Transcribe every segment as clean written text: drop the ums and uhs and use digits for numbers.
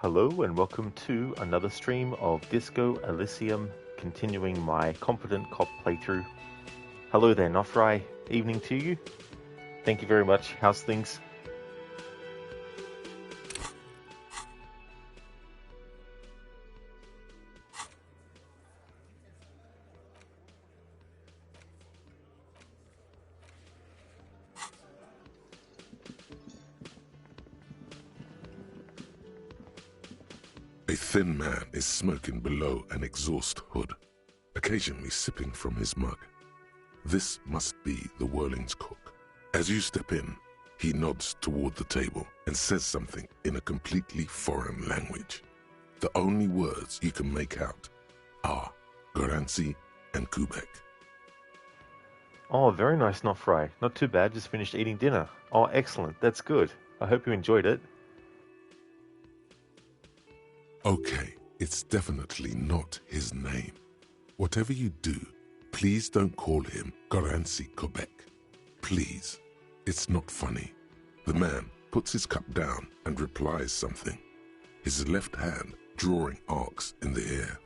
Hello and welcome to another stream of Disco Elysium, continuing my Competent Cop playthrough. Hello there, Nofri. Evening to you. Thank you very much. How's things? A thin man is smoking below an exhaust hood, occasionally sipping from his mug. This must be the Whirling's cook. As you step in, he nods toward the table and says something in a completely foreign language. The only words you can make out are Garansi and Kubek. Oh, very nice, Nofri. Not too bad, just finished eating dinner. Oh, excellent. That's good. I hope you enjoyed it. Okay, it's definitely not his name. Whatever you do, please don't call him Garansi Kubek. Please. It's not funny. The man puts his cup down and replies something, his left hand drawing arcs in the air.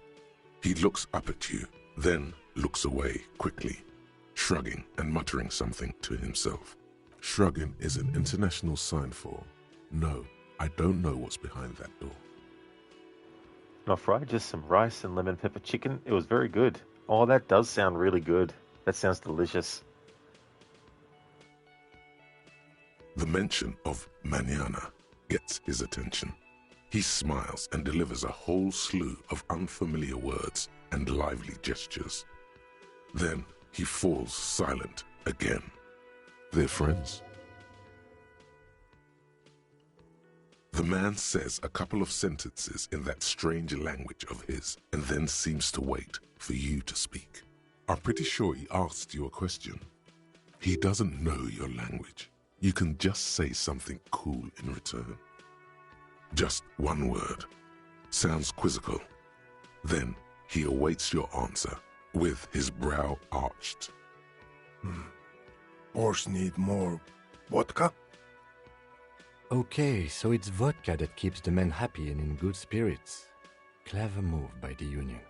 He looks up at you, then looks away quickly, shrugging and muttering something to himself. Shrugging is an international sign for, no, I don't know what's behind that door. Nofri, just some rice and lemon pepper chicken. It was very good. Oh, that does sound really good. That sounds delicious. The mention of mañana gets his attention. He smiles and delivers a whole slew of unfamiliar words and lively gestures. Then he falls silent again. They're friends. The man says a couple of sentences in that strange language of his and then seems to wait for you to speak. I'm pretty sure he asked you a question. He doesn't know your language. You can just say something cool in return. Just one word. Sounds quizzical. Then he awaits your answer with his brow arched. Horse need more vodka? Okay, so it's vodka that keeps the men happy and in good spirits. Clever move by the Union.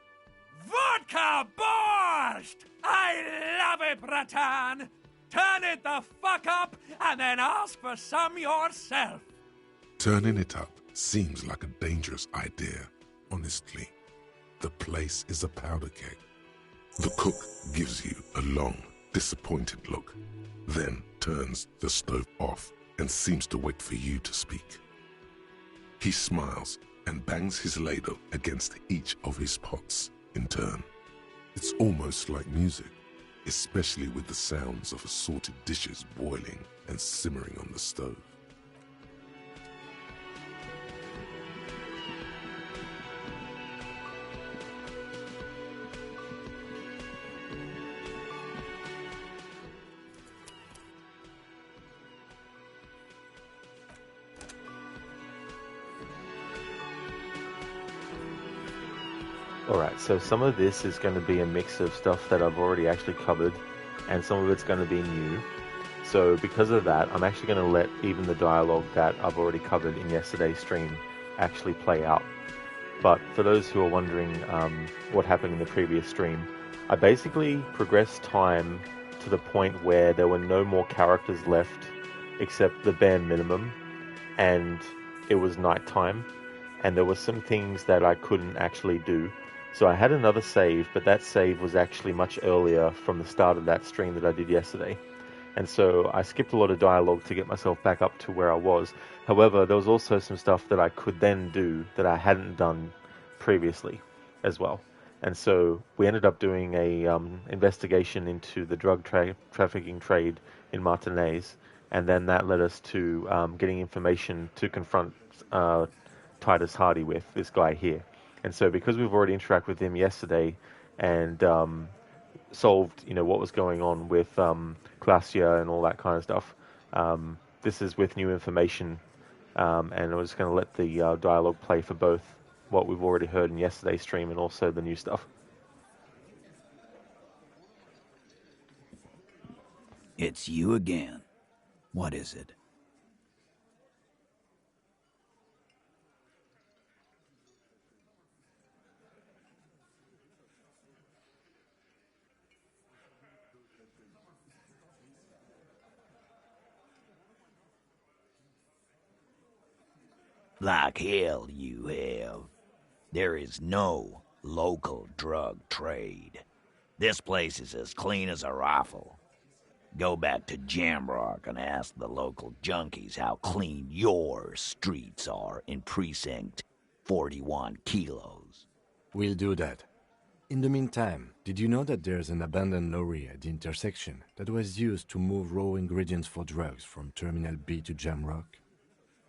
Vodka borscht! I love it, Bratan! Turn it the fuck up and then ask for some yourself. Turning it up seems like a dangerous idea, honestly. The place is a powder keg. The cook gives you a long, disappointed look, then turns the stove off and seems to wait for you to speak. He smiles and bangs his ladle against each of his pots in turn. It's almost like music, especially with the sounds of assorted dishes boiling and simmering on the stove. Alright, so some of this is going to be a mix of stuff that I've already actually covered, and some of it's going to be new. So because of that, I'm actually going to let even the dialogue that I've already covered in yesterday's stream actually play out. But for those who are wondering what happened in the previous stream, I basically progressed time to the point where there were no more characters left except the bare minimum, and it was nighttime, and there were some things that I couldn't actually do. So I had another save, but that save was actually much earlier from the start of that stream that I did yesterday. And so I skipped a lot of dialogue to get myself back up to where I was. However, there was also some stuff that I could then do that I hadn't done previously as well. And so we ended up doing a investigation into the drug trafficking trade in Martinez, and then that led us to getting information to confront Titus Hardy with, this guy here. And so because we've already interacted with him yesterday and solved, what was going on with Clausia and all that kind of stuff, this is with new information, and I was going to let the dialogue play for both what we've already heard in yesterday's stream and also the new stuff. It's you again. What is it? Like hell you have. There is no local drug trade. This place is as clean as a rifle. Go back to Jamrock and ask the local junkies how clean your streets are in Precinct 41 Kilos. We'll do that. In the meantime, did you know that there's an abandoned lorry at the intersection that was used to move raw ingredients for drugs from Terminal B to Jamrock?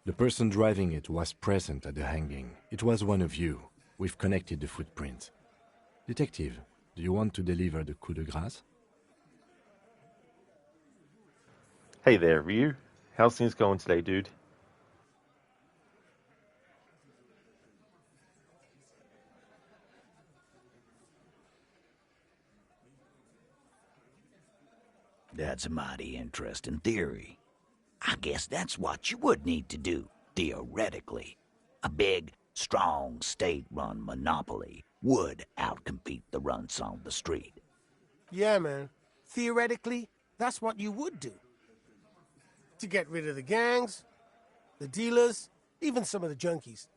The person driving it was present at the hanging. It was one of you. We've connected the footprint. Detective, do you want to deliver the coup de grâce? Hey there, Ryu. How's things going today, dude? That's a mighty interesting theory. I guess that's what you would need to do, theoretically. A big, strong, state-run monopoly would outcompete the runts on the street. Yeah, man. Theoretically, that's what you would do. To get rid of the gangs, the dealers, even some of the junkies.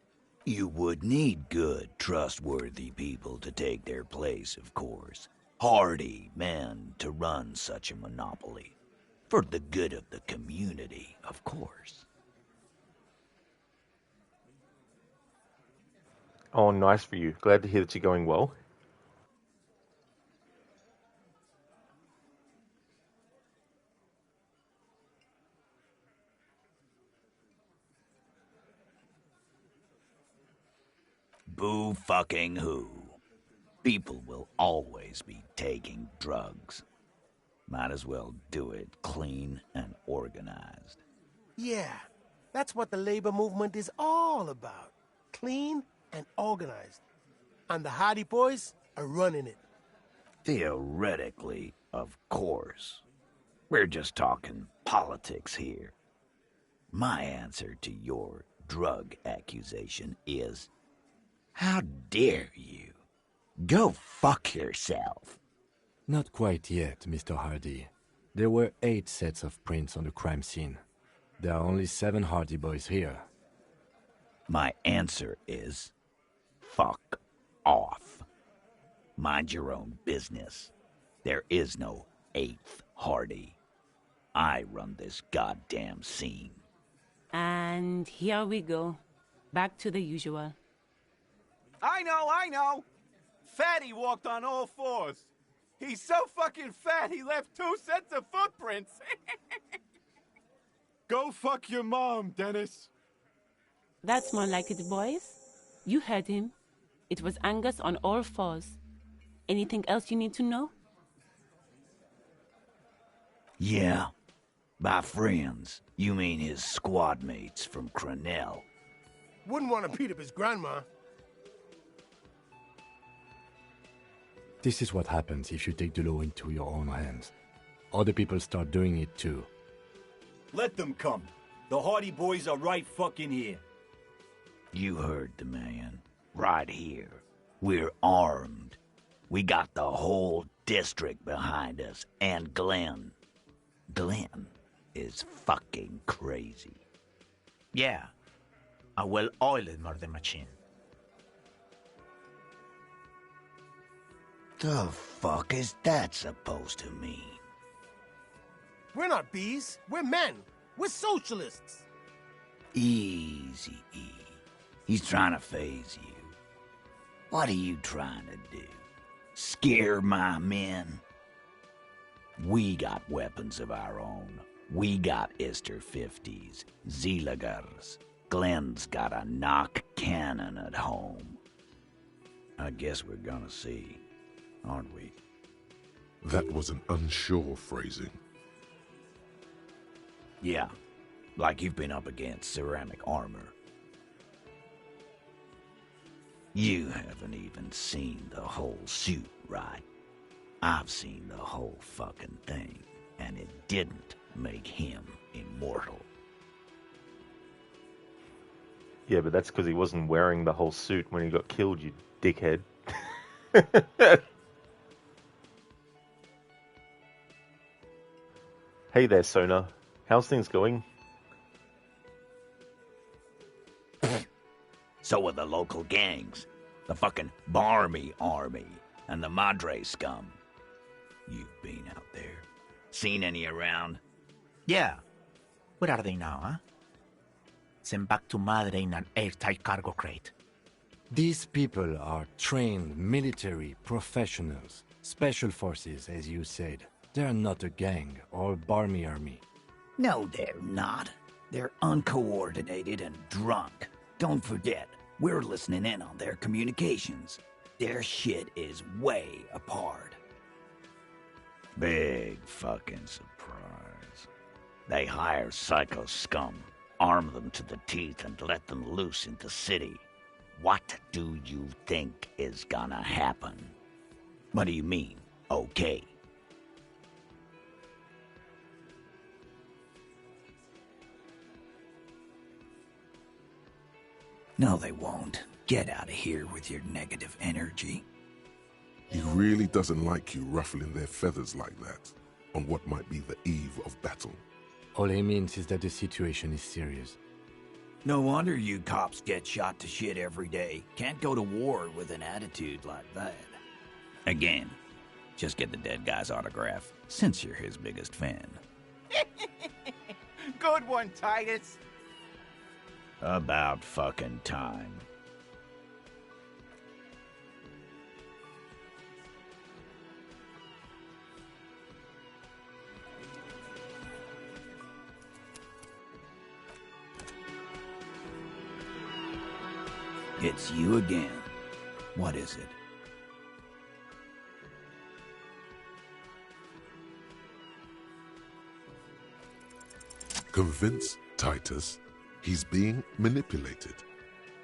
You would need good, trustworthy people to take their place, of course. Hardy men to run such a monopoly. For the good of the community, of course. Oh, nice for you. Glad to hear that you're going well. Boo fucking who. People will always be taking drugs. Might as well do it clean and organized. Yeah, that's what the labor movement is all about. Clean and organized. And the Hardy Boys are running it. Theoretically, of course. We're just talking politics here. My answer to your drug accusation is, how dare you? Go fuck yourself. Not quite yet, Mr. Hardy. There were 8 sets of prints on the crime scene. There are only 7 Hardy Boys here. My answer is, fuck off. Mind your own business. There is no 8th Hardy. I run this goddamn scene. And here we go. Back to the usual. I know! Fatty walked on all 4s. He's so fucking fat he left 2 sets of footprints. Go fuck your mom, Dennis. That's more like it, boys. You heard him. It was Angus on all 4s. Anything else you need to know? Yeah. By friends, you mean his squad mates from Crenell. Wouldn't want to beat up his grandma. This is what happens if you take the law into your own hands. Other people start doing it too. Let them come. The Hardy Boys are right fucking here. You heard the man. Right here. We're armed. We got the whole district behind us. And Glenn. Glenn is fucking crazy. Yeah. A well-oiled murder machine. The fuck is that supposed to mean? We're not bees. We're men. We're socialists. Easy, E. He's trying to phase you. What are you trying to do? Scare my men? We got weapons of our own. We got Ister 50s, Zeelagers. Glenn's got a knock cannon at home. I guess we're gonna see, aren't we? That was an unsure phrasing. Yeah, like you've been up against ceramic armor. You haven't even seen the whole suit, right? I've seen the whole fucking thing, and it didn't make him immortal. Yeah, but that's because he wasn't wearing the whole suit when he got killed, you dickhead. Hey there, Sona. How's things going? So are the local gangs. The fucking Barmy Army and the Madre scum. You've been out there. Seen any around? Yeah. Where are they now, huh? Sent back to Madre in an airtight cargo crate. These people are trained military professionals, special forces, as you said. They're not a gang or Barmy Army. No, they're not. They're uncoordinated and drunk. Don't forget, we're listening in on their communications. Their shit is way apart. Big fucking surprise. They hire psycho scum, arm them to the teeth, and let them loose in the city. What do you think is gonna happen? What do you mean, okay? No, they won't. Get out of here with your negative energy. He really doesn't like you ruffling their feathers like that on what might be the eve of battle. All he means is that the situation is serious. No wonder you cops get shot to shit every day. Can't go to war with an attitude like that. Again, just get the dead guy's autograph, since you're his biggest fan. Good one, Titus. About fucking time. It's you again. What is it? Convince Titus he's being manipulated.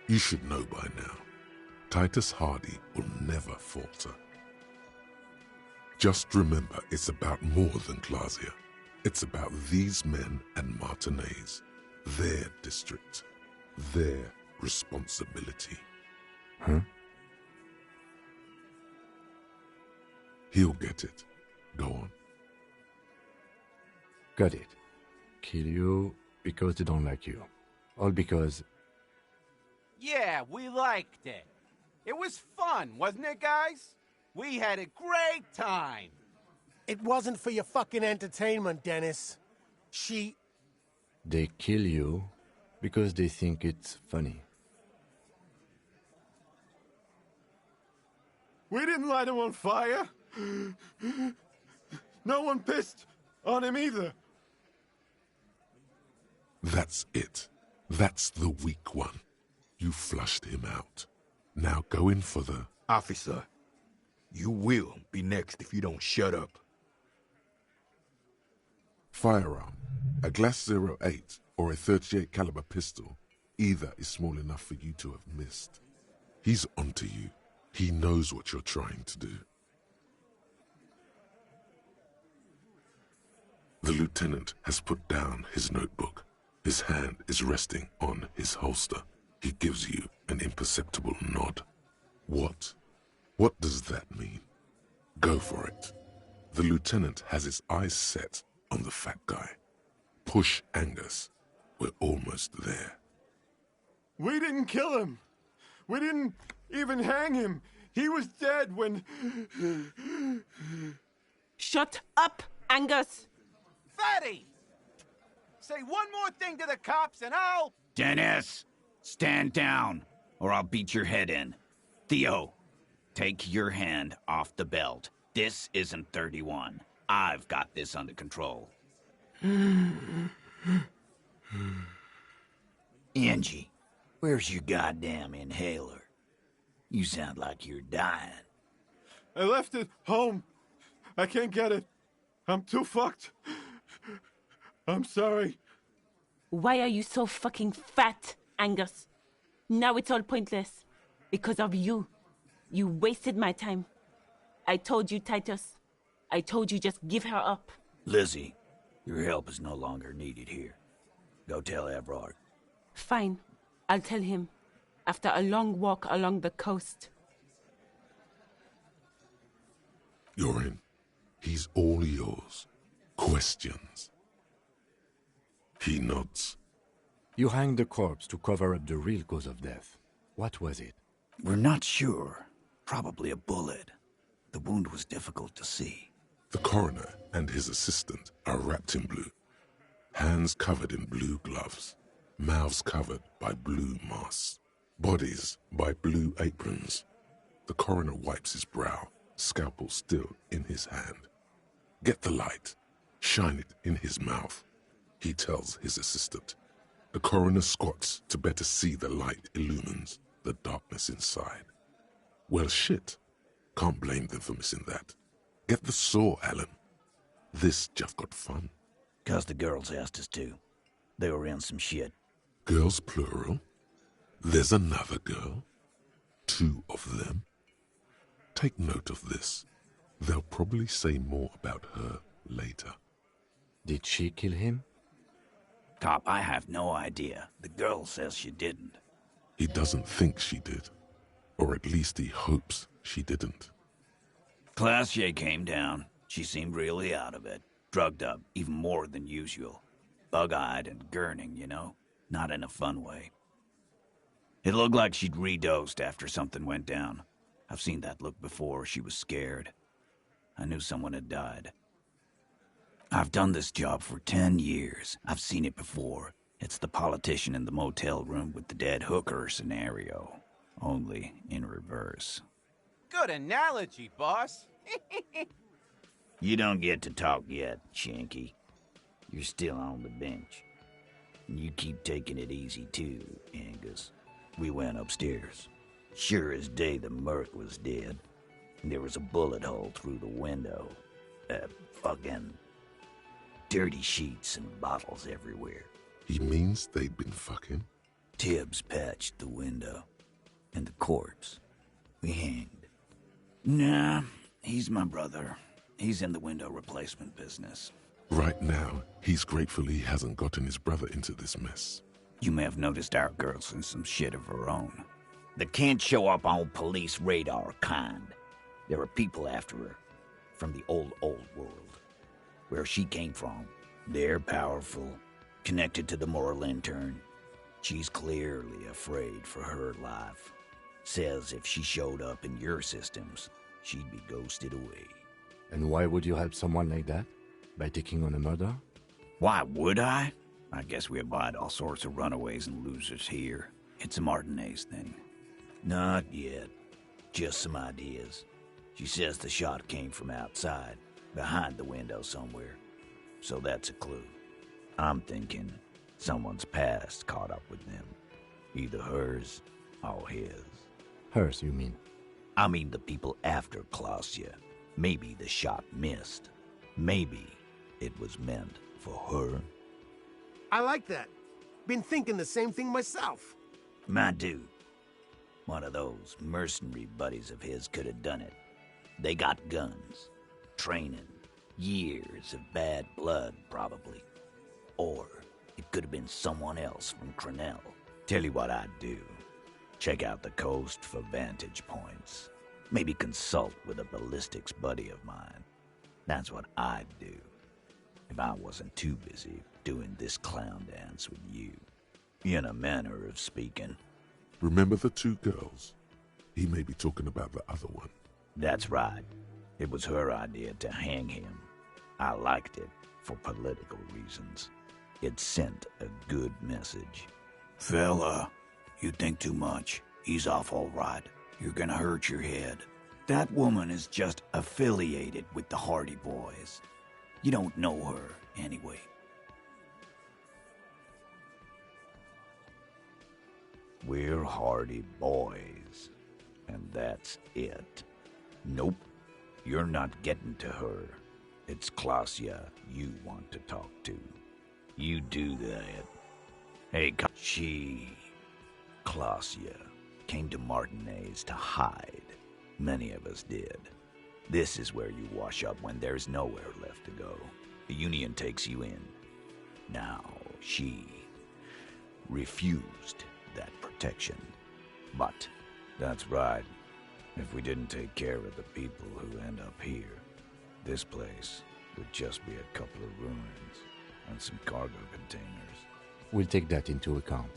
You should know by now. Titus Hardy will never falter. Just remember, it's about more than Glasia. It's about these men and Martinez, their district, their responsibility. Huh? He'll get it. Go on. Got it. Kill you because they don't like you. All because... Yeah, we liked it. It was fun, wasn't it, guys? We had a great time. It wasn't for your fucking entertainment, Dennis. They kill you because they think it's funny. We didn't light him on fire. No one pissed on him either. That's it. That's the weak one. You flushed him out. Now go in for the... Officer, you will be next if you don't shut up. Firearm, a Glass 08 or a 38 caliber pistol. Either is small enough for you to have missed. He's onto you. He knows what you're trying to do. The lieutenant has put down his notebook. His hand is resting on his holster. He gives you an imperceptible nod. What? What does that mean? Go for it. The lieutenant has his eyes set on the fat guy. Push Angus. We're almost there. We didn't kill him. We didn't even hang him. He was dead when... Shut up, Angus! Fatty! Say one more thing to the cops and I'll... Dennis! Stand down, or I'll beat your head in. Theo, take your hand off the belt. This isn't 31. I've got this under control. Angie, where's your goddamn inhaler? You sound like you're dying. I left it home. I can't get it. I'm too fucked. I'm sorry. Why are you so fucking fat, Angus? Now it's all pointless. Because of you. You wasted my time. I told you, Titus. I told you just give her up. Lizzie, your help is no longer needed here. Go tell Everard. Fine. I'll tell him. After a long walk along the coast. You're in. He's all yours. Questions? He nods. You hang the corpse to cover up the real cause of death. What was it? We're not sure. Probably a bullet. The wound was difficult to see. The coroner and his assistant are wrapped in blue. Hands covered in blue gloves. Mouths covered by blue masks. Bodies by blue aprons. The coroner wipes his brow, scalpel still in his hand. Get the light. Shine it in his mouth. He tells his assistant. The coroner squats to better see the light illumines the darkness inside. Well, shit. Can't blame them for missing that. Get the saw, Alan. This just got fun. 'Cause the girls asked us to. They were in some shit. Girls plural? There's another girl? 2 of them? Take note of this. They'll probably say more about her later. Did she kill him? Cop, I have no idea. The girl says she didn't. He doesn't think she did. Or at least he hopes she didn't. Classier came down. She seemed really out of it. Drugged up, even more than usual. Bug-eyed and gurning, you know? Not in a fun way. It looked like she'd redosed after something went down. I've seen that look before. She was scared. I knew someone had died. I've done this job for 10 years. I've seen it before. It's the politician in the motel room with the dead hooker scenario. Only in reverse. Good analogy, boss. You don't get to talk yet, Shanky. You're still on the bench. And you keep taking it easy too, Angus. We went upstairs. Sure as day the Merc was dead. And there was a bullet hole through the window. Fucking dirty sheets and bottles everywhere. He means they'd been fucking? Tibbs patched the window. And the corpse. We hanged. Nah, he's my brother. He's in the window replacement business. Right now, he's grateful he hasn't gotten his brother into this mess. You may have noticed our girl's in some shit of her own. They can't show up on police radar kind. There are people after her. From the old world. Where she came from. They're powerful. Connected to the moral intern. She's clearly afraid for her life. Says if she showed up in your systems, she'd be ghosted away. And why would you help someone like that? By taking on a murder? Why would I? I guess we abide all sorts of runaways and losers here. It's a Martinez thing. Not yet. Just some ideas. She says the shot came from outside, behind the window somewhere. So that's a clue. I'm thinking someone's past caught up with them. Either hers or his. Hers, you mean? I mean the people after Klausya. Maybe the shot missed. Maybe it was meant for her. I like that. Been thinking the same thing myself. My dude. One of those mercenary buddies of his could have done it. They got guns. Training. Years of bad blood, probably. Or it could have been someone else from Crenell. Tell you what I'd do. Check out the coast for vantage points. Maybe consult with a ballistics buddy of mine. That's what I'd do. If I wasn't too busy doing this clown dance with you. In a manner of speaking. Remember the 2 girls? He may be talking about the other one. That's right. It was her idea to hang him. I liked it for political reasons. It sent a good message. Fella, you think too much. He's off all right. You're gonna hurt your head. That woman is just affiliated with the Hardy Boys. You don't know her, anyway. We're Hardy Boys. And that's it. Nope. You're not getting to her. It's Klausya you want to talk to. You do that. Hey, she, Klausya, came to Martinez to hide. Many of us did. This is where you wash up when there's nowhere left to go. The Union takes you in. Now, she refused that protection. But, that's right. If we didn't take care of the people who end up here, this place would just be a couple of ruins and some cargo containers. We'll take that into account.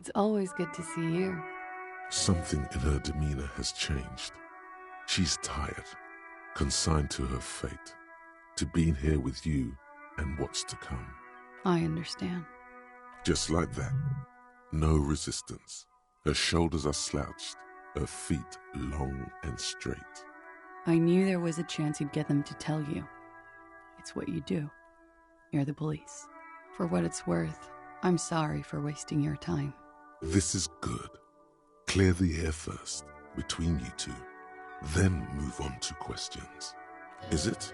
It's always good to see you. Something in her demeanor has changed. She's tired, consigned to her fate, to being here with you and what's to come. I understand. Just like that. No resistance. Her shoulders are slouched, her feet long and straight. I knew there was a chance you'd get them to tell you. It's what you do. You're the police. For what it's worth, I'm sorry for wasting your time. This is good. Clear the air first, between you two. Then move on to questions. Is it?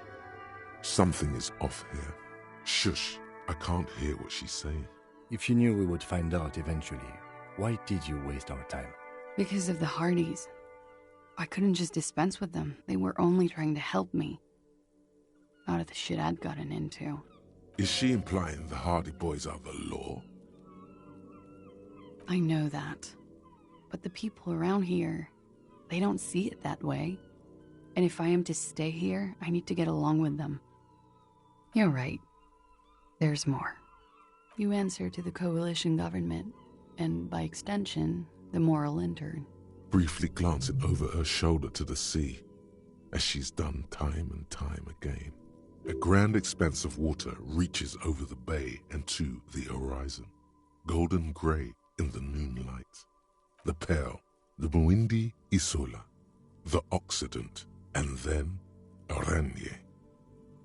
Something is off here. Shush, I can't hear what she's saying. If you knew we would find out eventually, why did you waste our time? Because of the Hardys. I couldn't just dispense with them. They were only trying to help me. Out of the shit I'd gotten into. Is she implying the Hardy Boys are the law? I know that. But the people around here, they don't see it that way. And if I am to stay here, I need to get along with them. You're right. There's more. You answer to the coalition government, and by extension, the moral intern. Briefly glancing over her shoulder to the sea, as she's done time and time again. A grand expanse of water reaches over the bay and to the horizon, golden grey in the noonlight. The Pale, the Muindi Isola, the Occident, and then Oranje,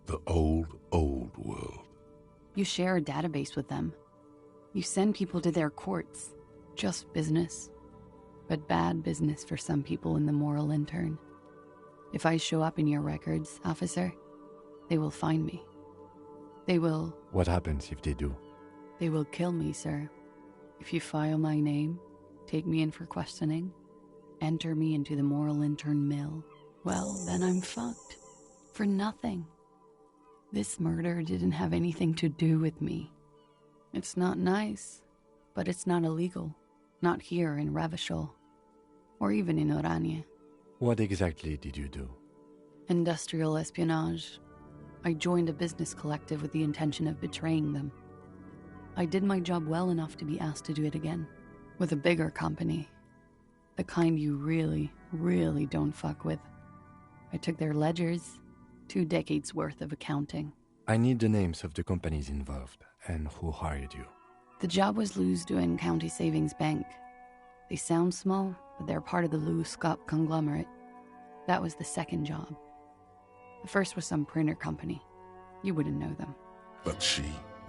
the old world. You share a database with them. You send people to their courts. Just business. But bad business for some people in the moral intern. If I show up in your records, officer, they will find me. They will... What happens if they do? They will kill me, sir. If you file my name, take me in for questioning, enter me into the moral intern mill, well, then I'm fucked. For nothing. This murder didn't have anything to do with me. It's not nice, but it's not illegal. Not here in Ravishol, or even in Oranje. What exactly did you do? Industrial espionage. I joined a business collective with the intention of betraying them. I did my job well enough to be asked to do it again, with a bigger company. The kind you really, really don't fuck with. I took their ledgers, 2 decades worth of accounting. I need the names of the companies involved and who hired you. The job was Lou's doing County Savings Bank. They sound small, but they're part of the Lou Scott conglomerate. That was the second job. The first was some printer company. You wouldn't know them. But she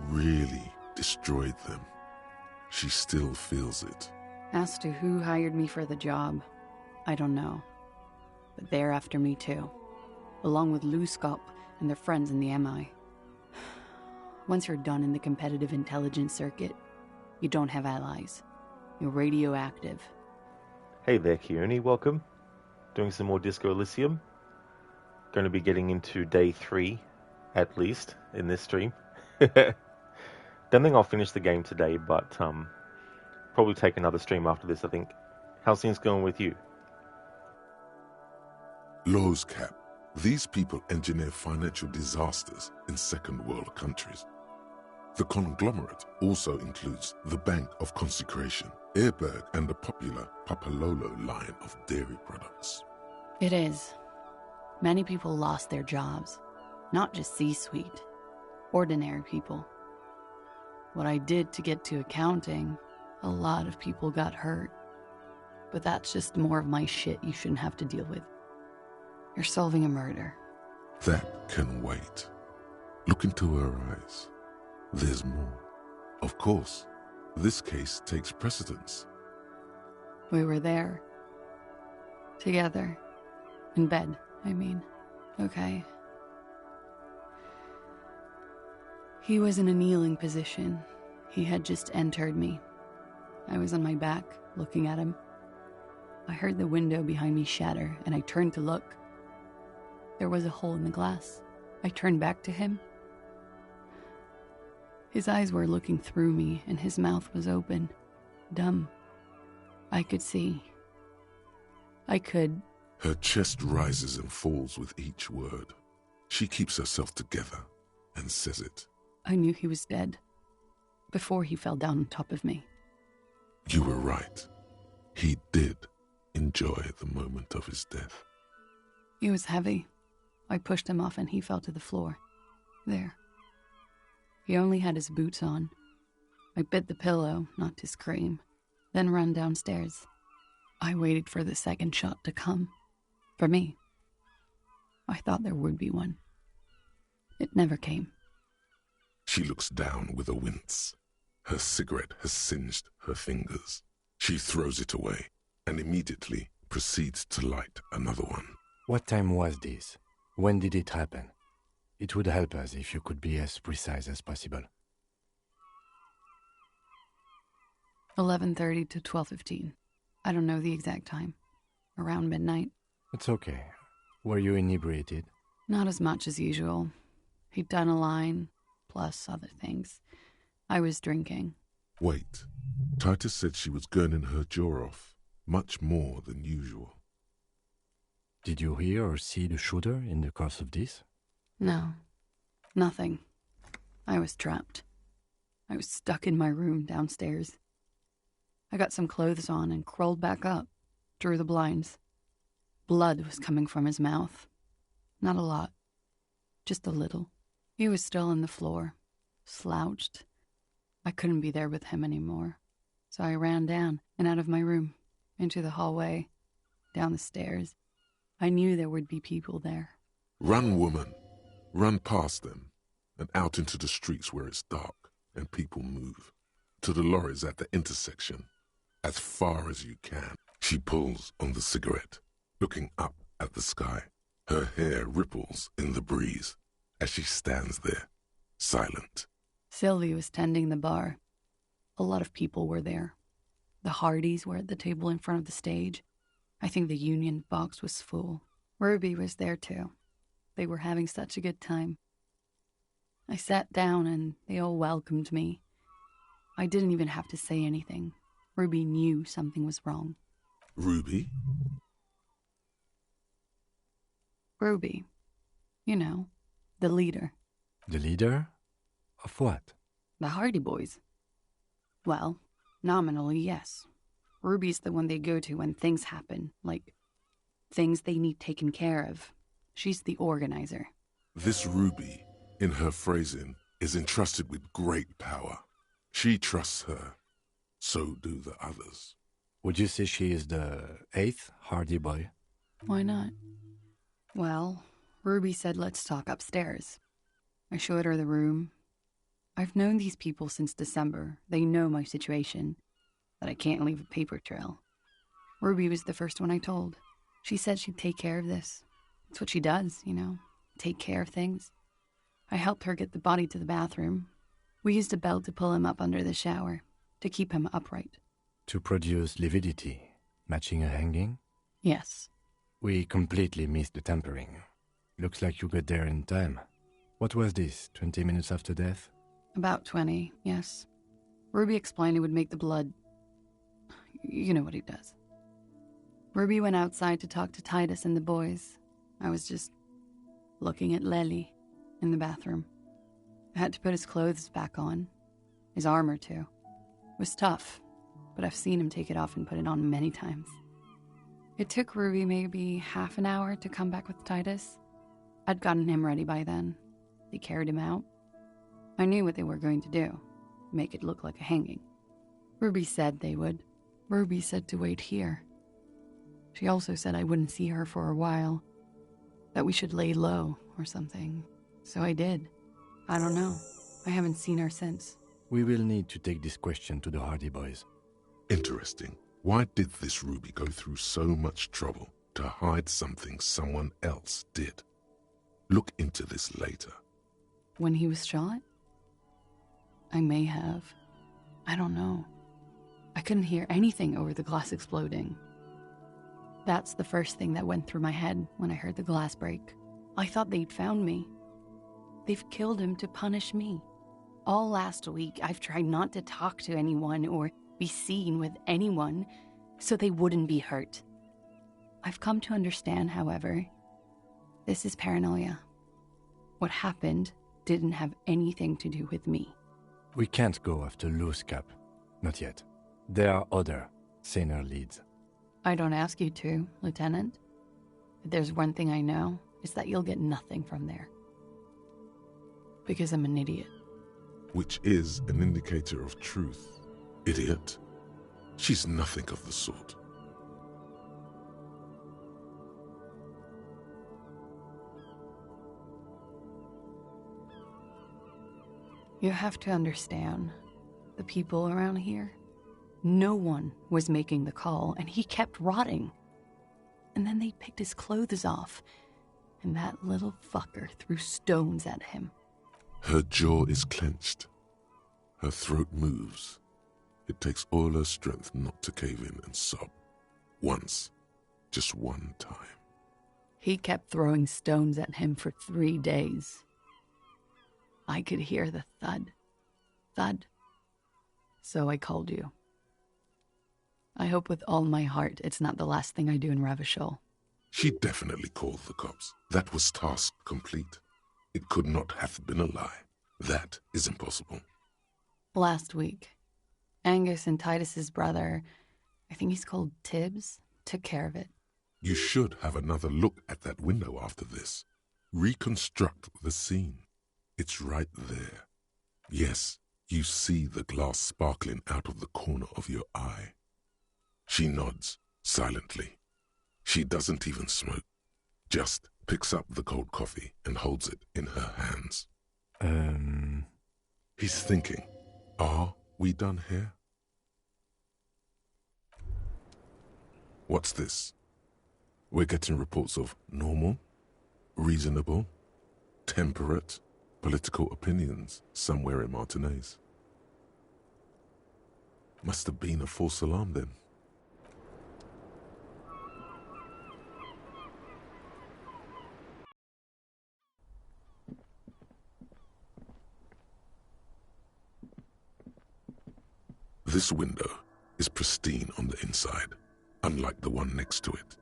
really destroyed them. She still feels it. As to who hired me for the job, I don't know. But they're after me too. Along with Lou Scott and their friends in the MI. Once you're done in the competitive intelligence circuit, you don't have allies. You're radioactive. Hey there, Keone, welcome. Doing some more Disco Elysium. Going to be getting into day 3, at least, in this stream. Don't think I'll finish the game today, but probably take another stream after this, I think. How's things going with you? Lowe's Cap. These people engineer financial disasters in second world countries. The conglomerate also includes the Bank of Consecration, Airberg, and the popular Papalolo line of dairy products. It is. Many people lost their jobs. Not just C-suite. Ordinary people. What I did to get to accounting, a lot of people got hurt. But that's just more of my shit you shouldn't have to deal with. You're solving a murder. That can wait. Look into her eyes. There's more. Of course, this case takes precedence. We were there. Together. In bed, I mean. Okay. He was in a kneeling position. He had just entered me. I was on my back, looking at him. I heard the window behind me shatter, and I turned to look. There was a hole in the glass. I turned back to him. His eyes were looking through me, and his mouth was open. Dumb. I could see. I could... Her chest rises and falls with each word. She keeps herself together and says it. I knew he was dead. Before he fell down on top of me. You were right. He did enjoy the moment of his death. He was heavy. I pushed him off and he fell to the floor. There. He only had his boots on. I bit the pillow, not to scream, then ran downstairs. I waited for the second shot to come. For me. I thought there would be one. It never came. She looks down with a wince. Her cigarette has singed her fingers. She throws it away and immediately proceeds to light another one. What time was this? When did it happen? It would help us if you could be as precise as possible. 11:30 to 12:15. I don't know the exact time. Around midnight. It's okay. Were you inebriated? Not as much as usual. He'd done a line, plus other things. I was drinking. Wait. Titus said she was gurning her jaw off, much more than usual. Did you hear or see the shooter in the course of this? No. Nothing. I was trapped. I was stuck in my room downstairs. I got some clothes on and crawled back up, drew the blinds. Blood was coming from his mouth. Not a lot. Just a little. He was still on the floor, slouched. I couldn't be there with him anymore. So I ran down and out of my room, into the hallway, down the stairs. I knew there would be people there. Run, woman. Run past them and out into the streets where it's dark and people move. To the lorries at the intersection. As far as you can. She pulls on the cigarette, looking up at the sky. Her hair ripples in the breeze as she stands there, silent. Sylvie was tending the bar. A lot of people were there. The Hardys were at the table in front of the stage. I think the Union box was full. Ruby was there too. They were having such a good time. I sat down and they all welcomed me. I didn't even have to say anything. Ruby knew something was wrong. Ruby? Ruby. You know, the leader. The leader? Of what? The Hardy Boys. Well, nominally, yes. Ruby's the one they go to when things happen, like things they need taken care of. She's the organizer. This Ruby, in her phrasing, is entrusted with great power. She trusts her. So do the others. Would you say she is the 8th Hardy Boy? Why not? Well, Ruby said let's talk upstairs. I showed her the room. I've known these people since December. They know my situation, that I can't leave a paper trail. Ruby was the first one I told. She said she'd take care of this. It's what she does, you know, take care of things. I helped her get the body to the bathroom. We used a belt to pull him up under the shower, to keep him upright. To produce lividity, matching a hanging? Yes. We completely missed the tampering. Looks like you got there in time. What was this, 20 minutes after death? About 20, yes. Ruby explained it would make the blood... You know what he does. Ruby went outside to talk to Titus and the boys. I was just looking at Lely in the bathroom. I had to put his clothes back on. His armor, too. It was tough, but I've seen him take it off and put it on many times. It took Ruby maybe half an hour to come back with Titus. I'd gotten him ready by then. They carried him out. I knew what they were going to do. Make it look like a hanging. Ruby said they would. Ruby said to wait here. She also said I wouldn't see her for a while. That we should lay low or something. So I did. I don't know. I haven't seen her since. We will need to take this question to the Hardy Boys. Interesting. Why did this Ruby go through so much trouble to hide something someone else did? Look into this later. When he was shot? I may have. I don't know. I couldn't hear anything over the glass exploding. That's the first thing that went through my head when I heard the glass break. I thought they'd found me. They've killed him to punish me. All last week, I've tried not to talk to anyone or be seen with anyone so they wouldn't be hurt. I've come to understand, however, this is paranoia. What happened didn't have anything to do with me. We can't go after Loose Cap. Not yet. There are other, saner leads. I don't ask you to, Lieutenant. If there's one thing I know, it's that you'll get nothing from there. Because I'm an idiot. Which is an indicator of truth. Idiot. She's nothing of the sort. You have to understand, the people around here, no one was making the call, and he kept rotting. And then they picked his clothes off, and that little fucker threw stones at him. Her jaw is clenched. Her throat moves. It takes all her strength not to cave in and sob. Once. Just one time. He kept throwing stones at him for 3 days. I could hear the thud. Thud. So I called you. I hope with all my heart it's not the last thing I do in Ravishol. She definitely called the cops. That was task complete. It could not have been a lie. That is impossible. Last week, Angus and Titus's brother, I think he's called Tibbs, took care of it. You should have another look at that window after this. Reconstruct the scene. It's right there. Yes, you see the glass sparkling out of the corner of your eye. She nods, silently. She doesn't even smoke. Just picks up the cold coffee and holds it in her hands. He's thinking, are we done here? What's this? We're getting reports of normal, reasonable, temperate, political opinions somewhere in Martinez. Must have been a false alarm then. This window is pristine on the inside, unlike the one next to it.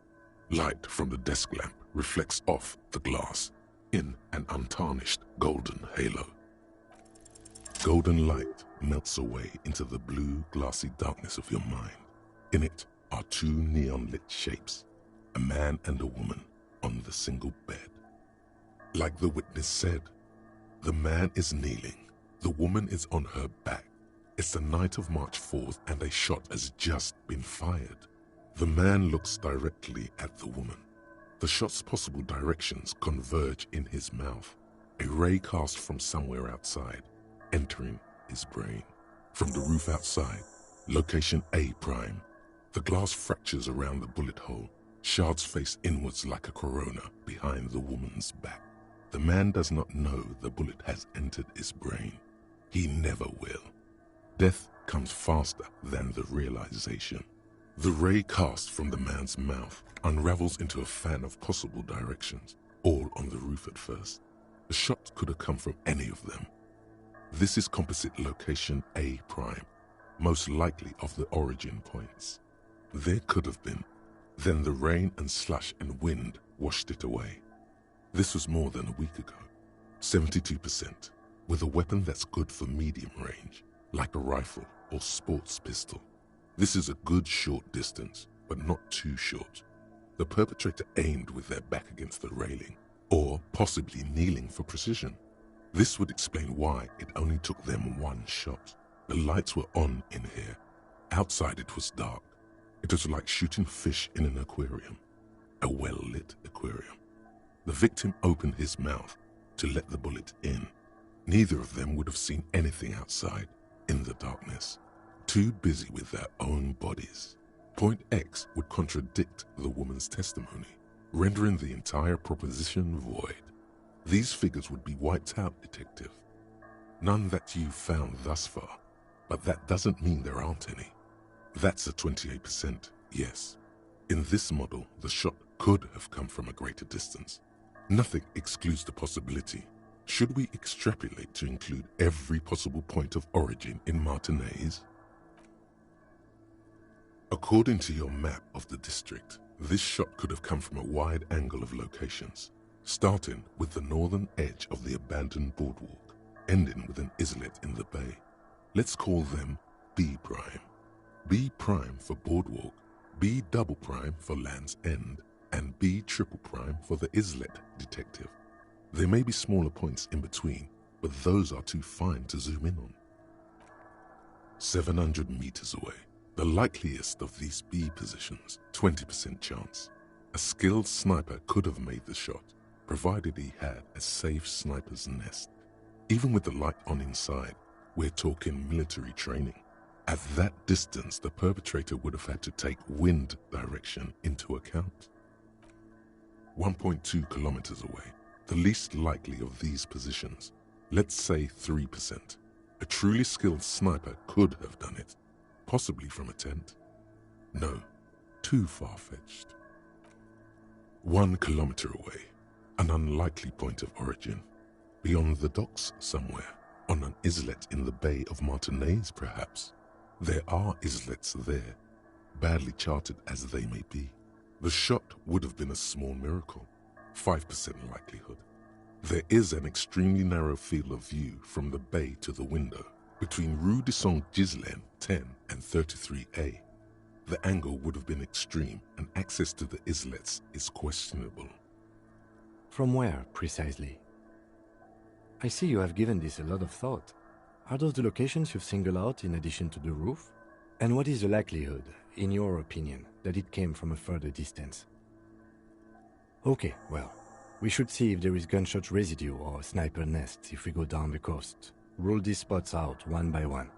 Light from the desk lamp reflects off the glass in an untarnished golden halo. Golden light melts away into the blue, glassy darkness of your mind. In it are 2 neon-lit shapes, a man and a woman on the single bed. Like the witness said, the man is kneeling, the woman is on her back. It's the night of March 4th and a shot has just been fired. The man looks directly at the woman. The shot's possible directions converge in his mouth. A ray cast from somewhere outside, entering his brain. From the roof outside, location A prime. The glass fractures around the bullet hole. Shards face inwards like a corona behind the woman's back. The man does not know the bullet has entered his brain. He never will. Death comes faster than the realization. The ray cast from the man's mouth unravels into a fan of possible directions, all on the roof at first. The shot could have come from any of them. This is composite location A prime, most likely of the origin points. There could have been. Then the rain and slush and wind washed it away. This was more than a week ago. 72%, with a weapon that's good for medium range, like a rifle or sports pistol. This is a good short distance, but not too short. The perpetrator aimed with their back against the railing, or possibly kneeling for precision. This would explain why it only took them 1 shot. The lights were on in here. Outside it was dark. It was like shooting fish in an aquarium, a well-lit aquarium. The victim opened his mouth to let the bullet in. Neither of them would have seen anything outside in the darkness, too busy with their own bodies. Point X would contradict the woman's testimony, rendering the entire proposition void. These figures would be wiped out, Detective. None that you've found thus far, but that doesn't mean there aren't any. That's a 28%, yes. In this model, the shot could have come from a greater distance. Nothing excludes the possibility. Should we extrapolate to include every possible point of origin in Martinez? According to your map of the district, this shot could have come from a wide angle of locations, starting with the northern edge of the abandoned boardwalk, ending with an islet in the bay. Let's call them B prime. B prime for Boardwalk, B double prime for Land's End, and B triple prime for the Islet detective. There may be smaller points in between, but those are too fine to zoom in on. 700 meters away, the likeliest of these B positions, 20% chance. A skilled sniper could have made the shot, provided he had a safe sniper's nest. Even with the light on inside, we're talking military training. At that distance, the perpetrator would have had to take wind direction into account. 1.2 kilometers away, the least likely of these positions, let's say 3%. A truly skilled sniper could have done it, possibly from a tent. No, too far-fetched. 1 kilometer away, an unlikely point of origin. Beyond the docks somewhere, on an islet in the Bay of Martinez perhaps. There are islets there, badly charted as they may be. The shot would have been a small miracle, 5% likelihood. There is an extremely narrow field of view from the bay to the window, between Rue de Saint-Ghislain 10 and 33A. The angle would have been extreme, and access to the islets is questionable. From where, precisely? I see you have given this a lot of thought. Are those the locations you've singled out in addition to the roof? And what is the likelihood, in your opinion, that it came from a further distance? Okay, well, we should see if there is gunshot residue or sniper nests if we go down the coast. Rule these spots out one by one.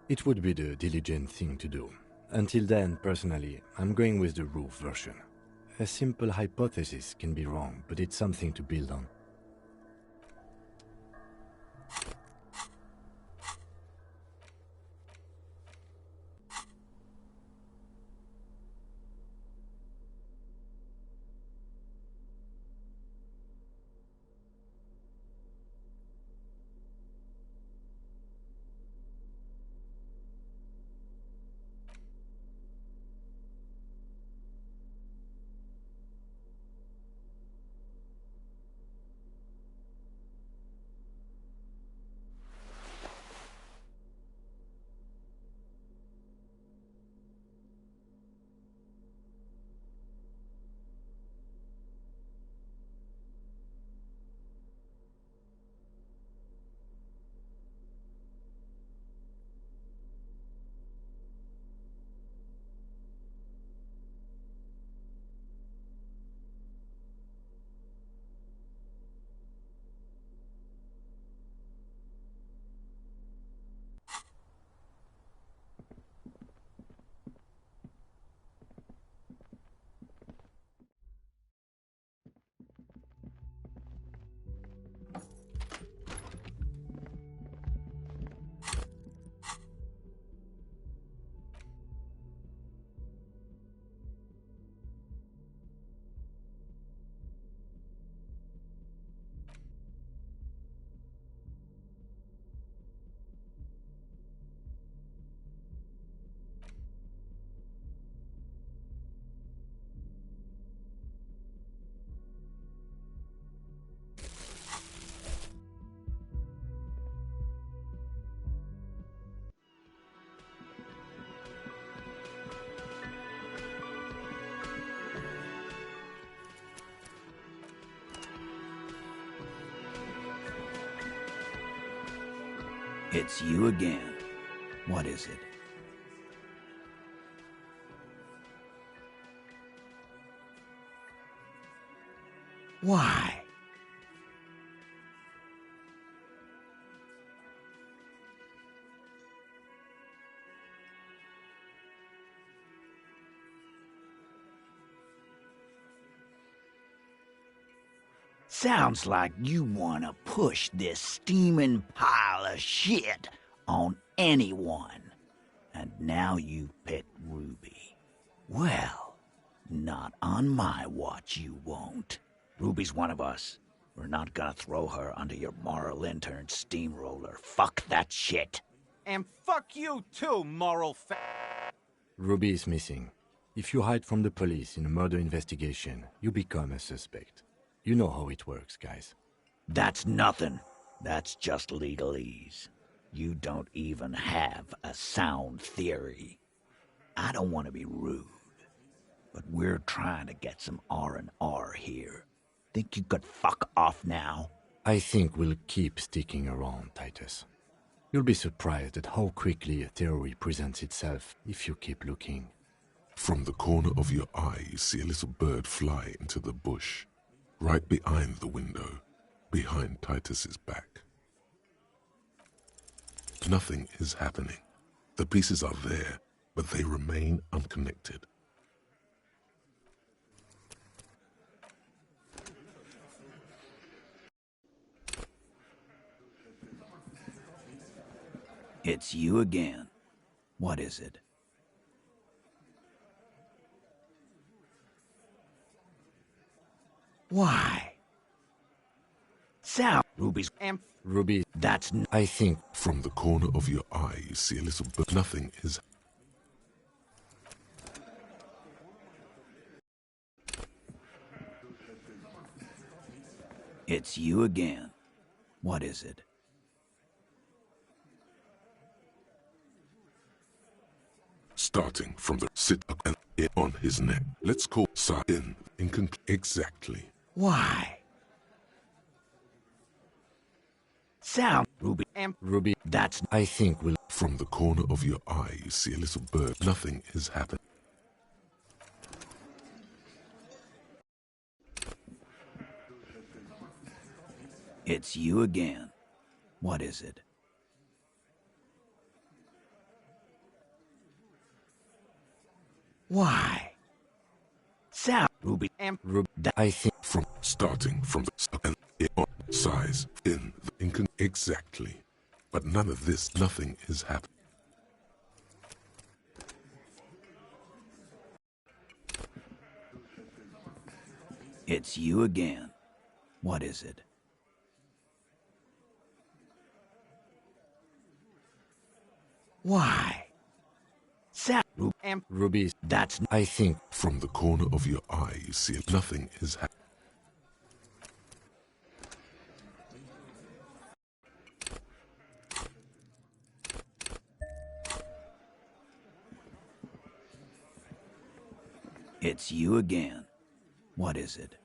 It would be the diligent thing to do. Until then, personally, I'm going with the roof version. A simple hypothesis can be wrong, but it's something to build on. It's you again. What is it? Why? Sounds like you want to push this steaming pile of shit on anyone. And now you pick Ruby. Well, not on my watch you won't. Ruby's one of us. We're not gonna throw her under your moral intern steamroller. Fuck that shit. And fuck you too, moral Ruby is missing. If you hide from the police in a murder investigation, you become a suspect. You know how it works, guys. That's nothing. That's just legalese. You don't even have a sound theory. I don't want to be rude, but we're trying to get some R&R here. Think you could fuck off now? I think we'll keep sticking around, Titus. You'll be surprised at how quickly a theory presents itself if you keep looking. From the corner of your eye, you see a little bird fly into the bush, right behind the window, behind Titus's back. Nothing is happening. The pieces are there, but they remain unconnected. It's you again. What is it? Why? Sound, Ruby's Ruby, that's I think from the corner of your eye, you see a little bird. Nothing is. It's you again. What is it? Starting from the sit up and in on his neck. Let's call in exactly. Why? Sound, Ruby, that's I think we'll from the corner of your eye, you see a little bird. Nothing is happening. It's you again. What is it? Why? Sound, Ruby, I think from starting from the size in exactly, but none of this. Nothing is happening. It's you again. What is it? Why? Sound, Ruby, that's I think from the corner of your eye, you see nothing is happening. It's you again. What is it?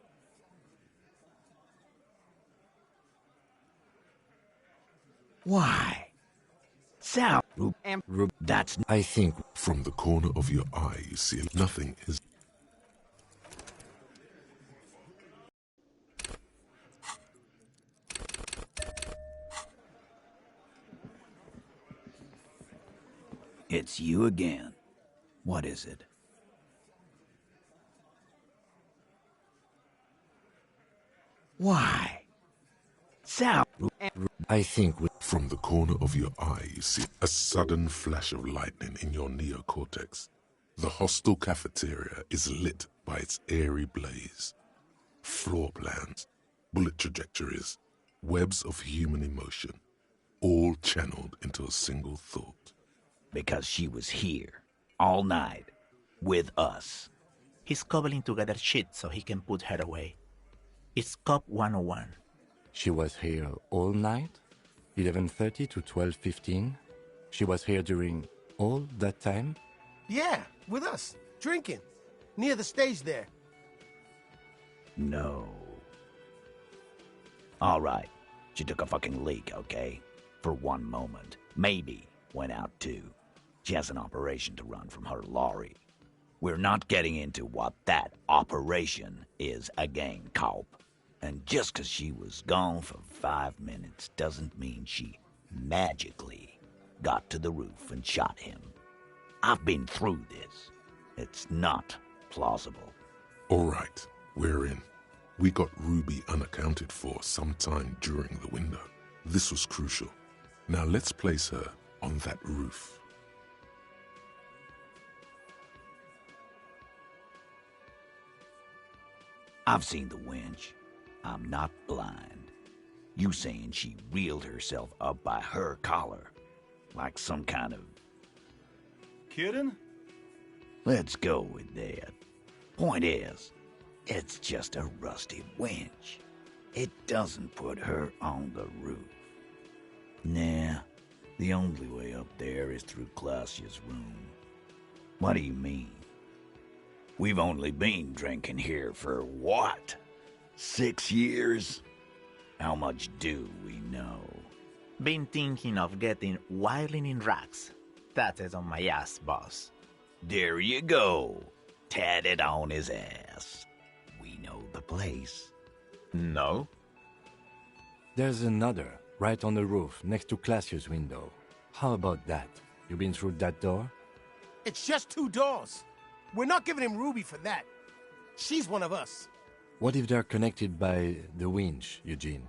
Why? Sound, that's I think from the corner of your eye, you see nothing is. It's you again. What is it? Why? Sound, I think from the corner of your eye, you see a sudden flash of lightning in your neocortex. The hostel cafeteria is lit by its airy blaze. Floor plans, bullet trajectories, webs of human emotion, all channeled into a single thought. Because she was here, all night, with us. He's cobbling together shit so he can put her away. It's Cop 101. she was here all night, 11:30 to 12:15. She was here during all that time? Yeah, with us, drinking, near the stage there. No. All right, she took a fucking leak, okay? For one moment. Maybe went out too. She has an operation to run from her lorry. We're not getting into what that operation is again, Cop. And just 'cause she was gone for 5 minutes doesn't mean she magically got to the roof and shot him. I've been through this. It's not plausible. All right, we're in. We got Ruby unaccounted for sometime during the window. This was crucial. Now let's place her on that roof. I've seen the wench. I'm not blind. You saying she reeled herself up by her collar, like some kind of... Kidding? Let's go with that. Point is, it's just a rusty winch. It doesn't put her on the roof. Nah, the only way up there is through Clausia's room. What do you mean? We've only been drinking here for what? 6 years? How much do we know? Been thinking of getting wilding in racks. That is on my ass, boss. There you go. Tatted on his ass. We know the place. No. There's another, right on the roof, next to Classius' window. How about that? You been through that door? It's just 2 doors. We're not giving him Ruby for that. She's one of us. What if they're connected by the winch, Eugene?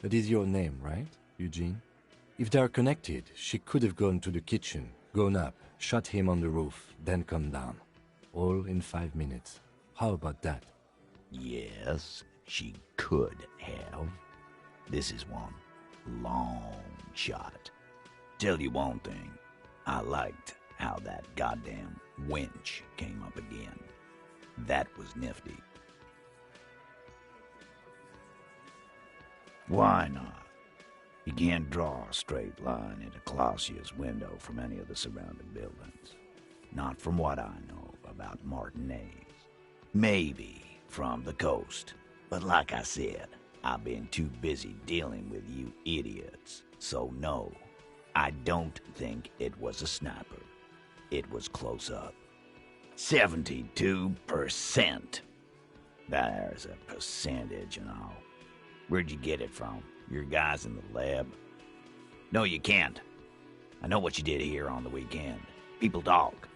That is your name, right, Eugene? If they're connected, she could have gone to the kitchen, gone up, shot him on the roof, then come down. All in 5 minutes. How about that? Yes, she could have. This is one long shot. Tell you one thing, I liked how that goddamn winch came up again. That was nifty. Why not? You can't draw a straight line into Clausia's window from any of the surrounding buildings. Not from what I know about Martinez. Maybe from the coast. But like I said, I've been too busy dealing with you idiots. So no, I don't think it was a sniper. It was close up. 72%. There's a percentage and all. Where'd you get it from? Your guys in the lab? No, you can't. I know what you did here on the weekend. People talk.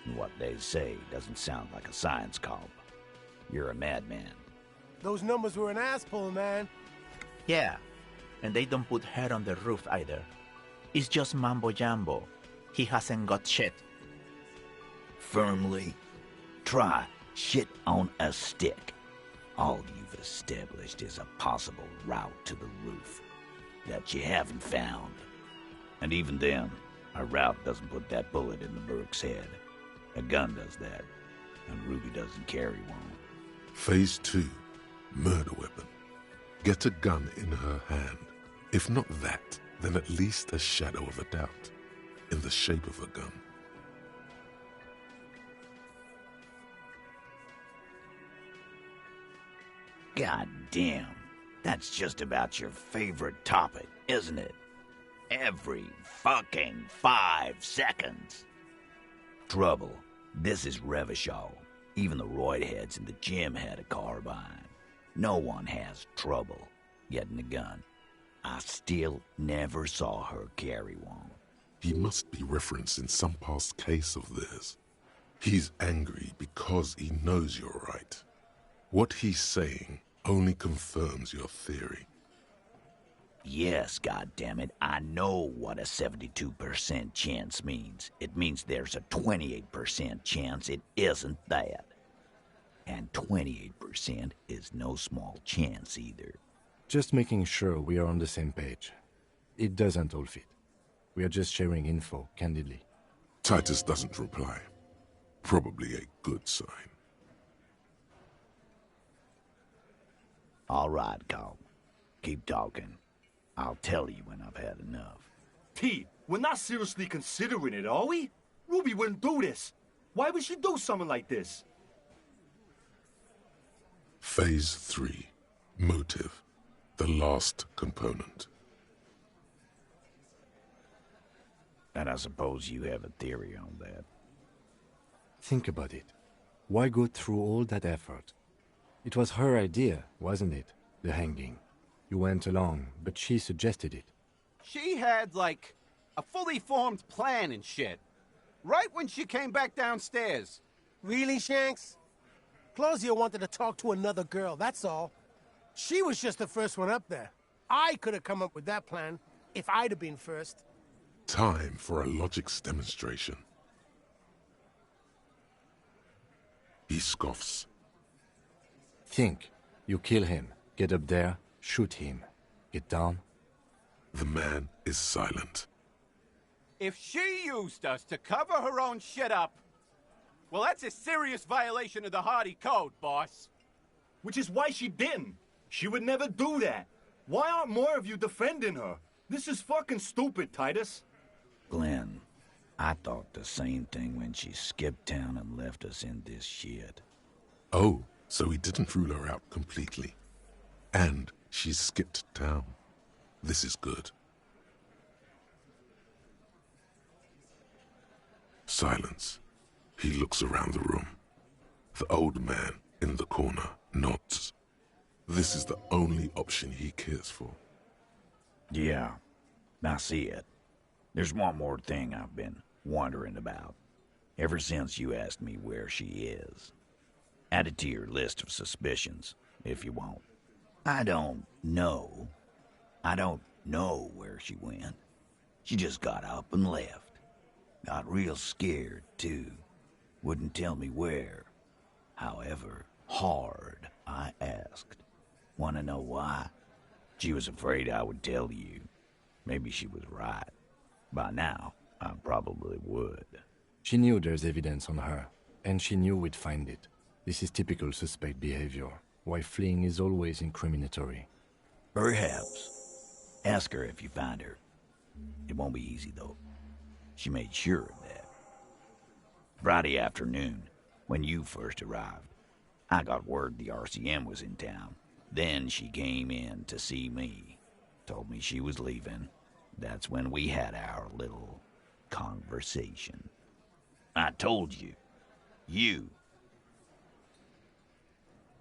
And what they say doesn't sound like a science comp. You're a madman. Those numbers were an ass pull, man. Yeah, and they don't put her on the roof either. It's just mambo jumbo. He hasn't got shit. Firmly. Try shit on a stick. All you've established is a possible route to the roof that you haven't found. And even then, a route doesn't put that bullet in the Burke's head. A gun does that, and Ruby doesn't carry one. Phase 2. Murder weapon. Get a gun in her hand. If not that, then at least a shadow of a doubt. In the shape of a gun. God damn, that's just about your favorite topic, isn't it? Every fucking 5 seconds. Trouble. This is Revachol. Even the roidheads in the gym had a carbine. No one has trouble getting a gun. I still never saw her carry one. He must be referencing some past case of theirs. He's angry because he knows you're right. What he's saying only confirms your theory. Yes, goddammit, I know what a 72% chance means. It means there's a 28% chance it isn't that. And 28% is no small chance either. Just making sure we are on the same page. It doesn't all fit. We are just sharing info, candidly. Titus doesn't reply. Probably a good sign. All right, Carl. Keep talking. I'll tell you when I've had enough. T, we're not seriously considering it, are we? Ruby wouldn't do this. Why would she do something like this? Phase 3. Motive. The last component. And I suppose you have a theory on that. Think about it. Why go through all that effort? It was her idea, wasn't it? The hanging. You went along, but she suggested it. She had, like, a fully formed plan and shit. Right when she came back downstairs. Really, Shanks? Clausia wanted to talk to another girl, that's all. She was just the first one up there. I could have come up with that plan if I'd have been first. Time for a logics demonstration. He scoffs. Think. You kill him. Get up there. Shoot him. Get down. The man is silent. If she used us to cover her own shit up, well, that's a serious violation of the Hardy Code, boss. Which is why she didn't. She would never do that. Why aren't more of you defending her? This is fucking stupid, Titus. Glenn, I thought the same thing when she skipped town and left us in this shit. Oh, so he didn't rule her out completely. And she skipped town. This is good. Silence. He looks around the room. The old man in the corner nods. This is the only option he cares for. Yeah, I see it. There's one more thing I've been wondering about. Ever since you asked me where she is. Add it to your list of suspicions, if you want. I don't know where she went. She just got up and left. Got real scared, too. Wouldn't tell me where. However hard I asked. Want to know why? She was afraid I would tell you. Maybe she was right. By now, I probably would. She knew there's evidence on her, and she knew we'd find it. This is typical suspect behavior, why fleeing is always incriminatory. Perhaps. Ask her if you find her. It won't be easy, though. She made sure of that. Friday afternoon, when you first arrived, I got word the RCM was in town. Then she came in to see me. Told me she was leaving. That's when we had our little conversation. I told you.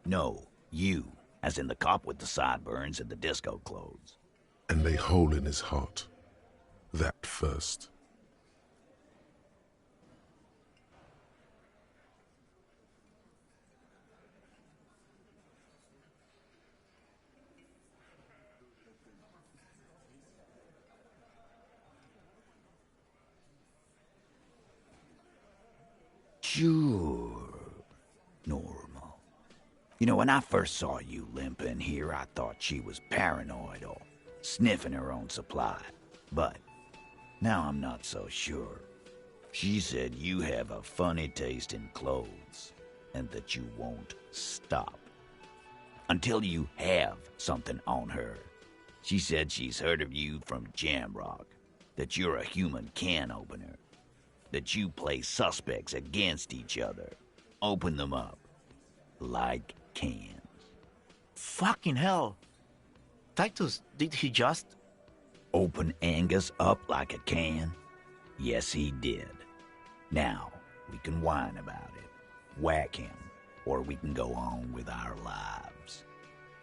No, you, as in the cop with the sideburns and the disco clothes. And a hole in his heart. That first. Sure. Normal. You know, when I first saw you limping here, I thought she was paranoid or sniffing her own supply. But now I'm not so sure. She said you have a funny taste in clothes and that you won't stop until you have something on her. She said she's heard of you from Jamrock, that you're a human can opener, that you play suspects against each other. Open them up like cans. Fucking hell. Titus, did he just... Open Angus up like a can? Yes, he did. Now, we can whine about it, whack him, or we can go on with our lives.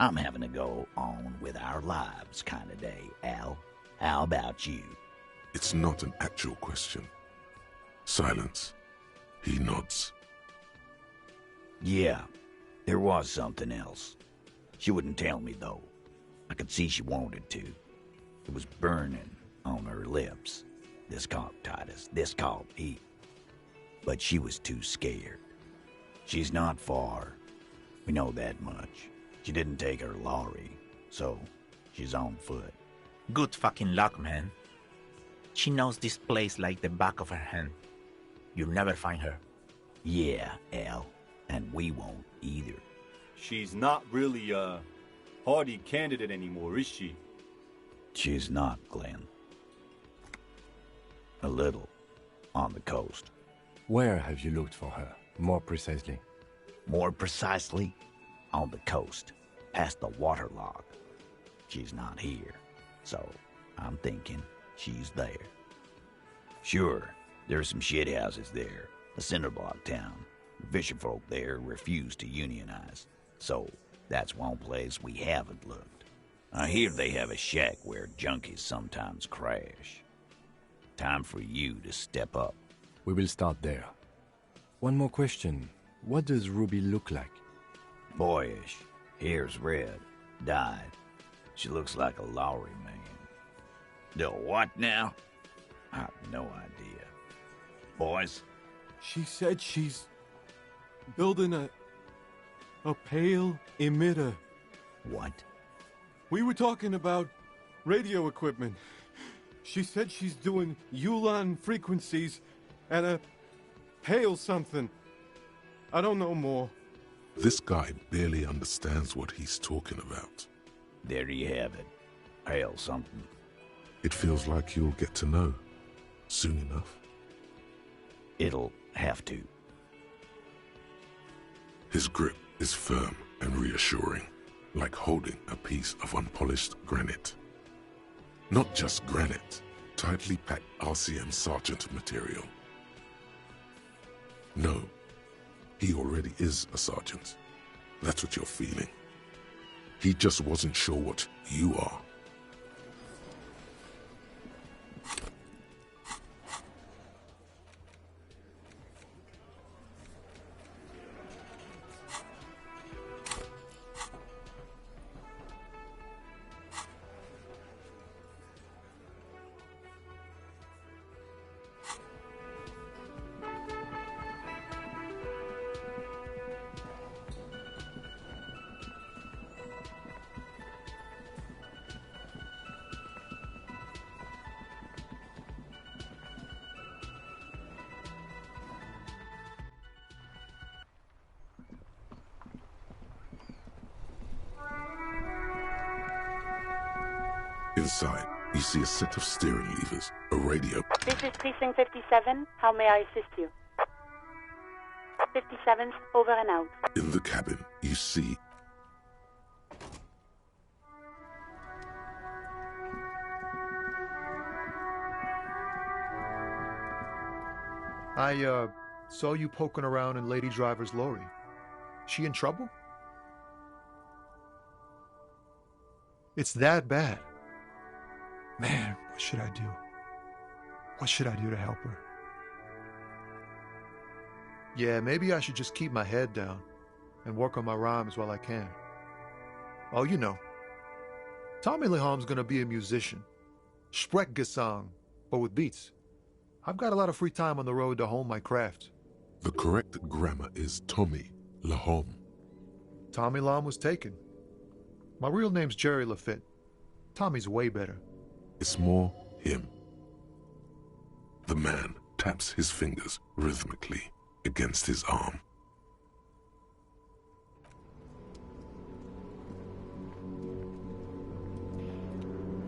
I'm having a go on with our lives kind of day, Al. How about you? It's not an actual question. Silence. He nods. Yeah, there was something else. She wouldn't tell me, though. I could see she wanted to. It was burning on her lips. This cop, Titus. This cop, he... But she was too scared. She's not far. We know that much. She didn't take her lorry, so she's on foot. Good fucking luck, man. She knows this place like the back of her hand. You'll never find her. Yeah, Al. And we won't either. She's not really a hardy candidate anymore, is she? She's not, Glenn. A little. On the coast. Where have you looked for her, more precisely? More precisely, on the coast, past the waterlock. She's not here, so I'm thinking she's there. Sure, there's some shithouses there, a cinder block town. The fisherfolk there refuse to unionize, so that's one place we haven't looked. I hear they have a shack where junkies sometimes crash. Time for you to step up. We will start there. One more question. What does Ruby look like? Boyish. Hair's red. Dyed. She looks like a Lowry man. The what now? I have no idea. Boys? She said she's building a pale emitter. What? We were talking about radio equipment. She said she's doing Ulan frequencies and a pale something. I don't know more. This guy barely understands what he's talking about. There you have it. Pale something. It feels like you'll get to know soon enough. It'll have to. His grip is firm and reassuring, like holding a piece of unpolished granite. Not just granite, tightly packed RCM Sergeant material. No, he already is a sergeant. That's what you're feeling. He just wasn't sure what you are. Inside, you see a set of steering levers, a radio. This is Precinct 57. How may I assist you? 57th, over and out. In the cabin, you see I saw you poking around in Lady Driver's lorry. She in trouble? It's that bad. Man, what should I do? What should I do to help her? Yeah, maybe I should just keep my head down and work on my rhymes while I can. Oh, you know, Tommy Leham's gonna be a musician. Sprechgesang, but with beats. I've got a lot of free time on the road to hone my craft. the correct grammar is Tommy Lahom. Tommy Lahom was taken. My real name's Jerry Lafitte. Tommy's way better. It's more him. The man taps his fingers rhythmically against his arm.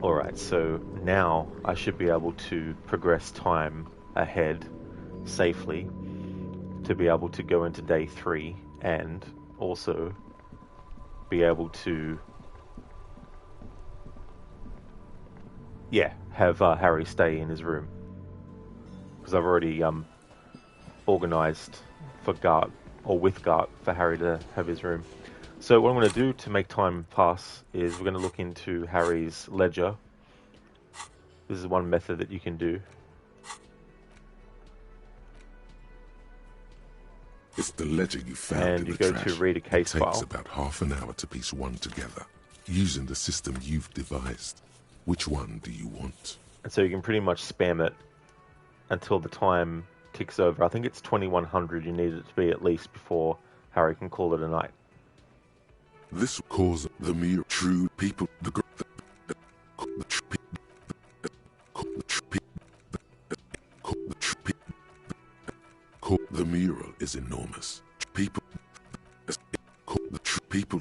Alright, so now I should be able to progress time ahead safely to be able to go into day 3 and also be able to have Harry stay in his room, because I've already organised for Gart, or with Gart, for Harry to have his room. So what I'm going to do to make time pass is we're going to look into Harry's ledger. This is one method that you can do. It's the ledger you found and in you the go trash. to read a case It takes file. about half an hour to piece one together, using the system you've devised. Which one do you want? And so you can pretty much spam it until the time ticks over. I think it's 2100 you need it to be at least before Harry can call it a night. This will cause the mere true people, the mural is enormous. People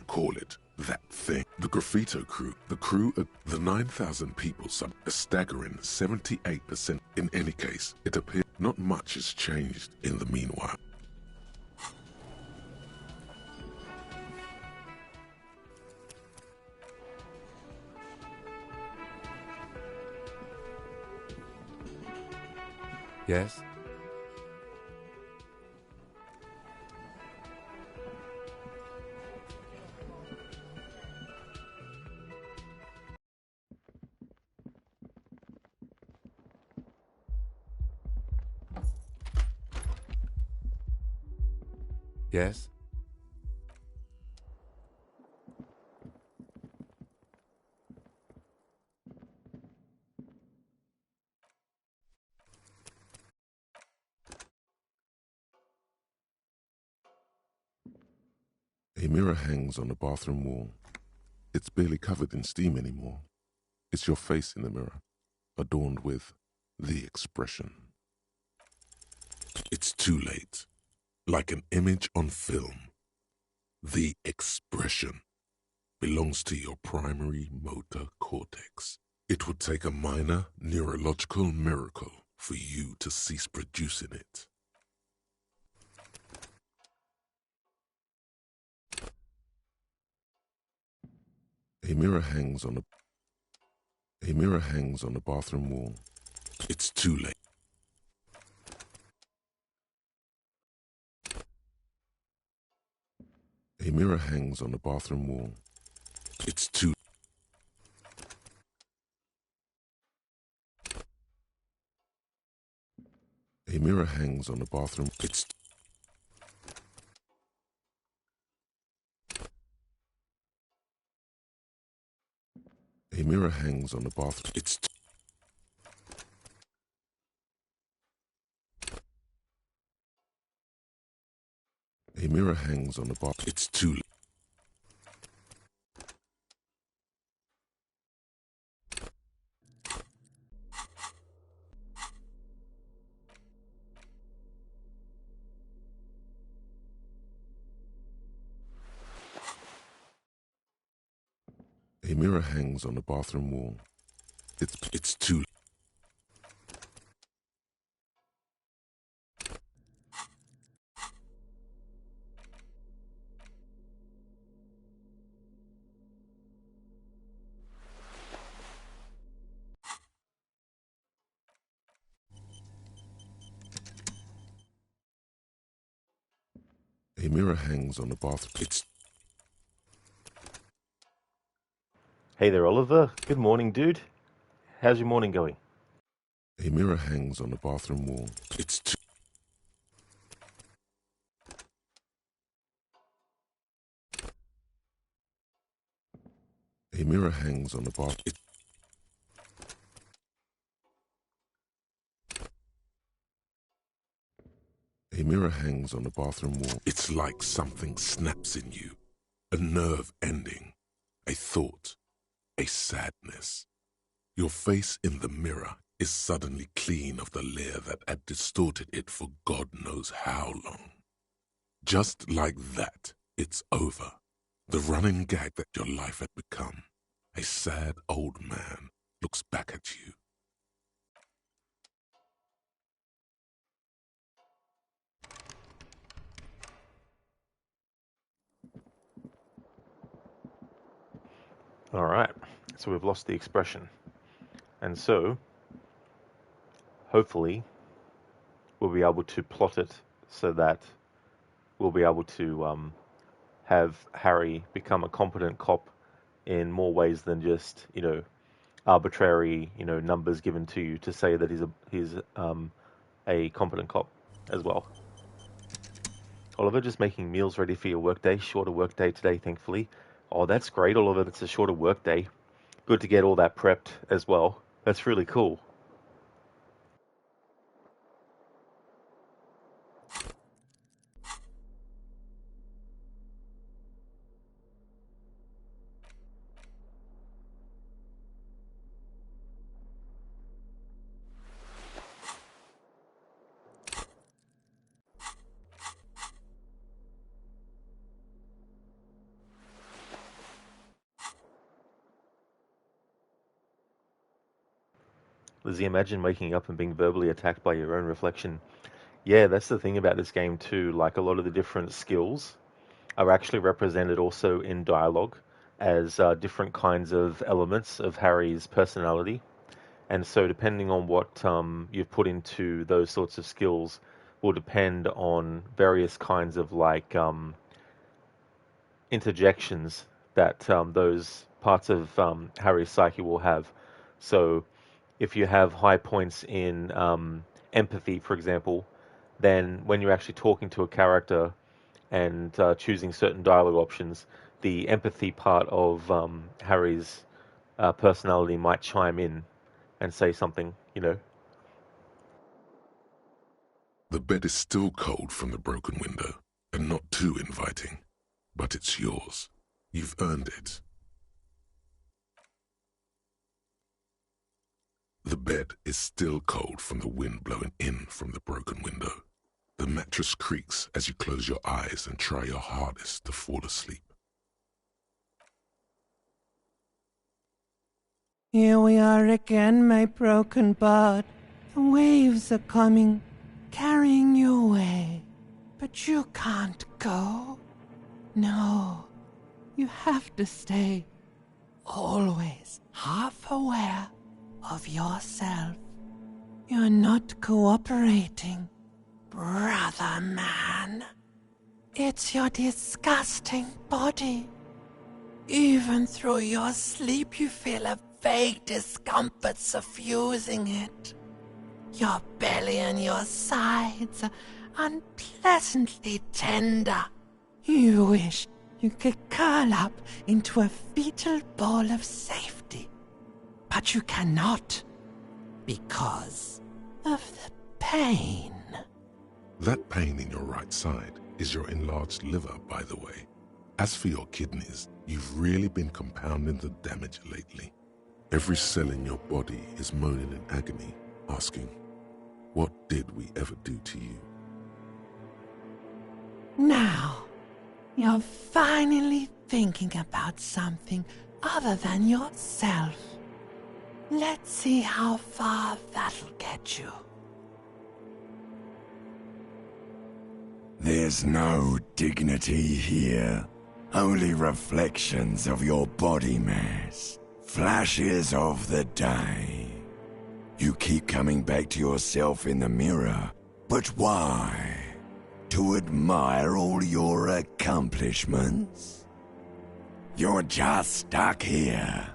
call it that thing. The graffito crew, the 9,000 people, a staggering 78%. In any case, it appears not much has changed in the meanwhile. Yes? Yes? A mirror hangs on the bathroom wall. It's barely covered in steam anymore. It's your face in the mirror, adorned with the expression. It's too late. Like an image on film. The expression belongs to your primary motor cortex. It would take a minor neurological miracle for you to cease producing it. A mirror hangs on the bathroom wall. It's too late. A mirror hangs on the bathroom wall. It's too. A mirror hangs on the bathroom. A mirror hangs on the bathroom. A mirror hangs on the bathroom. It's too late. A mirror hangs on the bathroom wall. It's too late. A mirror hangs on the bathroom. Hey there, Oliver. Good morning, dude. How's your morning going? A mirror hangs on the bathroom wall. It's too. A mirror hangs on the bathroom. A mirror hangs on the bathroom wall. It's like something snaps in you. A nerve ending. A thought. A sadness. Your face in the mirror is suddenly clean of the layer that had distorted it for God knows how long. Just like that, it's over. The running gag that your life had become. A sad old man looks back at you. All right, so we've lost the expression. And so, hopefully, we'll be able to plot it so that we'll be able to have Harry become a competent cop in more ways than just, arbitrary, numbers given to you to say that he's a competent cop as well. Oliver, just making meals ready for your workday. Shorter workday today, thankfully. Oh, that's great, Oliver. That's a shorter workday. Good to get all that prepped as well. That's really cool. Lizzie, imagine waking up and being verbally attacked by your own reflection. Yeah, that's the thing about this game too. Like, a lot of the different skills are actually represented also in dialogue as different kinds of elements of Harry's personality. And so depending on what you've put into those sorts of skills will depend on various kinds of interjections that those parts of Harry's psyche will have. So if you have high points in empathy, for example, then when you're actually talking to a character and choosing certain dialogue options, the empathy part of Harry's personality might chime in and say something, The bed is still cold from the broken window, and not too inviting. But it's yours. You've earned it. The bed is still cold from the wind blowing in from the broken window. The mattress creaks as you close your eyes and try your hardest to fall asleep. Here we are again, my broken bud. The waves are coming, carrying you away. But you can't go. No, you have to stay. always half aware of yourself. You're not cooperating, brother man. It's your disgusting body. Even through your sleep you feel a vague discomfort suffusing it. Your belly and your sides are unpleasantly tender. You wish you could curl up into a fetal ball of safety. But you cannot, because of the pain. That pain in your right side is your enlarged liver, by the way. As for your kidneys, you've really been compounding the damage lately. Every cell in your body is moaning in agony, asking, what did we ever do to you? Now, you're finally thinking about something other than yourself. Let's see how far that'll get you. There's no dignity here. Only reflections of your body mass. Flashes of the day. You keep coming back to yourself in the mirror. But why? To admire all your accomplishments? You're just stuck here,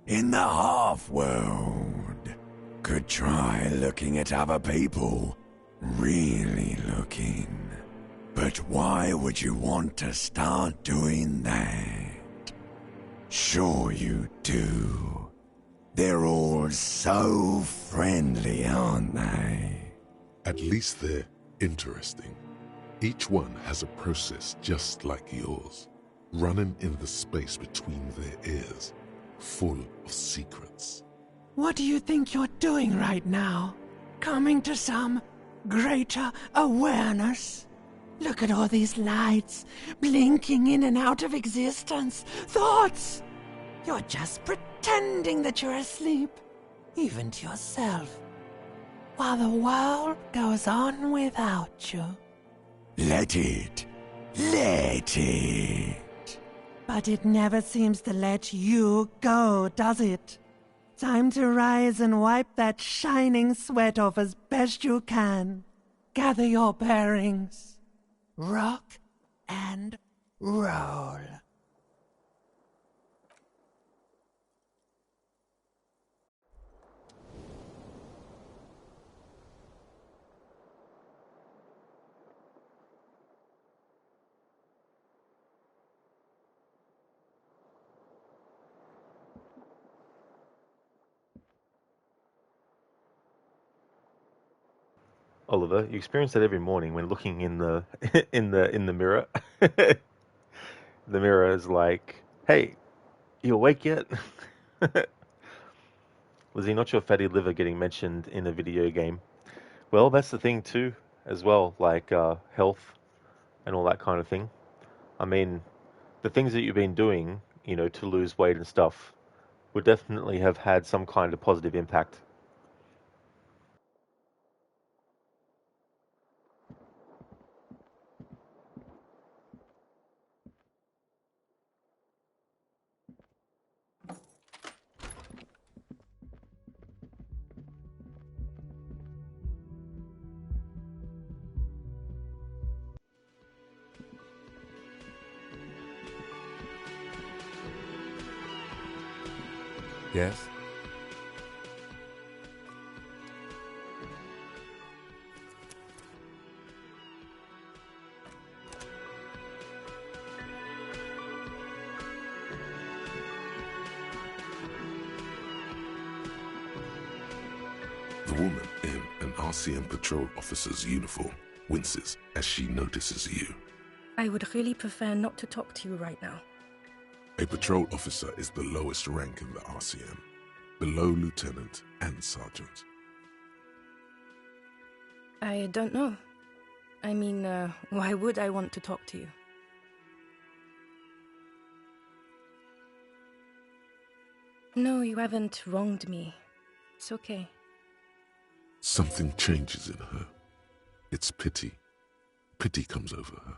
in the half-world. Could try looking at other people. Really looking. But why would you want to start doing that? Sure you do. They're all so friendly, aren't they? At least they're interesting. Each one has a process just like yours, running in the space between their ears, full of secrets. What do you think you're doing right now? Coming to some greater awareness? Look at all these lights, blinking in and out of existence. Thoughts! You're just pretending that you're asleep, even to yourself, while the world goes on without you. Let it. Let it. But it never seems to let you go, does it? Time to rise and wipe that shining sweat off as best you can. Gather your bearings. Rock and roll. Oliver, you experience that every morning when looking in the in the mirror. The mirror is like, "Hey, you awake yet?" Was he not your fatty liver getting mentioned in a video game? Well, that's the thing too, as well, like health and all that kind of thing. I mean, the things that you've been doing, to lose weight and stuff, would definitely have had some kind of positive impact. Yes? The woman in an RCM patrol officer's uniform winces as she notices you. I would really prefer not to talk to you right now. A patrol officer is the lowest rank in the RCM, below lieutenant and sergeant. I don't know. I mean, why would I want to talk to you? No, you haven't wronged me. It's okay. Something changes in her. It's pity. Pity comes over her.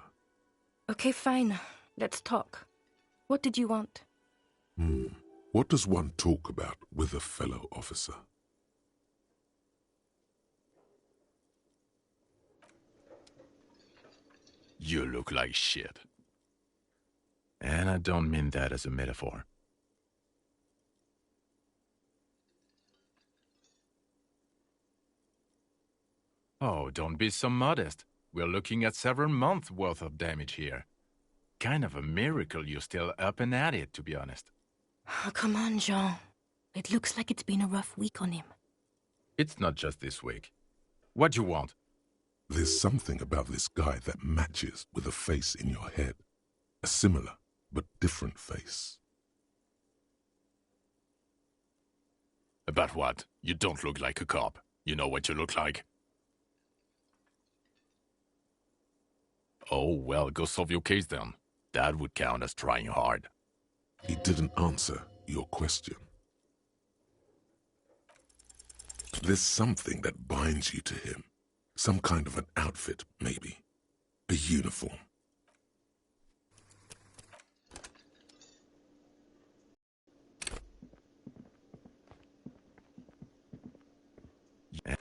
Okay, fine. Let's talk. What did you want? What does one talk about with a fellow officer? You look like shit. And I don't mean that as a metaphor. Oh, don't be so modest. We're looking at several months' worth of damage here. Kind of a miracle you're still up and at it, to be honest. Oh, come on, Jean. It looks like it's been a rough week on him. It's not just this week. What do you want? There's something about this guy that matches with a face in your head. A similar but different face. About what? You don't look like a cop. You know what you look like? Oh, well, go solve your case then. That would count as trying hard. He didn't answer your question. There's something that binds you to him. Some kind of an outfit, maybe. A uniform.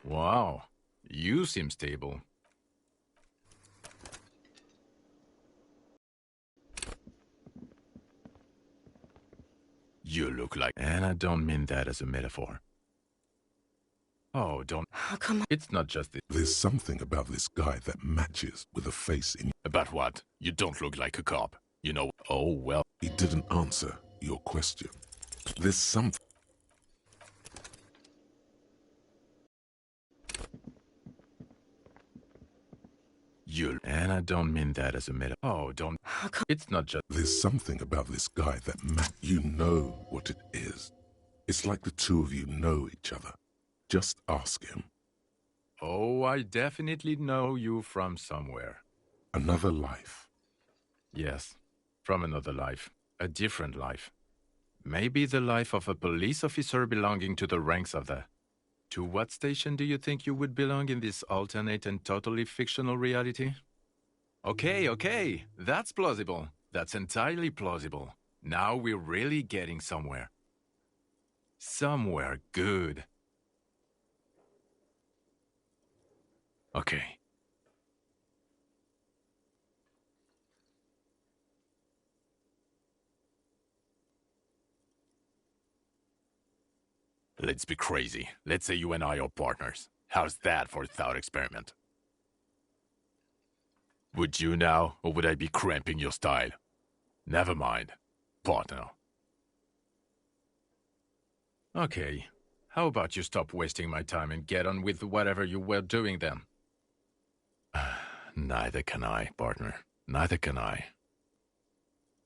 Wow, you seem stable. You look like... And I don't mean that as a metaphor. Oh, don't... Oh, come on. It's not just this. There's something about this guy that matches with a face in... About what? You don't look like a cop. You know... Oh, well... He didn't answer your question. There's something... You... And I don't mean that as a metaphor. Oh, don't... It's not just... There's something about this guy that you know what it is. It's like the two of you know each other. Just ask him. Oh, I definitely know you from somewhere. Another life. Yes, from another life. A different life. Maybe the life of a police officer belonging to the ranks of the... To what station do you think you would belong in this alternate and totally fictional reality? Okay, that's plausible. That's entirely plausible. Now we're really getting somewhere. Somewhere good. Okay. Let's be crazy. Let's say you and I are partners. How's that for a thought experiment? Would you now, or would I be cramping your style? Never mind. Partner. Okay. How about you stop wasting my time and get on with whatever you were doing then? Neither can I, partner. Neither can I.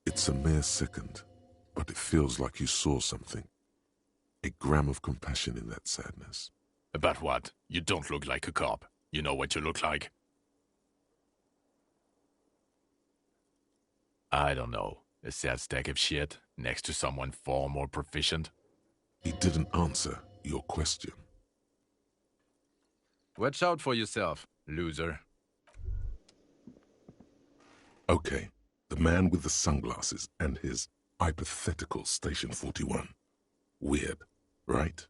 It's a mere second, but it feels like you saw something. A gram of compassion in that sadness. About what? You don't look like a cop. You know what you look like? I don't know. A sad stack of shit next to someone far more proficient? He didn't answer your question. Watch out for yourself, loser. Okay, the man with the sunglasses and his hypothetical Station 41. Weird, right?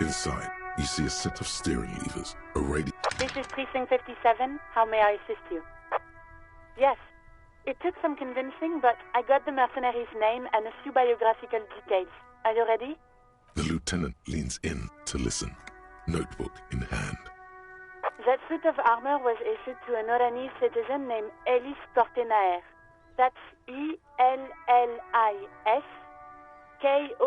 Inside, you see a set of steering levers, a radio... This is Precinct 57. How may I assist you? Yes. It took some convincing, but I got the mercenary's name and a few biographical details. Are you ready? The lieutenant leans in to listen, notebook in hand. That suit of armor was issued to an Oranese citizen named Ellis Kortenaer. That's E-L-L-I-S K-O-R-T-E-N-A-I-R.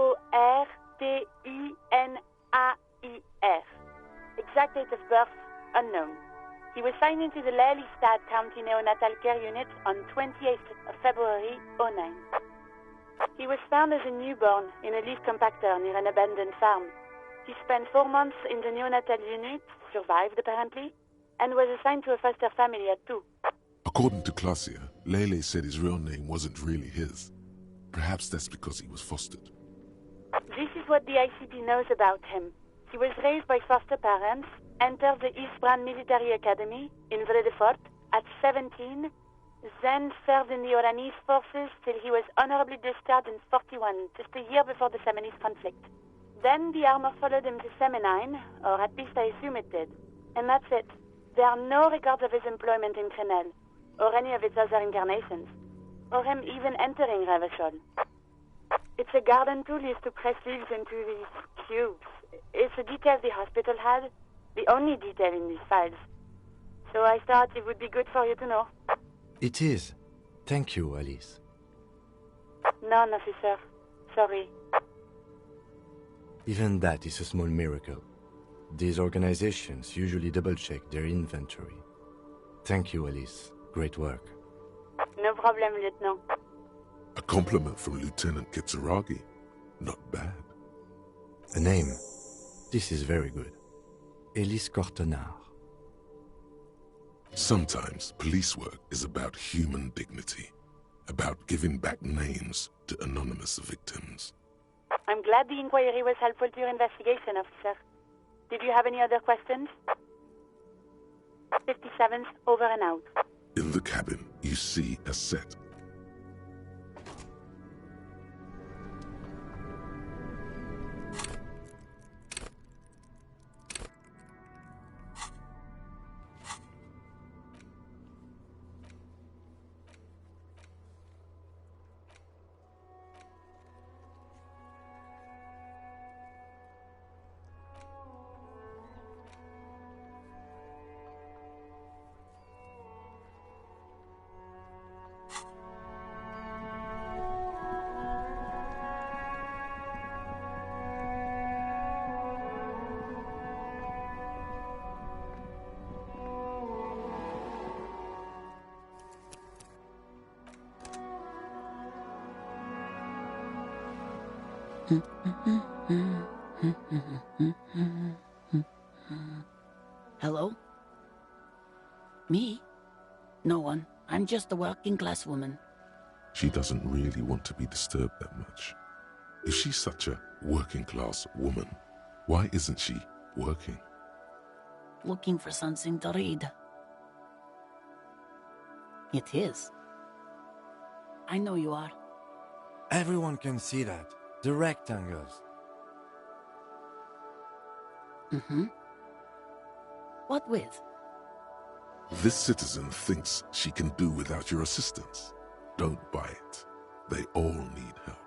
Exact date of birth, unknown. He was signed into the Lelystad County Neonatal Care Unit on 28th of February, 09. He was found as a newborn in a leaf compactor near an abandoned farm. He spent 4 months in the neonatal unit, survived apparently. and was assigned to a foster family at 2. According to Klasia, Lele said his real name wasn't really his. Perhaps that's because he was fostered. This is what the ICP knows about him. He was raised by foster parents, entered the East Brand Military Academy in Vredefort at 17, then served in the Oranese forces till he was honorably discharged in 41, just a year before the Seminese conflict. Then the armor followed him to Seminine, or at least I assume it did. And that's it. There are no records of his employment in Crenel, or any of its other incarnations, or him even entering Revachol. It's a garden tool used to press leaves into these cubes. It's a detail the hospital had, the only detail in these files. So I thought it would be good for you to know. It is. Thank you, Alice. None, officer. Sorry. Even that is a small miracle. These organizations usually double-check their inventory. Thank you, Alice. Great work. No problem, Lieutenant. A compliment from Lieutenant Kitsuragi. Not bad. A name. This is very good. Elise Cortenard. Sometimes police work is about human dignity, about giving back names to anonymous victims. I'm glad the inquiry was helpful to your investigation, officer. Did you have any other questions? 57th, over and out. In the cabin, you see a set. Hello? Me? No one. I'm just a working class woman. She doesn't really want to be disturbed that much. If she's such a working class woman, why isn't she working? Looking for something to read. It is. I know you are. Everyone can see that. The rectangles. Mm-hmm. What with? This citizen thinks she can do without your assistance. Don't buy it. They all need help.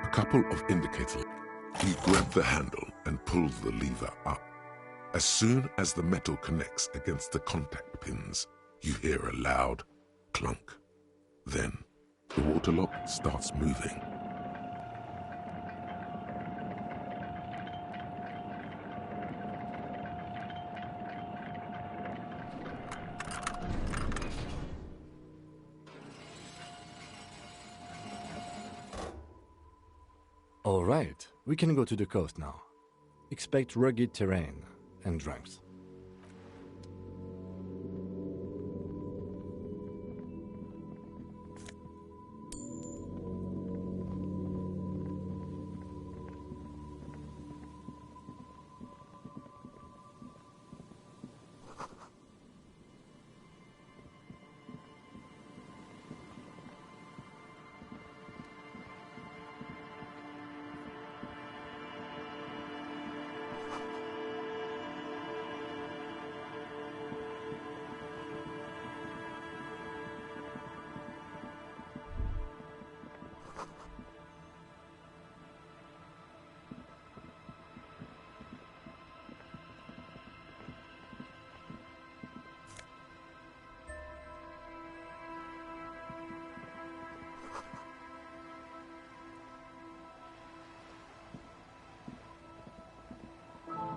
A couple of indicators. You grab the handle and pull the lever up. As soon as the metal connects against the contact pins, you hear a loud clunk. Then, the water lock starts moving. All right, we can go to the coast now. Expect rugged terrain and drunks.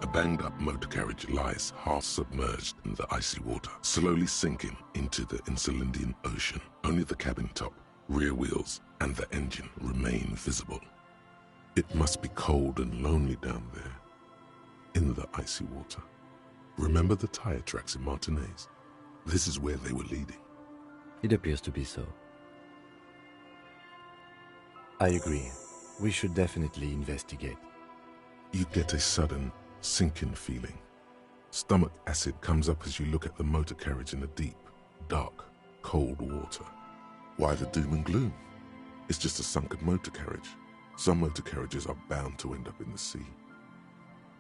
A banged-up motor carriage lies half submerged in the icy water, slowly sinking into the Insulindian Ocean. Only the cabin top, rear wheels, and the engine remain visible. It must be cold and lonely down there, in the icy water. Remember the tire tracks in Martinez? This is where they were leading. It appears to be so. I agree. We should definitely investigate. You get a sudden sinking feeling. Stomach acid comes up as you look at the motor carriage in the deep, dark, cold water. Why the doom and gloom? It's just a sunken motor carriage. Some motor carriages are bound to end up in the sea.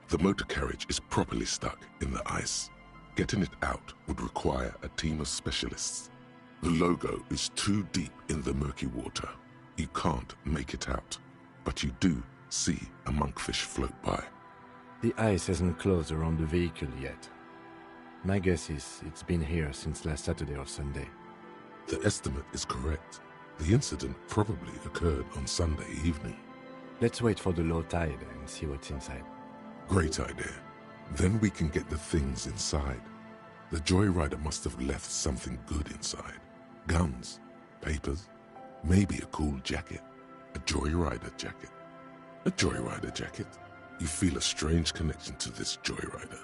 The motor carriage is properly stuck in the ice. Getting it out would require a team of specialists. The logo is too deep in the murky water. You can't make it out, but you do see a monkfish float by. The ice hasn't closed around the vehicle yet. My guess is it's been here since last Saturday or Sunday. The estimate is correct. The incident probably occurred on Sunday evening. Let's wait for the low tide and see what's inside. Great idea. Then we can get the things inside. The joyrider must have left something good inside. Guns, papers, maybe a cool jacket. A joyrider jacket. A joyrider jacket. You feel a strange connection to this joyrider.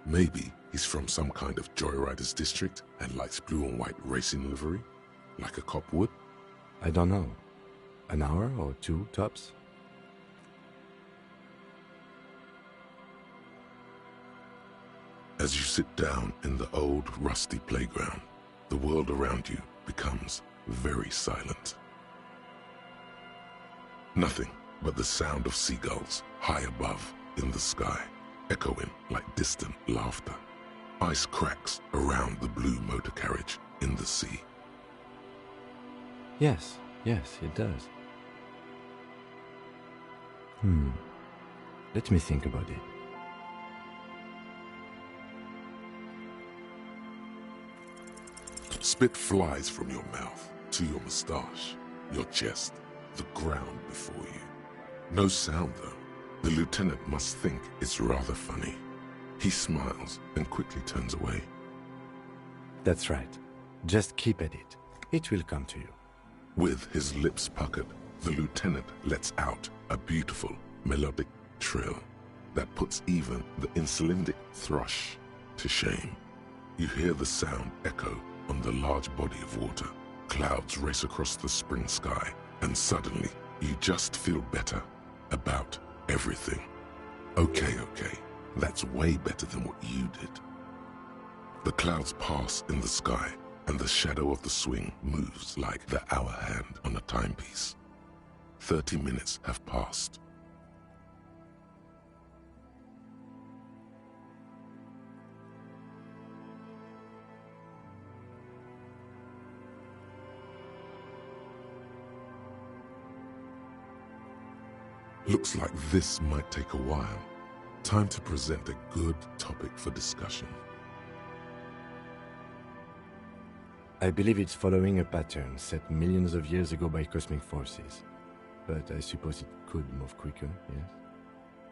Maybe he's from some kind of joyriders district and likes blue and white racing livery, like a cop would. I don't know. An hour or two, tops? As you sit down in the old, rusty playground, the world around you becomes very silent. Nothing but the sound of seagulls high above in the sky, echoing like distant laughter. Ice cracks around the blue motor carriage in the sea. Yes, it does. Let me think about it. Spit flies from your mouth to your moustache, your chest, the ground before you. No sound, though. The lieutenant must think it's rather funny. He smiles and quickly turns away. That's right. Just keep at it. It will come to you. With his lips puckered, the lieutenant lets out a beautiful, melodic trill that puts even the insulindic thrush to shame. You hear the sound echo on the large body of water. Clouds race across the spring sky, and suddenly you just feel better about everything. Okay, that's way better than what you did. The clouds pass in the sky, and the shadow of the swing moves like the hour hand on a timepiece. 30 minutes have passed. Looks like this might take a while. Time to present a good topic for discussion. I believe it's following a pattern set millions of years ago by cosmic forces. But I suppose it could move quicker, yes?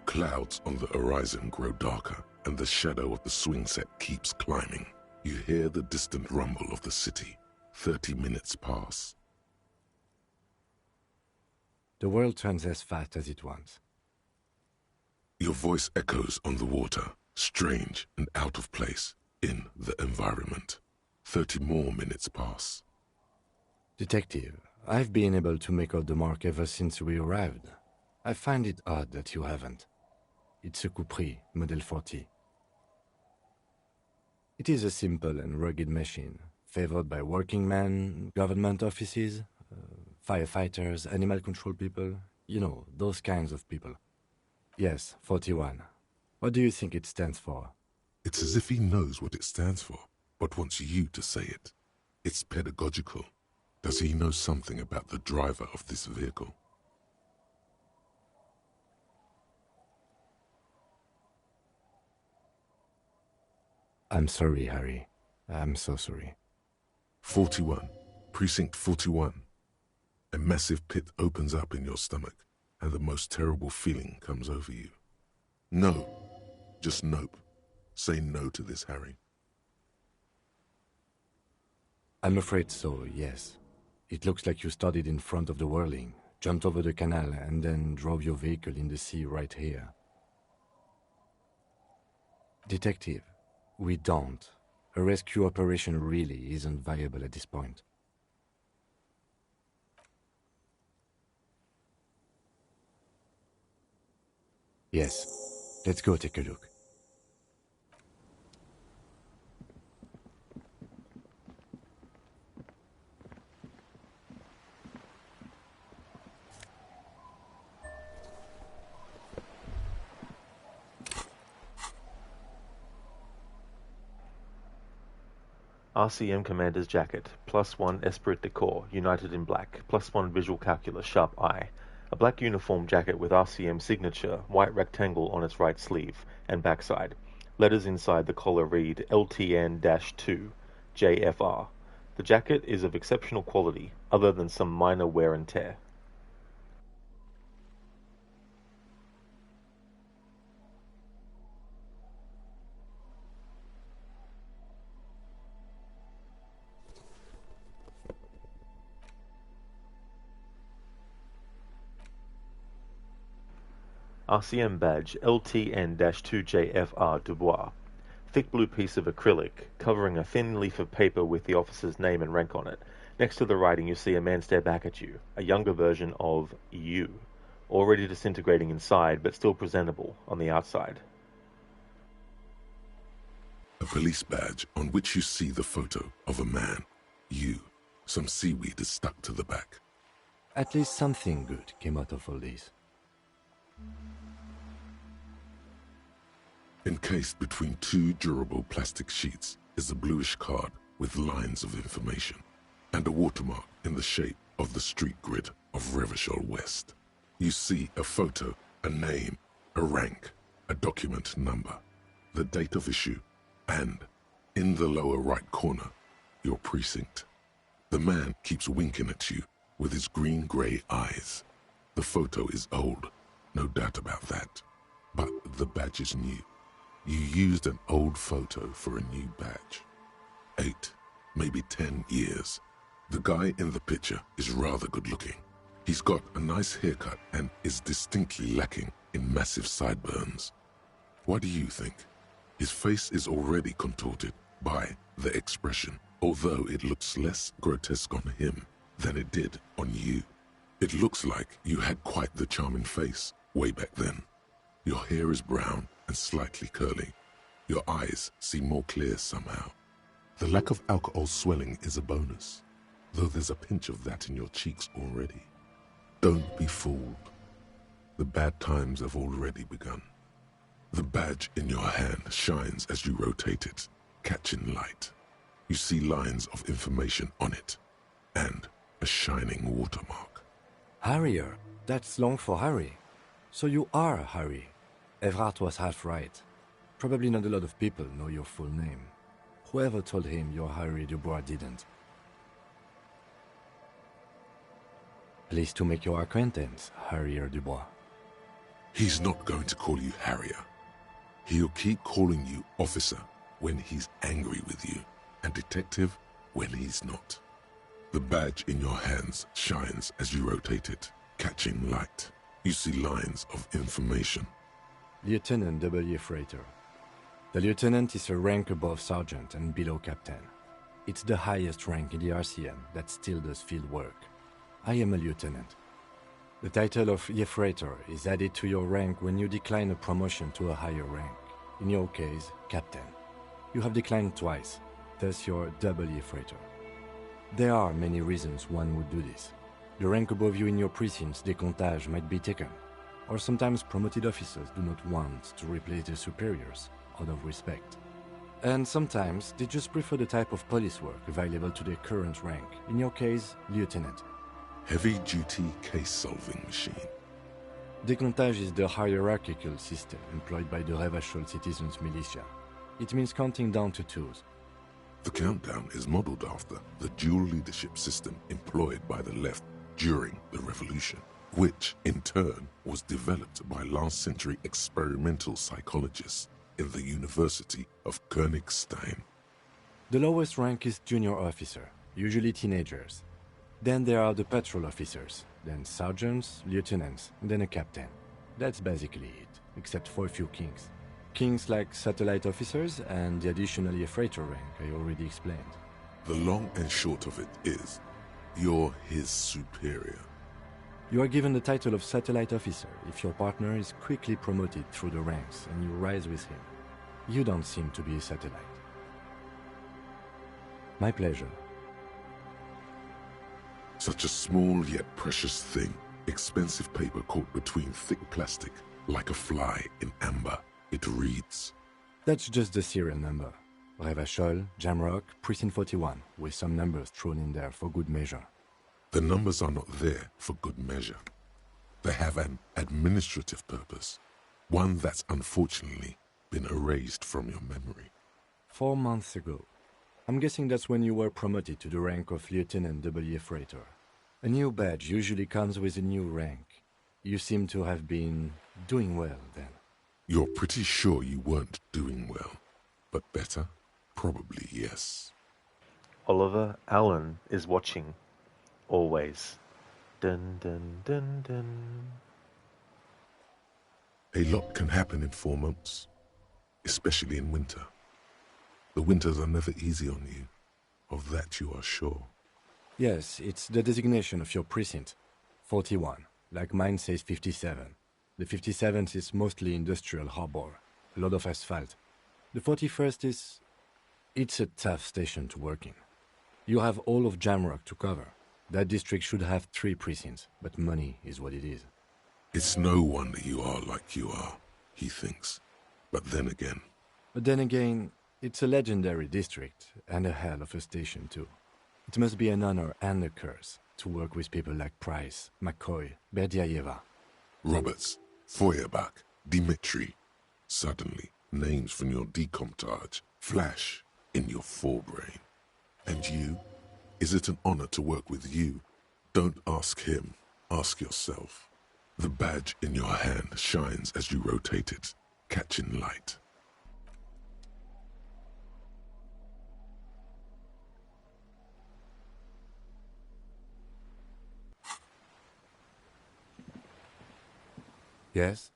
Clouds on the horizon grow darker, and the shadow of the swing set keeps climbing. You hear the distant rumble of the city. 30 minutes pass. The world turns as fast as it wants. Your voice echoes on the water, strange and out of place in the environment. 30 more minutes pass. Detective, I've been able to make out the mark ever since we arrived. I find it odd that you haven't. It's a Coupris, Model 40. It is a simple and rugged machine, favored by working men, government offices, firefighters, animal control people, you know, those kinds of people. Yes, 41. What do you think it stands for? It's as if he knows what it stands for, but wants you to say it. It's pedagogical. Does he know something about the driver of this vehicle? I'm sorry, Harry. I'm so sorry. 41. Precinct 41. A massive pit opens up in your stomach, and the most terrible feeling comes over you. No. Just nope. Say no to this, Harry. I'm afraid so, yes. It looks like you started in front of the whirling, jumped over the canal, and then drove your vehicle in the sea right here. Detective, we don't. A rescue operation really isn't viable at this point. Yes, let's go take a look. RCM Commander's Jacket, +1 Esprit de Corps, United in Black, +1 Visual Calculus, Sharp Eye. A black uniform jacket with RCM signature, white rectangle on its right sleeve and backside. Letters inside the collar read LTN-2, JFR. The jacket is of exceptional quality, other than some minor wear and tear. RCM badge LTN-2JFR Dubois. Thick blue piece of acrylic, covering a thin leaf of paper with the officer's name and rank on it. Next to the writing you see a man stare back at you, a younger version of you, already disintegrating inside but still presentable on the outside. A police badge on which you see the photo of a man, you. Some seaweed is stuck to the back. At least something good came out of all this. Encased between two durable plastic sheets is a bluish card with lines of information and a watermark in the shape of the street grid of Revachol West. You see a photo, a name, a rank, a document number, the date of issue, and, in the lower right corner, your precinct. The man keeps winking at you with his green-grey eyes. The photo is old, no doubt about that, but the badge is new. You used an old photo for a new badge. 8, maybe 10 years. The guy in the picture is rather good looking. He's got a nice haircut and is distinctly lacking in massive sideburns. What do you think? His face is already contorted by the expression, although it looks less grotesque on him than it did on you. It looks like you had quite the charming face way back then. Your hair is brown and slightly curly. Your eyes seem more clear somehow. The lack of alcohol swelling is a bonus, though there's a pinch of that in your cheeks already. Don't be fooled. The bad times have already begun. The badge in your hand shines as you rotate it, catching light. You see lines of information on it, and a shining watermark. Harrier, that's long for Harry. So you are Harry. Evrard was half right. Probably not a lot of people know your full name. Whoever told him you're Harry Dubois didn't. Pleased to make your acquaintance, Harrier Dubois. He's not going to call you Harrier. He'll keep calling you officer when he's angry with you, and detective when he's not. The badge in your hands shines as you rotate it, Catching light. You see lines of information. Lieutenant W. Freighter. The lieutenant is a rank above sergeant and below captain. It's the highest rank in the RCM that still does field work. I am a lieutenant. The title of Freighter is added to your rank when you decline a promotion to a higher rank. In your case, captain. You have declined twice, thus you're W. Freighter. There are many reasons one would do this. The rank above you in your precinct's décomptage might be taken, or sometimes promoted officers do not want to replace their superiors out of respect. And sometimes they just prefer the type of police work available to their current rank, in your case, lieutenant. Heavy-duty case-solving machine. Décomptage is the hierarchical system employed by the Revachol Citizens Militia. It means counting down to twos. The countdown is modeled after the dual leadership system employed by the left during the revolution, which, in turn, was developed by last-century experimental psychologists in the University of Königstein. The lowest rank is junior officer, usually teenagers. Then there are the patrol officers, then sergeants, lieutenants, and then a captain. That's basically it, except for a few kings. Kings like satellite officers and the additionally a freighter rank I already explained. The long and short of it is, you're his superior. You are given the title of satellite officer if your partner is quickly promoted through the ranks and you rise with him. You don't seem to be a satellite. My pleasure. Such a small yet precious thing, expensive paper caught between thick plastic, like a fly in amber. It reads. That's just the serial number. Revachol, Jamrock, Precinct 41, with some numbers thrown in there for good measure. The numbers are not there for good measure. They have an administrative purpose, one that's unfortunately been erased from your memory. 4 months ago. I'm guessing that's when you were promoted to the rank of Lieutenant W. Freighter. A new badge usually comes with a new rank. You seem to have been doing well then. You're pretty sure you weren't doing well, but better? Probably yes. Oliver Allen is watching. Always. Dun dun dun dun. A lot can happen in 4 months, especially in winter. The winters are never easy on you. Of that you are sure. Yes, it's the designation of your precinct. 41, like mine says 57. The 57th is mostly industrial harbor, a lot of asphalt. The 41st is... it's a tough station to work in. You have all of Jamrock to cover. That district should have 3 precincts, but money is what it is. It's no wonder you are like you are, he thinks. But then again, it's a legendary district, and a hell of a station too. It must be an honor and a curse to work with people like Price, McCoy, Berdiaeva. Roberts, Feuerbach, Dimitri. Suddenly, names from your decomptage flash in your forebrain. And you? Is it an honor to work with you? Don't ask him, ask yourself. The badge in your hand shines as you rotate it, catching light. Yes?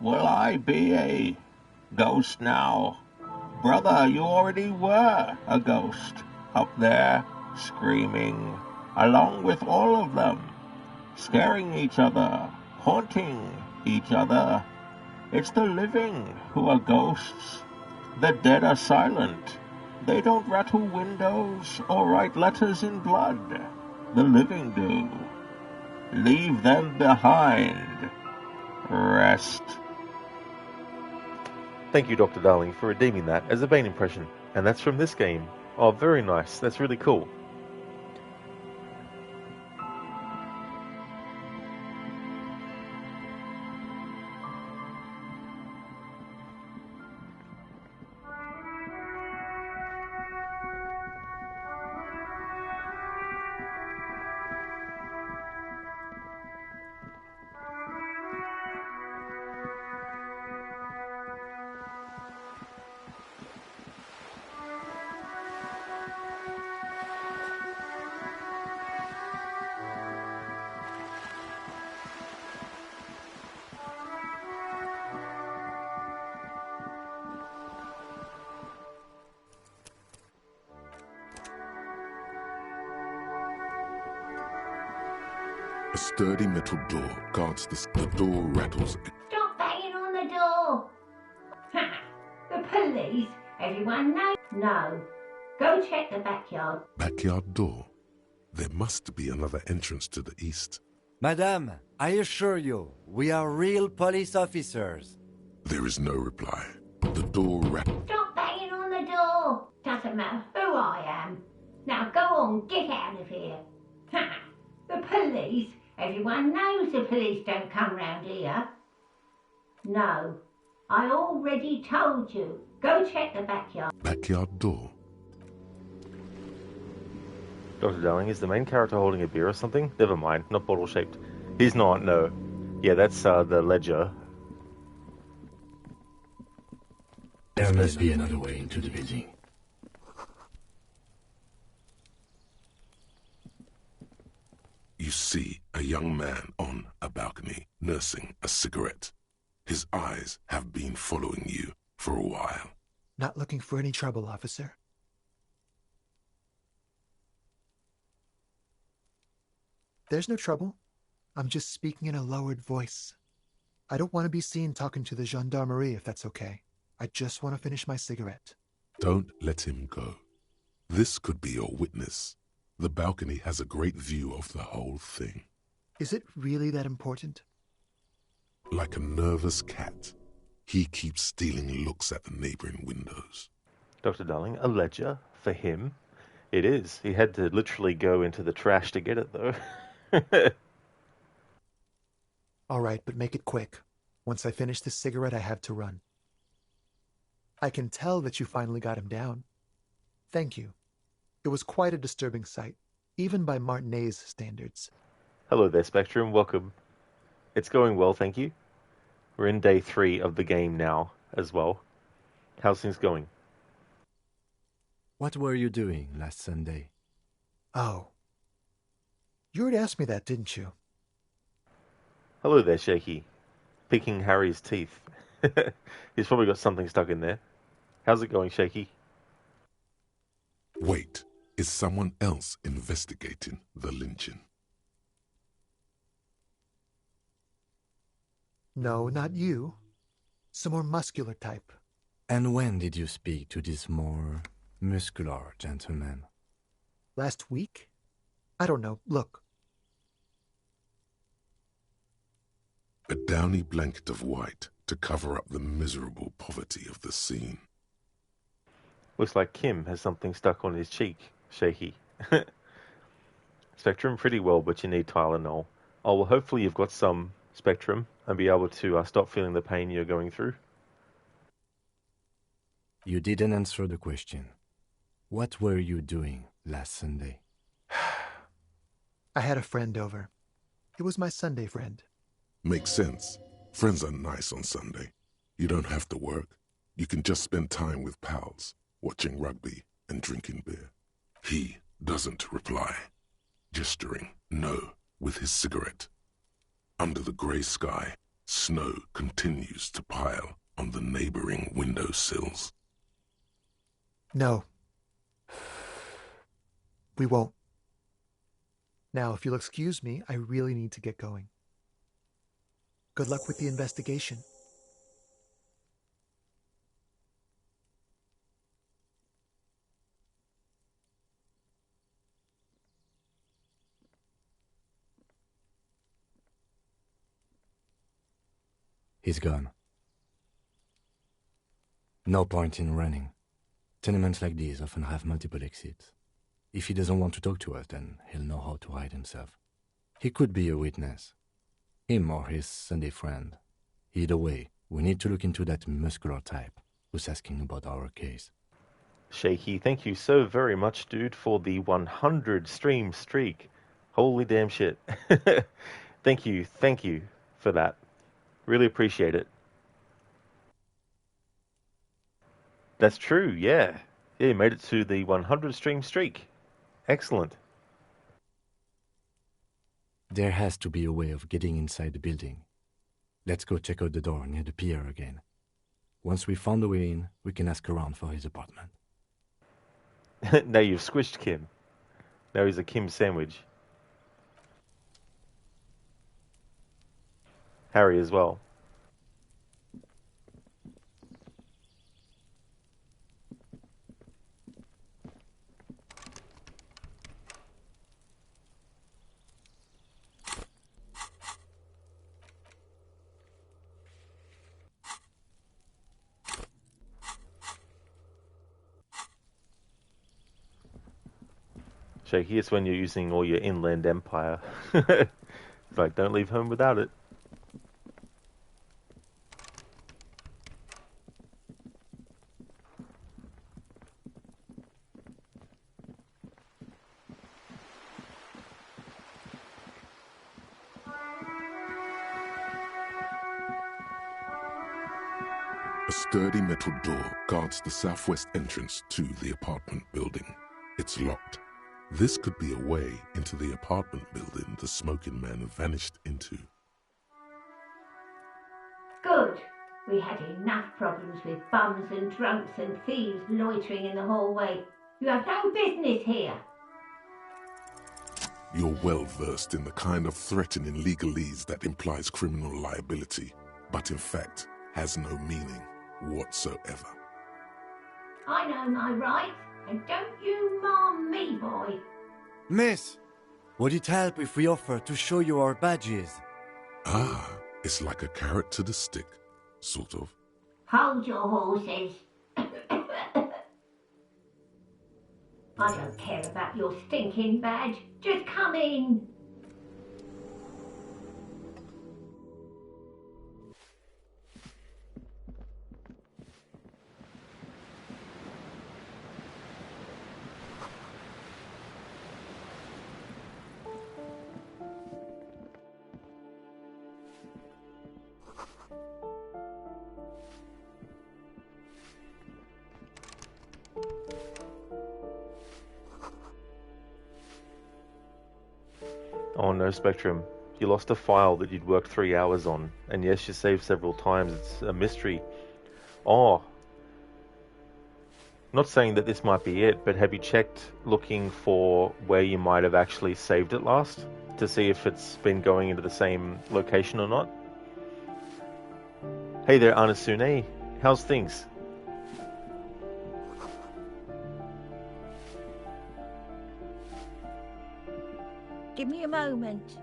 Will I be a ghost now? Brother, you already were a ghost. Up there, screaming, along with all of them. Scaring each other, haunting each other. It's the living who are ghosts. The dead are silent. They don't rattle windows or write letters in blood. The living do. Leave them behind. Rest. Thank you, Dr. Darling, for redeeming that as a Bane impression. And that's from this game. Oh, very nice. That's really cool. A sturdy metal door guards the door rattles. Stop banging on the door! The police? Everyone knows? No. Go check the backyard. Backyard door. There must be another entrance to the east. Madame, I assure you, we are real police officers. There is no reply. The door rattles. Stop banging on the door! Doesn't matter who I am. Now go on, get out of here. The police? Everyone knows the police don't come round here. No. I already told you. Go check the backyard. Backyard door. Dr. Darling, is the main character holding a beer or something? Never mind, not bottle-shaped. He's not, no. Yeah, that's the ledger. There must be another way into the building. You see a young man on a balcony nursing a cigarette. His eyes have been following you for a while. Not looking for any trouble, officer. There's no trouble. I'm just speaking in a lowered voice. I don't want to be seen talking to the gendarmerie, if that's okay. I just want to finish my cigarette. Don't let him go. This could be your witness. The balcony has a great view of the whole thing. Is it really that important? Like a nervous cat, he keeps stealing looks at the neighboring windows. Dr. Darling, a ledger for him? It is. He had to literally go into the trash to get it, though. All right, but make it quick. Once I finish this cigarette, I have to run. I can tell that you finally got him down. Thank you. It was quite a disturbing sight, even by Martinet's standards. Hello there, Spectrum. Welcome. It's going well, thank you. We're in day 3 of the game now, as well. How's things going? What were you doing last Sunday? Oh. You already asked me that, didn't you? Hello there, Shaky. Picking Harry's teeth. He's probably got something stuck in there. How's it going, Shaky? Wait, is someone else investigating the lynching? No, not you. Some more muscular type. And when did you speak to this more muscular gentleman? Last week? I don't know. Look. A downy blanket of white to cover up the miserable poverty of the scene. Looks like Kim has something stuck on his cheek, Shaky. Spectrum, pretty well, but you need Tylenol. Oh, well, hopefully you've got some Spectrum and be able to stop feeling the pain you're going through. You didn't answer the question. What were you doing last Sunday? I had a friend over. It was my Sunday friend. Makes sense. Friends are nice on Sunday. You don't have to work. You can just spend time with pals, watching rugby and drinking beer. He doesn't reply, gesturing no with his cigarette. Under the grey sky, Snow continues to pile on the neighboring windowsills. No. We won't. Now, if you'll excuse me, I really need to get going. Good luck with the investigation. He's gone. No point in running. Tenements like these often have multiple exits. If he doesn't want to talk to us, then he'll know how to hide himself. He could be a witness. Him or his Sunday friend. Either way, we need to look into that muscular type who's asking about our case. Shaky, thank you so very much, dude, for the 100 stream streak. Holy damn shit. Thank you for that. Really appreciate it. That's true, yeah. Yeah, you made it to the 100 stream streak. Excellent. There has to be a way of getting inside the building. Let's go check out the door near the pier again. Once we found the way in, we can ask around for his apartment. Now you've squished Kim. Now he's a Kim sandwich. Harry as well. Shaky, it's when you're using all your inland empire. It's like, don't leave home without it. A sturdy metal door guards the southwest entrance to the apartment building. It's locked. This could be a way into the apartment building the smoking man vanished into. Good. We had enough problems with bums and drunks and thieves loitering in the hallway. You have no business here. You're well versed in the kind of threatening legalese that implies criminal liability, but in fact has no meaning whatsoever. I know my rights, and don't you marm me, boy. Miss, would it help if we offer to show you our badges? Ah, it's like a carrot to the stick, sort of. Hold your horses. I don't care about your stinking badge. Just come in. Oh no, Spectrum. You lost a file that you'd worked 3 hours on, and yes, you saved several times. It's a mystery. Oh. Not saying that this might be it, but have you checked looking for where you might have actually saved it last? To see if it's been going into the same location or not? Hey there, Anasune. How's things? Give me a moment.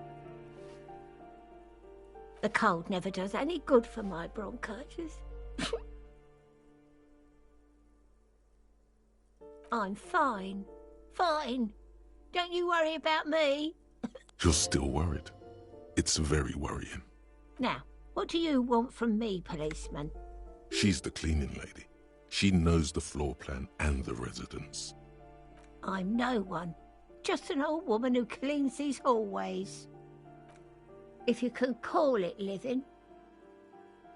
The cold never does any good for my bronchitis. I'm fine. Fine. Don't you worry about me. You're still worried. It's very worrying. Now, what do you want from me, policeman? She's the cleaning lady. She knows the floor plan and the residence. I'm no one. Just an old woman who cleans these hallways. If you can call it living.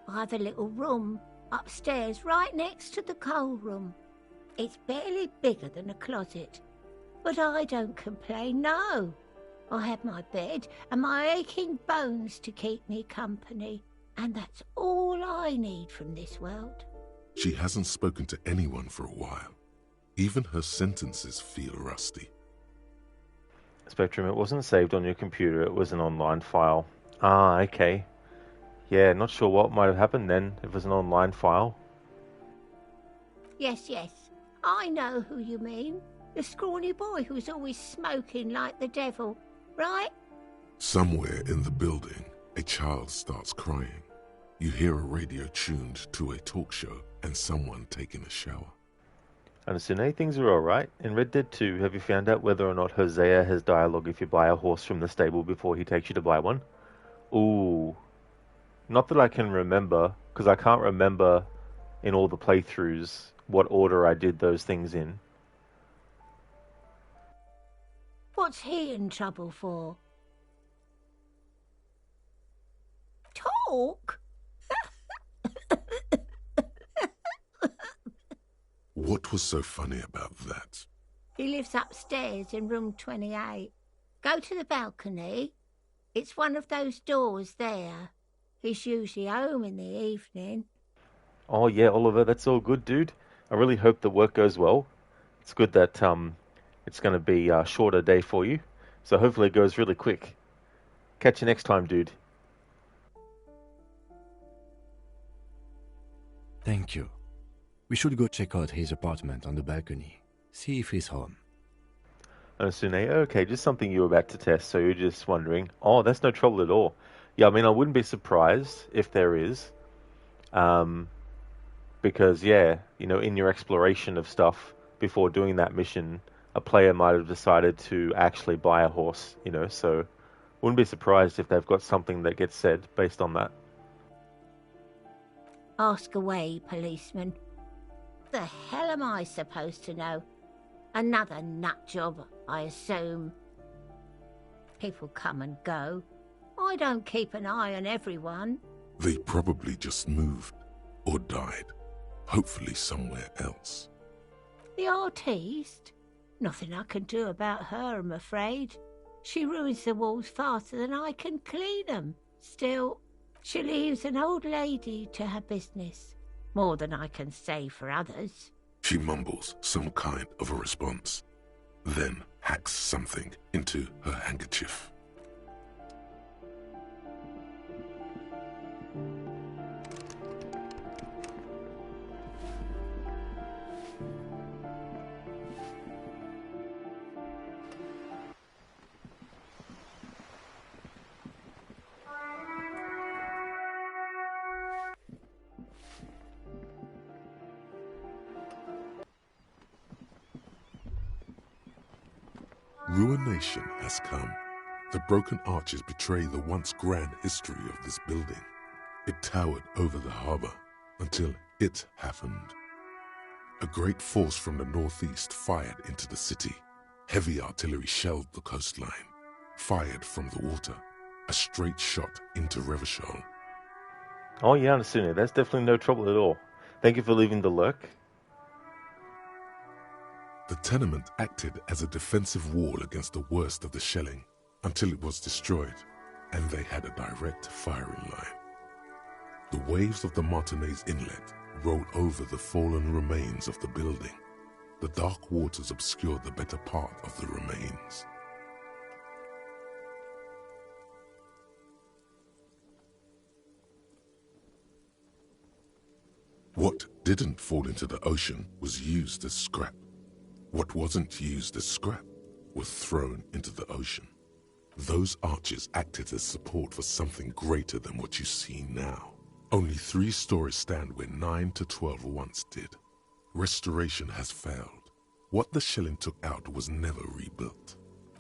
I have a little room upstairs right next to the coal room. It's barely bigger than a closet. But I don't complain, no. I have my bed and my aching bones to keep me company. And that's all I need from this world. She hasn't spoken to anyone for a while. Even her sentences feel rusty. Spectrum, it wasn't saved on your computer, it was an online file. Ah, okay. Yeah, not sure what might have happened then, if it was an online file. Yes, I know who you mean. The scrawny boy who's always smoking like the devil, right? Somewhere in the building, a child starts crying. You hear a radio tuned to a talk show and someone taking a shower. And Sune, things are alright. In Red Dead 2, have you found out whether or not Hosea has dialogue if you buy a horse from the stable before he takes you to buy one? Ooh. Not that I can remember, because I can't remember in all the playthroughs what order I did those things in. What's he in trouble for? Talk? What was so funny about that? He lives upstairs in room 28. Go to the balcony. It's one of those doors there. He's usually home in the evening. Oh yeah, Oliver, that's all good, dude. I really hope the work goes well. It's good that it's going to be a shorter day for you, so hopefully it goes really quick. Catch you next time, dude. Thank you. We should go check out his apartment on the balcony. See if he's home. Sune, okay, just something you were about to test, so you're just wondering. Oh, that's no trouble at all. Yeah, I mean, I wouldn't be surprised if there is. Because, yeah, you know, in your exploration of stuff before doing that mission, a player might have decided to actually buy a horse, you know, so wouldn't be surprised if they've got something that gets said based on that. Ask away, policeman. The hell am I supposed to know? Another nut job, I assume. People come and go. I don't keep an eye on everyone. They probably just moved or died, hopefully somewhere else. The artiste? Nothing I can do about her, I'm afraid. She ruins the walls faster than I can clean them. Still, she leaves an old lady to her business. More than I can say for others. She mumbles some kind of a response, then hacks something into her handkerchief. Ruination has come. The broken arches betray the once grand history of this building. It towered over the harbor until it happened. A great force from the northeast fired into the city. Heavy artillery shelled the coastline. Fired from the water. A straight shot into Revachol. Oh yeah, Sune, that's definitely no trouble at all. Thank you for leaving the lurk. The tenement acted as a defensive wall against the worst of the shelling until it was destroyed, and they had a direct firing line. The waves of the Martinez Inlet rolled over the fallen remains of the building. The dark waters obscured the better part of the remains. What didn't fall into the ocean was used as scrap. What wasn't used as scrap was thrown into the ocean. Those arches acted as support for something greater than what you see now. Only 3 stories stand where 9 to 12 once did. Restoration has failed. What the shelling took out was never rebuilt.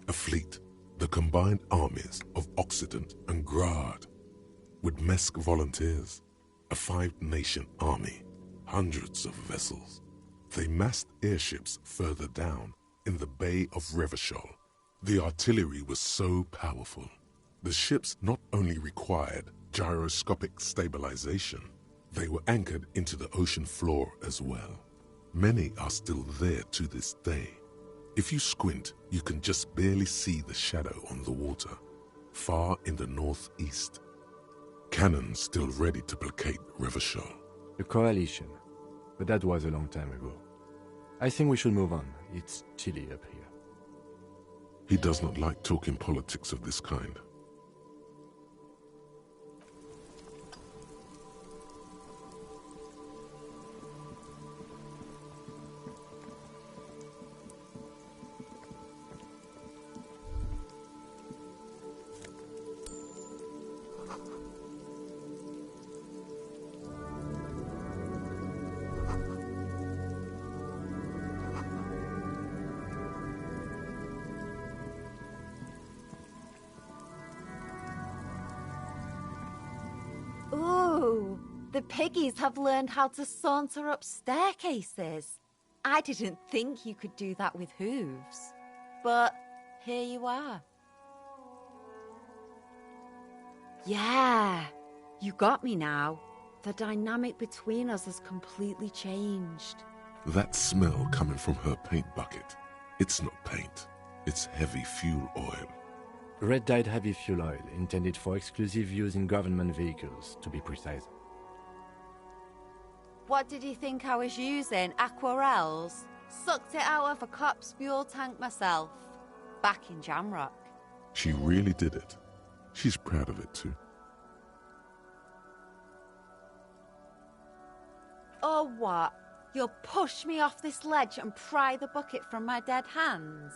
A fleet, the combined armies of Occident and Grad, with Mesk volunteers, a 5-nation army, hundreds of vessels. They massed airships further down in the Bay of Revachol. The artillery was so powerful. The ships not only required gyroscopic stabilization, they were anchored into the ocean floor as well. Many are still there to this day. If you squint, you can just barely see the shadow on the water, far in the northeast. Cannons still ready to placate Revachol. The Coalition. But that was a long time ago. I think we should move on. It's chilly up here. He does not like talking politics of this kind. Ooh, the piggies have learned how to saunter up staircases. I didn't think you could do that with hooves. But here you are. Yeah, you got me now. The dynamic between us has completely changed. That smell coming from her paint bucket. It's not paint. It's heavy fuel oil. Red-dyed heavy fuel oil, intended for exclusive use in government vehicles, to be precise. What did you think I was using? Aquarels? Sucked it out of a cop's fuel tank myself. Back in Jamrock. She really did it. She's proud of it too. Or what? You'll push me off this ledge and pry the bucket from my dead hands?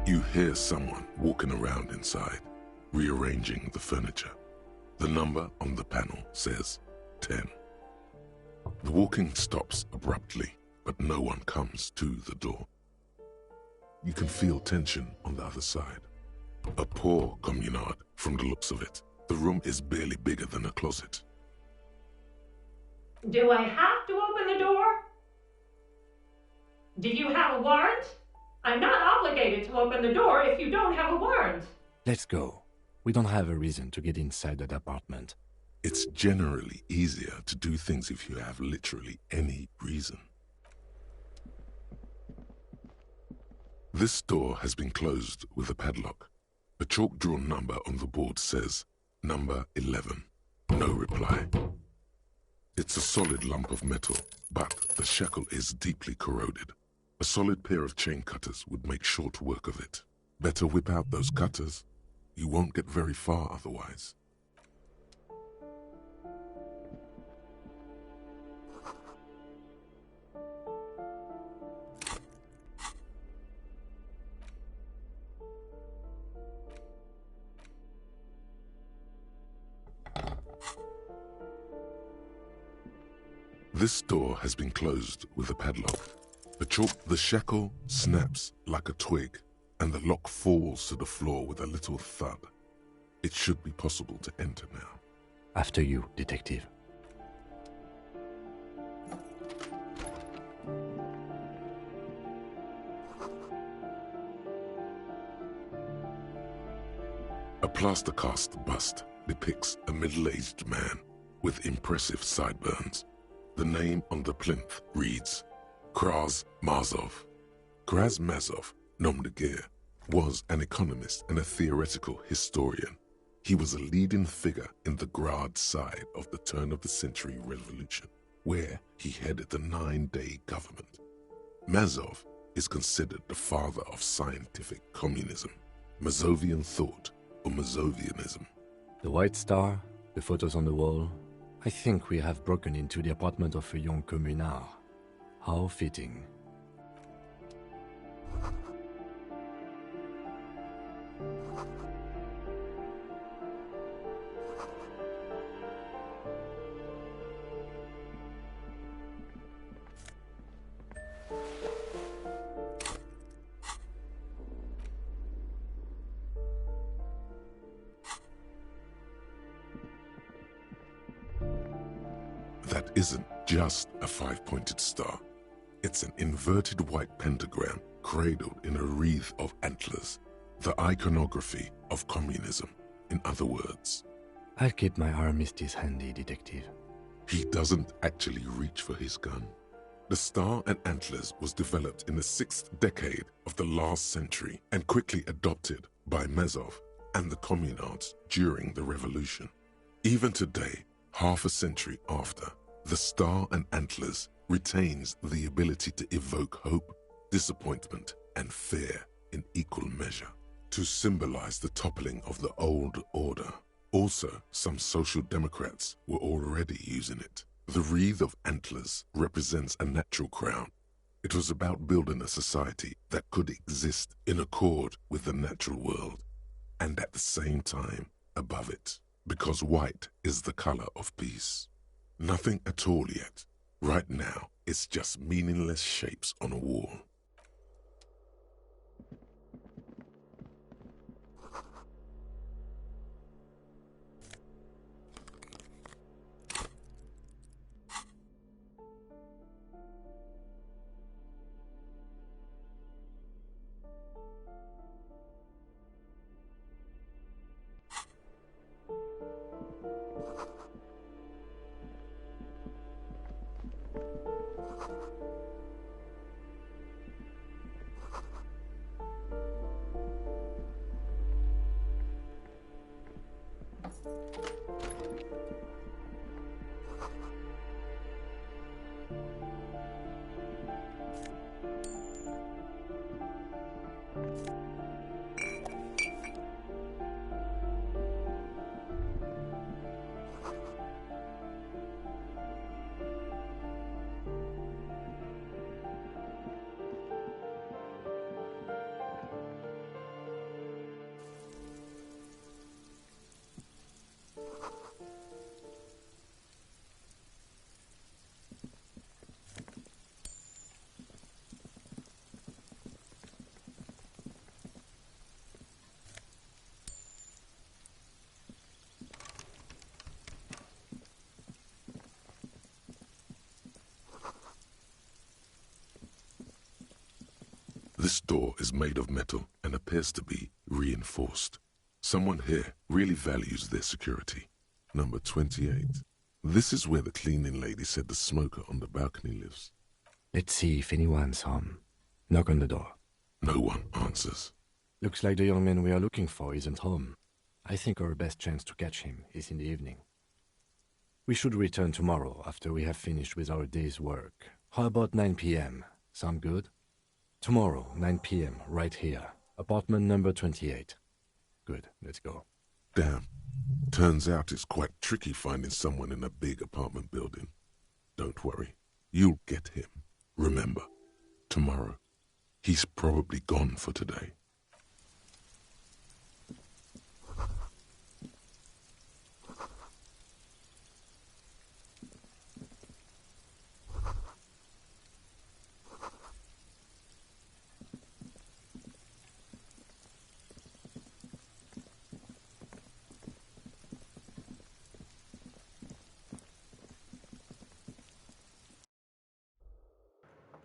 You hear someone walking around inside, rearranging the furniture. The number on the panel says 10. The walking stops abruptly, but no one comes to the door. You can feel tension on the other side. A poor communard, from the looks of it. The room is barely bigger than a closet. Do I have to open the door? Do you have a warrant? I'm not obligated to open the door if you don't have a warrant. Let's go. We don't have a reason to get inside that apartment. It's generally easier to do things if you have literally any reason. This door has been closed with a padlock. A chalk-drawn number on the board says, number 11. No reply. It's a solid lump of metal, but the shackle is deeply corroded. A solid pair of chain cutters would make short work of it. Better whip out those cutters. You won't get very far otherwise. This door has been closed with a padlock. The shackle snaps like a twig, and the lock falls to the floor with a little thud. It should be possible to enter now. After you, detective. A plaster cast bust depicts a middle-aged man with impressive sideburns. The name on the plinth reads Kraz Mazov. Kraz Mazov, nom de guerre, was an economist and a theoretical historian. He was a leading figure in the Grad side of the turn-of-the-century revolution, where he headed the 9-day government. Mazov is considered the father of scientific communism, Mazovian thought, or Mazovianism. The White Star, the photos on the wall. I think we have broken into the apartment of a young communard. How fitting. That isn't just a 5-pointed star. It's an inverted white pentagram cradled in a wreath of antlers, the iconography of communism, in other words. I'll keep my armistice handy, detective. He doesn't actually reach for his gun. The star and antlers was developed in the 6th decade of the last century and quickly adopted by Mazov and the communards during the revolution. Even today, half a century after, the star and antlers retains the ability to evoke hope, disappointment, and fear in equal measure, to symbolize the toppling of the old order. Also, some social democrats were already using it. The wreath of antlers represents a natural crown. It was about building a society that could exist in accord with the natural world, and at the same time above it, because white is the color of peace. Nothing at all yet. Right now, it's just meaningless shapes on a wall. This door is made of metal and appears to be reinforced. Someone here really values their security. Number 28. This is where the cleaning lady said the smoker on the balcony lives. Let's see if anyone's home. Knock on the door. No one answers. Looks like the young man we are looking for isn't home. I think our best chance to catch him is in the evening. We should return tomorrow after we have finished with our day's work. How about 9 p.m.? Sound good? Tomorrow, 9 p.m., right here. Apartment number 28. Good, let's go. Damn. Turns out it's quite tricky finding someone in a big apartment building. Don't worry. You'll get him. Remember, tomorrow. He's probably gone for today.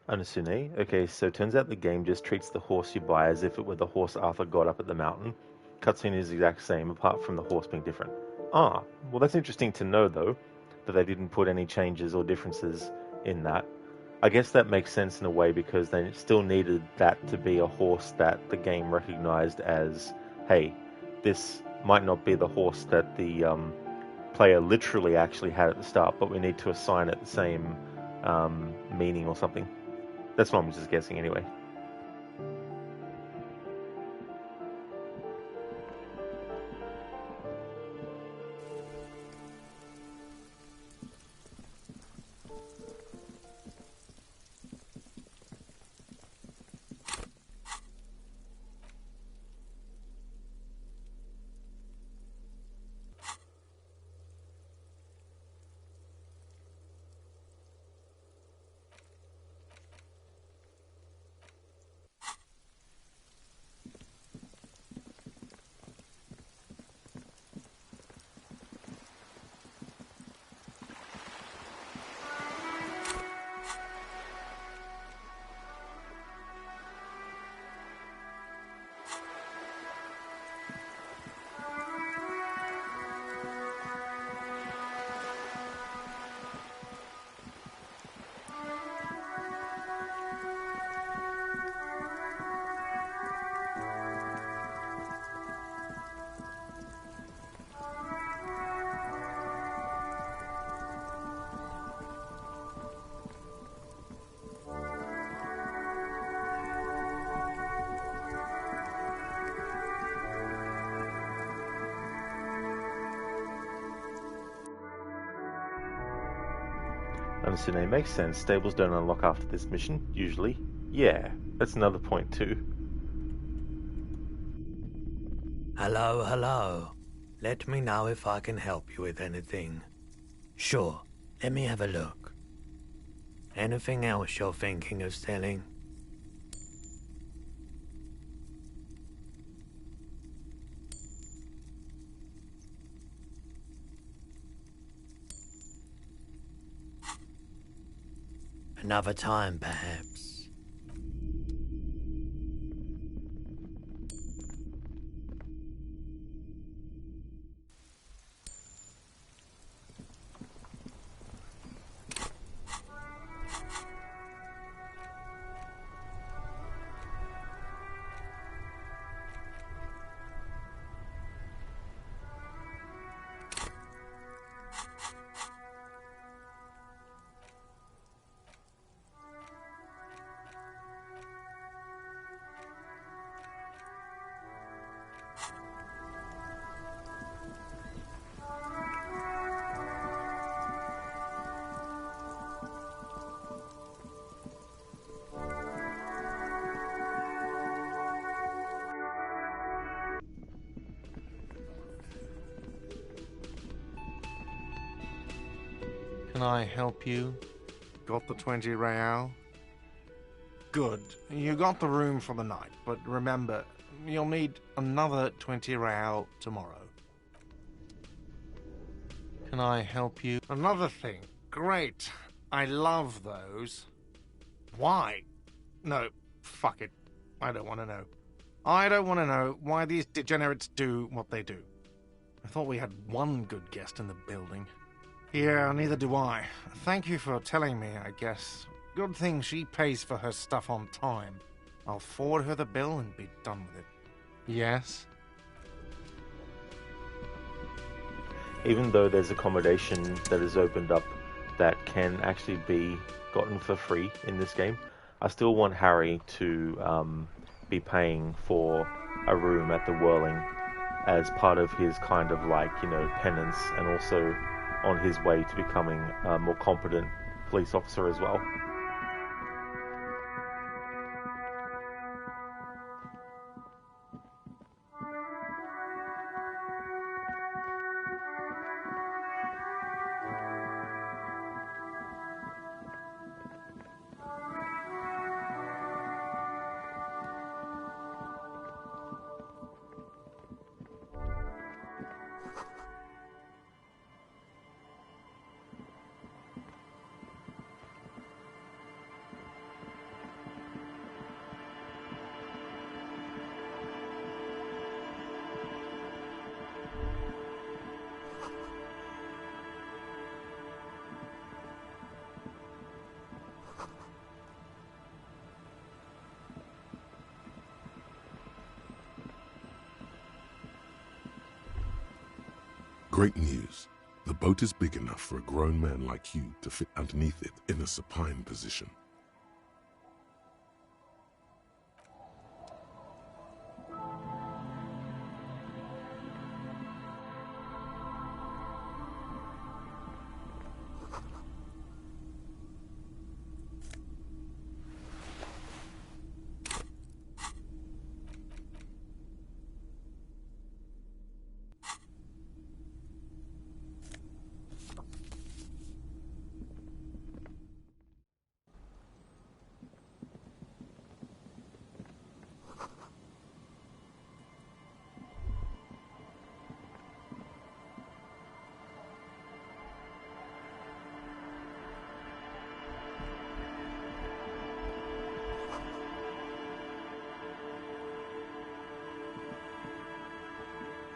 Anasune. Okay, so turns out the game just treats the horse you buy as if it were the horse Arthur got up at the mountain. Cutscene is the exact same, apart from the horse being different. Ah, well that's interesting to know though. that they didn't put any changes or differences in that. I guess that makes sense in a way because they still needed that to be a horse that the game recognized as, hey, this might not be the horse that the player literally actually had at the start, but we need to assign it the same meaning or something. That's what I'm just guessing anyway. Understood. Makes sense. Stables don't unlock after this mission, usually. Yeah, that's another point too. Hello, hello. Let me know if I can help you with anything. Sure, let me have a look. Anything else you're thinking of selling? Another time, perhaps. Can I help you? Got the 20 real? Good. You got the room for the night, but remember, you'll need another 20 real tomorrow. Can I help you? Another thing. Great. I love those. Why? No, fuck it. I don't want to know. I don't want to know why these degenerates do what they do. I thought we had one good guest in the building. Yeah, neither do I. Thank you for telling me, I guess. Good thing she pays for her stuff on time. I'll forward her the bill and be done with it. Yes? Even though there's accommodation that is opened up that can actually be gotten for free in this game, I still want Harry to be paying for a room at the Whirling as part of his kind of like, penance, and also on his way to becoming a more competent police officer as well. Great news. The boat is big enough for a grown man like you to fit underneath it in a supine position.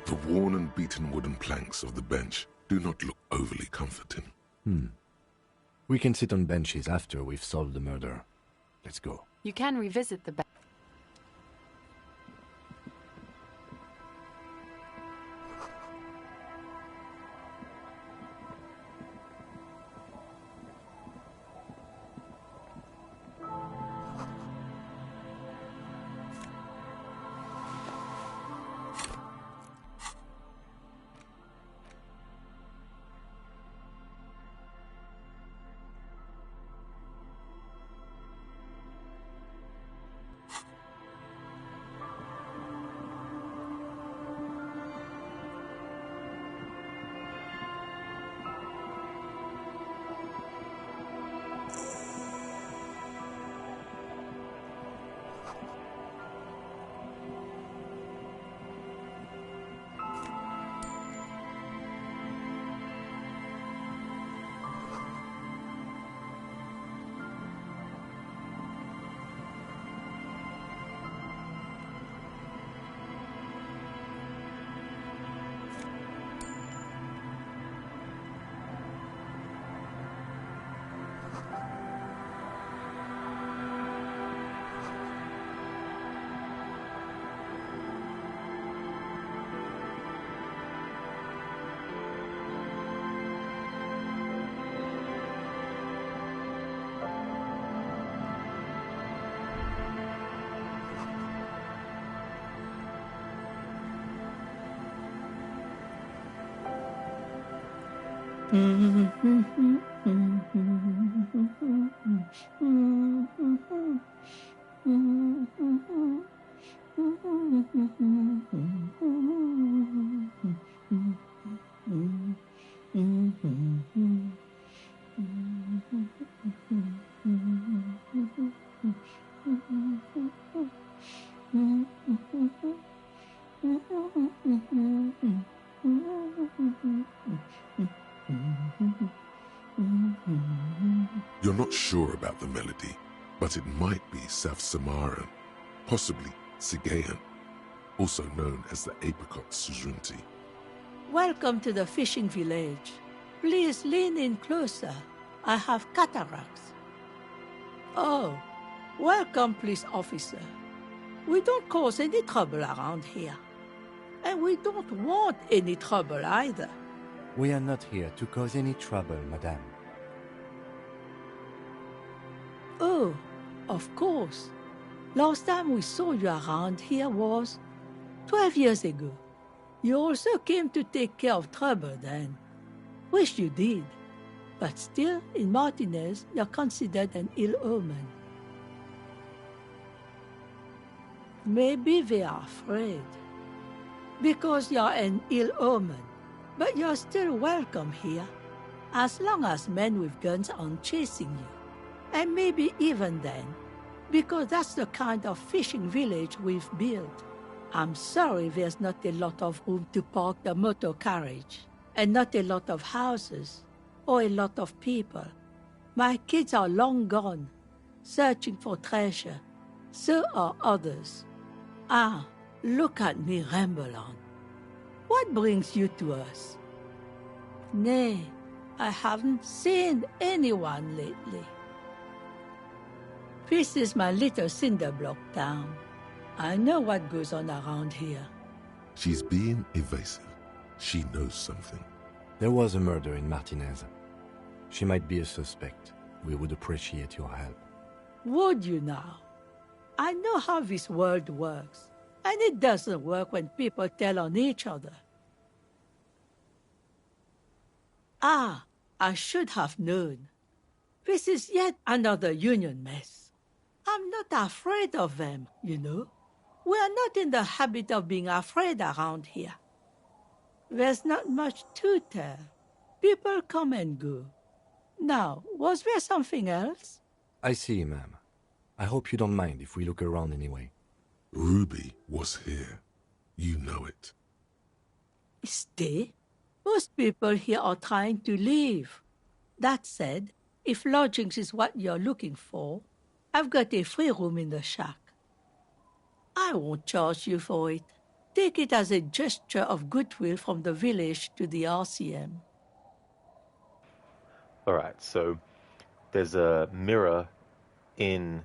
The worn and beaten wooden planks of the bench do not look overly comforting. We can sit on benches after we've solved the murder. Let's go. You can revisit the You're not sure about the melody, but it might be South Samaran, possibly Sigayan, also known as the Apricot Sujunti. Welcome to the fishing village. Please lean in closer. I have cataracts. Oh, welcome, police officer. We don't cause any trouble around here. And we don't want any trouble either. We are not here to cause any trouble, madame. Oh, of course. Last time we saw you around here was 12 years ago. You also came to take care of trouble then. Wish you did. But still, in Martinez, you're considered an ill omen. Maybe they are afraid. Because you're an ill omen. But you're still welcome here. As long as men with guns aren't chasing you. And maybe even then. Because that's the kind of fishing village we've built. I'm sorry there's not a lot of room to park the motor carriage. And not a lot of houses. Or a lot of people. My kids are long gone, searching for treasure. So are others. Ah, look at me ramble on. What brings you to us? Nay, I haven't seen anyone lately. This is my little cinder block town. I know what goes on around here. She's being evasive. She knows something. There was a murder in Martinez. She might be a suspect. We would appreciate your help. Would you now? I know how this world works, and it doesn't work when people tell on each other. Ah, I should have known. This is yet another union mess. I'm not afraid of them, you know. We are not in the habit of being afraid around here. There's not much to tell. People come and go. Now, was there something else? I see, ma'am. I hope you don't mind if we look around anyway. Ruby was here. You know it. Stay? Most people here are trying to leave. That said, if lodgings is what you're looking for, I've got a free room in the shack. I won't charge you for it. Take it as a gesture of goodwill from the village to the RCM. Alright, so there's a mirror in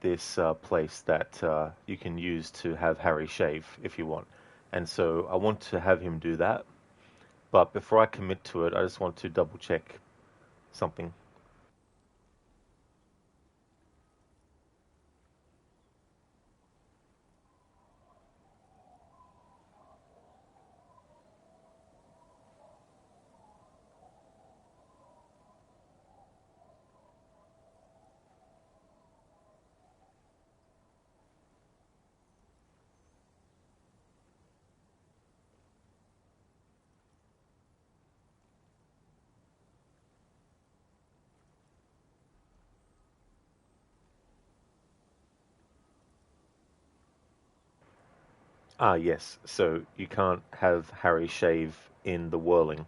this place that you can use to have Harry shave if you want. And so I want to have him do that. But before I commit to it, I just want to double check something. Ah, yes. So you can't have Harry shave in the whirling.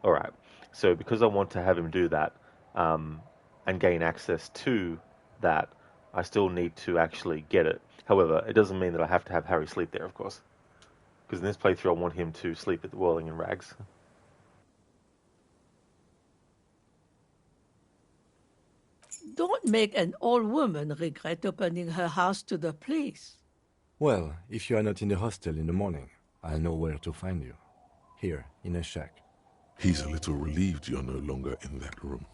All right. So because I want to have him do that and gain access to that, I still need to actually get it. However, it doesn't mean that I have to have Harry sleep there, of course. Because in this playthrough, I want him to sleep at the whirling in rags. Don't make an old woman regret opening her house to the police. Well, if you are not in the hostel in the morning, I'll know where to find you. Here, in a shack. He's a little relieved you're no longer in that room.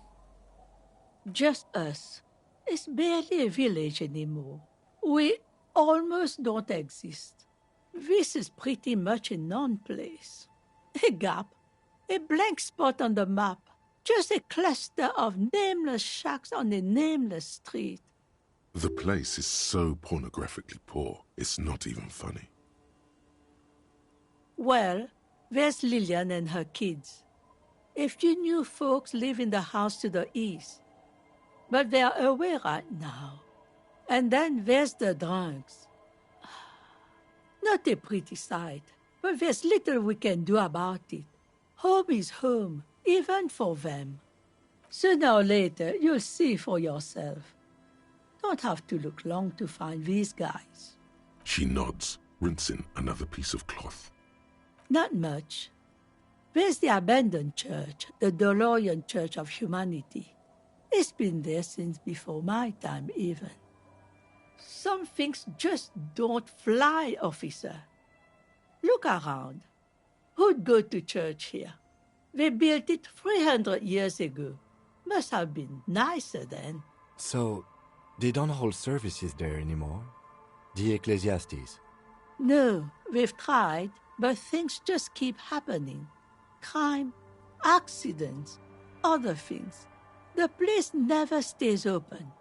Just us. It's barely a village anymore. We almost don't exist. This is pretty much a non-place. A gap. A blank spot on the map. Just a cluster of nameless shacks on a nameless street. The place is so pornographically poor, it's not even funny. Well, there's Lillian and her kids. A few new folks live in the house to the east. But they're away right now. And then there's the drunks. Not a pretty sight, but there's little we can do about it. Home is home, even for them. Sooner or later, you'll see for yourself. Don't have to look long to find these guys. She nods, rinsing another piece of cloth. Not much. There's the abandoned church, the DeLorean Church of Humanity. It's been there since before my time, even. Some things just don't fly, officer. Look around. Who'd go to church here? They built it 300 years ago. Must have been nicer then. So, they don't hold services there anymore? The Ecclesiastes? No, we've tried, but things just keep happening. Crime, accidents, other things. The place never stays open.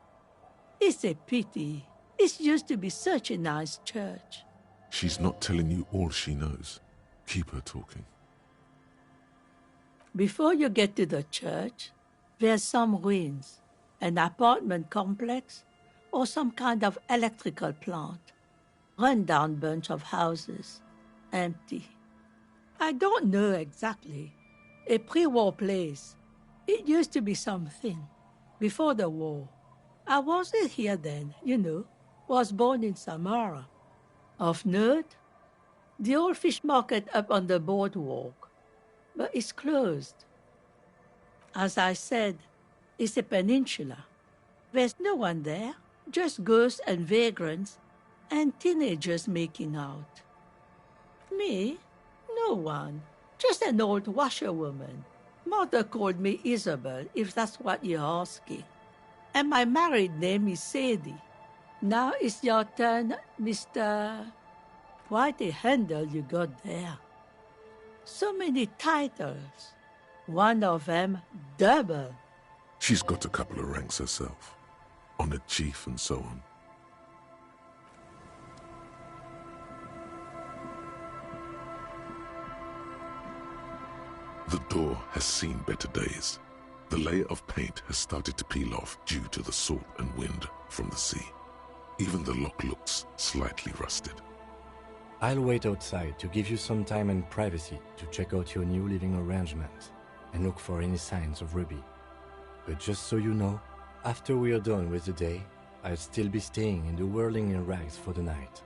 It's a pity. It used to be such a nice church. She's not telling you all she knows. Keep her talking. Before you get to the church, there's some ruins, an apartment complex, or some kind of electrical plant. Run-down bunch of houses, empty. I don't know exactly. A pre-war place. It used to be something. Before the war. I wasn't here then, you know. Was born in Samara. Of note, the old fish market up on the boardwalk. But it's closed. As I said, it's a peninsula. There's no one there, just ghosts and vagrants, and teenagers making out. Me? No one. Just an old washerwoman. Mother called me Isabel, if that's what you're asking. And my married name is Sadie. Now it's your turn, Mr. Quite a handle you got there. So many titles. One of them double. She's got a couple of ranks herself. Honored chief and so on. The door has seen better days. The layer of paint has started to peel off due to the salt and wind from the sea. Even the lock looks slightly rusted. I'll wait outside to give you some time and privacy to check out your new living arrangements and look for any signs of Ruby. But just so you know, after we are done with the day, I'll still be staying in the Whirling in Rags for the night.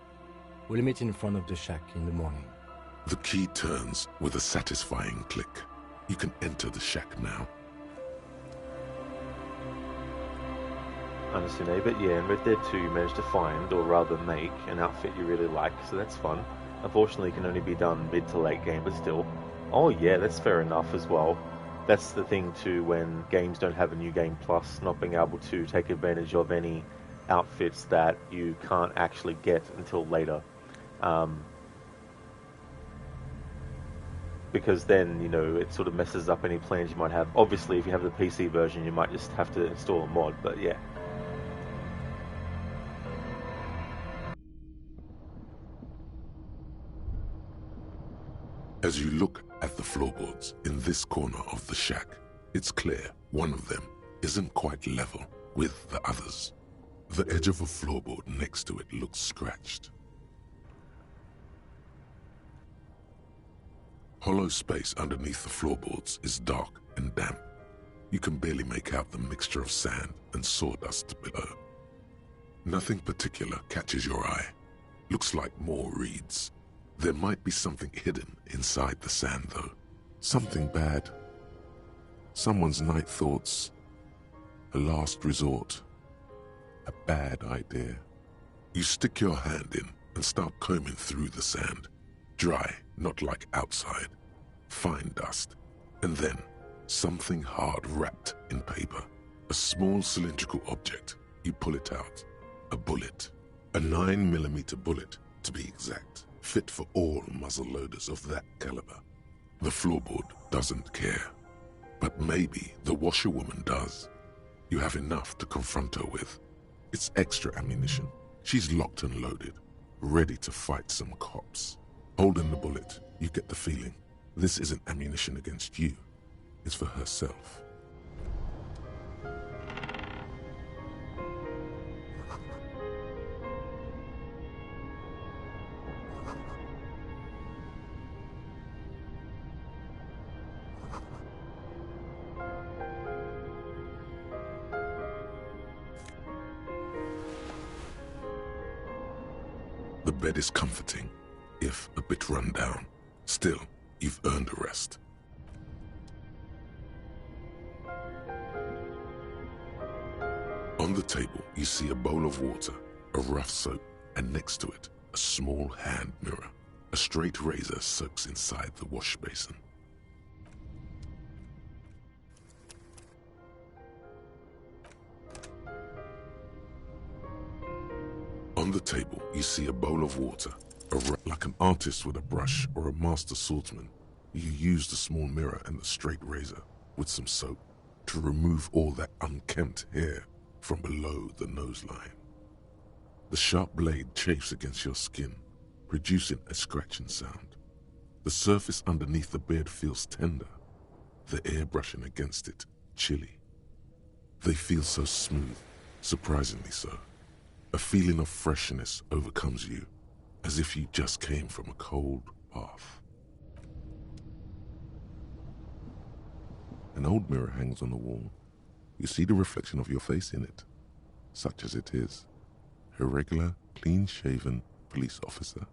We'll meet in front of the shack in the morning. The key turns with a satisfying click. You can enter the shack now. Understood, eh? But yeah, in Red Dead 2 you managed to find, or rather make, an outfit you really like, so that's fun. Unfortunately it can only be done mid to late game, but still. Oh yeah, that's fair enough as well. That's the thing too, when games don't have a New Game Plus, not being able to take advantage of any outfits that you can't actually get until later. Because then, you know, it sort of messes up any plans you might have. Obviously, if you have the PC version, you might just have to install a mod, but yeah. As you look at the floorboards in this corner of the shack, it's clear one of them isn't quite level with the others. The edge of a floorboard next to it looks scratched. Hollow space underneath the floorboards is dark and damp. You can barely make out the mixture of sand and sawdust below. Nothing particular catches your eye. Looks like more reeds. There might be something hidden inside the sand, though. Something bad. Someone's night thoughts. A last resort. A bad idea. You stick your hand in and start combing through the sand. Dry, not like outside. Fine dust. And then, something hard wrapped in paper. A small cylindrical object. You pull it out. A bullet. A 9mm bullet, to be exact. Fit for all muzzle loaders of that caliber. The floorboard doesn't care. But maybe the washerwoman does. You have enough to confront her with. It's extra ammunition. She's locked and loaded, ready to fight some cops. Holding the bullet, you get the feeling this isn't ammunition against you. It's for herself. The bed is comforting, if a bit run down. Still, you've earned a rest. On the table, you see a bowl of water, a rough soap, and next to it, a small hand mirror. A straight razor soaks inside the wash basin. On the table, you see a bowl of water. Like an artist with a brush or a master swordsman, you use the small mirror and the straight razor with some soap to remove all that unkempt hair from below the nose line. The sharp blade chafes against your skin, producing a scratching sound. The surface underneath the beard feels tender, the air brushing against it chilly. They feel so smooth, surprisingly so. A feeling of freshness overcomes you, as if you just came from a cold bath. An old mirror hangs on the wall. You see the reflection of your face in it, such as it is. A regular, clean-shaven police officer.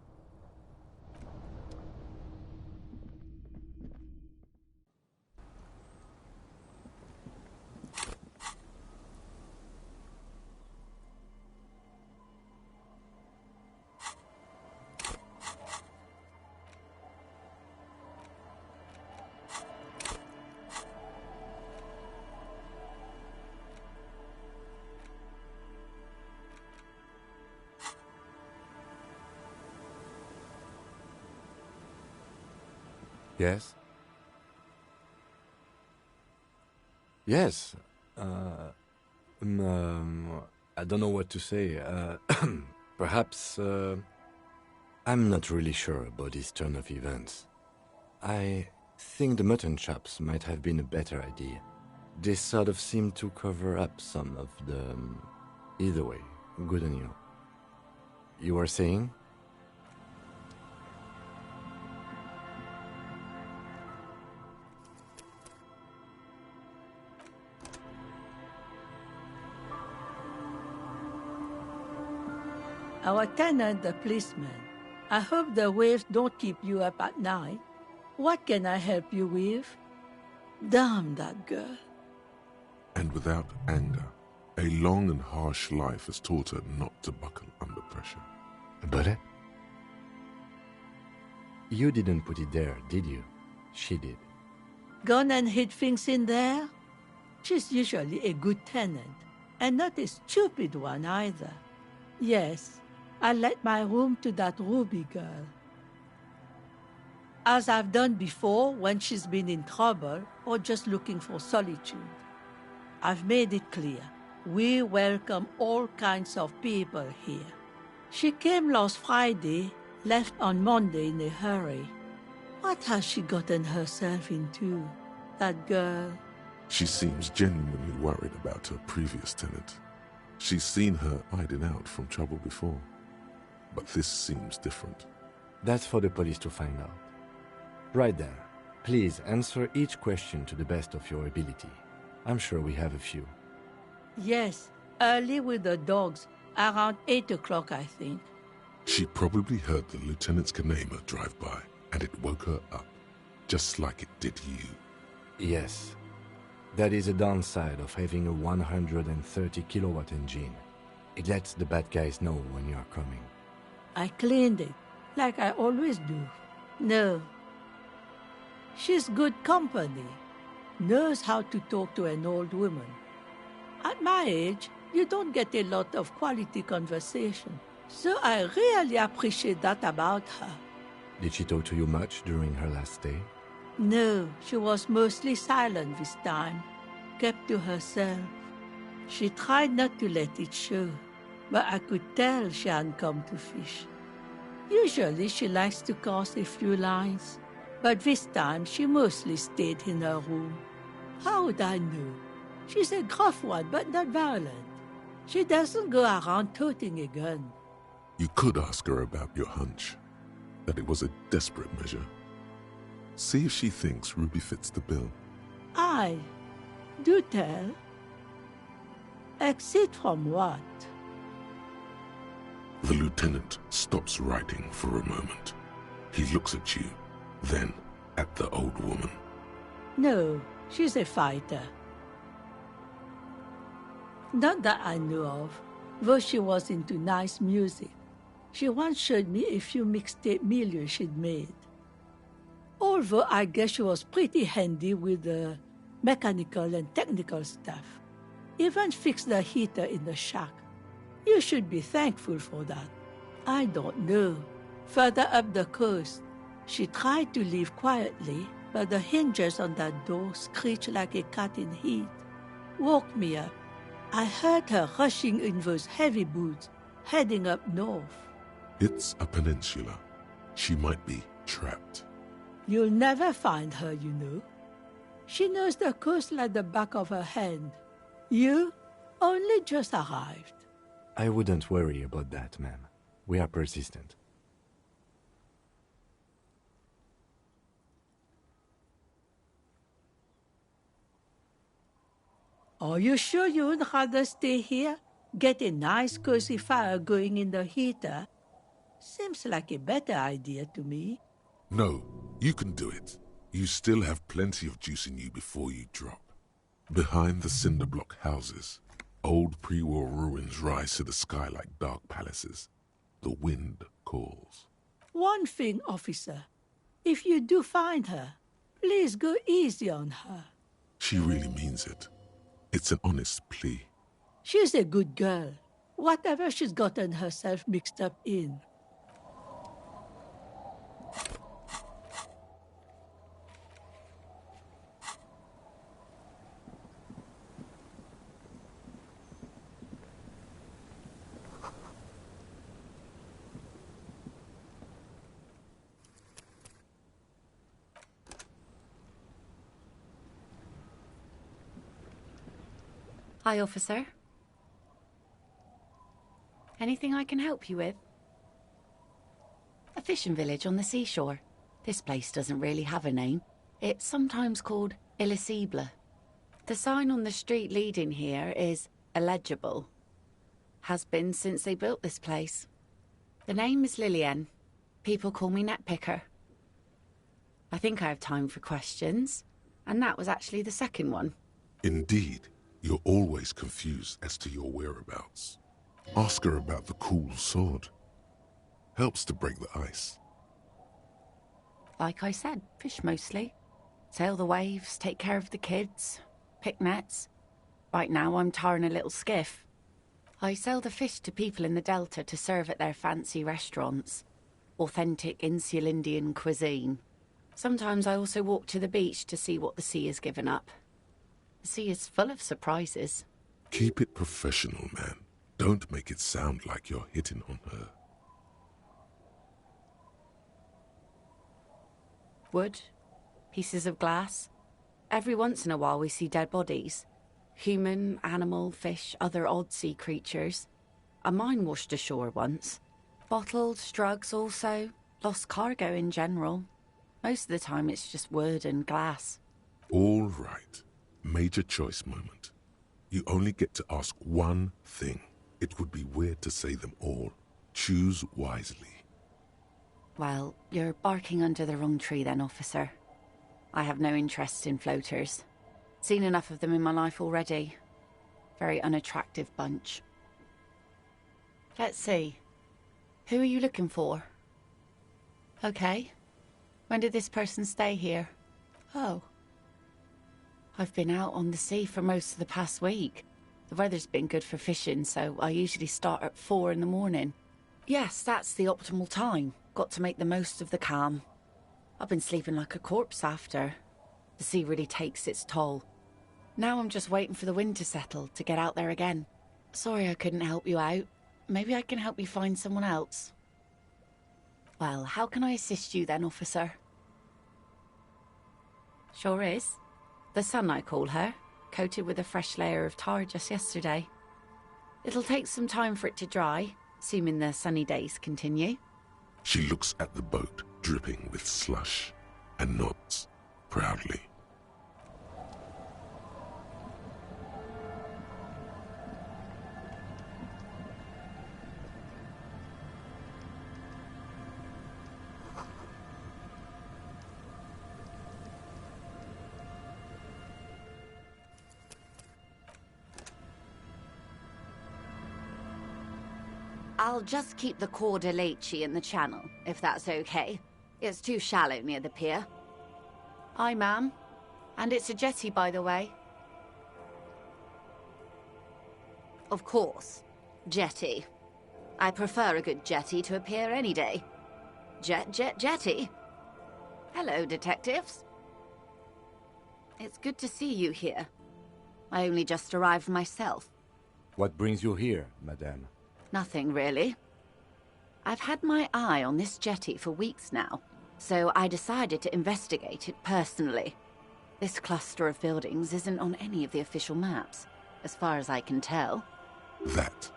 Yes? Yes. I don't know what to say. Perhaps, I'm not really sure about this turn of events. I think the mutton chops might have been a better idea. They sort of seem to cover up some of the... Either way, good on you. You were saying? Our tenant, the policeman. I hope the waves don't keep you up at night. What can I help you with? Damn that girl. And without anger, a long and harsh life has taught her not to buckle under pressure. But you didn't put it there, did you? She did. Gone and hid things in there? She's usually a good tenant, and not a stupid one either. Yes, I let my room to that Ruby girl. As I've done before when she's been in trouble or just looking for solitude. I've made it clear, we welcome all kinds of people here. She came last Friday, left on Monday in a hurry. What has she gotten herself into, that girl? She seems genuinely worried about her previous tenant. She's seen her hiding out from trouble before. But this seems different. That's for the police to find out. Right then, please answer each question to the best of your ability. I'm sure we have a few. Yes, early with the dogs, around 8 o'clock, I think. She probably heard the lieutenant's Kanema drive by, and it woke her up, just like it did you. Yes. That is a downside of having a 130 kilowatt engine. It lets the bad guys know when you are coming. I cleaned it, like I always do. No. She's good company. Knows how to talk to an old woman. At my age, you don't get a lot of quality conversation. So I really appreciate that about her. Did she talk to you much during her last stay? No, she was mostly silent this time, kept to herself. She tried not to let it show, but I could tell she hadn't come to fish. Usually she likes to cast a few lines, but this time she mostly stayed in her room. How would I know? She's a gruff one, but not violent. She doesn't go around toting a gun. You could ask her about your hunch, that it was a desperate measure. See if she thinks Ruby fits the bill. Aye. Do tell. Exit from what? The lieutenant stops writing for a moment. He looks at you, then at the old woman. No, she's a fighter. Not that I know of, though she was into nice music. She once showed me a few mixtape milieux she'd made. Although I guess she was pretty handy with the mechanical and technical stuff. Even fixed the heater in the shack. You should be thankful for that. I don't know. Further up the coast, she tried to leave quietly, but the hinges on that door screeched like a cat in heat. Woke me up. I heard her rushing in those heavy boots, heading up north. It's a peninsula. She might be trapped. You'll never find her, you know. She knows the coast like the back of her hand. You only just arrived. I wouldn't worry about that, ma'am. We are persistent. Are you sure you would rather stay here? Get a nice cozy fire going in the heater? Seems like a better idea to me. No, you can do it. You still have plenty of juice in you before you drop. Behind the cinder block houses, old pre-war ruins rise to the sky like dark palaces. The wind calls. One thing, officer. If you do find her, please go easy on her. She really means it. It's an honest plea. She's a good girl. Whatever she's gotten herself mixed up in. Hi, officer. Anything I can help you with? A fishing village on the seashore. This place doesn't really have a name. It's sometimes called Elysium. The sign on the street leading here is illegible. Has been since they built this place. The name is Lillian. People call me Netpicker. I think I have time for questions, and that was actually the second one. Indeed, you're always confused as to your whereabouts. Ask her about the cool sword. Helps to break the ice. Like I said, fish mostly. Sail the waves, take care of the kids, pick nets. Right now I'm tarring a little skiff. I sell the fish to people in the Delta to serve at their fancy restaurants. Authentic insular Indian cuisine. Sometimes I also walk to the beach to see what the sea has given up. The sea is full of surprises. Keep it professional, man. Don't make it sound like you're hitting on her. Wood, pieces of glass. Every once in a while we see dead bodies. Human, animal, fish, other odd sea creatures. A mine washed ashore once. Bottles, drugs also. Lost cargo in general. Most of the time it's just wood and glass. All right. Major choice moment. You only get to ask one thing. It would be weird to say them all. Choose wisely. Well, you're barking under the wrong tree then, officer. I have no interest in floaters. Seen enough of them in my life already. Very unattractive bunch. Let's see. Who are you looking for? Okay. When did this person stay here? Oh. I've been out on the sea for most of the past week. The weather's been good for fishing, so I usually start at 4 in the morning. Yes, that's the optimal time. Got to make the most of the calm. I've been sleeping like a corpse after. The sea really takes its toll. Now I'm just waiting for the wind to settle to get out there again. Sorry I couldn't help you out. Maybe I can help you find someone else. Well, how can I assist you then, officer? Sure is. The sun, I call her. Coated with a fresh layer of tar just yesterday. It'll take some time for it to dry, assuming the sunny days continue. She looks at the boat, dripping with slush, and nods proudly. I'll just keep the Cordeleche in the channel, if that's okay. It's too shallow near the pier. Aye, ma'am. And it's a jetty, by the way. Of course. Jetty. I prefer a good jetty to a pier any day. Jetty. Hello, detectives. It's good to see you here. I only just arrived myself. What brings you here, madame? Nothing, really. I've had my eye on this jetty for weeks now, so I decided to investigate it personally. This cluster of buildings isn't on any of the official maps, as far as I can tell. That.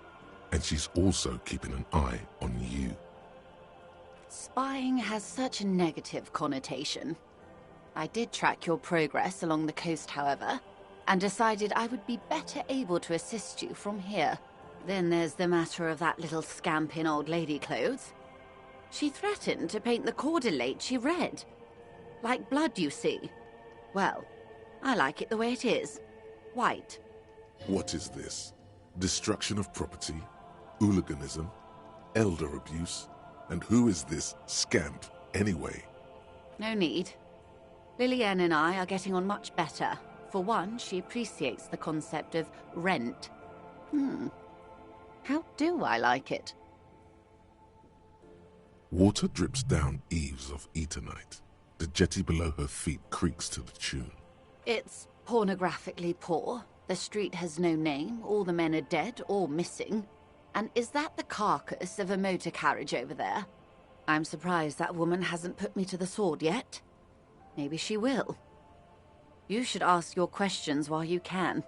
And she's also keeping an eye on you. Spying has such a negative connotation. I did track your progress along the coast, however, and decided I would be better able to assist you from here. Then there's the matter of that little scamp in old lady clothes. She threatened to paint the Cordeleche red. Like blood, you see. Well, I like it the way it is. White. What is this? Destruction of property? Hooliganism? Elder abuse? And who is this scamp, anyway? No need. Lillian and I are getting on much better. For one, she appreciates the concept of rent. How do I like it? Water drips down eaves of Eternite. The jetty below her feet creaks to the tune. It's pornographically poor. The street has no name. All the men are dead or missing. And is that the carcass of a motor carriage over there? I'm surprised that woman hasn't put me to the sword yet. Maybe she will. You should ask your questions while you can.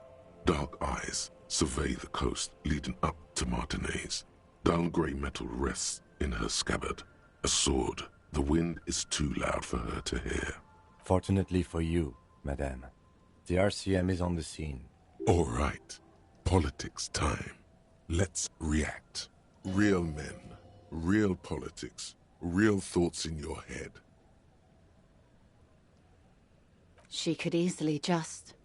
Dark eyes survey the coast leading up to Martinez. Dull grey metal rests in her scabbard. A sword. The wind is too loud for her to hear. Fortunately for you, madame, the RCM is on the scene. All right. Politics time. Let's react. Real men, real politics, real thoughts in your head. She could easily just...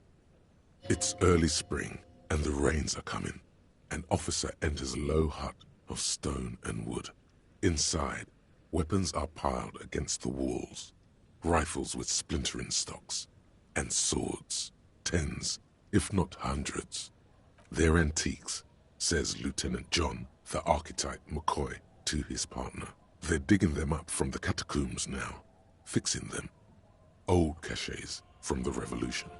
It's early spring, and the rains are coming. An officer enters a low hut of stone and wood. Inside, weapons are piled against the walls. Rifles with splintering stocks. And swords. Tens, if not hundreds. They're antiques, says Lieutenant John, the archetype McCoy, to his partner. They're digging them up from the catacombs now, fixing them. Old caches from the revolution.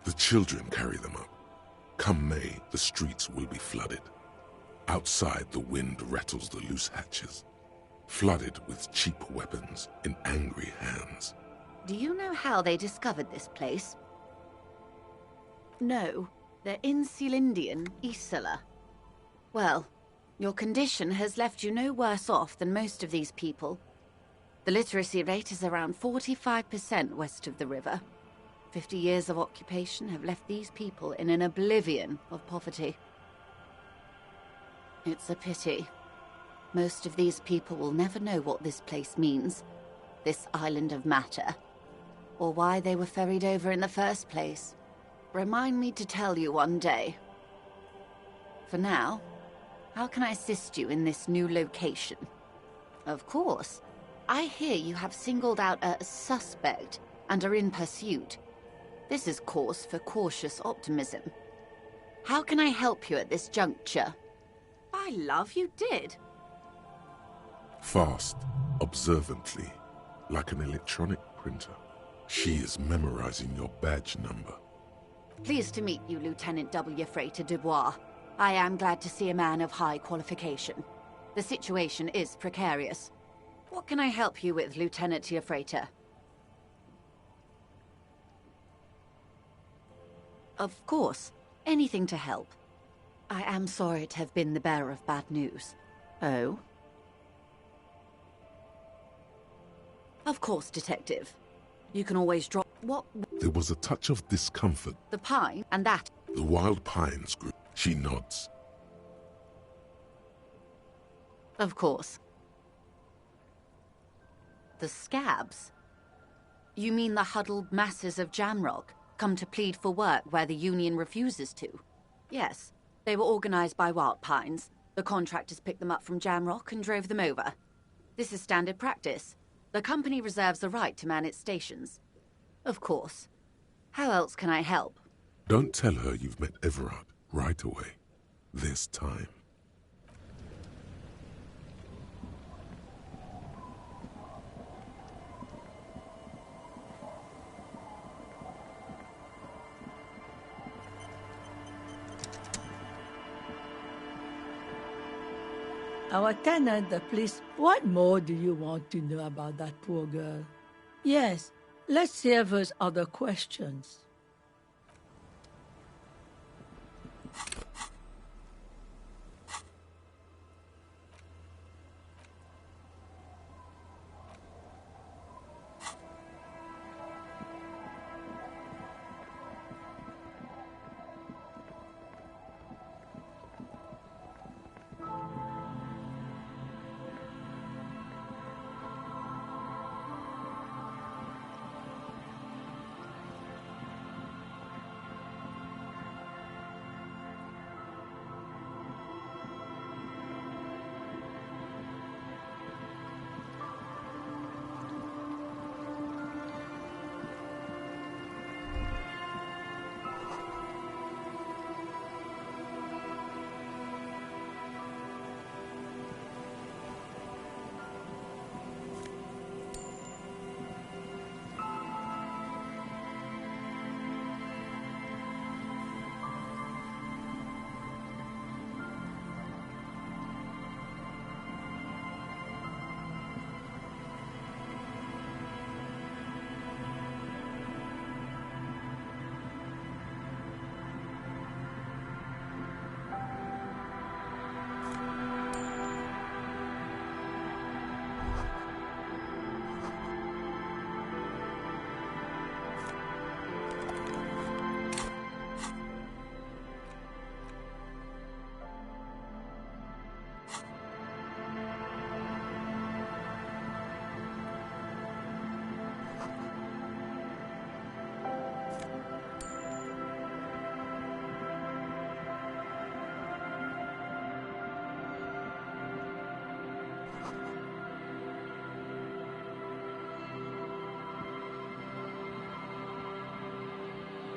The children carry them up. Come May, the streets will be flooded. Outside, the wind rattles the loose hatches, flooded with cheap weapons in angry hands. Do you know how they discovered this place? No, they're in Sealindian, Isla. Well, your condition has left you no worse off than most of these people. The literacy rate is around 45% west of the river. 50 years of occupation have left these people in an oblivion of poverty. It's a pity. Most of these people will never know what this place means, this island of matter, or why they were ferried over in the first place. Remind me to tell you one day. For now, how can I assist you in this new location? Of course. I hear you have singled out a suspect and are in pursuit. This is cause for cautious optimism. How can I help you at this juncture? By love, you did. Fast, observantly, like an electronic printer. She is memorizing your badge number. Pleased to meet you, Lieutenant W. Freighter Dubois. I am glad to see a man of high qualification. The situation is precarious. What can I help you with, Lieutenant Freighter? Of course. Anything to help. I am sorry to have been the bearer of bad news. Oh? Of course, Detective. You can always drop... What? There was a touch of discomfort. The pine and that... The wild pines grew. She nods. Of course. The scabs? You mean the huddled masses of Jamrock, come to plead for work where the Union refuses to? Yes, they were organized by Wild Pines. The contractors picked them up from Jamrock and drove them over. This is standard practice. The company reserves the right to man its stations. Of course. How else can I help? Don't tell her you've met Everard right away. There's time. Our tenant, the police, what more do you want to know about that poor girl? Yes, let's see if there's other questions.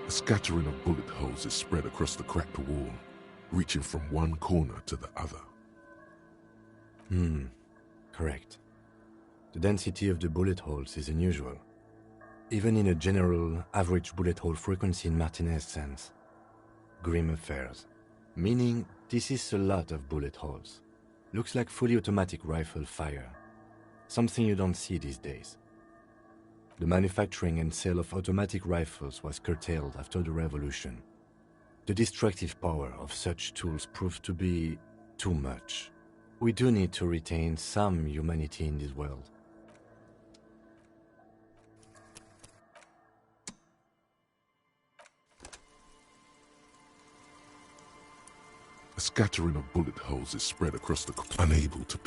A scattering of bullet holes is spread across the cracked wall, reaching from one corner to the other. Correct. The density of the bullet holes is unusual, even in a general average bullet hole frequency in Martinez sense. Grim affairs. Meaning, this is a lot of bullet holes. Looks like fully automatic rifle fire. Something you don't see these days. The manufacturing and sale of automatic rifles was curtailed after the revolution. The destructive power of such tools proved to be too much. We do need to retain some humanity in this world. A scattering of bullet holes is spread across the unable to.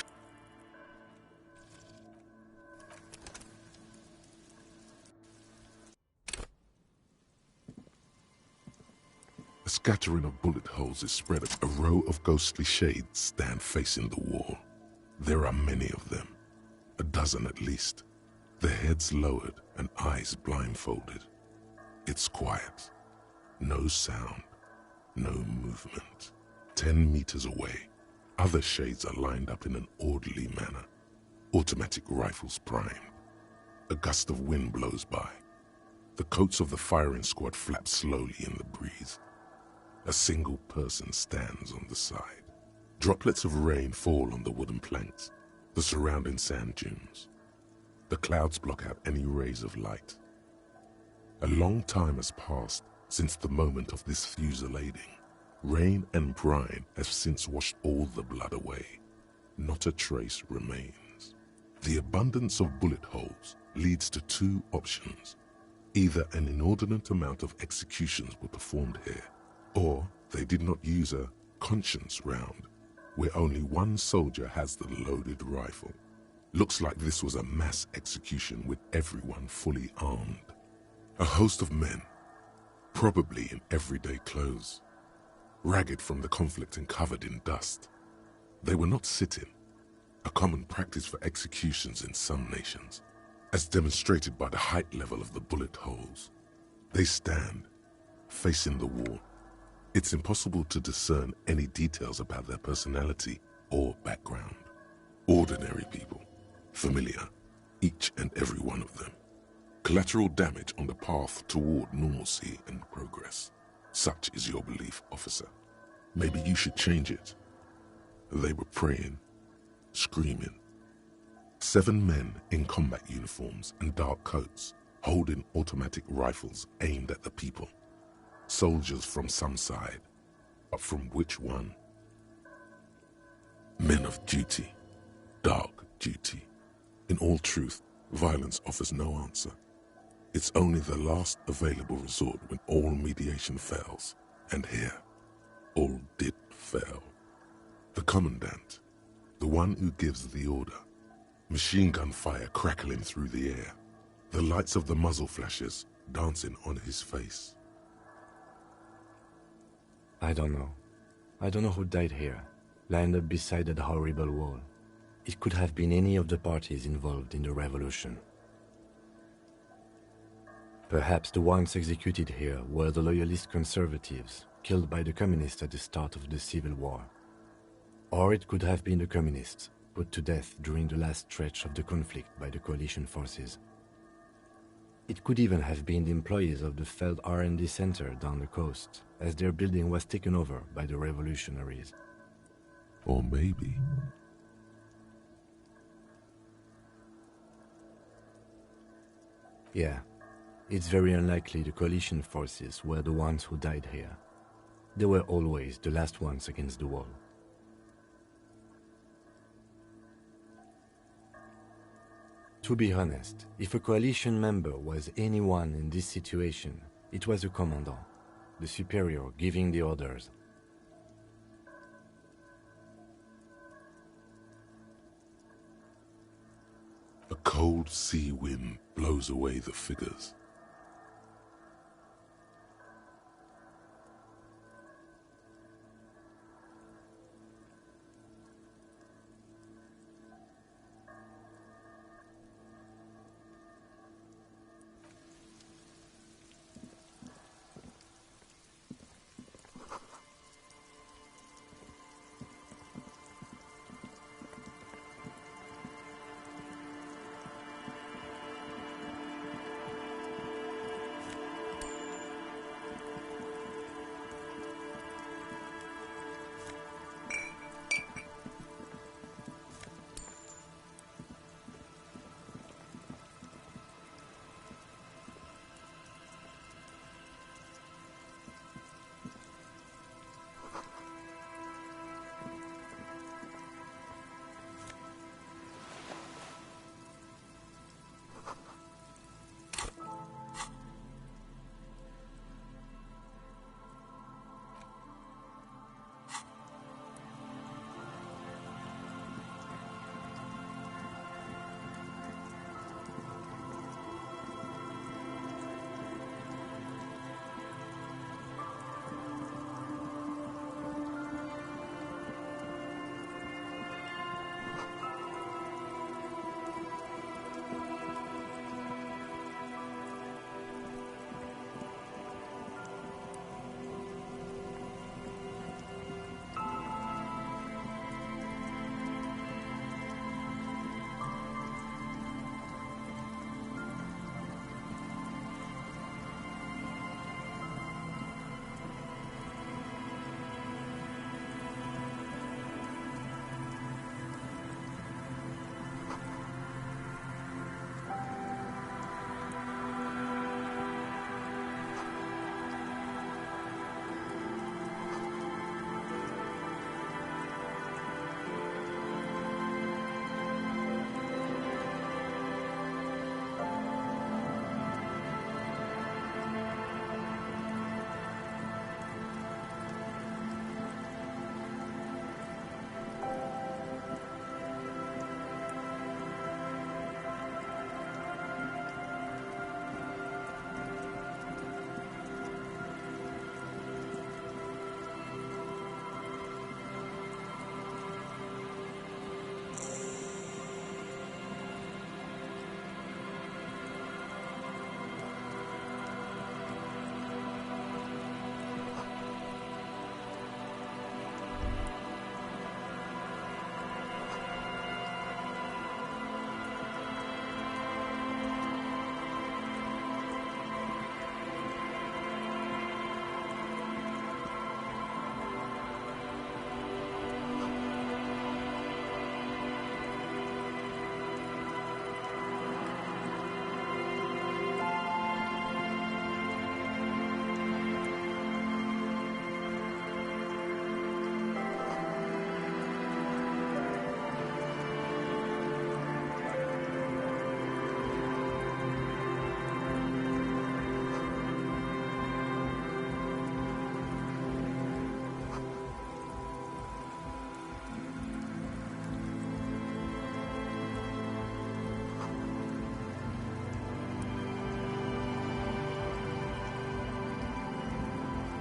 A scattering of bullet holes is spread. A row of ghostly shades stand facing the wall. There are many of them, a dozen at least, their heads lowered and eyes blindfolded. It's quiet. No sound, no movement. 10 meters away, other shades are lined up in an orderly manner, automatic rifles primed. A gust of wind blows by. The coats of the firing squad flap slowly in the breeze. A single person stands on the side. Droplets of rain fall on the wooden planks, the surrounding sand dunes. The clouds block out any rays of light. A long time has passed since the moment of this fusillading. Rain and brine have since washed all the blood away. Not a trace remains. The abundance of bullet holes leads to two options. Either an inordinate amount of executions were performed here, or they did not use a conscience round, where only one soldier has the loaded rifle. Looks like this was a mass execution with everyone fully armed. A host of men, probably in everyday clothes, ragged from the conflict and covered in dust. They were not sitting, a common practice for executions in some nations, as demonstrated by the height level of the bullet holes. They stand, facing the wall. It's impossible to discern any details about their personality or background. Ordinary people, familiar, each and every one of them. Collateral damage on the path toward normalcy and progress. Such is your belief, officer. Maybe you should change it. They were praying, screaming. 7 men in combat uniforms and dark coats, holding automatic rifles aimed at the people. Soldiers from some side, but from which one? Men of duty, dark duty. In all truth, violence offers no answer. It's only the last available resort when all mediation fails, and here, all did fail. The commandant, the one who gives the order, machine gun fire crackling through the air, the lights of the muzzle flashes dancing on his face. I don't know. I don't know who died here, lined up beside that horrible wall. It could have been any of the parties involved in the revolution. Perhaps the ones executed here were the loyalist conservatives, killed by the communists at the start of the Civil War. Or it could have been the communists, put to death during the last stretch of the conflict by the coalition forces. It could even have been the employees of the failed R&D center down the coast, as their building was taken over by the revolutionaries. Or maybe... Yeah, it's very unlikely the coalition forces were the ones who died here. They were always the last ones against the wall. To be honest, if a coalition member was anyone in this situation, it was the commandant, the superior giving the orders. A cold sea wind blows away the figures.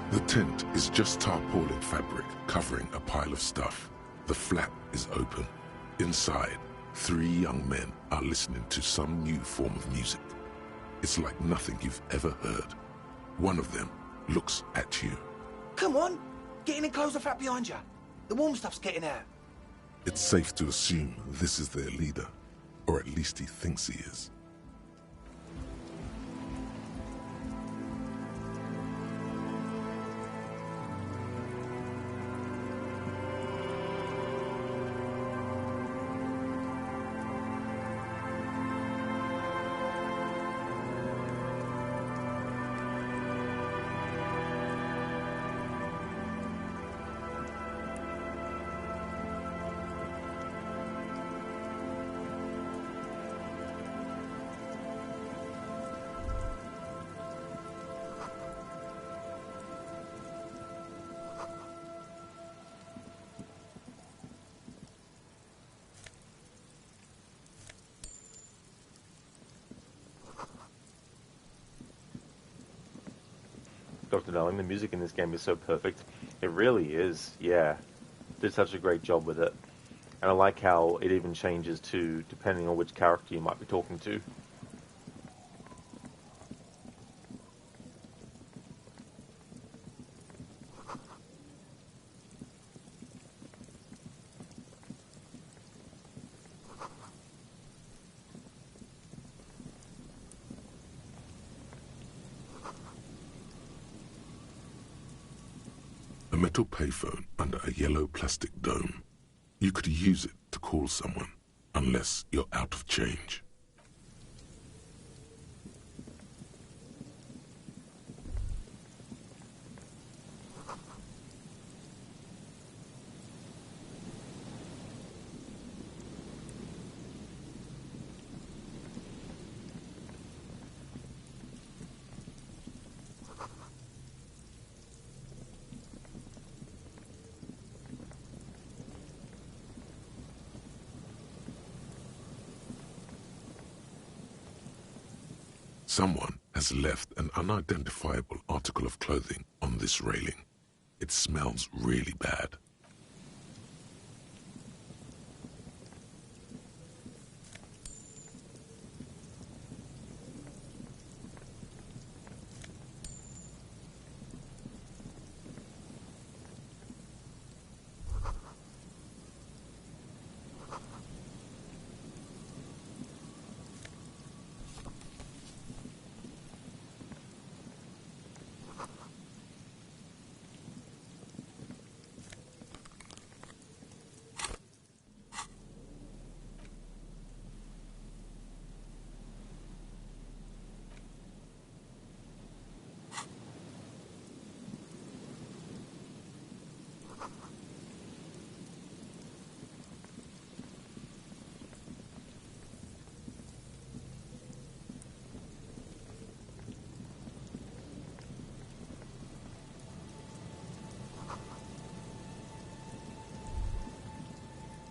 The tent is just tarpaulin fabric covering a pile of stuff. The flap is open. Inside, 3 young men are listening to some new form of music. It's like nothing you've ever heard. One of them looks at you. Come on, get in and close the flap behind you. The warm stuff's getting out. It's safe to assume this is their leader, or at least he thinks he is. Dr. Darling, the music in this game is so perfect. It really is, yeah. Did such a great job with it. And I like how it even changes too, depending on which character you might be talking to. A metal payphone under a yellow plastic dome. You could use it to call someone, unless you're out of change. Someone has left an unidentifiable article of clothing on this railing. It smells really bad.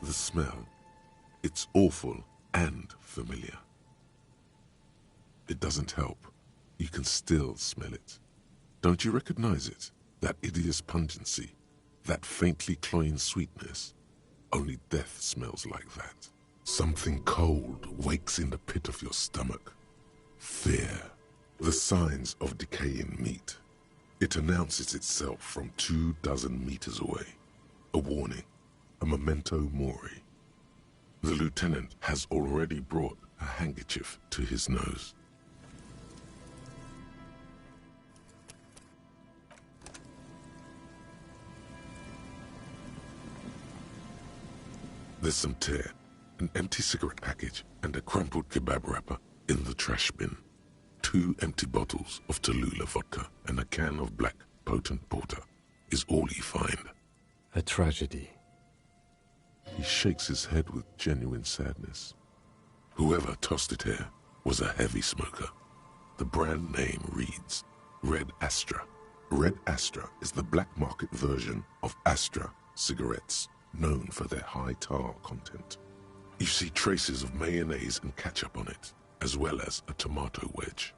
The smell, it's awful and familiar. It doesn't help. You can still smell it. Don't you recognize it? That hideous pungency, that faintly cloying sweetness. Only death smells like that. Something cold wakes in the pit of your stomach. Fear. The signs of decaying meat. It announces itself from 24 meters away. A warning. A memento mori. The lieutenant has already brought a handkerchief to his nose. There's some tear, an empty cigarette package, and a crumpled kebab wrapper in the trash bin. 2 empty bottles of Tallulah vodka and a can of black potent porter is all you find. A tragedy. He shakes his head with genuine sadness. Whoever tossed it here was a heavy smoker. The brand name reads Red Astra. Red Astra is the black market version of Astra cigarettes, known for their high tar content. You see traces of mayonnaise and ketchup on it, as well as a tomato wedge.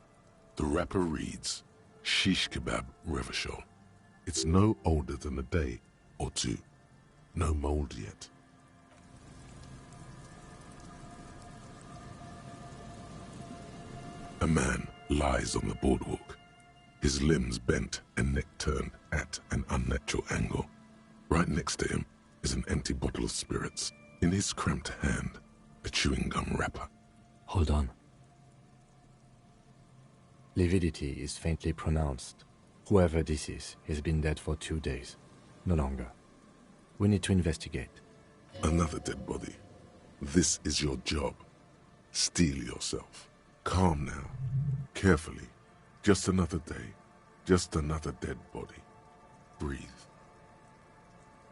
The wrapper reads Shish Kebab Revachol. It's no older than a day or two. No mold yet. A man lies on the boardwalk, his limbs bent and neck turned at an unnatural angle. Right next to him is an empty bottle of spirits. In his cramped hand, a chewing gum wrapper. Hold on. Lividity is faintly pronounced. Whoever this is has been dead for 2 days. No longer. We need to investigate. Another dead body. This is your job. Steel yourself. Calm now. Carefully. Just another day. Just another dead body. Breathe.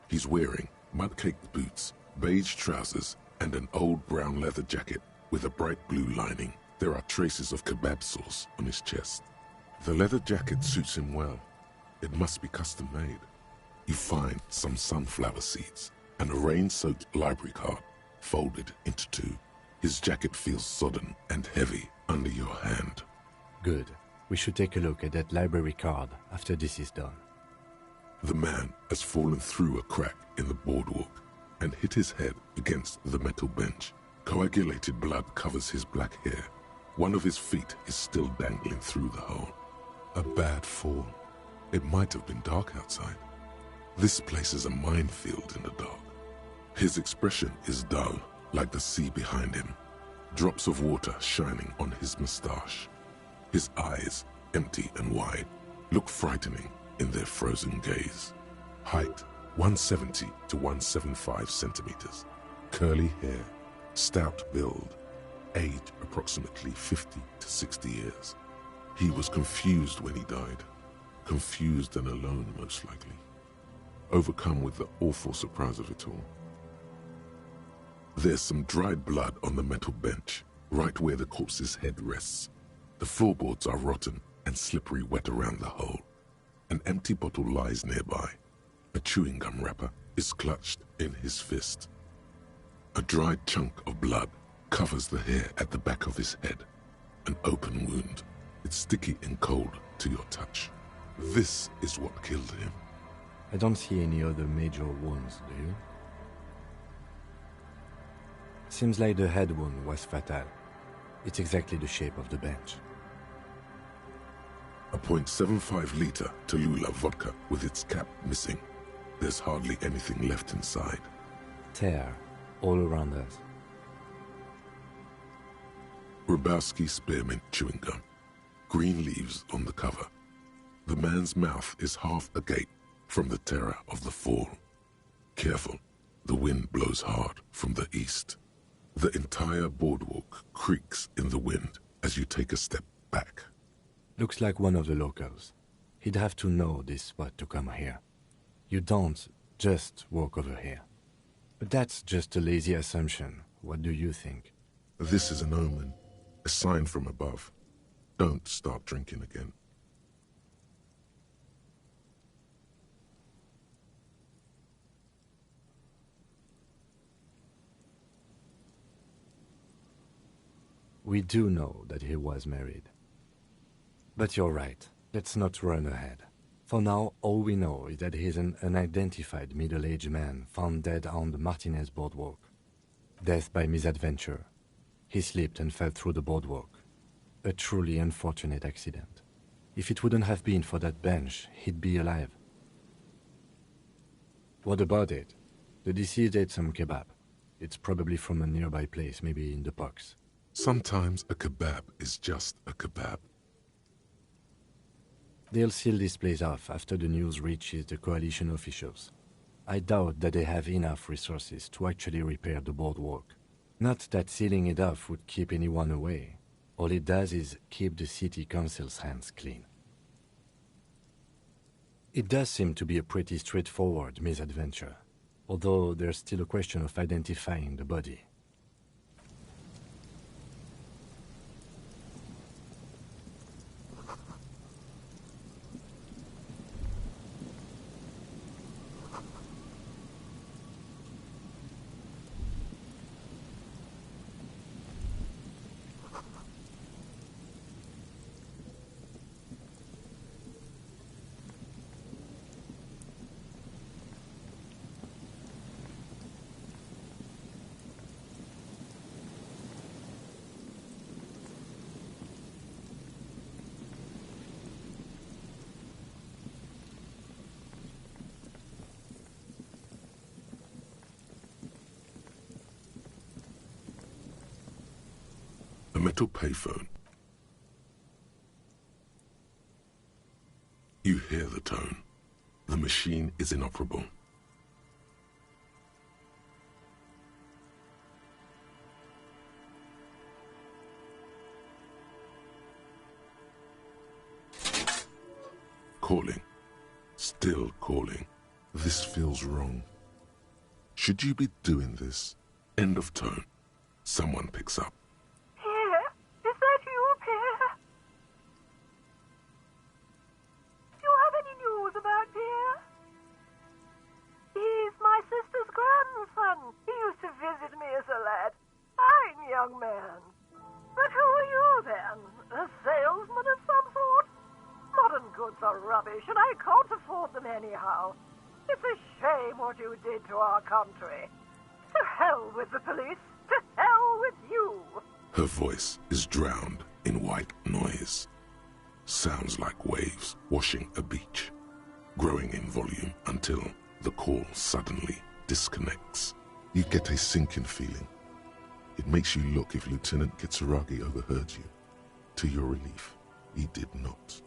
He's wearing mud-caked boots, beige trousers, and an old brown leather jacket with a bright blue lining. There are traces of kebab sauce on his chest. The leather jacket suits him well. It must be custom made. You find some sunflower seeds and a rain-soaked library card folded into two. His jacket feels sodden and heavy under your hand. Good. We should take a look at that library card after this is done. The man has fallen through a crack in the boardwalk and hit his head against the metal bench. Coagulated blood covers his black hair. One of his feet is still dangling through the hole. A bad fall. It might have been dark outside. This place is a minefield in the dark. His expression is dull, like the sea behind him. Drops of water shining on his mustache. His eyes, empty and wide, look frightening in their frozen gaze. Height, 170 to 175 centimeters. Curly hair, stout build. Age, approximately 50 to 60 years. He was confused when he died. Confused and alone, most likely. Overcome with the awful surprise of it all. There's some dried blood on the metal bench, right where the corpse's head rests. The floorboards are rotten and slippery wet around the hole. An empty bottle lies nearby. A chewing gum wrapper is clutched in his fist. A dried chunk of blood covers the hair at the back of his head. An open wound. It's sticky and cold to your touch. This is what killed him. I don't see any other major wounds, do you? Seems like the head wound was fatal. It's exactly the shape of the bench. A .75 liter Tallulah vodka with its cap missing. There's hardly anything left inside. Tear all around us. Grabowski spearmint chewing gum. Green leaves on the cover. The man's mouth is half agape from the terror of the fall. Careful, the wind blows hard from the east. The entire boardwalk creaks in the wind as you take a step back. Looks like one of the locals. He'd have to know this spot to come here. You don't just walk over here. But that's just a lazy assumption. What do you think? This is an omen, a sign from above. Don't start drinking again. We do know that he was married. But you're right. Let's not run ahead. For now, all we know is that he's an unidentified middle-aged man found dead on the Martinez boardwalk. Death by misadventure. He slipped and fell through the boardwalk. A truly unfortunate accident. If it wouldn't have been for that bench, he'd be alive. What about it? The deceased ate some kebab. It's probably from a nearby place, maybe in the Pox. Sometimes a kebab is just a kebab. They'll seal this place off after the news reaches the coalition officials. I doubt that they have enough resources to actually repair the boardwalk. Not that sealing it off would keep anyone away. All it does is keep the city council's hands clean. It does seem to be a pretty straightforward misadventure, although there's still a question of identifying the body. metal payphone. You hear the tone. The machine is inoperable. Calling. Still calling. This feels wrong. Should you be doing this? End of tone. Someone picks up. Pierre? Is that you, Pierre? Do you have any news about Pierre? He's my sister's grandson. He used to visit me as a lad. Fine young man. But who are you, then? A salesman of some sort? Modern goods are rubbish, and I can't afford them anyhow. It's a shame what you did to our country. To hell with the police. To hell with you. Her voice is drowned in white noise. Sounds like waves washing a beach, growing in volume until the call suddenly disconnects. You get a sinking feeling. It makes you look if Lieutenant Kitsuragi overheard you. To your relief, he did not.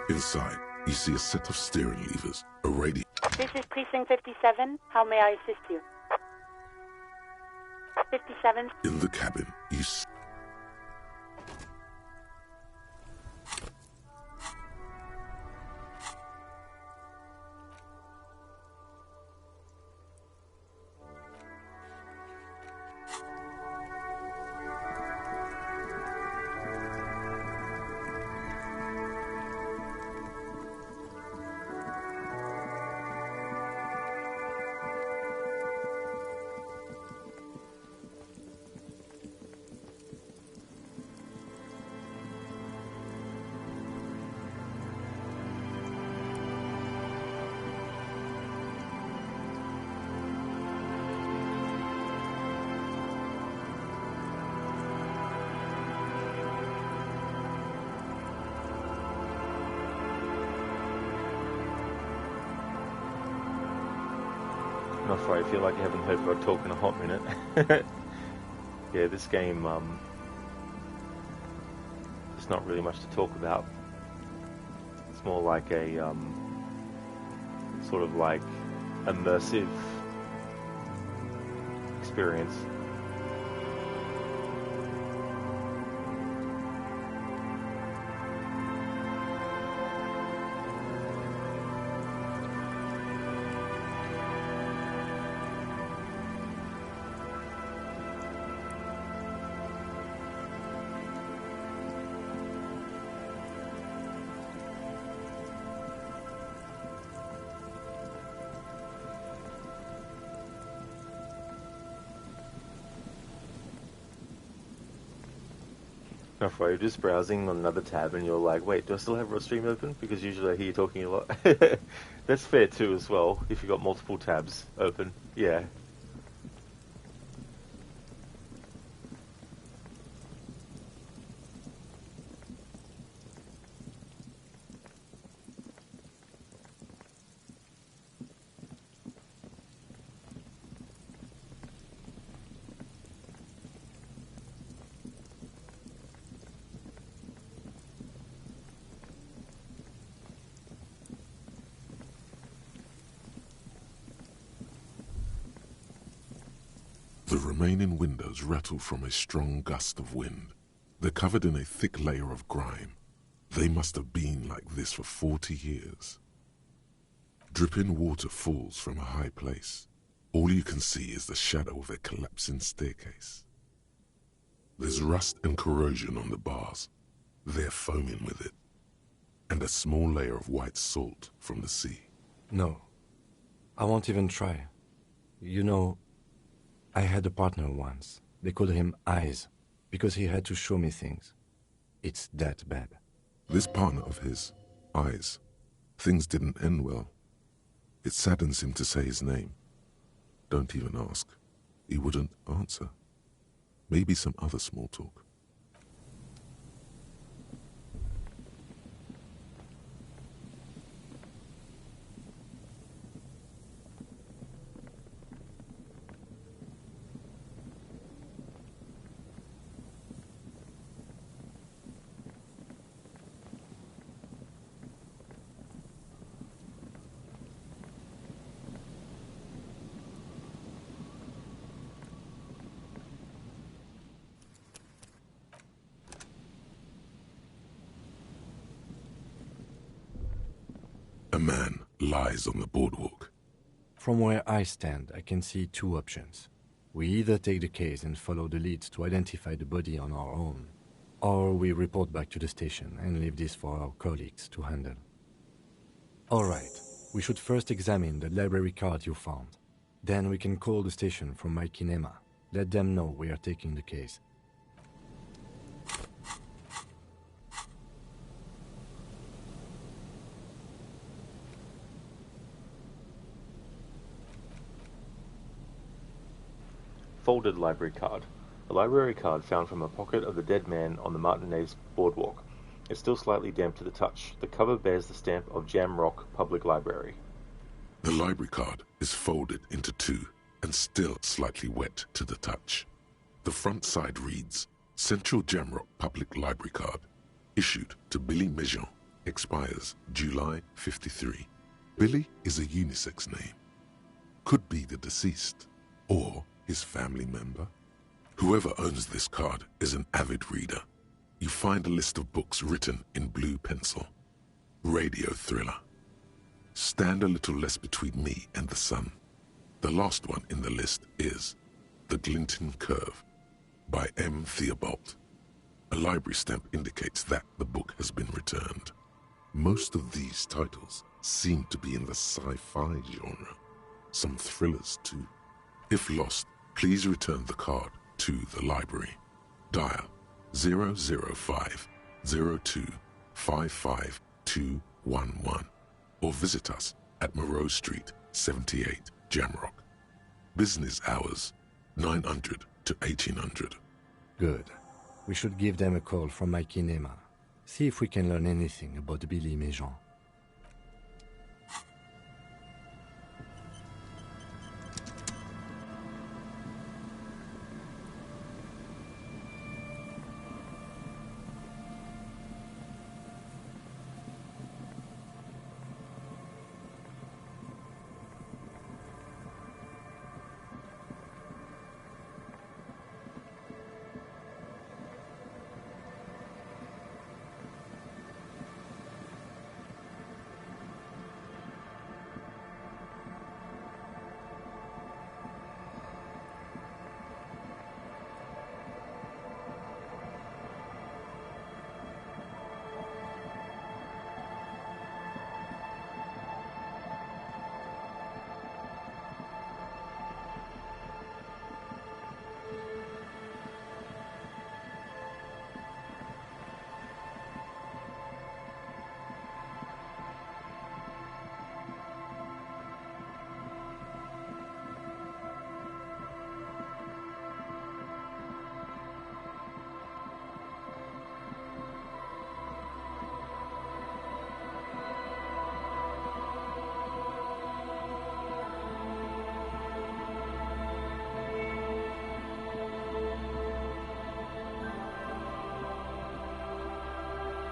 Inside, you see a set of steering levers, a radio. This is Precinct 57. How may I assist you? 57. In the cabin, you see... No, sorry, I feel like you haven't heard God talk in a hot minute. Yeah, this game, there's not really much to talk about. It's more like a, sort of like immersive experience. If you're just browsing on another tab and you're like, wait, do I still have Stream open? Because usually I hear you talking a lot. That's fair too as well, if you've got multiple tabs open. Yeah. The remaining windows rattle from a strong gust of wind. They're covered in a thick layer of grime. They must have been like this for 40 years. Dripping water falls from a high place. All you can see is the shadow of a collapsing staircase. There's rust and corrosion on the bars. They're foaming with it. And a small layer of white salt from the sea. No, I won't even try. You know, I had a partner once. They called him Eyes, because he had to show me things. It's that bad. This partner of his, Eyes, things didn't end well. It saddens him to say his name. Don't even ask. He wouldn't answer. Maybe some other small talk. A man lies on the boardwalk. From where I stand, I can see two options. We either take the case and follow the leads to identify the body on our own, or we report back to the station and leave this for our colleagues to handle. Alright, we should first examine the library card you found. Then we can call the station from my kinema. Let them know we are taking the case. Folded library card. A library card found from a pocket of the dead man on the Martinez boardwalk. It's still slightly damp to the touch. The cover bears the stamp of Jamrock Public Library. The library card is folded into two and still slightly wet to the touch. The front side reads, Central Jamrock Public Library Card, issued to Billy Mejean, expires July 53. Billy is a unisex name. Could be the deceased, or his family member. Whoever owns this card is an avid reader. You find a list of books written in blue pencil. Radio thriller. Stand a little less between me and the sun. The last one in the list is The Glinting Curve by M. Theobald. A library stamp indicates that the book has been returned. Most of these titles seem to be in the sci-fi genre. Some thrillers too. If lost, please return the card to the library. Dial 005 02 55211 or visit us at Moreau Street, 78, Jamrock. Business hours, 900 to 1800. Good. We should give them a call from my kinema. See if we can learn anything about Billy Mejean.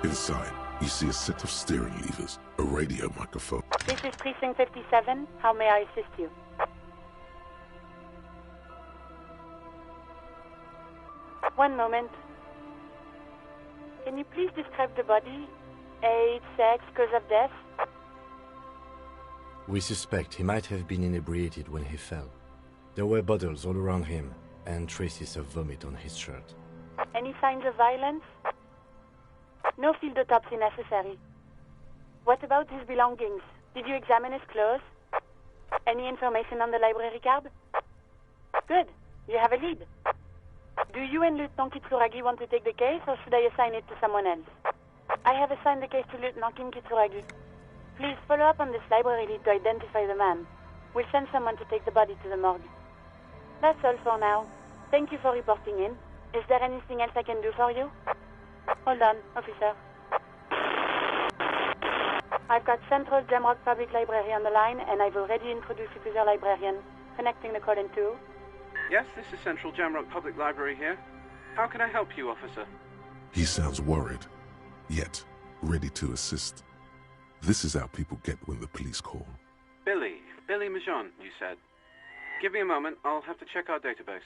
Inside, you see a set of steering levers, a radio microphone. This is Precinct 57. How may I assist you? One moment. Can you please describe the body? Age, sex, cause of death? We suspect he might have been inebriated when he fell. There were bottles all around him, and traces of vomit on his shirt. Any signs of violence? No field autopsy necessary. What about his belongings? Did you examine his clothes? Any information on the library card? Good. You have a lead. Do you and Lieutenant Kitsuragi want to take the case, or should I assign it to someone else? I have assigned the case to Lieutenant Kim Kitsuragi. Please follow up on this library lead to identify the man. We'll send someone to take the body to the morgue. That's all for now. Thank you for reporting in. Is there anything else I can do for you? Hold on, officer. I've got Central Jamrock Public Library on the line, and I've already introduced you to their librarian. Connecting the call in 2. Yes, this is Central Jamrock Public Library here. How can I help you, officer? He sounds worried, yet ready to assist. This is how people get when the police call. Billy Majon, you said. Give me a moment, I'll have to check our database.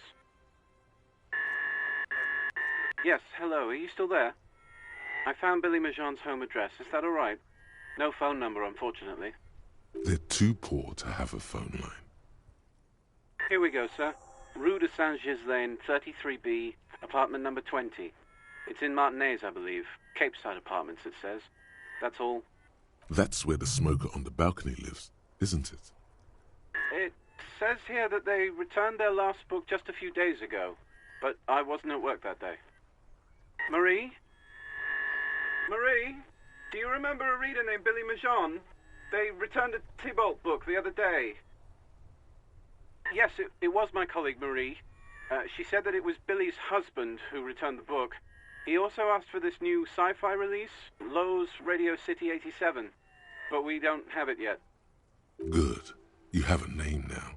Yes, hello, are you still there? I found Billy Majon's home address, is that alright? No phone number, unfortunately. They're too poor to have a phone line. Here we go, sir. Rue de Saint-Ghislain, 33B, apartment number 20. It's in Martinez, I believe. Cape Side Apartments, it says. That's all. That's where the smoker on the balcony lives, isn't it? It says here that they returned their last book just a few days ago, but I wasn't at work that day. Marie? Marie? Do you remember a reader named Billy Majon? They returned a Tybalt book the other day. Yes, it was my colleague Marie. She said that it was Billy's husband who returned the book. He also asked for this new sci-fi release, Lowe's Radio City 87, but we don't have it yet. Good. You have a name now.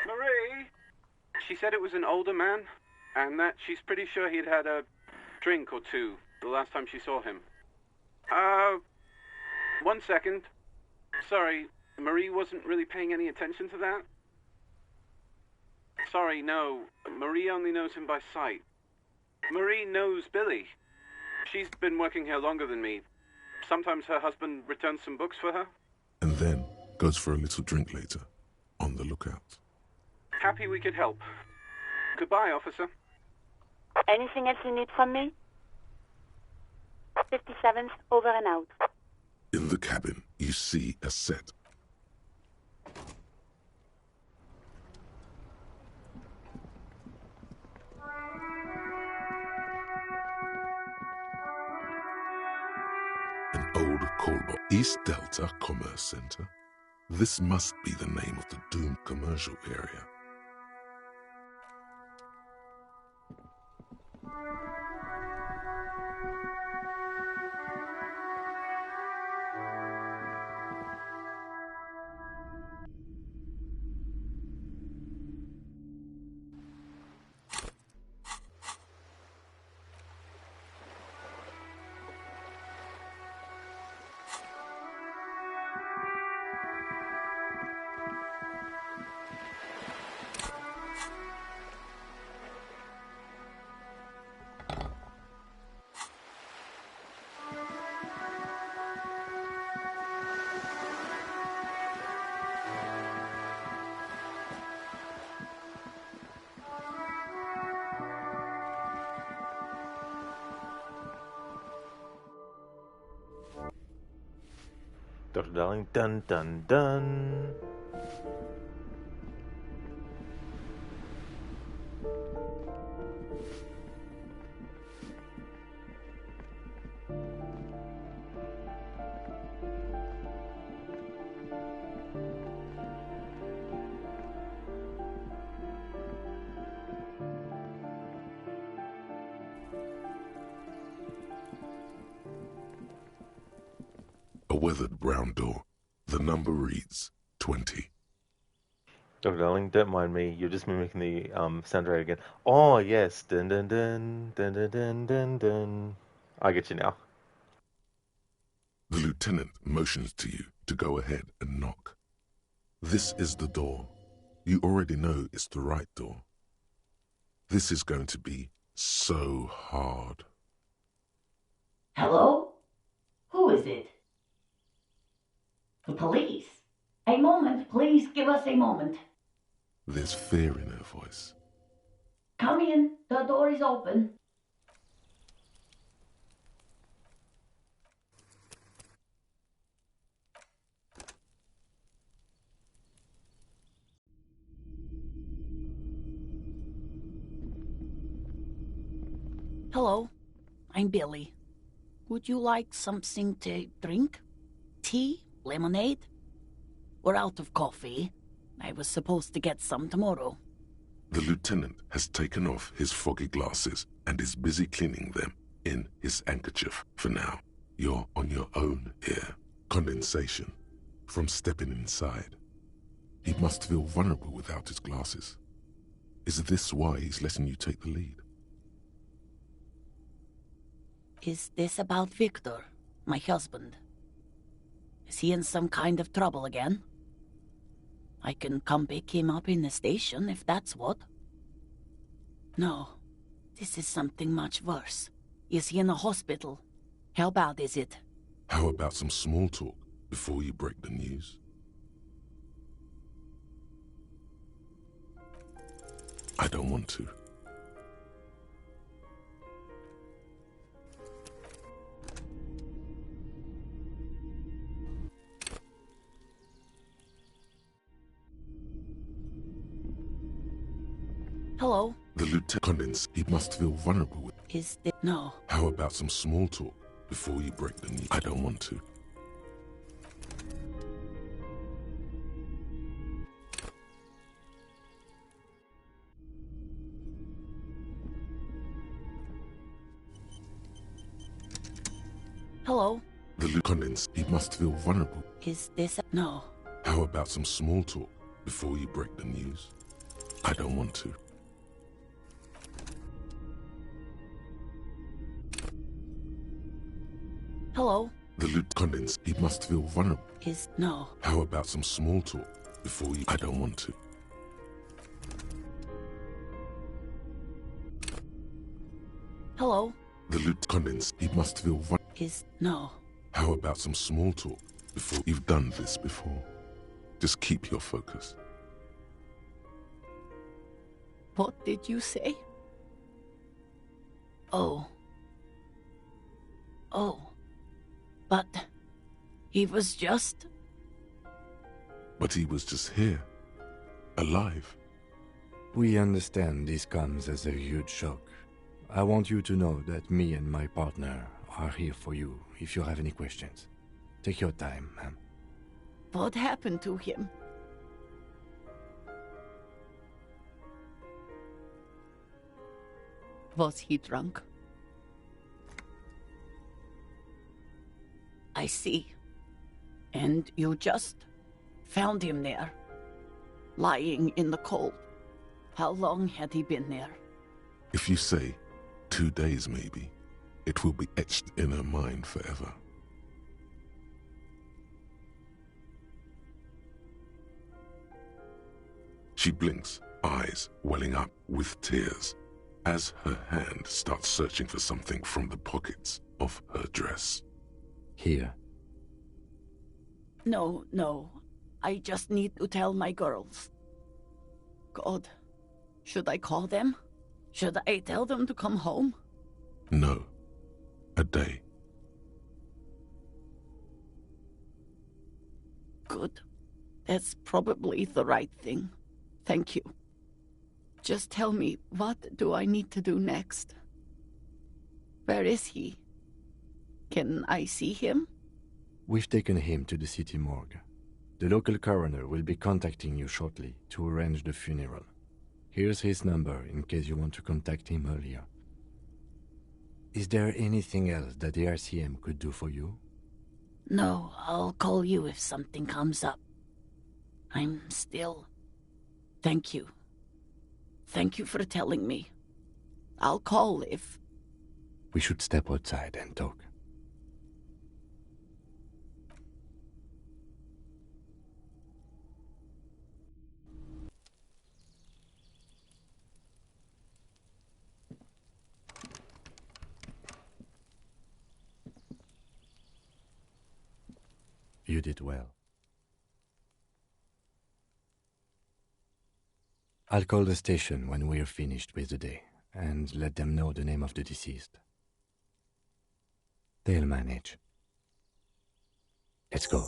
Marie? She said it was an older man, and that she's pretty sure he'd had a drink or two the last time she saw him. 1 second. Sorry, Marie wasn't really paying any attention to that? Sorry, no. Marie only knows him by sight. Marie knows Billy. She's been working here longer than me. Sometimes her husband returns some books for her. And then goes for a little drink later. On the lookout. Happy we could help. Goodbye, officer. Anything else you need from me? 57th, over and out. In the cabin, you see a set. An old callbox. East Delta Commerce Center. This must be the name of the doomed commercial area. Dr. Darling, dun dun dun. A weathered brown door. The number reads 20. Oh, darling, don't mind me. You're just mimicking the soundtrack again. Oh, yes. Dun dun dun dun dun dun dun dun. I get you now. The lieutenant motions to you to go ahead and knock. This is the door. You already know it's the right door. This is going to be so hard. Hello? Who is it? The police. A moment, please give us a moment. There's fear in her voice. Come in, the door is open. Hello, I'm Billy. Would you like something to drink? Tea? Lemonade? We're out of coffee. I was supposed to get some tomorrow. The lieutenant has taken off his foggy glasses and is busy cleaning them in his handkerchief. For now, you're on your own here. Condensation from stepping inside. He must feel vulnerable without his glasses. Is this why he's letting you take the lead? Is this about Victor, my husband? Is he in some kind of trouble again? I can come pick him up in the station if that's what. No, this is something much worse. Is he in a hospital? How bad is it? How about some small talk before you break the news? I don't want to. Hello? The lieutenant, he must feel vulnerable. Is this... No. How about some small talk before you break the news? I don't want to. Hello? The lieutenant, he must feel vulnerable. Is this... No. How about some small talk before you break the news? I don't want to. Hello? The lieutenant, he must feel vulnerable. Is... No. How about some small talk before you... I don't want to. Hello? The lieutenant, he must feel vulnerable. Is... No. How about some small talk before... You've done this before. Just keep your focus. What did you say? Oh. Oh. But he was just... But he was just here. Alive. We understand this comes as a huge shock. I want you to know that me and my partner are here for you if you have any questions. Take your time, ma'am. What happened to him? Was he drunk? I see. And you just found him there, lying in the cold. How long had he been there? If you say 2 days maybe, it will be etched in her mind forever. She blinks, eyes welling up with tears, as her hand starts searching for something from the pockets of her dress. Here. No, no. I just need to tell my girls. God, should I call them? Should I tell them to come home? No. A day. Good. That's probably the right thing. Thank you. Just tell me, what do I need to do next? Where is he? Can I see him? We've taken him to the city morgue. The local coroner will be contacting you shortly to arrange the funeral. Here's his number in case you want to contact him earlier. Is there anything else that the RCM could do for you? No, I'll call you if something comes up. I'm still Thank you. Thank you for telling me. I'll call if... We should step outside and talk. You did well. I'll call the station when we're finished with the day, and let them know the name of the deceased. They'll manage. Let's go.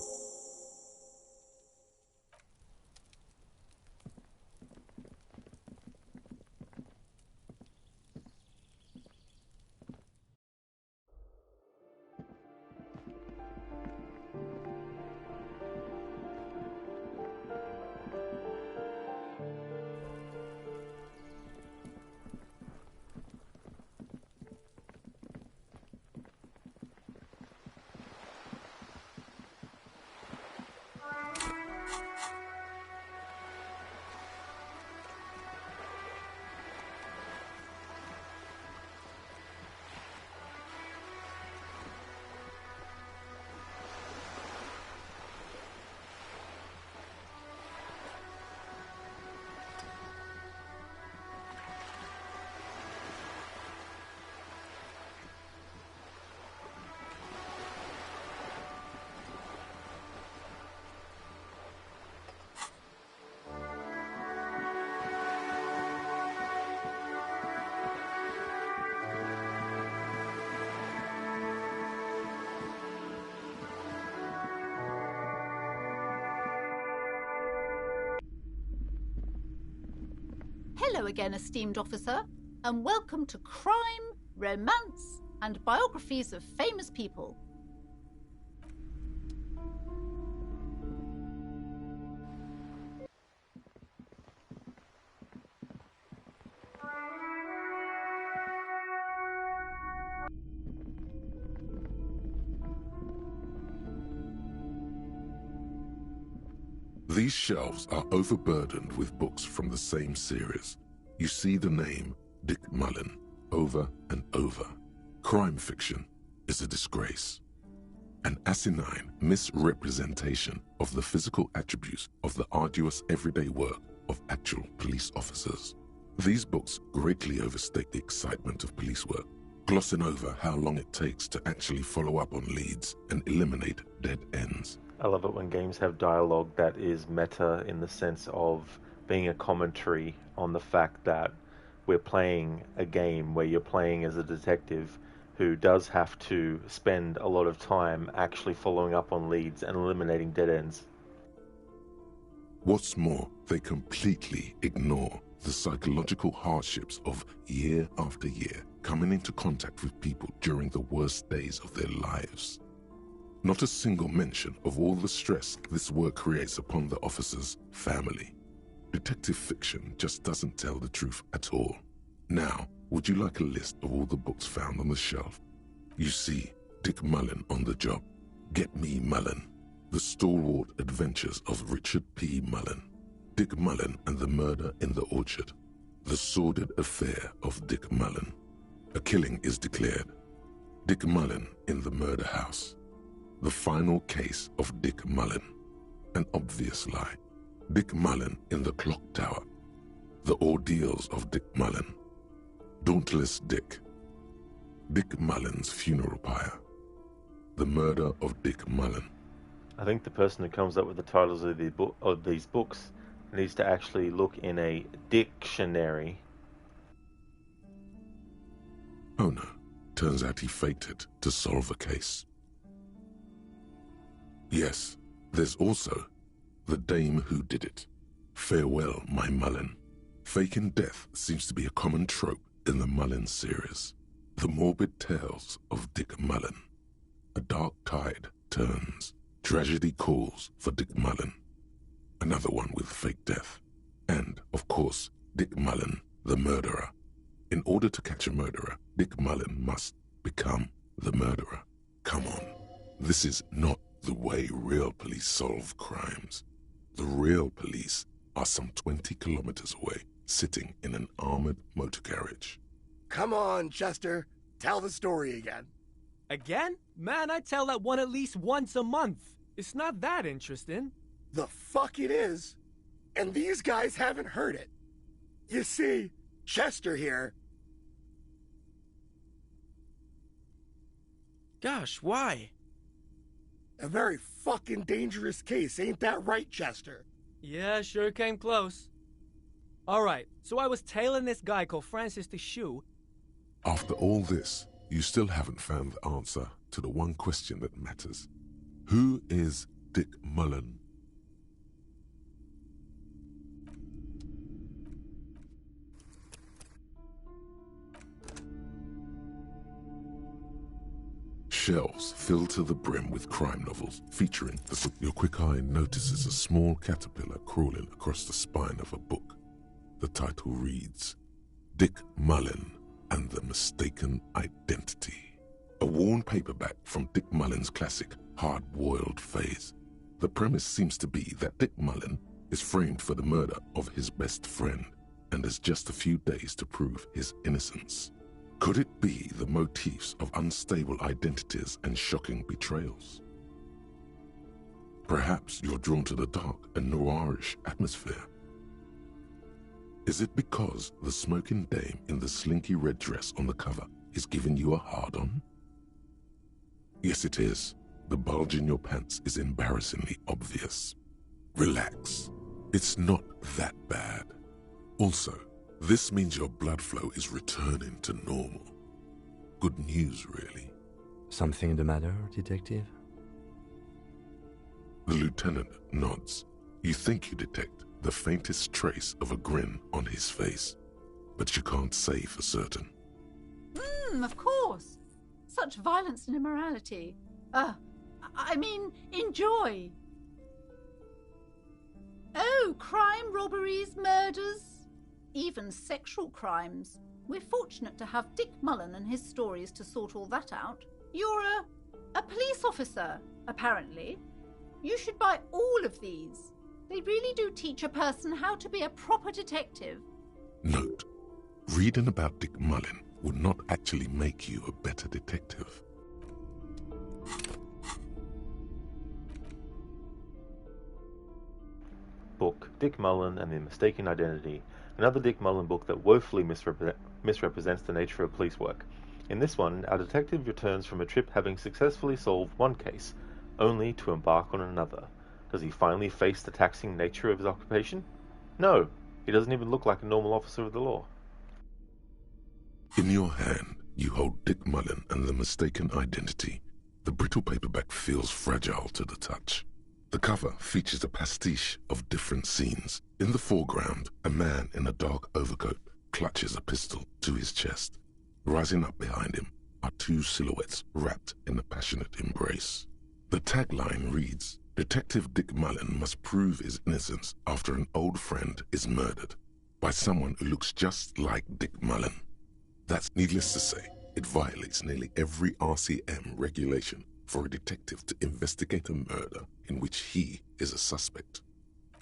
Hello again, esteemed officer, and welcome to Crime, Romance, and Biographies of Famous People. These shelves are overburdened with books from the same series. You see the name Dick Mullen over and over. Crime fiction is a disgrace. An asinine misrepresentation of the physical attributes of the arduous everyday work of actual police officers. These books greatly overstate the excitement of police work, glossing over how long it takes to actually follow up on leads and eliminate dead ends. I love it when games have dialogue that is meta in the sense of being a commentary on the fact that we're playing a game where you're playing as a detective who does have to spend a lot of time actually following up on leads and eliminating dead ends. What's more, they completely ignore the psychological hardships of year after year coming into contact with people during the worst days of their lives. Not a single mention of all the stress this work creates upon the officer's family. Detective fiction just doesn't tell the truth at all. Now, would you like a list of all the books found on the shelf? You see Dick Mullen on the job. Get Me Mullen. The Stalwart Adventures of Richard P. Mullen. Dick Mullen and the Murder in the Orchard. The Sordid Affair of Dick Mullen. A killing is declared. Dick Mullen in the Murder House. The Final Case of Dick Mullen. An Obvious Lie. Dick Mullen in the Clock Tower. The Ordeals of Dick Mullen. Dauntless Dick. Dick Mullen's Funeral Pyre. The Murder of Dick Mullen. I think the person who comes up with the titles of these books needs to actually look in a dictionary. Oh no, turns out he faked it to solve a case. Yes, there's also The Dame Who Did It. Farewell, My Mullen. Faking death seems to be a common trope in the Mullen series. The morbid tales of Dick Mullen. A dark tide turns. Tragedy calls for Dick Mullen. Another one with fake death. And, of course, Dick Mullen, the murderer. In order to catch a murderer, Dick Mullen must become the murderer. Come on, this is not the way real police solve crimes. The real police are some 20 kilometers away, sitting in an armored motor carriage. Come on, Chester. Tell the story again. Again? Man, I tell that one at least once a month. It's not that interesting. The fuck it is. And these guys haven't heard it. You see, Chester here... Gosh, why? A very fucking dangerous case, ain't that right, Chester? Yeah, sure came close. Alright, so I was tailing this guy called Francis the Shoe. After all this, you still haven't found the answer to the one question that matters. Who is Dick Mullen? Shelves filled to the brim with crime novels featuring your quick eye notices a small caterpillar crawling across the spine of a book. The title reads, Dick Mullen and the Mistaken Identity. A worn paperback from Dick Mullen's classic Hard-Boiled Phase. The premise seems to be that Dick Mullen is framed for the murder of his best friend and has just a few days to prove his innocence. Could it be the motifs of unstable identities and shocking betrayals? Perhaps you're drawn to the dark and noirish atmosphere. Is it because the smoking dame in the slinky red dress on the cover is giving you a hard-on? Yes, it is. The bulge in your pants is embarrassingly obvious. Relax. It's not that bad. Also, this means your blood flow is returning to normal. Good news, really. Something the matter, Detective? The lieutenant nods. You think you detect the faintest trace of a grin on his face, but you can't say for certain. Of course. Such violence and immorality. I mean, enjoy. Oh, crime, robberies, murders, even sexual crimes. We're fortunate to have Dick Mullen and his stories to sort all that out. You're a police officer, apparently. You should buy all of these. They really do teach a person how to be a proper detective. Note, reading about Dick Mullen would not actually make you a better detective. Book, Dick Mullen and the Mistaken Identity. Another Dick Mullen book that woefully misrepresents the nature of police work. In this one, our detective returns from a trip having successfully solved one case, only to embark on another. Does he finally face the taxing nature of his occupation? No, he doesn't even look like a normal officer of the law. In your hand, you hold Dick Mullen and the Mistaken Identity. The brittle paperback feels fragile to the touch. The cover features a pastiche of different scenes. In the foreground, a man in a dark overcoat clutches a pistol to his chest. Rising up behind him are two silhouettes wrapped in a passionate embrace. The tagline reads, Detective Dick Mullen must prove his innocence after an old friend is murdered by someone who looks just like Dick Mullen. That's needless to say, it violates nearly every RCM regulation for a detective to investigate a murder in which he is a suspect.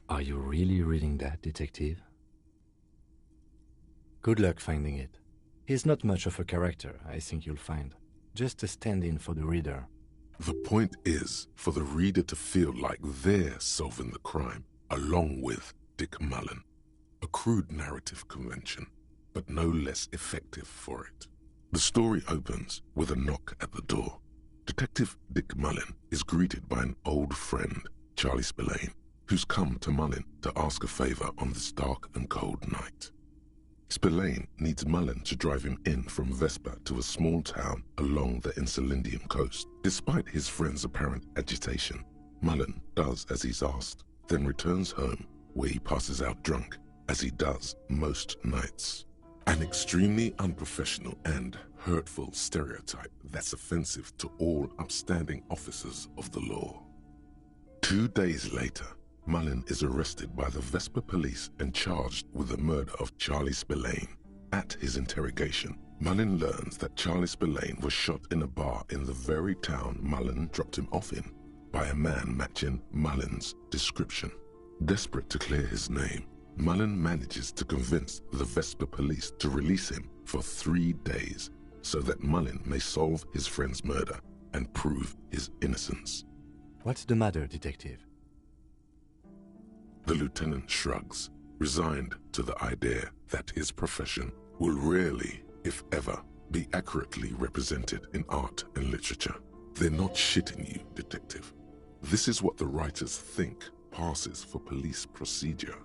Are you really reading that, Detective? Good luck finding it. He's not much of a character, I think you'll find. Just a stand-in for the reader. The point is for the reader to feel like they're solving the crime, along with Dick Mullen. A crude narrative convention, but no less effective for it. The story opens with a knock at the door. Detective Dick Mullen is greeted by an old friend, Charlie Spillane, who's come to Mullen to ask a favor on this dark and cold night. Spillane needs Mullen to drive him in from Vespa to a small town along the Insulindian coast. Despite his friend's apparent agitation, Mullen does as he's asked, then returns home where he passes out drunk, as he does most nights. An extremely unprofessional and hurtful stereotype that's offensive to all upstanding officers of the law. 2 days later, Mullen is arrested by the Vespa police and charged with the murder of Charlie Spillane. At his interrogation, Mullen learns that Charlie Spillane was shot in a bar in the very town Mullen dropped him off in by a man matching Mullen's description. Desperate to clear his name, Mullen manages to convince the Vesper police to release him for 3 days so that Mullen may solve his friend's murder and prove his innocence. What's the matter, detective? The lieutenant shrugs, resigned to the idea that his profession will rarely, if ever, be accurately represented in art and literature. They're not shitting you, detective. This is what the writers think passes for police procedure.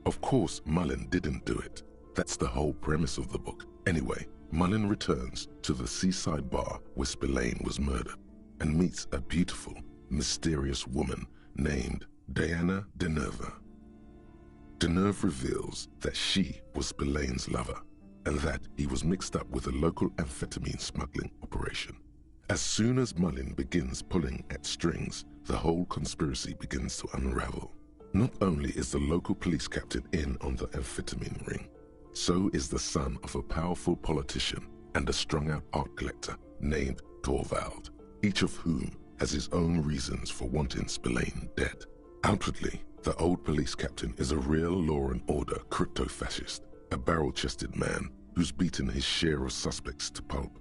Of course, Mullen didn't do it. That's the whole premise of the book. Anyway, Mullen returns to the seaside bar where Spillane was murdered and meets a beautiful, mysterious woman named Diana Deneuve. Deneuve reveals that she was Spillane's lover and that he was mixed up with a local amphetamine smuggling operation. As soon as Mullen begins pulling at strings, the whole conspiracy begins to unravel. Not only is the local police captain in on the amphetamine ring, so is the son of a powerful politician and a strung-out art collector named Torvald, each of whom has his own reasons for wanting Spillane dead. Outwardly, the old police captain is a real law and order crypto-fascist, a barrel-chested man who's beaten his share of suspects to pulp.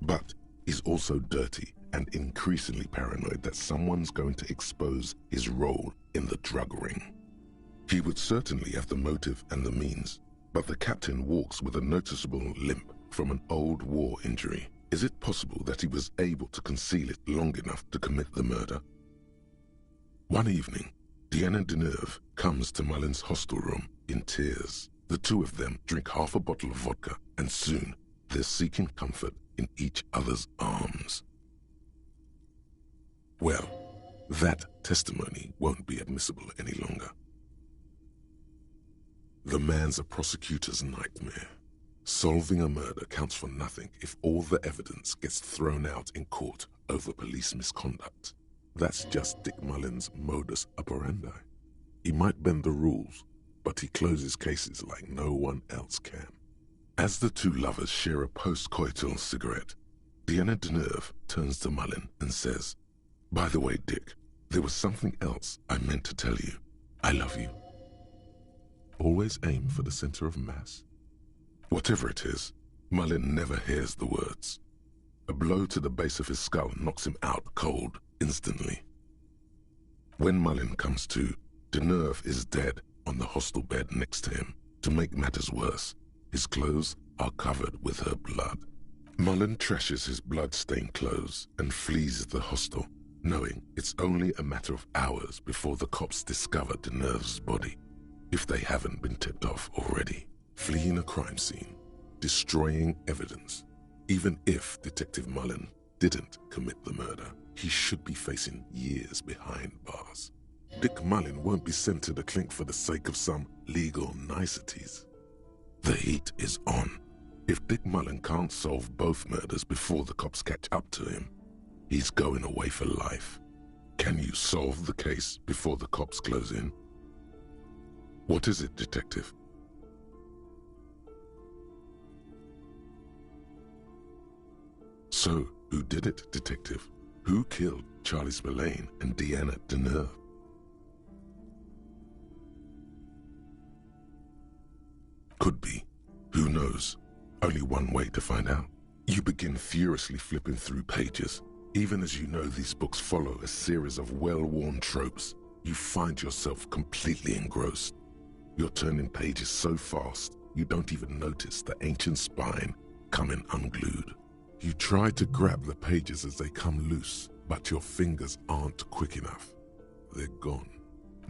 But he's also dirty and increasingly paranoid that someone's going to expose his role in the drug ring. He would certainly have the motive and the means, but the captain walks with a noticeable limp from an old war injury. Is it possible that he was able to conceal it long enough to commit the murder? One evening, Diana Deneuve comes to Mullen's hostel room in tears. The two of them drink half a bottle of vodka, and soon they're seeking comfort in each other's arms. Well, that testimony won't be admissible any longer. The man's a prosecutor's nightmare. Solving a murder counts for nothing if all the evidence gets thrown out in court over police misconduct. That's just Dick Mullen's modus operandi. He might bend the rules, but he closes cases like no one else can. As the two lovers share a post-coital cigarette, Diana Deneuve turns to Mullen and says, "By the way, Dick, there was something else I meant to tell you. I love you." Always aim for the center of mass. Whatever it is, Mullen never hears the words. A blow to the base of his skull knocks him out cold instantly. When Mullen comes to, Deneuve is dead on the hostel bed next to him. To make matters worse, his clothes are covered with her blood. Mullen trashes his blood-stained clothes and flees the hostel, knowing it's only a matter of hours before the cops discover Deneuve's body, if they haven't been tipped off already. Fleeing a crime scene, destroying evidence. Even if Detective Mullen didn't commit the murder, he should be facing years behind bars. Dick Mullen won't be sent to the clink for the sake of some legal niceties. The heat is on. If Dick Mullen can't solve both murders before the cops catch up to him, he's going away for life. Can you solve the case before the cops close in? What is it, Detective? So, who did it, Detective? Who killed Charlie Spillane and Diana Deneuve? Could be. Who knows? Only one way to find out. You begin furiously flipping through pages. Even as you know these books follow a series of well-worn tropes, you find yourself completely engrossed. You're turning pages so fast, you don't even notice the ancient spine coming unglued. You try to grab the pages as they come loose, but your fingers aren't quick enough. They're gone.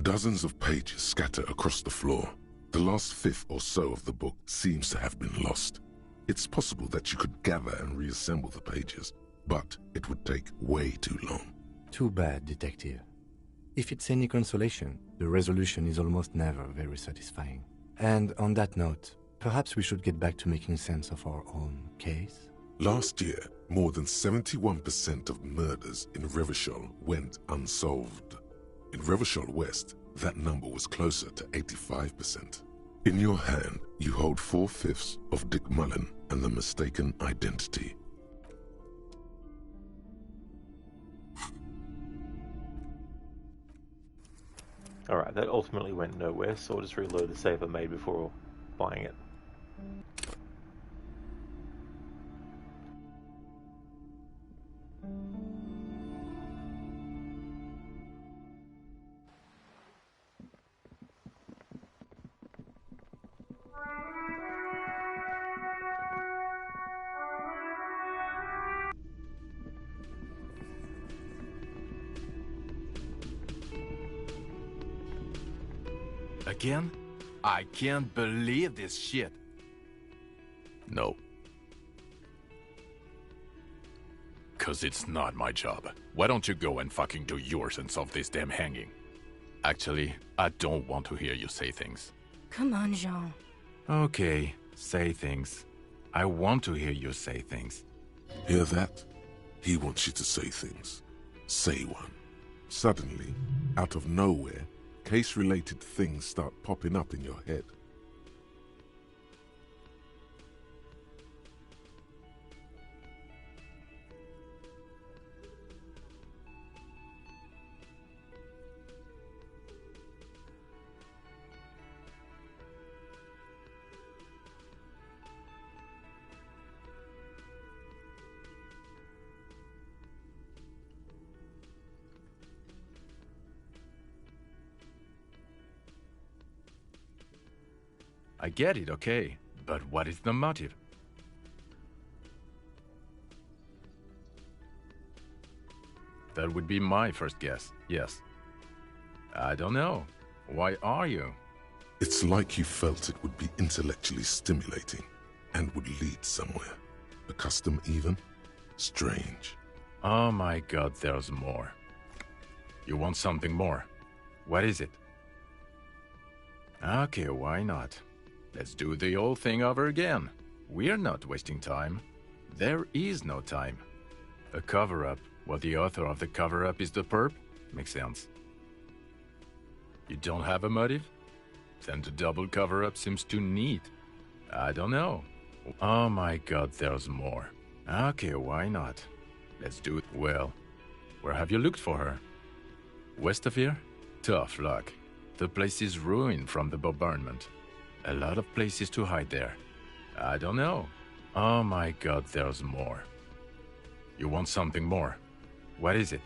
Dozens of pages scatter across the floor. The last fifth or so of the book seems to have been lost. It's possible that you could gather and reassemble the pages, but it would take way too long. Too bad, Detective. If it's any consolation, the resolution is almost never very satisfying. And on that note, perhaps we should get back to making sense of our own case? Last year, more than 71% of murders in Revachol went unsolved. In Revachol West, that number was closer to 85%. In your hand, you hold 4/5 of Dick Mullen and the mistaken identity. Alright, that ultimately went nowhere, so I'll just reload the save I made before buying it. Again? I can't believe this shit. No. 'Cause it's not my job. Why don't you go and fucking do yours and solve this damn hanging? Actually, I don't want to hear you say things. Come on, Jean. Okay, say things. I want to hear you say things. Hear that? He wants you to say things. Say one. Suddenly, out of nowhere, case-related things start popping up in your head. I get it, okay. But what is the motive? That would be my first guess, yes. I don't know. Why are you? It's like you felt it would be intellectually stimulating and would lead somewhere. A custom even? Strange. Oh my god, there's more. You want something more? What is it? Okay, why not? Let's do the old thing over again. We're not wasting time. There is no time. A cover-up, while the author of the cover-up is the perp? Makes sense. You don't have a motive? Then the double cover-up seems too neat. I don't know. Oh my god, there's more. Okay, why not? Let's do it. Well, where have you looked for her? West of here? Tough luck. The place is ruined from the bombardment. A lot of places to hide there. I don't know. Oh my god, there's more. You want something more? What is it?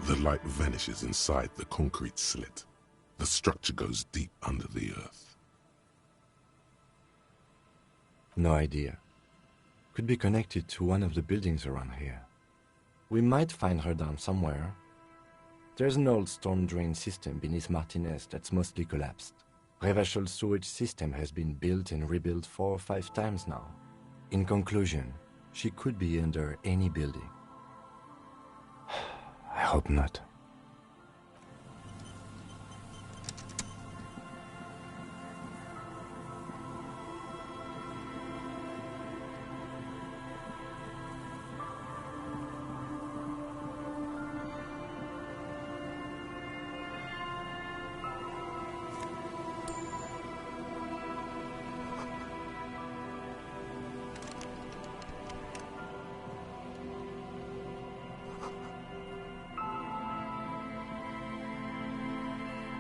The light vanishes inside the concrete slit. The structure goes deep under the earth. No idea. Could be connected to one of the buildings around here. We might find her down somewhere. There's an old storm drain system beneath Martinez that's mostly collapsed. Revachol sewage system has been built and rebuilt 4 or 5 times now. In conclusion, she could be under any building. I hope not.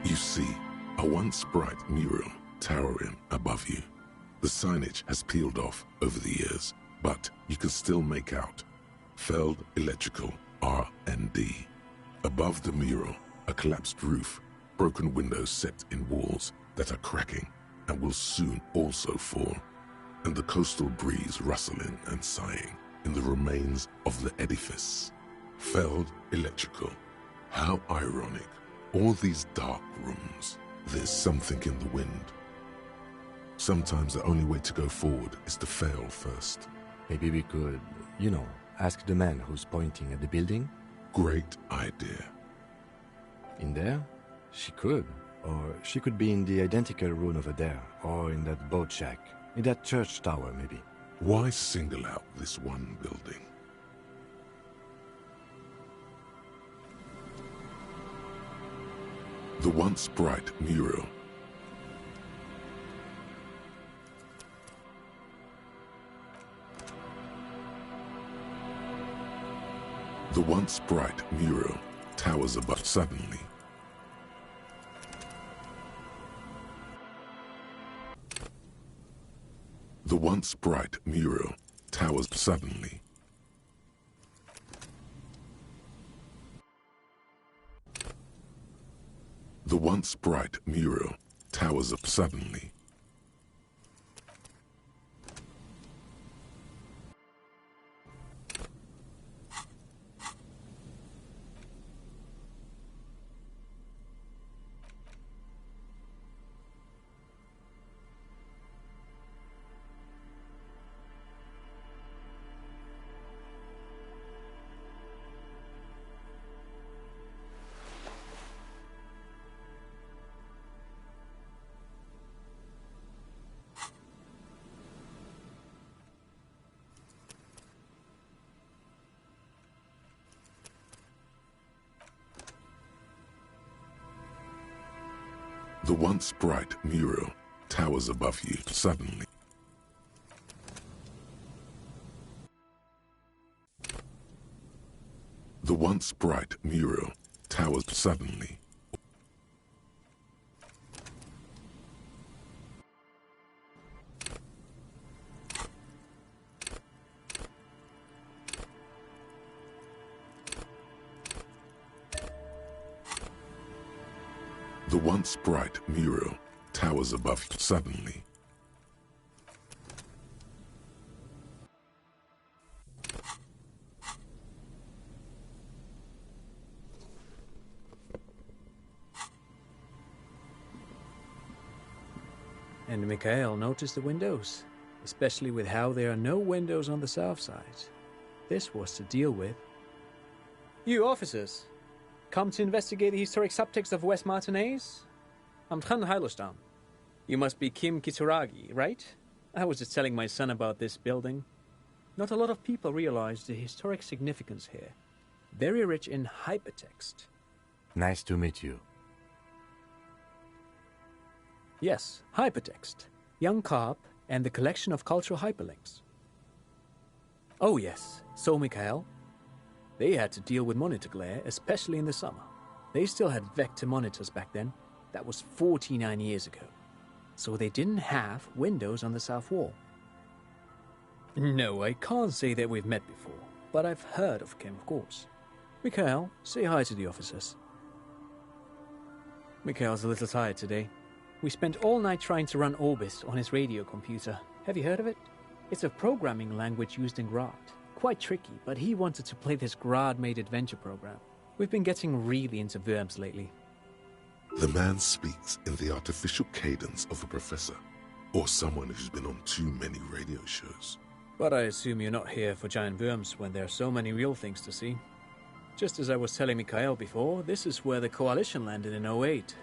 You see a once bright mural towering above you. The signage has peeled off over the years, but you can still make out Feld Electrical R&D. Above the mural, a collapsed roof, broken windows set in walls that are cracking and will soon also fall, and the coastal breeze rustling and sighing in the remains of the edifice. Felled electrical. How ironic. All these dark rooms. There's something in the wind. Sometimes the only way to go forward is to fail first. Maybe we could, ask the man who's pointing at the building? Great idea. In there? She could. Or she could be in the identical room over there, or in that boat shack, in that church tower, maybe. Why single out this one building? The once bright mural. The once bright mural towers above suddenly. The once bright mural towers suddenly. The once bright mural towers up suddenly. The once bright mural towers above you suddenly. The once bright mural towers suddenly. The once bright mural towers above you suddenly. And Mikhail noticed the windows, especially with how there are no windows on the south side. This was to deal with. You officers, come to investigate the historic subtext of West Martinez? I'm Tran Heilostam. You must be Kim Kitsuragi, right? I was just telling my son about this building. Not a lot of people realize the historic significance here. Very rich in hypertext. Nice to meet you. Yes, hypertext. Young Carp and the collection of cultural hyperlinks. Oh yes, so Mikhail. They had to deal with monitor glare, especially in the summer. They still had vector monitors back then. That was 49 years ago. So they didn't have windows on the south wall. No, I can't say that we've met before, but I've heard of Kim, of course. Mikhail, say hi to the officers. Mikhail's a little tired today. We spent all night trying to run Orbis on his radio computer. Have you heard of it? It's a programming language used in Grad. Quite tricky, but he wanted to play this Grad-made adventure program. We've been getting really into verbs lately. The man speaks in the artificial cadence of a professor, or someone who's been on too many radio shows. But I assume you're not here for giant worms when there are so many real things to see. Just as I was telling Mikhail before, this is where the Coalition landed in 08.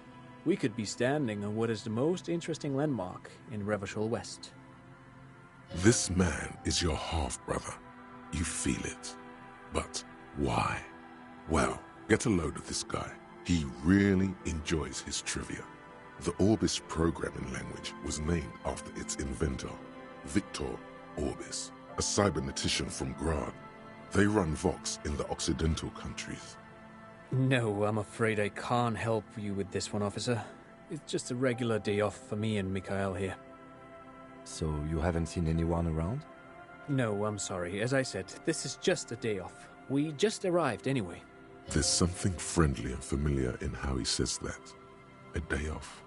We could be standing on what is the most interesting landmark in Revachol West. This man is your half-brother. You feel it. But why? Well, get a load of this guy. He really enjoys his trivia. The Orbis programming language was named after its inventor, Victor Orbis, a cybernetician from Grad. They run Vox in the Occidental countries. No, I'm afraid I can't help you with this one, officer. It's just a regular day off for me and Mikhail here. So you haven't seen anyone around? No, I'm sorry. As I said, this is just a day off. We just arrived anyway. There's something friendly and familiar in how he says that. A day off.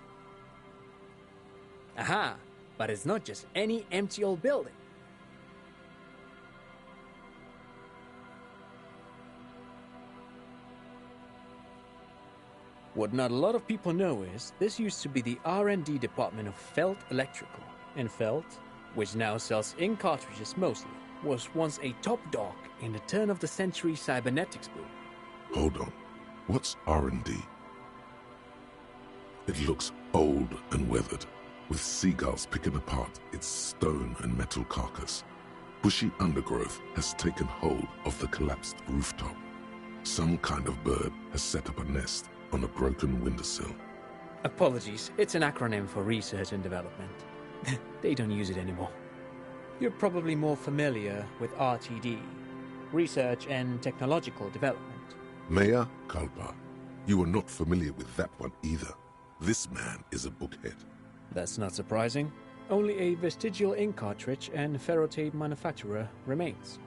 Aha! But it's not just any empty old building. What not a lot of people know is this used to be the R&D department of Felt Electrical. And Felt, which now sells ink cartridges mostly, was once a top dog in the turn-of-the-century cybernetics boom. Hold on. What's R&D? It looks old and weathered, with seagulls picking apart its stone and metal carcass. Bushy undergrowth has taken hold of the collapsed rooftop. Some kind of bird has set up a nest on a broken windowsill. Apologies, it's an acronym for research and development. They don't use it anymore. You're probably more familiar with RTD, Research and Technological Development. Mea culpa. You are not familiar with that one either. This man is a bookhead. That's not surprising. Only a vestigial ink cartridge and ferrotape manufacturer remains.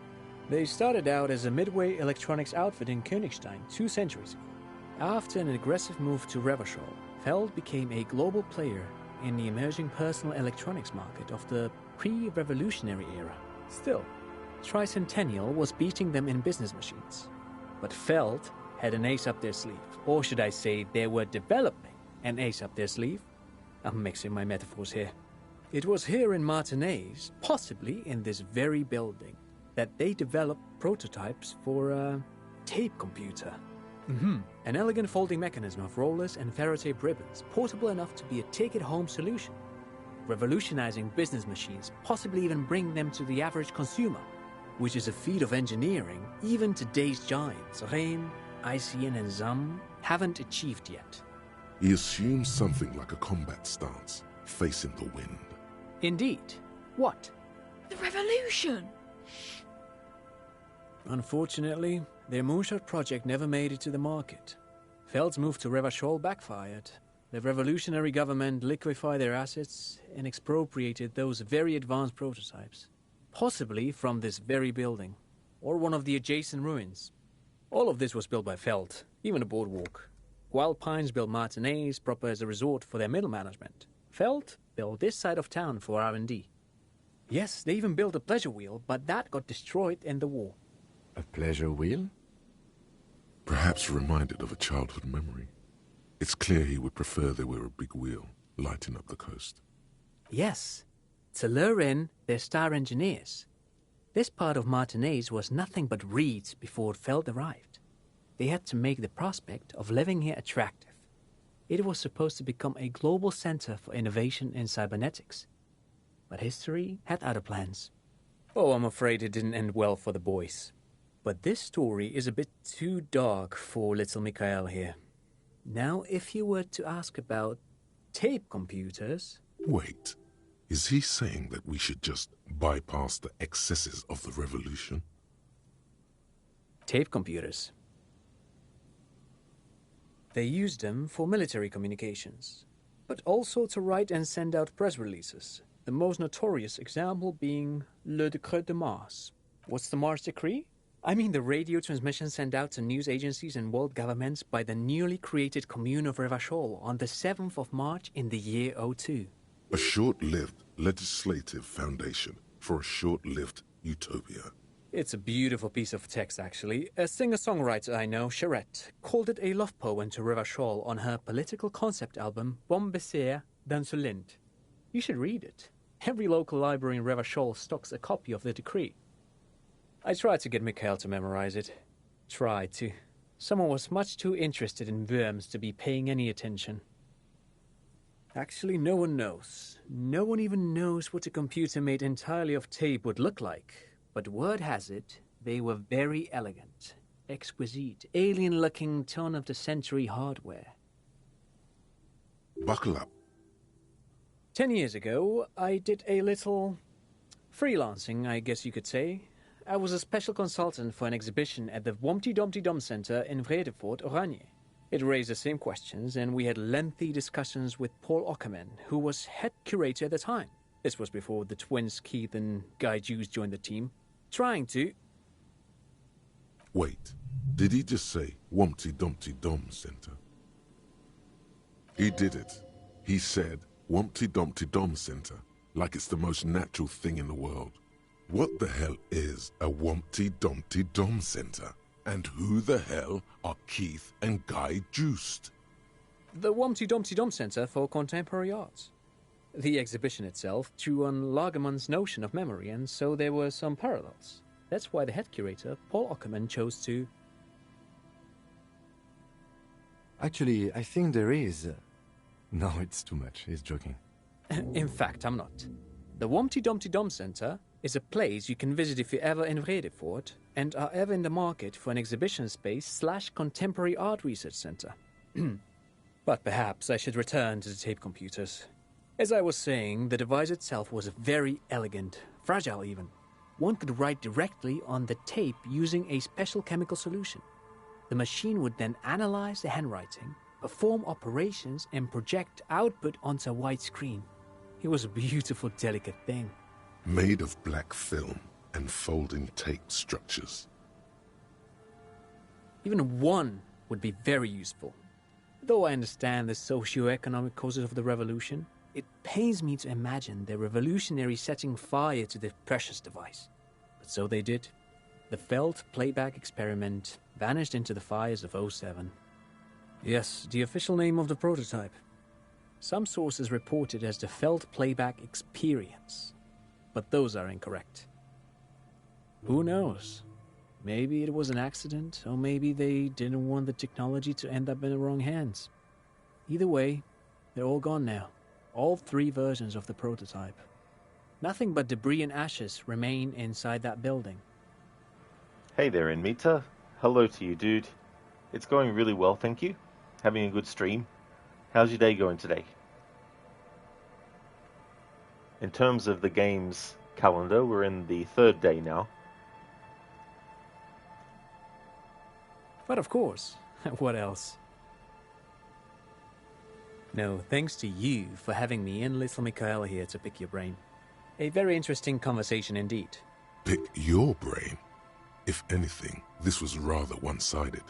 They started out as a midway electronics outfit in Königstein 2 centuries ago. After an aggressive move to Revachol, Feld became a global player in the emerging personal electronics market of the pre-revolutionary era. Still, Tricentennial was beating them in business machines. But Feld had an ace up their sleeve, or should I say they were developing an ace up their sleeve? I'm mixing my metaphors here. It was here in Martinez, possibly in this very building, that they developed prototypes for a tape computer. An elegant folding mechanism of rollers and ferrotape ribbons, portable enough to be a take-it-home solution, revolutionizing business machines, possibly even bringing them to the average consumer, which is a feat of engineering even today's giants, Rehm, ICN and ZAM, haven't achieved yet. He assumes something like a combat stance, facing the wind. Indeed. What? The revolution! Unfortunately, their moonshot project never made it to the market. Feld's move to Revachol backfired. The revolutionary government liquefied their assets and expropriated those very advanced prototypes, possibly from this very building, or one of the adjacent ruins. All of this was built by Feld, even the boardwalk. Wild Pines built Martinez proper as a resort for their middle management. Feld built this side of town for R&D. Yes, they even built a pleasure wheel, but that got destroyed in the war. A pleasure wheel? Perhaps reminded of a childhood memory. It's clear he would prefer there were a big wheel lighting up the coast. Yes, to lure in their star engineers. This part of Martinez was nothing but reeds before Feld arrived. They had to make the prospect of living here attractive. It was supposed to become a global center for innovation in cybernetics. But history had other plans. Oh, I'm afraid it didn't end well for the boys. But this story is a bit too dark for little Mikhail here. Now, if you were to ask about tape computers... Wait, is he saying that we should just bypass the excesses of the revolution? Tape computers. They used them for military communications, but also to write and send out press releases. The most notorious example being Le Décret de Mars. What's the Mars Decree? I mean the radio transmission sent out to news agencies and world governments by the newly created Commune of Revachol on the 7th of March in the year 02. A short-lived legislative foundation for a short-lived utopia. It's a beautiful piece of text, actually. A singer-songwriter I know, Charette, called it a love poem to Revachol on her political concept album, Bon Baiser dans ce Lind. You should read it. Every local library in Revachol stocks a copy of the decree. I tried to get Mikhail to memorize it. Tried to. Someone was much too interested in worms to be paying any attention. Actually, no one knows. No one even knows what a computer made entirely of tape would look like. But word has it, they were very elegant, exquisite, alien-looking turn-of-the-century hardware. Buckle up. 10 years ago, I did a little freelancing, I guess you could say. I was a special consultant for an exhibition at the Wompty Dumpty Dum Center in Vredefort, Oranje. It raised the same questions, and we had lengthy discussions with Paul Ockerman, who was head curator at the time. This was before the twins Keith and Guy Hughes joined the team. Trying to... Wait, Did he just say Wumpty Dumpty Dum Center? He did it. He said Wumpty Dumpty Dum Center, like it's the most natural thing in the world. What the hell is a Wumpty Dumpty Dum Center? And who the hell are Keith and Guy Joost? The Wumpty Dumpty Dum Center for Contemporary Arts. The exhibition itself drew on Lagerman's notion of memory, and so there were some parallels. That's why the head curator, Paul Ockerman, chose to... Actually, I think there is. No, it's too much. He's joking. In fact, I'm not. The Wumpty Dumpty Dum Center is a place you can visit if you're ever in Vredefort and are ever in the market for an exhibition space / contemporary art research center. But perhaps I should return to the tape computers. As I was saying, the device itself was very elegant, fragile even. One could write directly on the tape using a special chemical solution. The machine would then analyze the handwriting, perform operations, and project output onto a white screen. It was a beautiful, delicate thing. Made of black film and folding tape structures. Even one would be very useful. Though I understand the socio-economic causes of the revolution, it pains me to imagine the revolutionaries setting fire to the precious device. But so they did. The Felt playback experiment vanished into the fires of '07. Yes, the official name of the prototype. Some sources report it as the Felt playback experience, but those are incorrect. Who knows? Maybe it was an accident, or maybe they didn't want the technology to end up in the wrong hands. Either way, they're all gone now. All 3 versions of the prototype. Nothing but debris and ashes remain inside that building. Hey there, Inmita. Hello to you, dude. It's going really well, thank you. Having a good stream. How's your day going today? In terms of the game's calendar, we're in the 3rd day now. But of course, what else? No, thanks to you for having me and little Michaela here to pick your brain. A very interesting conversation indeed. Pick your brain? If anything, this was rather one-sided.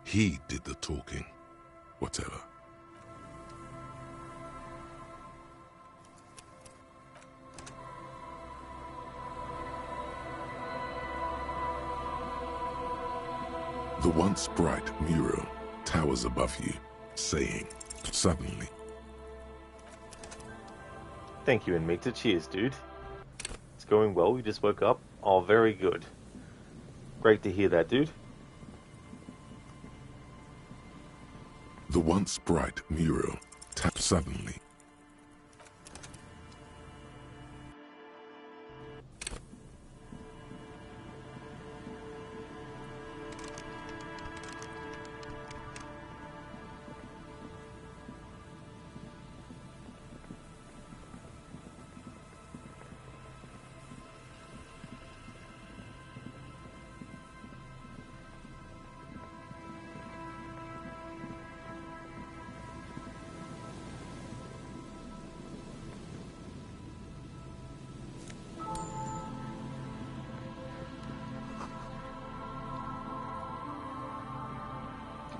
He did the talking. Whatever. The once bright mural towers above you, saying, suddenly. Thank you, Inmita. Cheers, dude. It's going well. We just woke up. Oh, very good. Great to hear that, dude. The once bright mural tapped suddenly.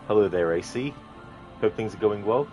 Hello there, AC. Hope things are going well.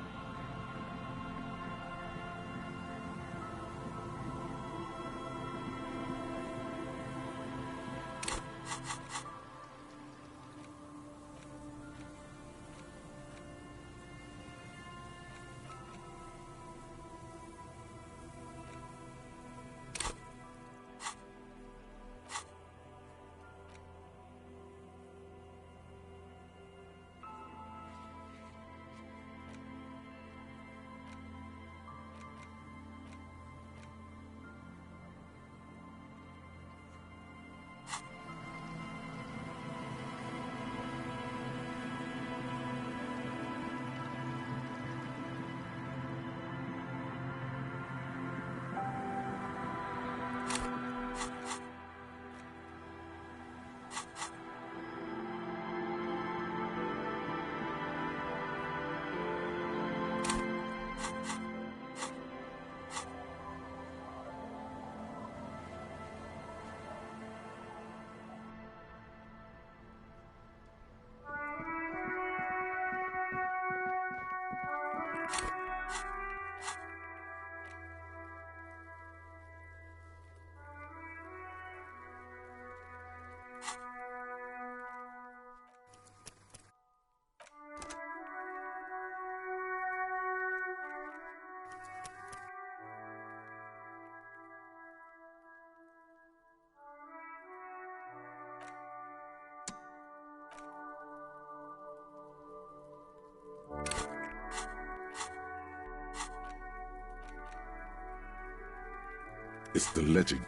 It's the legend.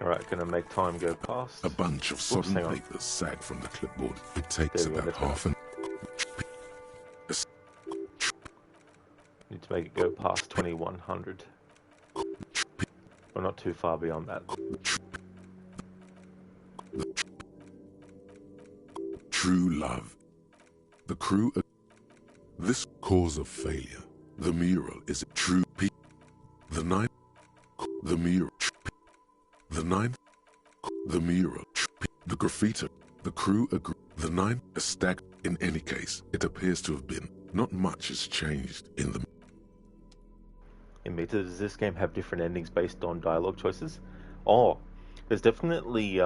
Alright, gonna make time go past. A bunch of Oops, sodden hang on. papers sag from the clipboard. It takes There we go, about that's half an... Need to make it go past 2100. We're not too far beyond that. True love. The crew... This cause of failure. The mural is a true pe... The ninth... The mural... The ninth... The mural... The graffiti... The crew agree... The ninth... A stack... In any case, it appears to have been. Not much has changed in the... Meta, does this game have different endings based on dialogue choices? Oh, there's definitely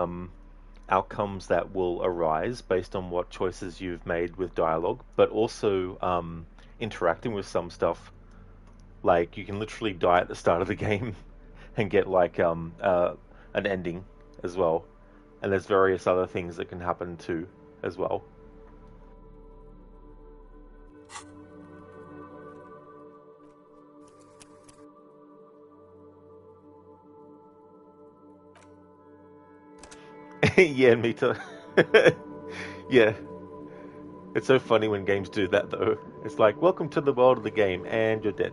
outcomes that will arise based on what choices you've made with dialogue, but also interacting with some stuff. Like, you can literally die at the start of the game and get like an ending as well. And there's various other things that can happen too as well. Yeah, Mita. Yeah. It's so funny when games do that, though. It's like, welcome to the world of the game, and you're dead.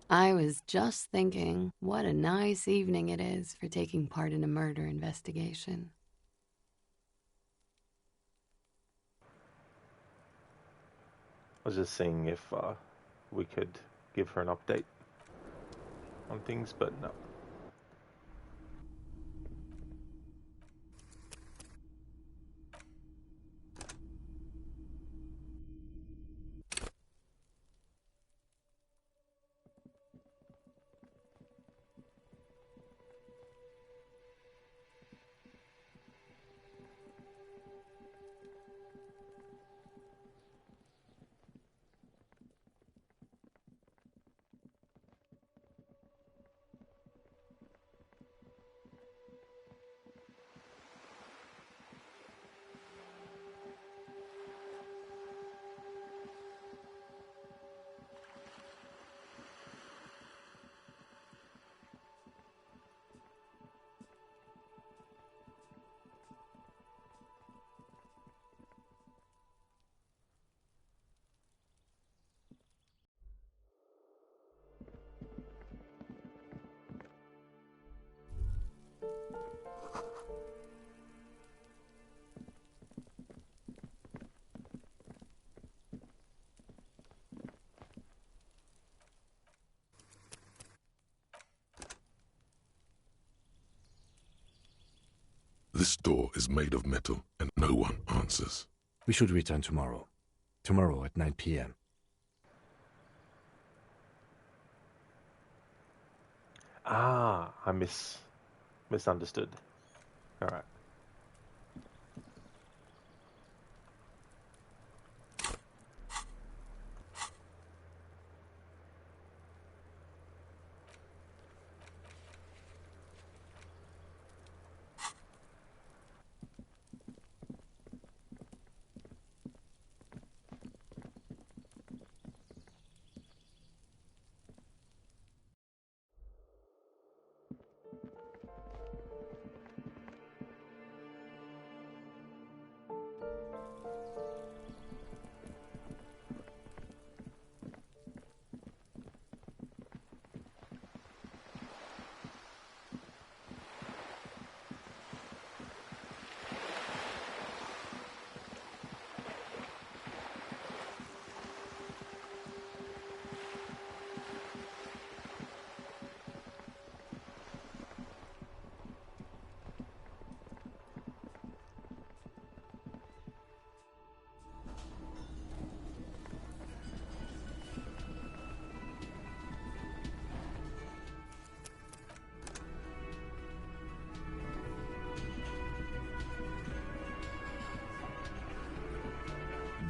I was just thinking, what a nice evening it is for taking part in a murder investigation. I was just seeing if we could give her an update on things, but no. This door is made of metal, and no one answers. We should return tomorrow. Tomorrow at 9 p.m. Ah, I misunderstood. All right.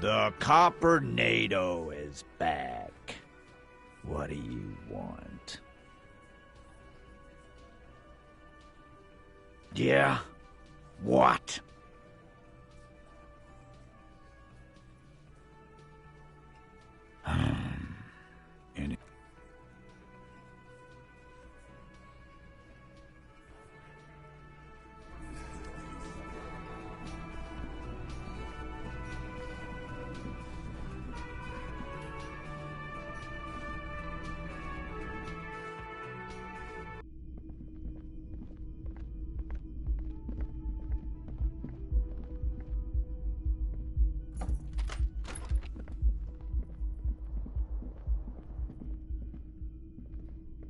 The Coppernado is back. What do you want? Yeah? What? Any...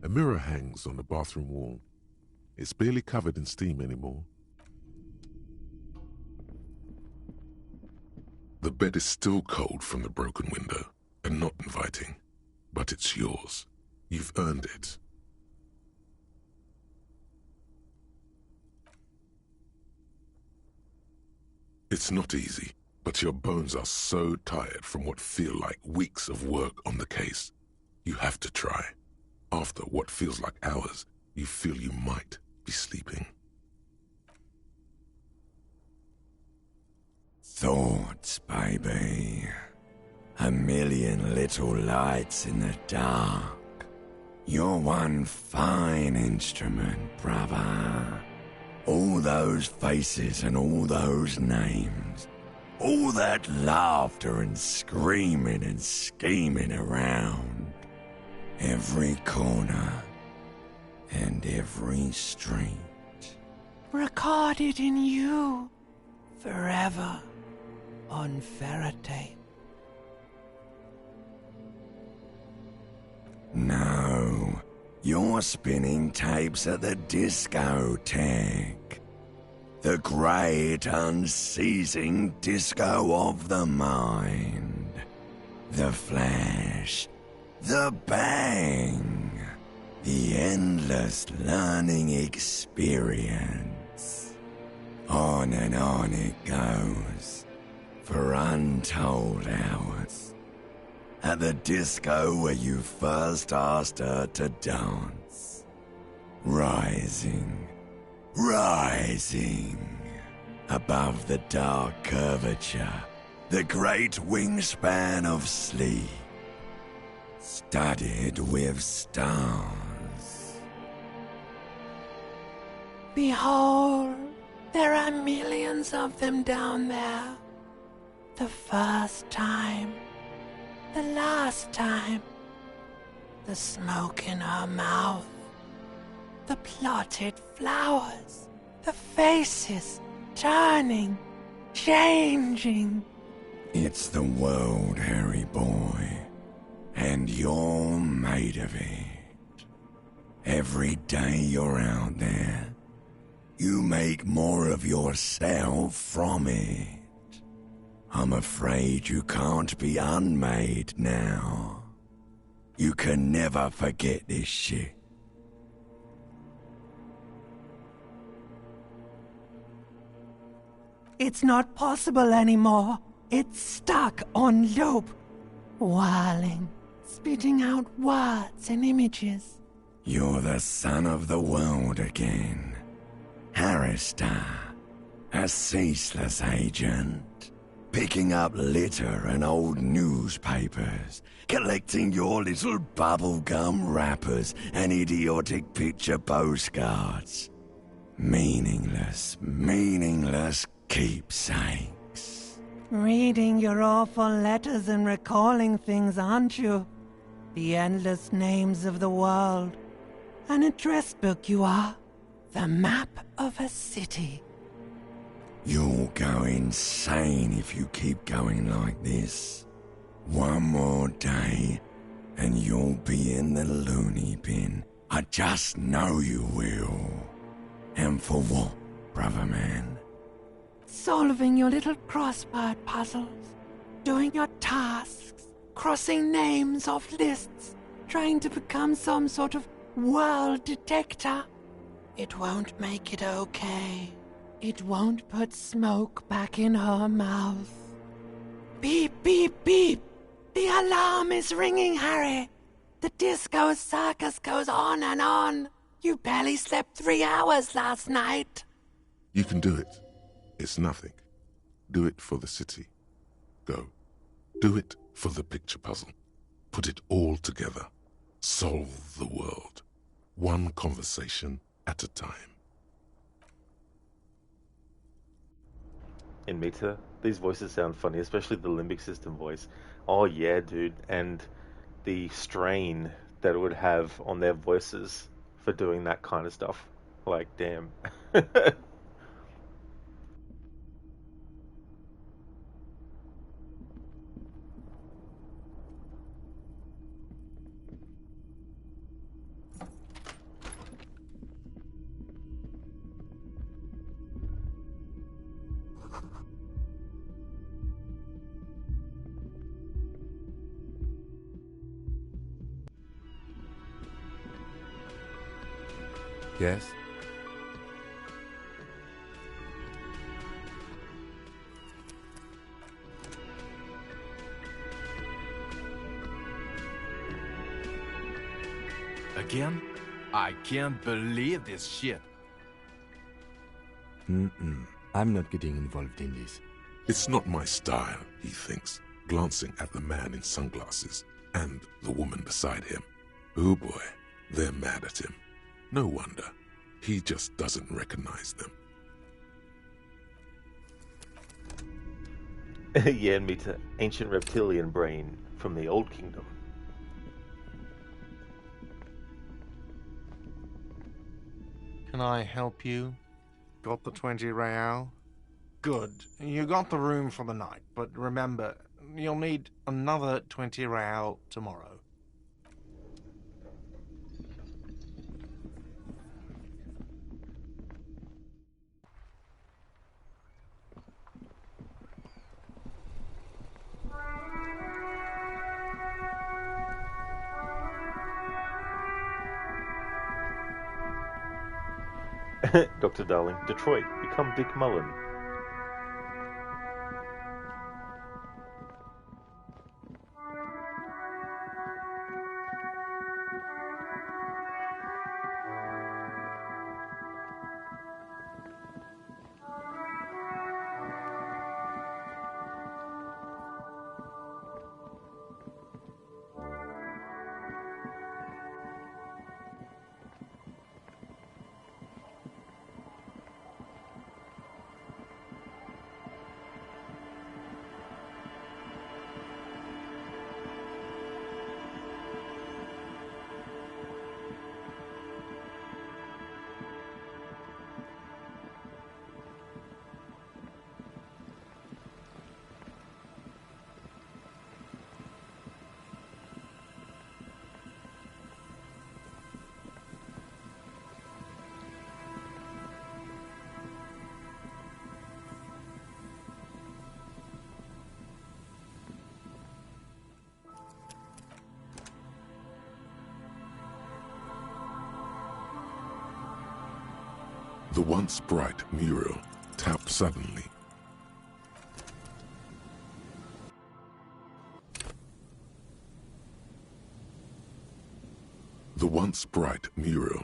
A mirror hangs on the bathroom wall. It's barely covered in steam anymore. The bed is still cold from the broken window and not inviting, but it's yours. You've earned it. It's not easy, but your bones are so tired from what feel like weeks of work on the case. You have to try. After what feels like hours, you feel you might be sleeping. Thoughts, baby. A million little lights in the dark. You're one fine instrument, brother. All those faces and all those names. All that laughter and screaming and scheming around. Every corner and every street. Recorded in you forever on ferrotape. No, you're spinning tapes at the discotheque. The great unceasing disco of the mind. The flash. The bang! The endless learning experience. On and on it goes, for untold hours. At the disco where you first asked her to dance. Rising, rising, above the dark curvature, the great wingspan of sleep. Studded with stars. Behold, there are millions of them down there. The first time, the last time, the smoke in her mouth, the plotted flowers, the faces turning, changing. It's the world, Harry boy. And you're made of it. Every day you're out there, you make more of yourself from it. I'm afraid you can't be unmade now. You can never forget this shit. It's not possible anymore. It's stuck on loop, whirling, spitting out words and images. You're the son of the world again. Harrister, a ceaseless agent, picking up litter and old newspapers, collecting your little bubblegum wrappers and idiotic picture postcards. Meaningless, meaningless keepsakes. Reading your awful letters and recalling things, aren't you? The endless names of the world. An address book you are. The map of a city. You'll go insane if you keep going like this. One more day, and you'll be in the loony bin. I just know you will. And for what, brother man? Solving your little crossword puzzles. Doing your tasks. Crossing names off lists. Trying to become some sort of world detector. It won't make it okay. It won't put smoke back in her mouth. Beep, beep, beep. The alarm is ringing, Harry. The disco circus goes on and on. You barely slept 3 hours last night. You can do it. It's nothing. Do it for the city. Go. Do it for the picture puzzle. Put it all together. Solve the world. One conversation at a time. In Meta, these voices sound funny, especially the limbic system voice. Oh yeah, dude. And the strain that it would have on their voices for doing that kind of stuff. Like, damn. Yes? Again? I can't believe this shit. I'm not getting involved in this. It's not my style, he thinks, glancing at the man in sunglasses and the woman beside him. Oh boy, they're mad at him. No wonder. He just doesn't recognize them. Yeah, Meta. Ancient reptilian brain from the Old Kingdom. Can I help you? Got the 20 real? Good. You got the room for the night, but remember, you'll need another 20 real tomorrow. Dr. Darling, Detroit, become Dick Mullen. The once bright mural tapped suddenly. The once bright mural.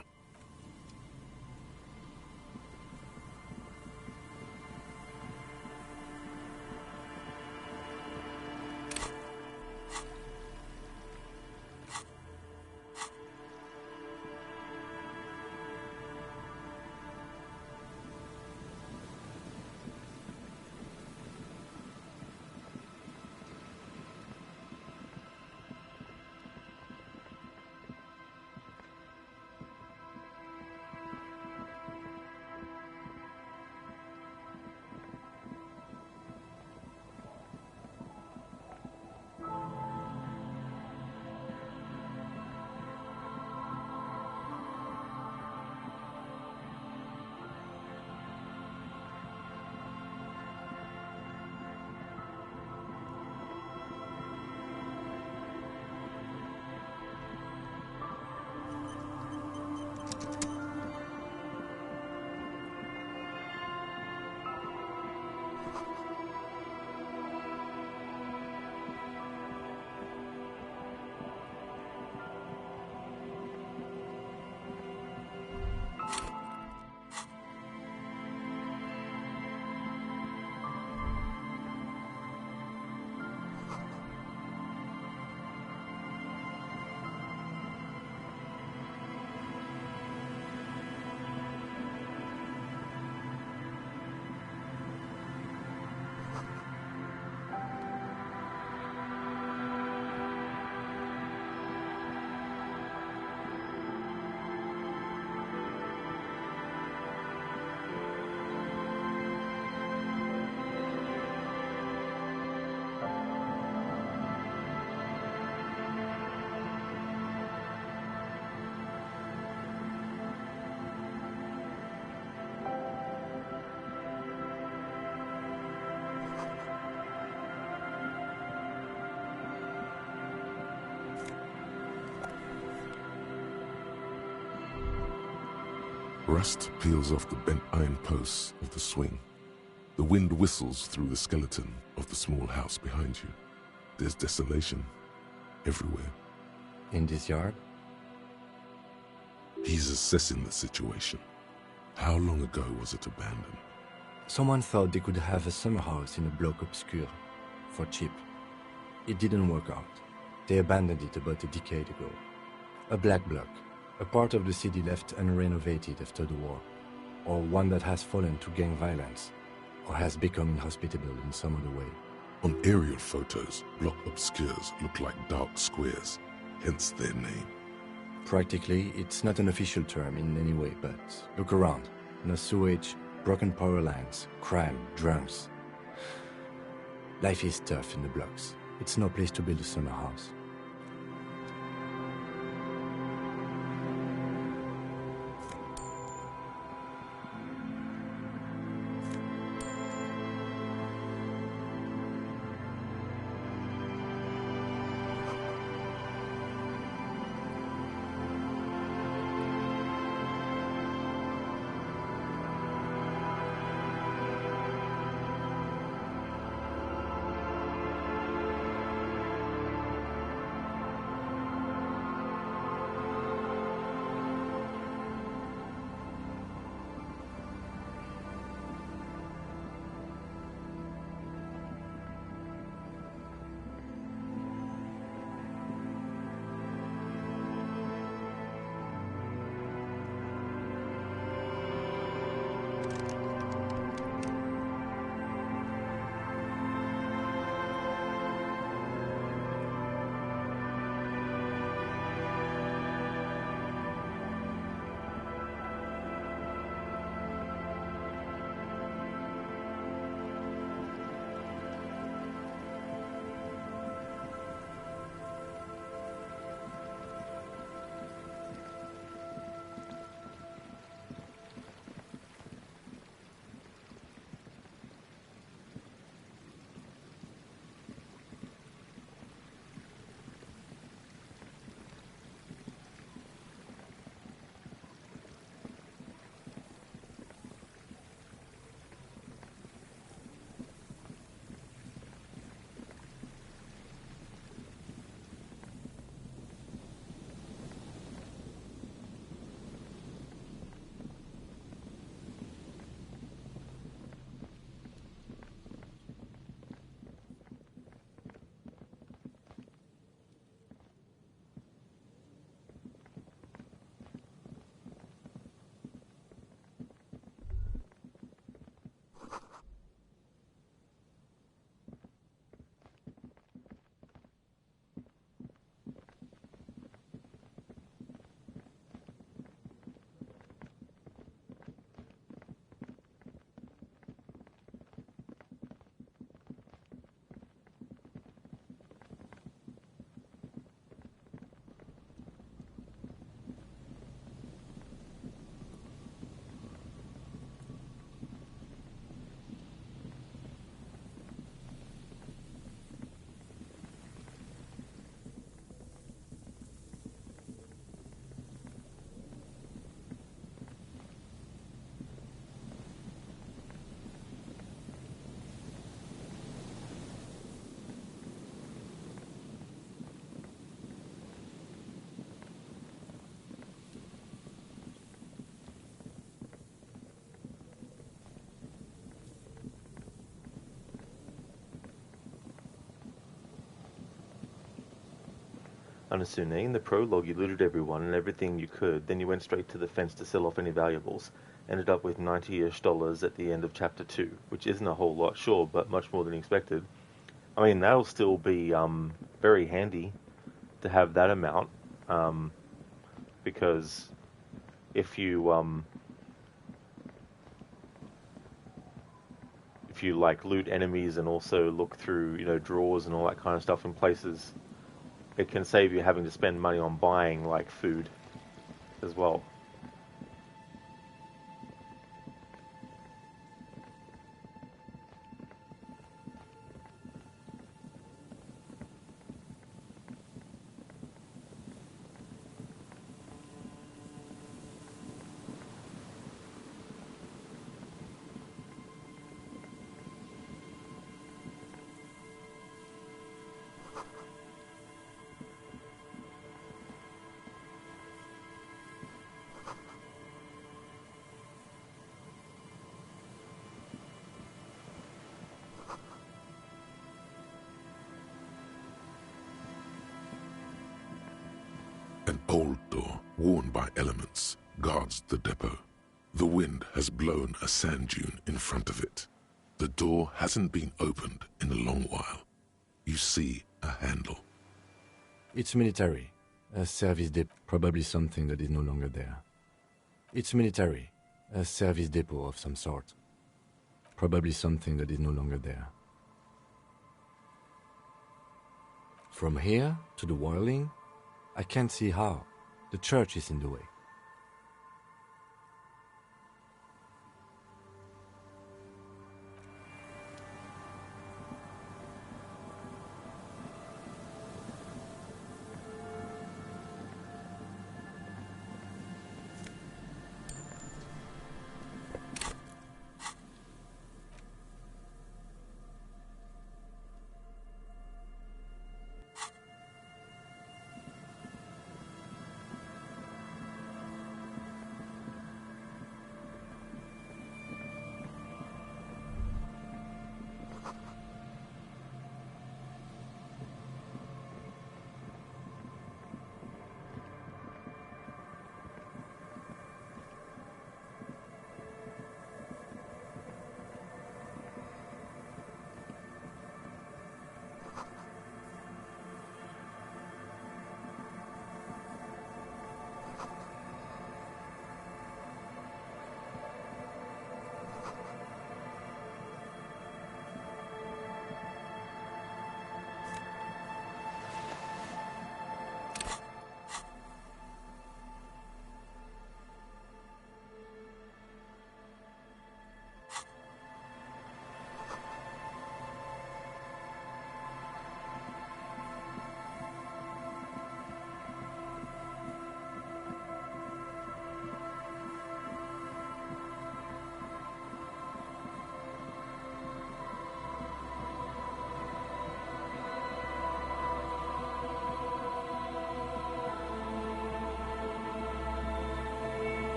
Rust peels off the bent iron posts of the swing. The wind whistles through the skeleton of the small house behind you. There's desolation everywhere. In this yard? He's assessing the situation. How long ago was it abandoned? Someone thought they could have a summer house in a bloc obscur, for cheap. It didn't work out. They abandoned it about a decade ago. A black bloc, a part of the city left unrenovated after the war, or one that has fallen to gang violence, or has become inhospitable in some other way. On aerial photos, bloc obscurs look like dark squares, hence their name. Practically, it's not an official term in any way, but look around. No sewage, broken power lines, crime, drunks. Life is tough in the blocks. It's no place to build a summer house. Unassuming, in the prologue you looted everyone and everything you could, then you went straight to the fence to sell off any valuables. Ended up with $90-ish at the end of Chapter 2, which isn't a whole lot, sure, but much more than expected. I mean, that'll still be very handy to have that amount, because if you like loot enemies and also look through, drawers and all that kind of stuff in places, it can save you having to spend money on buying like food as well. An old door, worn by elements, guards the depot. The wind has blown a sand dune in front of it. The door hasn't been opened in a long while. You see a handle. It's military. A service depot, probably something that is no longer there. It's military. A service depot of some sort. Probably something that is no longer there. From here to the whirling, I can't see how. The church is in the way.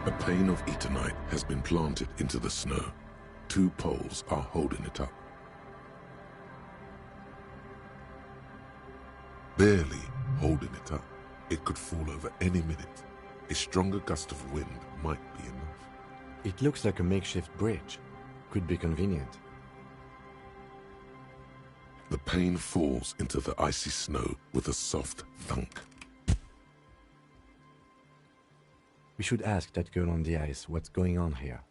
A pane of eternite has been planted into the snow. 2 poles are holding it up. Barely holding it up. It could fall over any minute. A stronger gust of wind might be enough. It looks like a makeshift bridge. Could be convenient. The pane falls into the icy snow with a soft thunk. We should ask that girl on the ice what's going on here.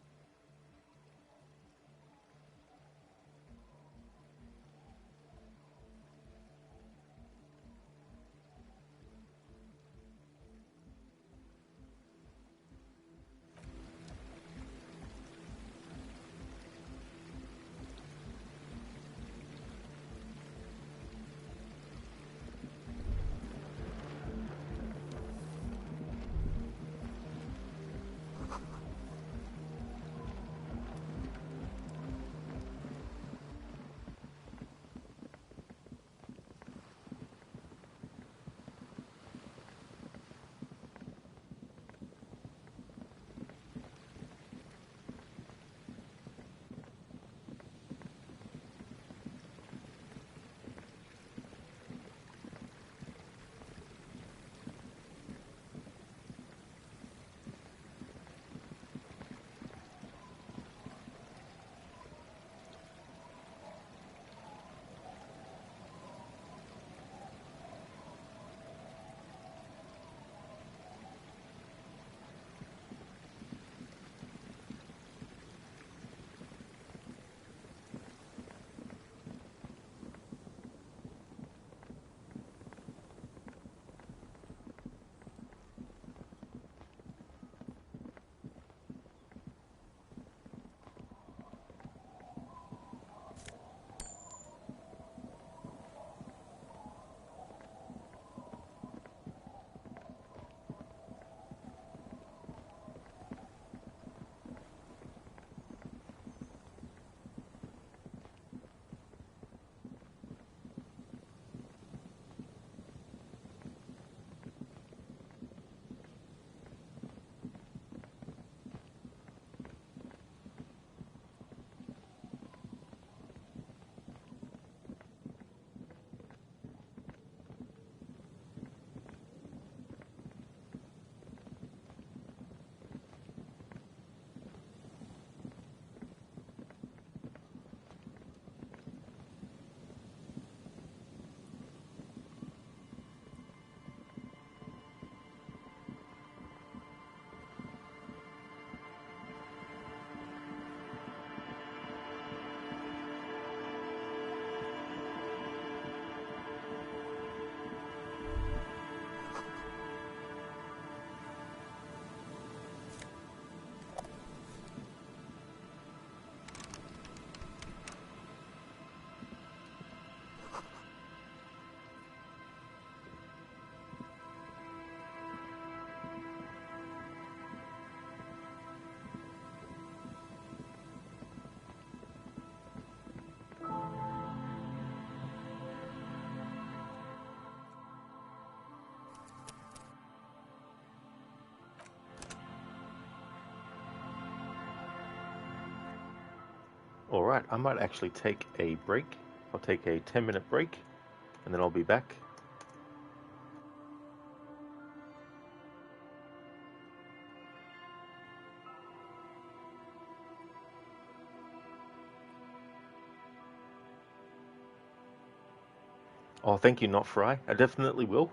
Alright, I might actually take a break. I'll take a 10-minute break, and then I'll be back. Oh, thank you, Not Fry. I definitely will.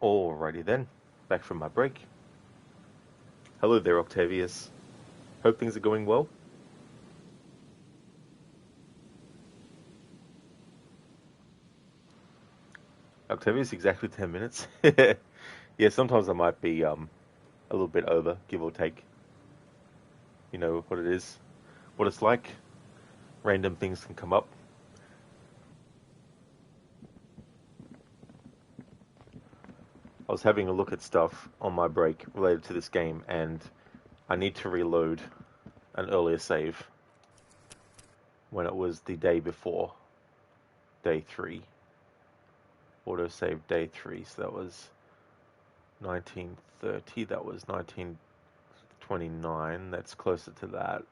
Alrighty then, back from my break. Hello there, Octavius. Hope things are going well. Octavius, exactly 10 minutes. Yeah, sometimes I might be a little bit over, give or take. You know what it is, what it's like. Random things can come up. I was having a look at stuff on my break related to this game, and I need to reload an earlier save when it was the day before, day 3. Autosave day 3, so that was 1930, that was 1929, that's closer to that.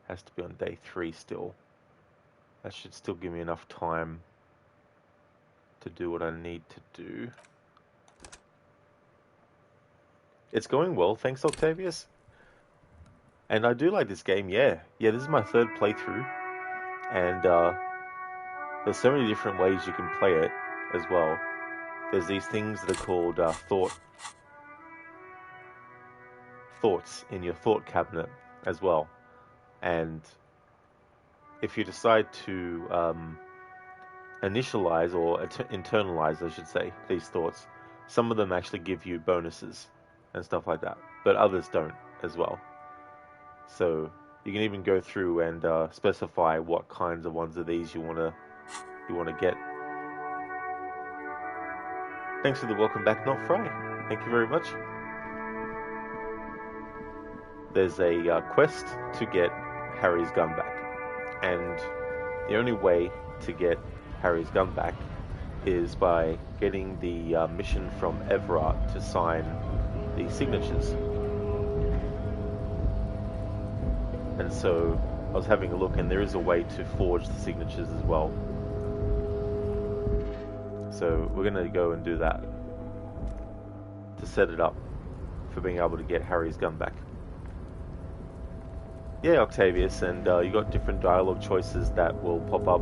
Has to be on day 3 still. That should still give me enough time to do what I need to do. It's going well, thanks Octavius. And I do like this game, yeah. Yeah, this is my 3rd playthrough. And there's so many different ways you can play it as well. There's these things that are called thoughts in your thought cabinet as well. And if you decide to initialize or internalize, I should say, these thoughts, some of them actually give you bonuses and stuff like that, but others don't as well. So you can even go through and specify what kinds of ones of these you want to get. Thanks for the welcome back, Not Fry. Thank you very much. There's a quest to get Harry's gun back, and the only way to get Harry's gun back is by getting the mission from Everard to sign the signatures. And so I was having a look, and there is a way to forge the signatures as well. So we're going to go and do that to set it up for being able to get Harry's gun back. Yeah, Octavius, and you got different dialogue choices that will pop up.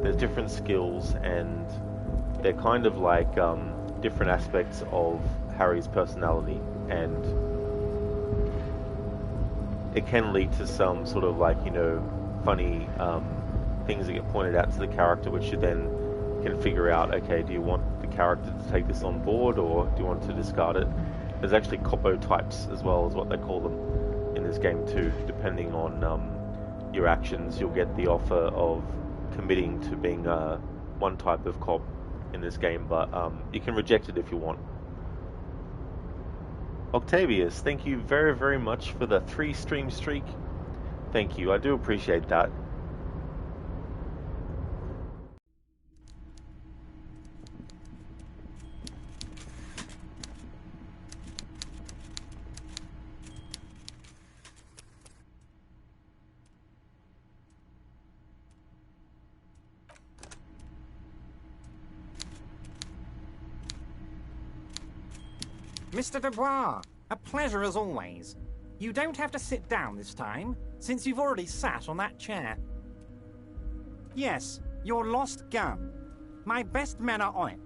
There's different skills, and they're kind of like different aspects of Harry's personality, and it can lead to some sort of like, you know, funny things that get pointed out to the character, which you then can figure out, okay, do you want the character to take this on board, or do you want to discard it? There's actually Copo types as well, as what they call them in this game too. Depending on your actions, you'll get the offer of committing to being one type of cop in this game, but you can reject it if you want. Octavius, thank you very, very much for the 3 stream streak. Thank you, I do appreciate that. Mr. Dubois, a pleasure as always. You don't have to sit down this time, since you've already sat on that chair. Yes, your lost gun. My best men are on it.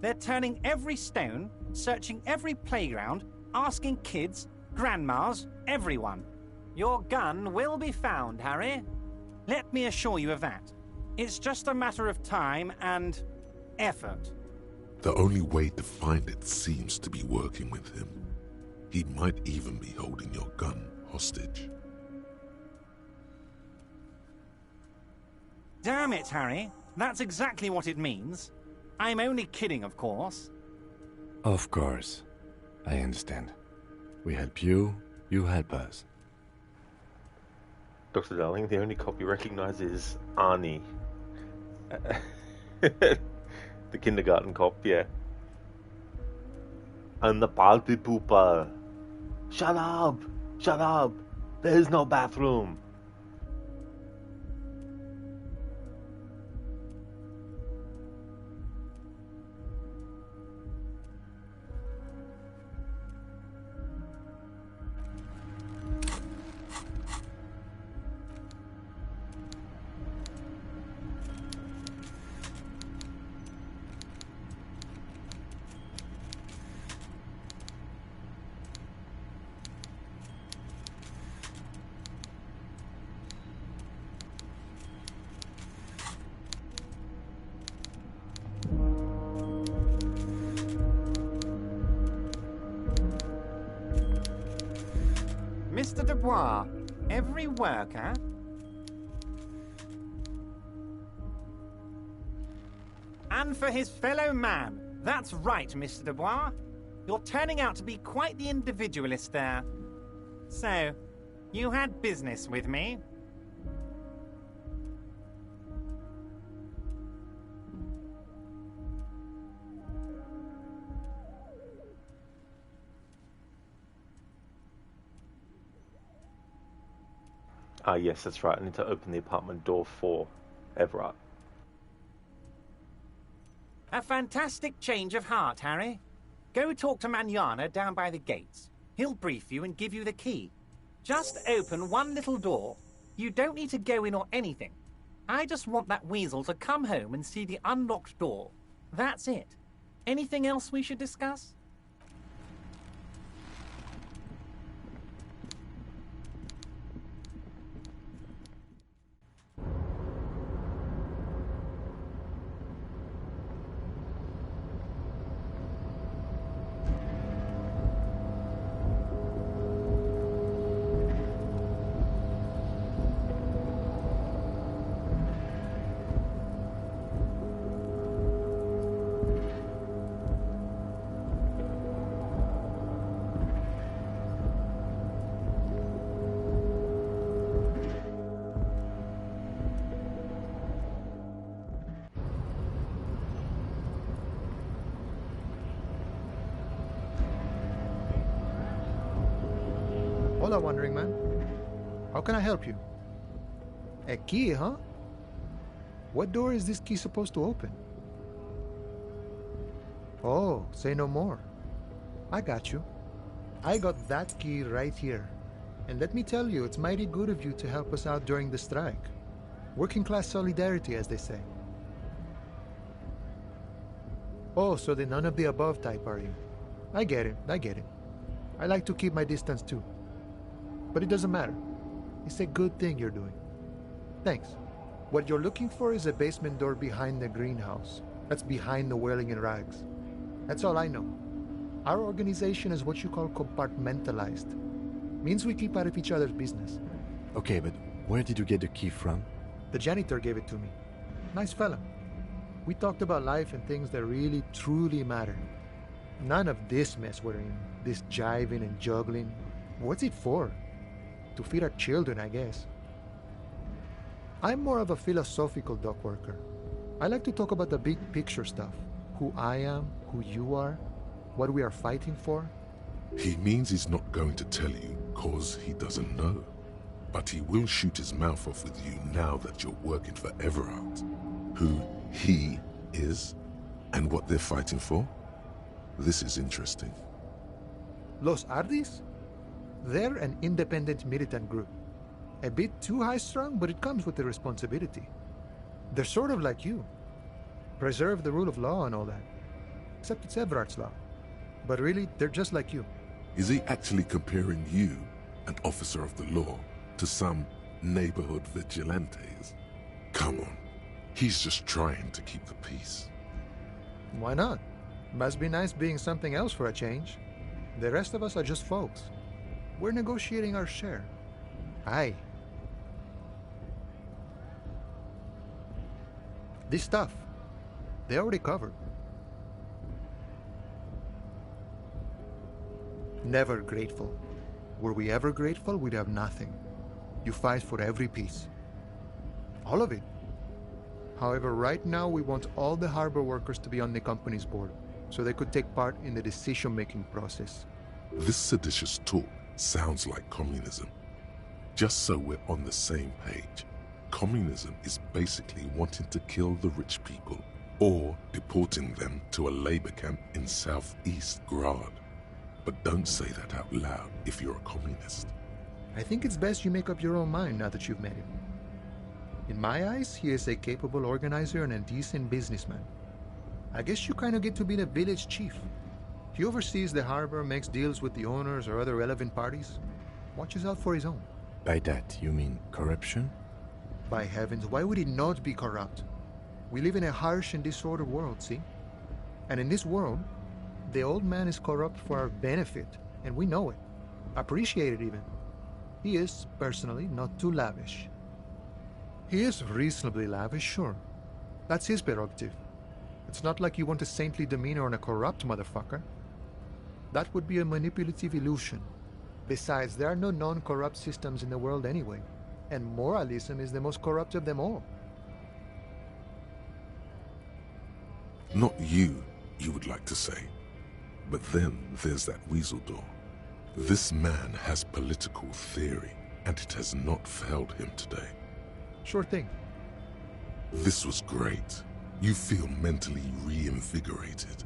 They're turning every stone, searching every playground, asking kids, grandmas, everyone. Your gun will be found, Harry. Let me assure you of that. It's just a matter of time and effort. The only way to find it seems to be working with him. He might even be holding your gun hostage. Damn it, Harry. That's exactly what it means. I'm only kidding, of course. Of course. I understand. We help you, you help us. Dr. Darling, the only cop you recognize is Arnie. The kindergarten cop, yeah. And the party pooper. Shut up! Shut up! There is no bathroom! Dubois, every worker... And for his fellow man. That's right, Mr. Dubois. You're turning out to be quite the individualist there. So, you had business with me? Yes, that's right. I need to open the apartment door for Everard. A fantastic change of heart, Harry. Go talk to Manana down by the gates. He'll brief you and give you the key. Just open one little door. You don't need to go in or anything. I just want that weasel to come home and see the unlocked door. That's it. Anything else we should discuss? Hola, Wandering Man. How can I help you? A key, huh? What door is this key supposed to open? Oh, say no more. I got you. I got that key right here. And let me tell you, it's mighty good of you to help us out during the strike. Working class solidarity, as they say. Oh, so the none of the above type, are you? I get it. I like to keep my distance too. But it doesn't matter. It's a good thing you're doing. Thanks. What you're looking for is a basement door behind the greenhouse. That's behind the Whirling in Rags. That's all I know. Our organization is what you call compartmentalized. Means we keep out of each other's business. Okay, but where did you get the key from? The janitor gave it to me. Nice fella. We talked about life and things that really, truly matter. None of this mess we're in. This jiving and juggling. What's it for? To feed our children, I guess. I'm more of a philosophical dock worker. I like to talk about the big picture stuff. Who I am, who you are, what we are fighting for. He means he's not going to tell you cause he doesn't know. But he will shoot his mouth off with you now that you're working for Everard. Who he is and what they're fighting for. This is interesting. Los Ardis? They're an independent militant group. A bit too high-strung, but it comes with the responsibility. They're sort of like you. Preserve the rule of law and all that. Except it's Everard's law. But really, they're just like you. Is he actually comparing you, an officer of the law, to some neighborhood vigilantes? Come on. He's just trying to keep the peace. Why not? Must be nice being something else for a change. The rest of us are just folks. We're negotiating our share. Aye. This stuff, they already covered. Never grateful. Were we ever grateful, we'd have nothing. You fight for every piece. All of it. However, right now we want all the harbor workers to be on the company's board, so they could take part in the decision-making process. This seditious talk sounds like communism. Just so we're on the same page, communism is basically wanting to kill the rich people or deporting them to a labor camp in southeast Grad. But don't say that out loud if you're a communist. I think it's best you make up your own mind now that you've met him. In my eyes, he is a capable organizer and a decent businessman. I guess you kind of get to be the village chief. He oversees the harbor, makes deals with the owners or other relevant parties, watches out for his own. By that, you mean corruption? By heavens, why would he not be corrupt? We live in a harsh and disordered world, see? And in this world, the old man is corrupt for our benefit, and we know it. Appreciate it even. He is, personally, not too lavish. He is reasonably lavish, sure. That's his prerogative. It's not like you want a saintly demeanor on a corrupt motherfucker. That would be a manipulative illusion. Besides, there are no non-corrupt systems in the world anyway, and moralism is the most corrupt of them all. Not you, you would like to say. But then there's that weasel door. This man has political theory, and it has not failed him today. Sure thing. This was great. You feel mentally reinvigorated.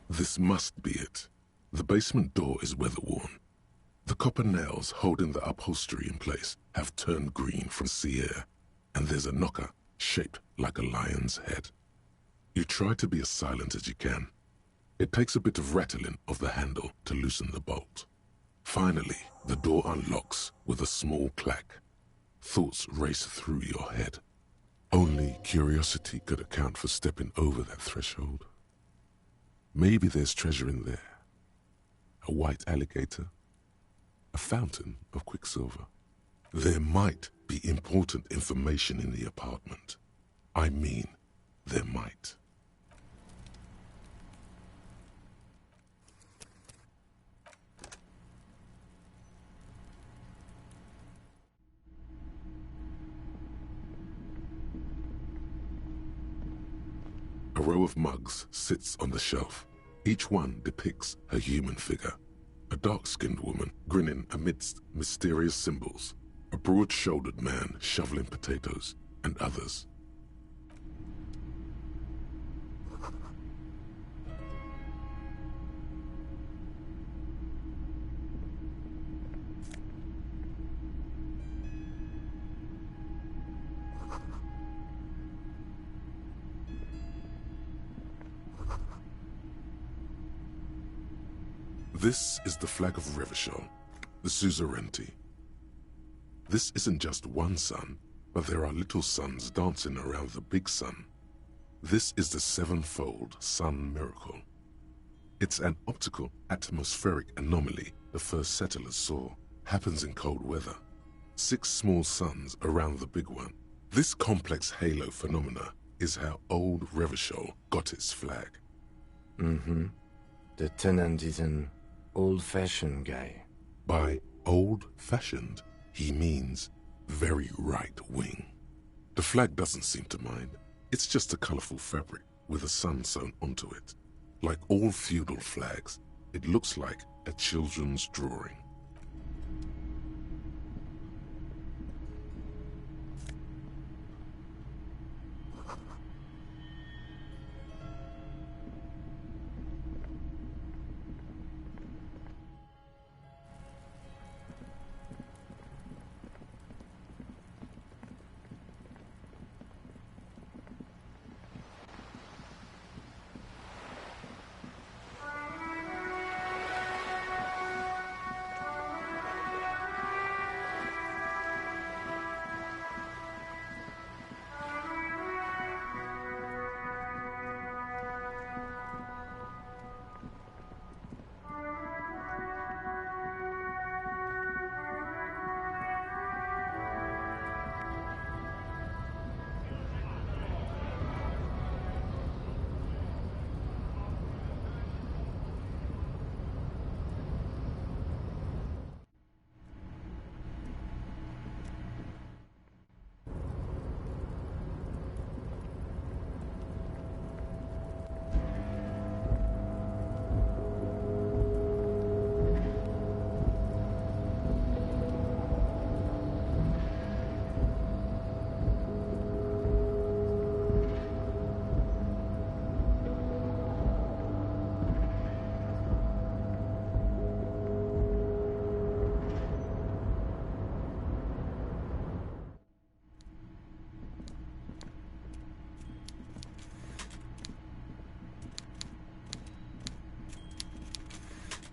This must be it. The basement door is weather-worn. The copper nails holding the upholstery in place have turned green from sea air, and there's a knocker shaped like a lion's head. You try to be as silent as you can. It takes a bit of rattling of the handle to loosen the bolt. Finally, the door unlocks with a small clack. Thoughts race through your head. Only curiosity could account for stepping over that threshold. Maybe there's treasure in there. A white alligator. A fountain of quicksilver. There might be important information in the apartment. I mean, there might. A row of mugs sits on the shelf. Each one depicts a human figure. A dark-skinned woman grinning amidst mysterious symbols. A broad-shouldered man shoveling potatoes, and others. This is the flag of Revachol, the suzerainty. This isn't just one sun, but there are little suns dancing around the big sun. This is the sevenfold sun miracle. It's an optical atmospheric anomaly the first settlers saw. Happens in cold weather. 6 small suns around the big one. This complex halo phenomena is how old Revachol got its flag. Mm-hmm. The tenant is an old-fashioned guy. By old-fashioned, he means very right-wing. The flag doesn't seem to mind. It's just a colorful fabric with a sun sewn onto it. Like all feudal flags, it looks like a children's drawing.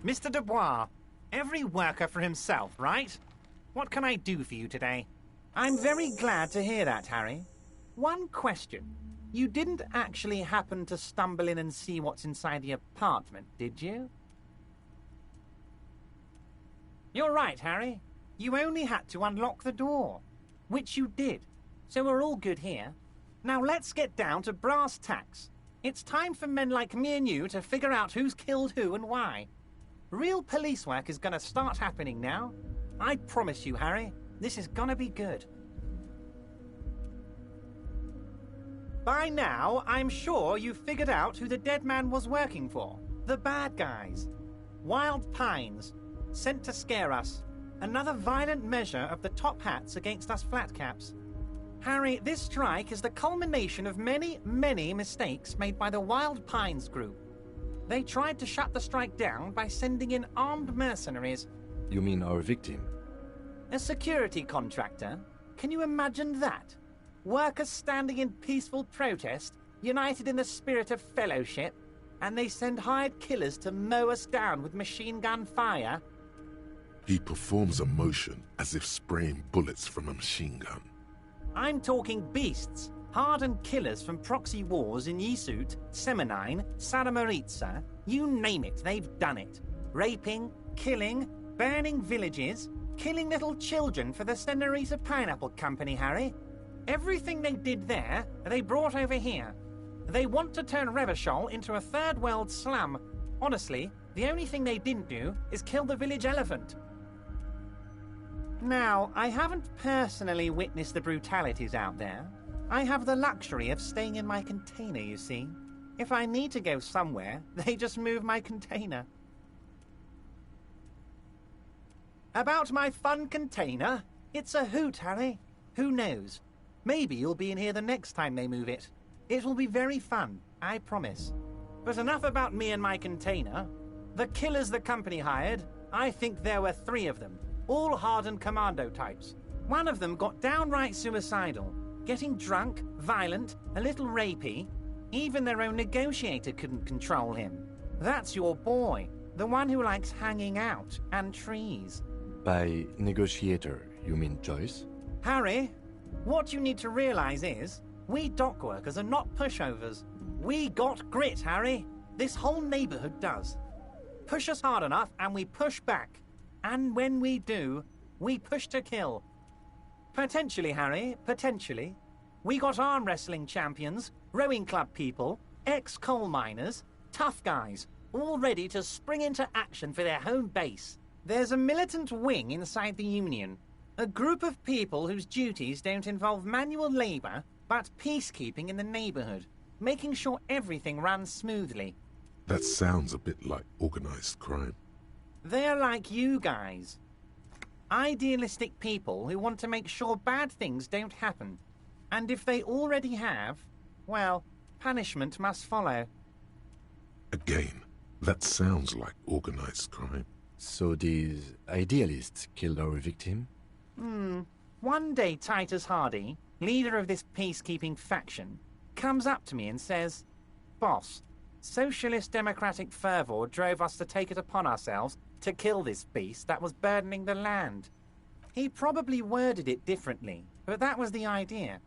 Mr. Dubois, every worker for himself, right? What can I do for you today? I'm very glad to hear that, Harry. One question. You didn't actually happen to stumble in and see what's inside the apartment, did you? You're right, Harry. You only had to unlock the door, which you did. So we're all good here. Now let's get down to brass tacks. It's time for men like me and you to figure out who's killed who and why. Real police work is going to start happening now. I promise you, Harry, this is going to be good. By now, I'm sure you've figured out who the dead man was working for. The bad guys. Wild Pines. Sent to scare us. Another violent measure of the top hats against us flatcaps. Harry, this strike is the culmination of many, many mistakes made by the Wild Pines group. They tried to shut the strike down by sending in armed mercenaries. You mean our victim? A security contractor? Can you imagine that? Workers standing in peaceful protest, united in the spirit of fellowship, and they send hired killers to mow us down with machine gun fire? He performs a motion as if spraying bullets from a machine gun. I'm talking beasts, hardened killers from proxy wars in Yisut, Semenine, Saramaritsa, you name it, they've done it. Raping, killing, burning villages, killing little children for the Senorita Pineapple Company, Harry. Everything they did there, they brought over here. They want to turn Revachol into a third world slum. Honestly, the only thing they didn't do is kill the village elephant. Now, I haven't personally witnessed the brutalities out there. I have the luxury of staying in my container, you see. If I need to go somewhere, they just move my container. About my fun container? It's a hoot, Harry. Who knows? Maybe you'll be in here the next time they move it. It will be very fun, I promise. But enough about me and my container. The killers the company hired, I think there were 3 of them. All hardened commando types. One of them got downright suicidal. Getting drunk, violent, a little rapey. Even their own negotiator couldn't control him. That's your boy. The one who likes hanging out and trees. By negotiator, you mean Joyce? Harry, what you need to realize is, we dock workers are not pushovers. We got grit, Harry. This whole neighborhood does. Push us hard enough and we push back. And when we do, we push to kill. Potentially, Harry, potentially. We got arm wrestling champions, rowing club people, ex-coal miners, tough guys, all ready to spring into action for their home base. There's a militant wing inside the Union. A group of people whose duties don't involve manual labor, but peacekeeping in the neighborhood, making sure everything runs smoothly. That sounds a bit like organized crime. They're like you guys. Idealistic people who want to make sure bad things don't happen. And if they already have, well, punishment must follow. Again, that sounds like organized crime. So these idealists killed our victim? One day Titus Hardy, leader of this peacekeeping faction, comes up to me and says, "Boss, socialist democratic fervor drove us to take it upon ourselves to kill this beast that was burdening the land." He probably worded it differently, but that was the idea.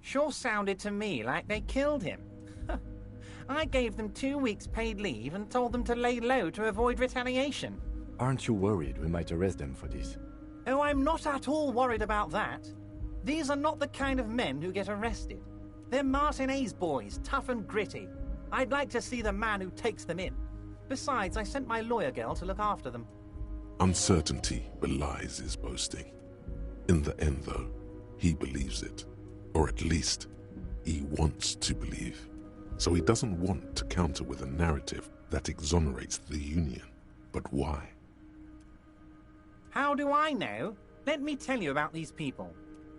Sure sounded to me like they killed him. I gave them 2 weeks paid leave and told them to lay low to avoid retaliation. Aren't you worried we might arrest them for this? Oh, I'm not at all worried about that. These are not the kind of men who get arrested. They're Martinez boys, tough and gritty. I'd like to see the man who takes them in. Besides, I sent my lawyer girl to look after them. Uncertainty belies his boasting. In the end, though, he believes it. Or at least, he wants to believe. So he doesn't want to counter with a narrative that exonerates the Union. But why? How do I know? Let me tell you about these people.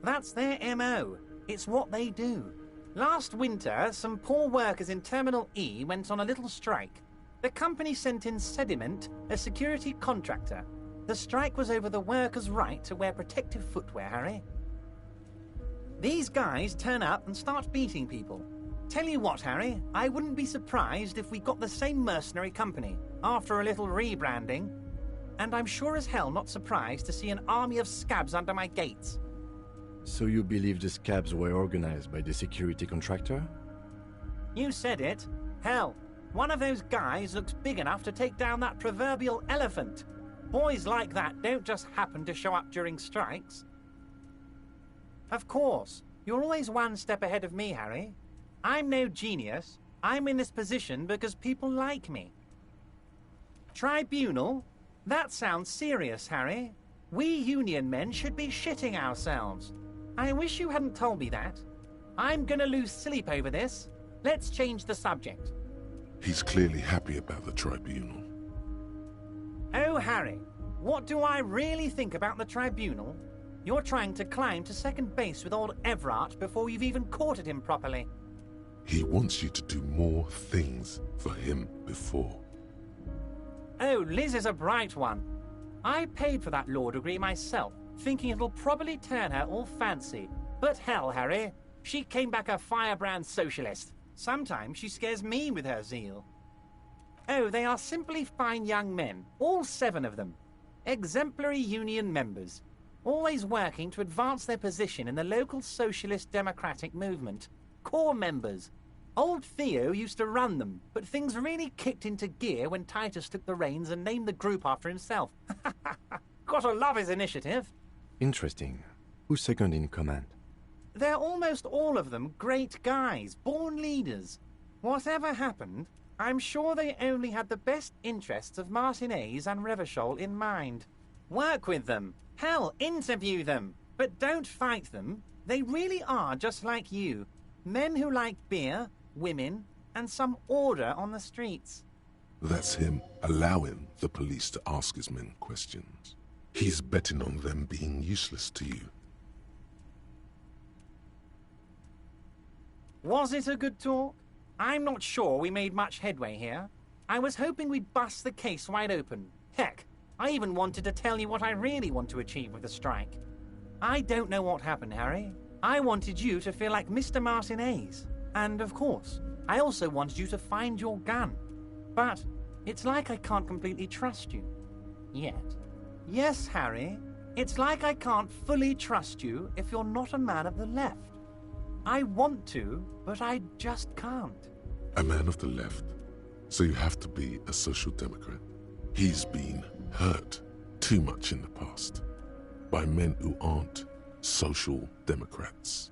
That's their MO. It's what they do. Last winter, some poor workers in Terminal E went on a little strike. The company sent in Sediment, a security contractor. The strike was over the workers' right to wear protective footwear, Harry. These guys turn up and start beating people. Tell you what, Harry, I wouldn't be surprised if we got the same mercenary company after a little rebranding. And I'm sure as hell not surprised to see an army of scabs under my gates. So you believe the scabs were organized by the security contractor? You said it. Hell, one of those guys looks big enough to take down that proverbial elephant. Boys like that don't just happen to show up during strikes. Of course, you're always one step ahead of me, Harry. I'm no genius. I'm in this position because people like me. Tribunal? That sounds serious, Harry. We union men should be shitting ourselves. I wish you hadn't told me that. I'm gonna lose sleep over this. Let's change the subject. He's clearly happy about the tribunal. Oh, Harry, what do I really think about the tribunal? You're trying to climb to second base with old Everard before you've even courted him properly. He wants you to do more things for him before. Oh, Liz is a bright one. I paid for that law degree myself, thinking it'll probably turn her all fancy. But hell, Harry, she came back a firebrand socialist. Sometimes she scares me with her zeal. Oh, they are simply fine young men, all 7 of them. Exemplary union members, always working to advance their position in the local socialist democratic movement. Core members. Old Theo used to run them, but things really kicked into gear when Titus took the reins and named the group after himself. Gotta love his initiative. Interesting. Who's second in command? They're almost all of them great guys, born leaders. Whatever happened, I'm sure they only had the best interests of Martinez and Revachol in mind. Work with them. Hell, interview them. But don't fight them. They really are just like you. Men who like beer, women, and some order on the streets. That's him allowing the police to ask his men questions. He's betting on them being useless to you. Was it a good talk? I'm not sure we made much headway here. I was hoping we'd bust the case wide open. Heck, I even wanted to tell you what I really want to achieve with the strike. I don't know what happened, Harry. I wanted you to feel like Mr. Martinez. And, of course, I also wanted you to find your gun. But it's like I can't completely trust you. Yet. Yes, Harry, it's like I can't fully trust you if you're not a man of the left. I want to, but I just can't. A man of the left, so you have to be a social democrat. He's been hurt too much in the past by men who aren't social democrats.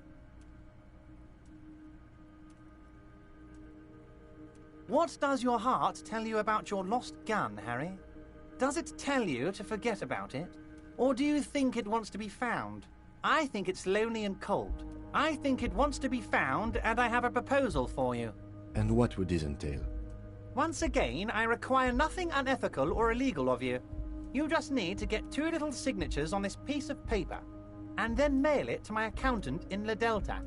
What does your heart tell you about your lost gun, Harry? Does it tell you to forget about it? Or do you think it wants to be found? I think it's lonely and cold. I think it wants to be found, and I have a proposal for you. And what would this entail? Once again, I require nothing unethical or illegal of you. You just need to get 2 little signatures on this piece of paper, and then mail it to my accountant in La Delta.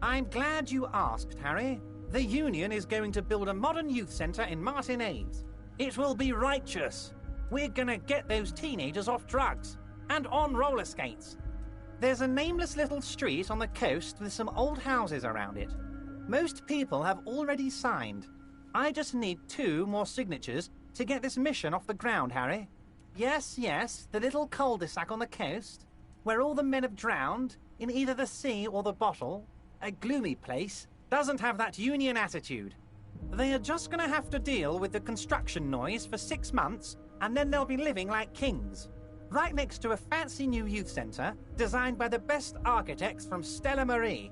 I'm glad you asked, Harry. The Union is going to build a modern youth centre in Martinez. It will be righteous. We're gonna get those teenagers off drugs, and on roller skates. There's a nameless little street on the coast with some old houses around it. Most people have already signed. I just need 2 more signatures to get this mission off the ground, Harry. Yes, the little cul-de-sac on the coast, where all the men have drowned in either the sea or the bottle. A gloomy place, doesn't have that union attitude. They are just gonna have to deal with the construction noise for 6 months, and then they'll be living like kings. Right next to a fancy new youth centre designed by the best architects from Stella Marie.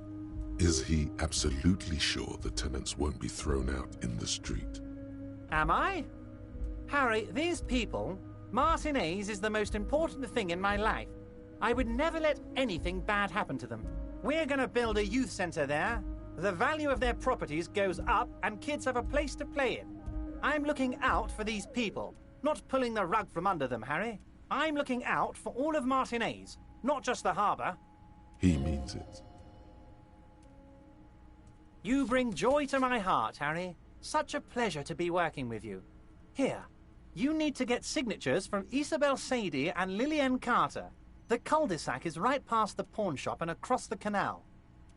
Is he absolutely sure the tenants won't be thrown out in the street? Am I? Harry, these people, Martinez is the most important thing in my life. I would never let anything bad happen to them. We're gonna build a youth centre there. The value of their properties goes up and kids have a place to play in. I'm looking out for these people, not pulling the rug from under them, Harry. I'm looking out for all of Martinez, not just the harbour. He means it. You bring joy to my heart, Harry. Such a pleasure to be working with you. Here, you need to get signatures from Isabel Sadie and Lillian Carter. The cul-de-sac is right past the pawn shop and across the canal.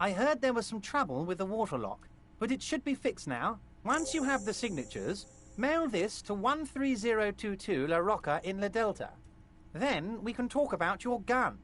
I heard there was some trouble with the waterlock. but it should be fixed now. Once you have the signatures, mail this to 13022 La Rocca in La Delta. Then we can talk about your gun.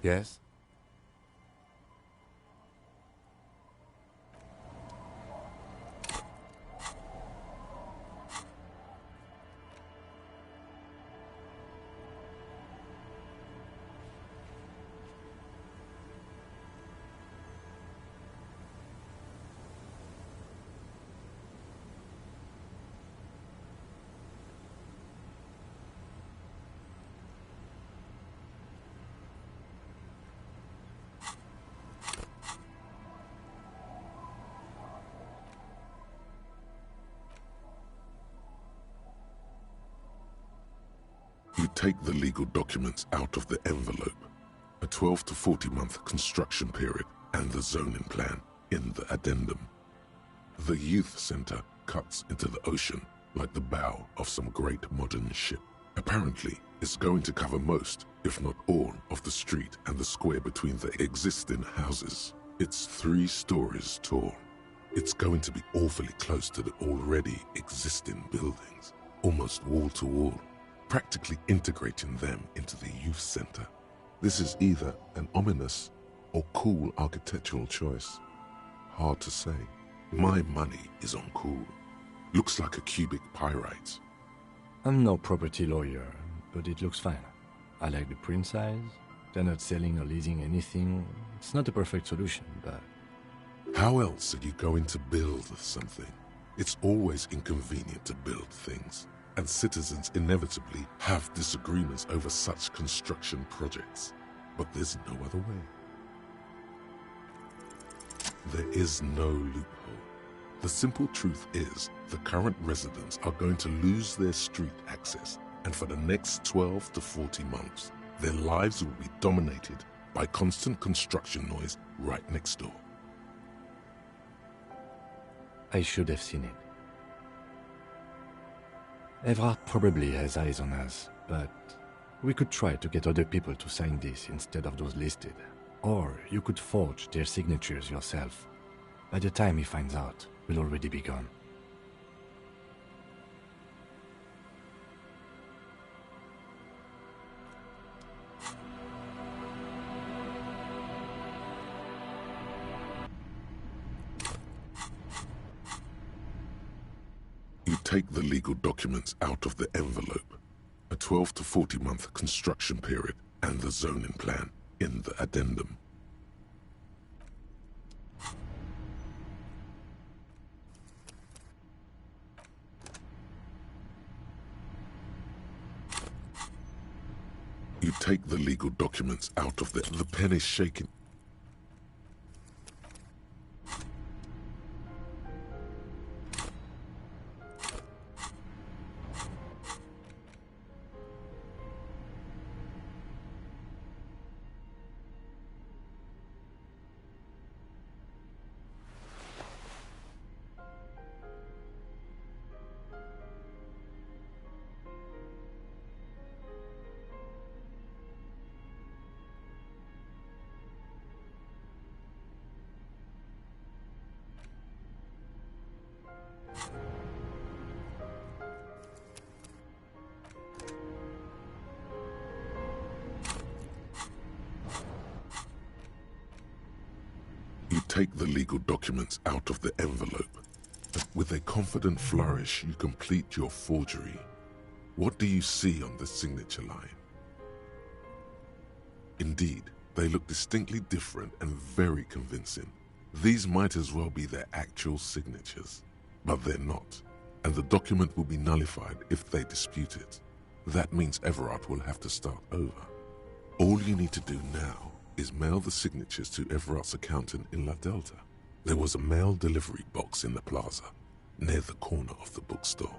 Yes? You take the legal documents out of the envelope, a 12 to 40 month construction period, and the zoning plan in the addendum. The youth center cuts into the ocean like the bow of some great modern ship. Apparently, it's going to cover most, if not all, of the street and the square between the existing houses. It's 3 stories tall. It's going to be awfully close to the already existing buildings, almost wall to wall, practically integrating them into the youth center. This is either an ominous or cool architectural choice. Hard to say. My money is on cool. Looks like a cubic pyrite. I'm no property lawyer, but it looks fine. I like the print size. They're not selling or leasing anything. It's not a perfect solution, but... How else are you going to build something? It's always inconvenient to build things, and citizens inevitably have disagreements over such construction projects. But there's no other way. There is no loophole. The simple truth is, the current residents are going to lose their street access, and for the next 12 to 40 months, their lives will be dominated by constant construction noise right next door. I should have seen it. Evrard probably has eyes on us, but we could try to get other people to sign this instead of those listed. Or you could forge their signatures yourself. By the time he finds out, we'll already be gone. You take the legal documents out of the envelope, a 12 to 40 month construction period, and the zoning plan in the addendum. You take the legal documents out of the pen is shaking. take the legal documents out of the envelope. With a confident flourish, you complete your forgery. What do you see on the signature line? Indeed, they look distinctly different and very convincing. These might as well be their actual signatures, but they're not, and the document will be nullified if they dispute it. That means Everard will have to start over. All you need to do now is mail the signatures to Everard's accountant in La Delta. There was a mail delivery box in the plaza, near the corner of the bookstore.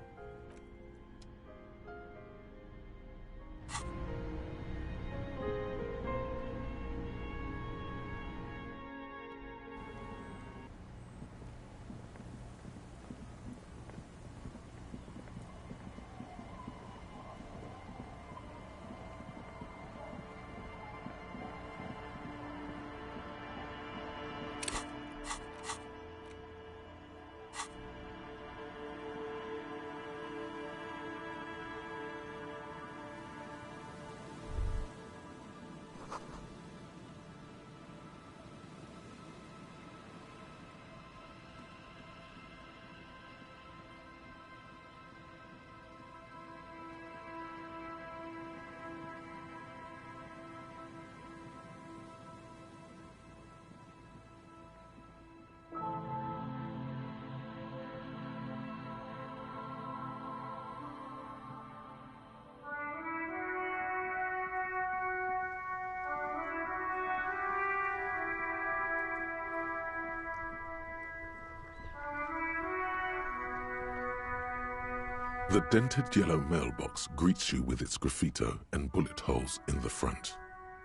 The dented yellow mailbox greets you with its graffito and bullet holes in the front.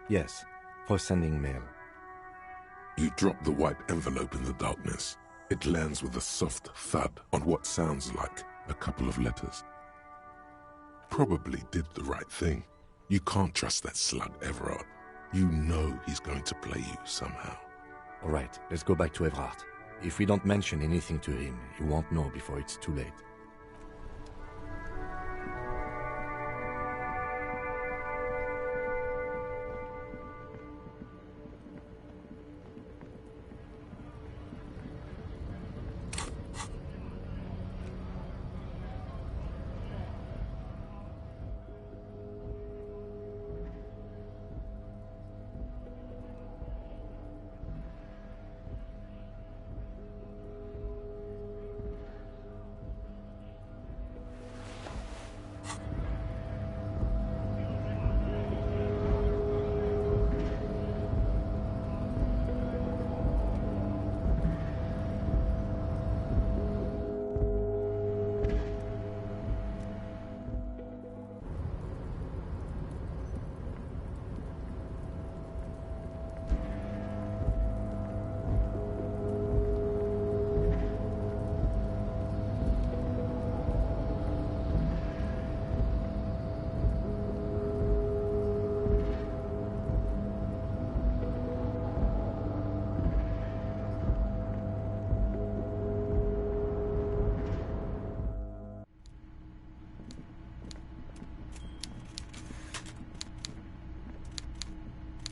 Yes, for sending mail. You drop the white envelope in the darkness. It lands with a soft thud on what sounds like a couple of letters. Probably did the right thing. You can't trust that slug, Everard. You know he's going to play you somehow. All right, let's go back to Everard. If we don't mention anything to him, he won't know before it's too late.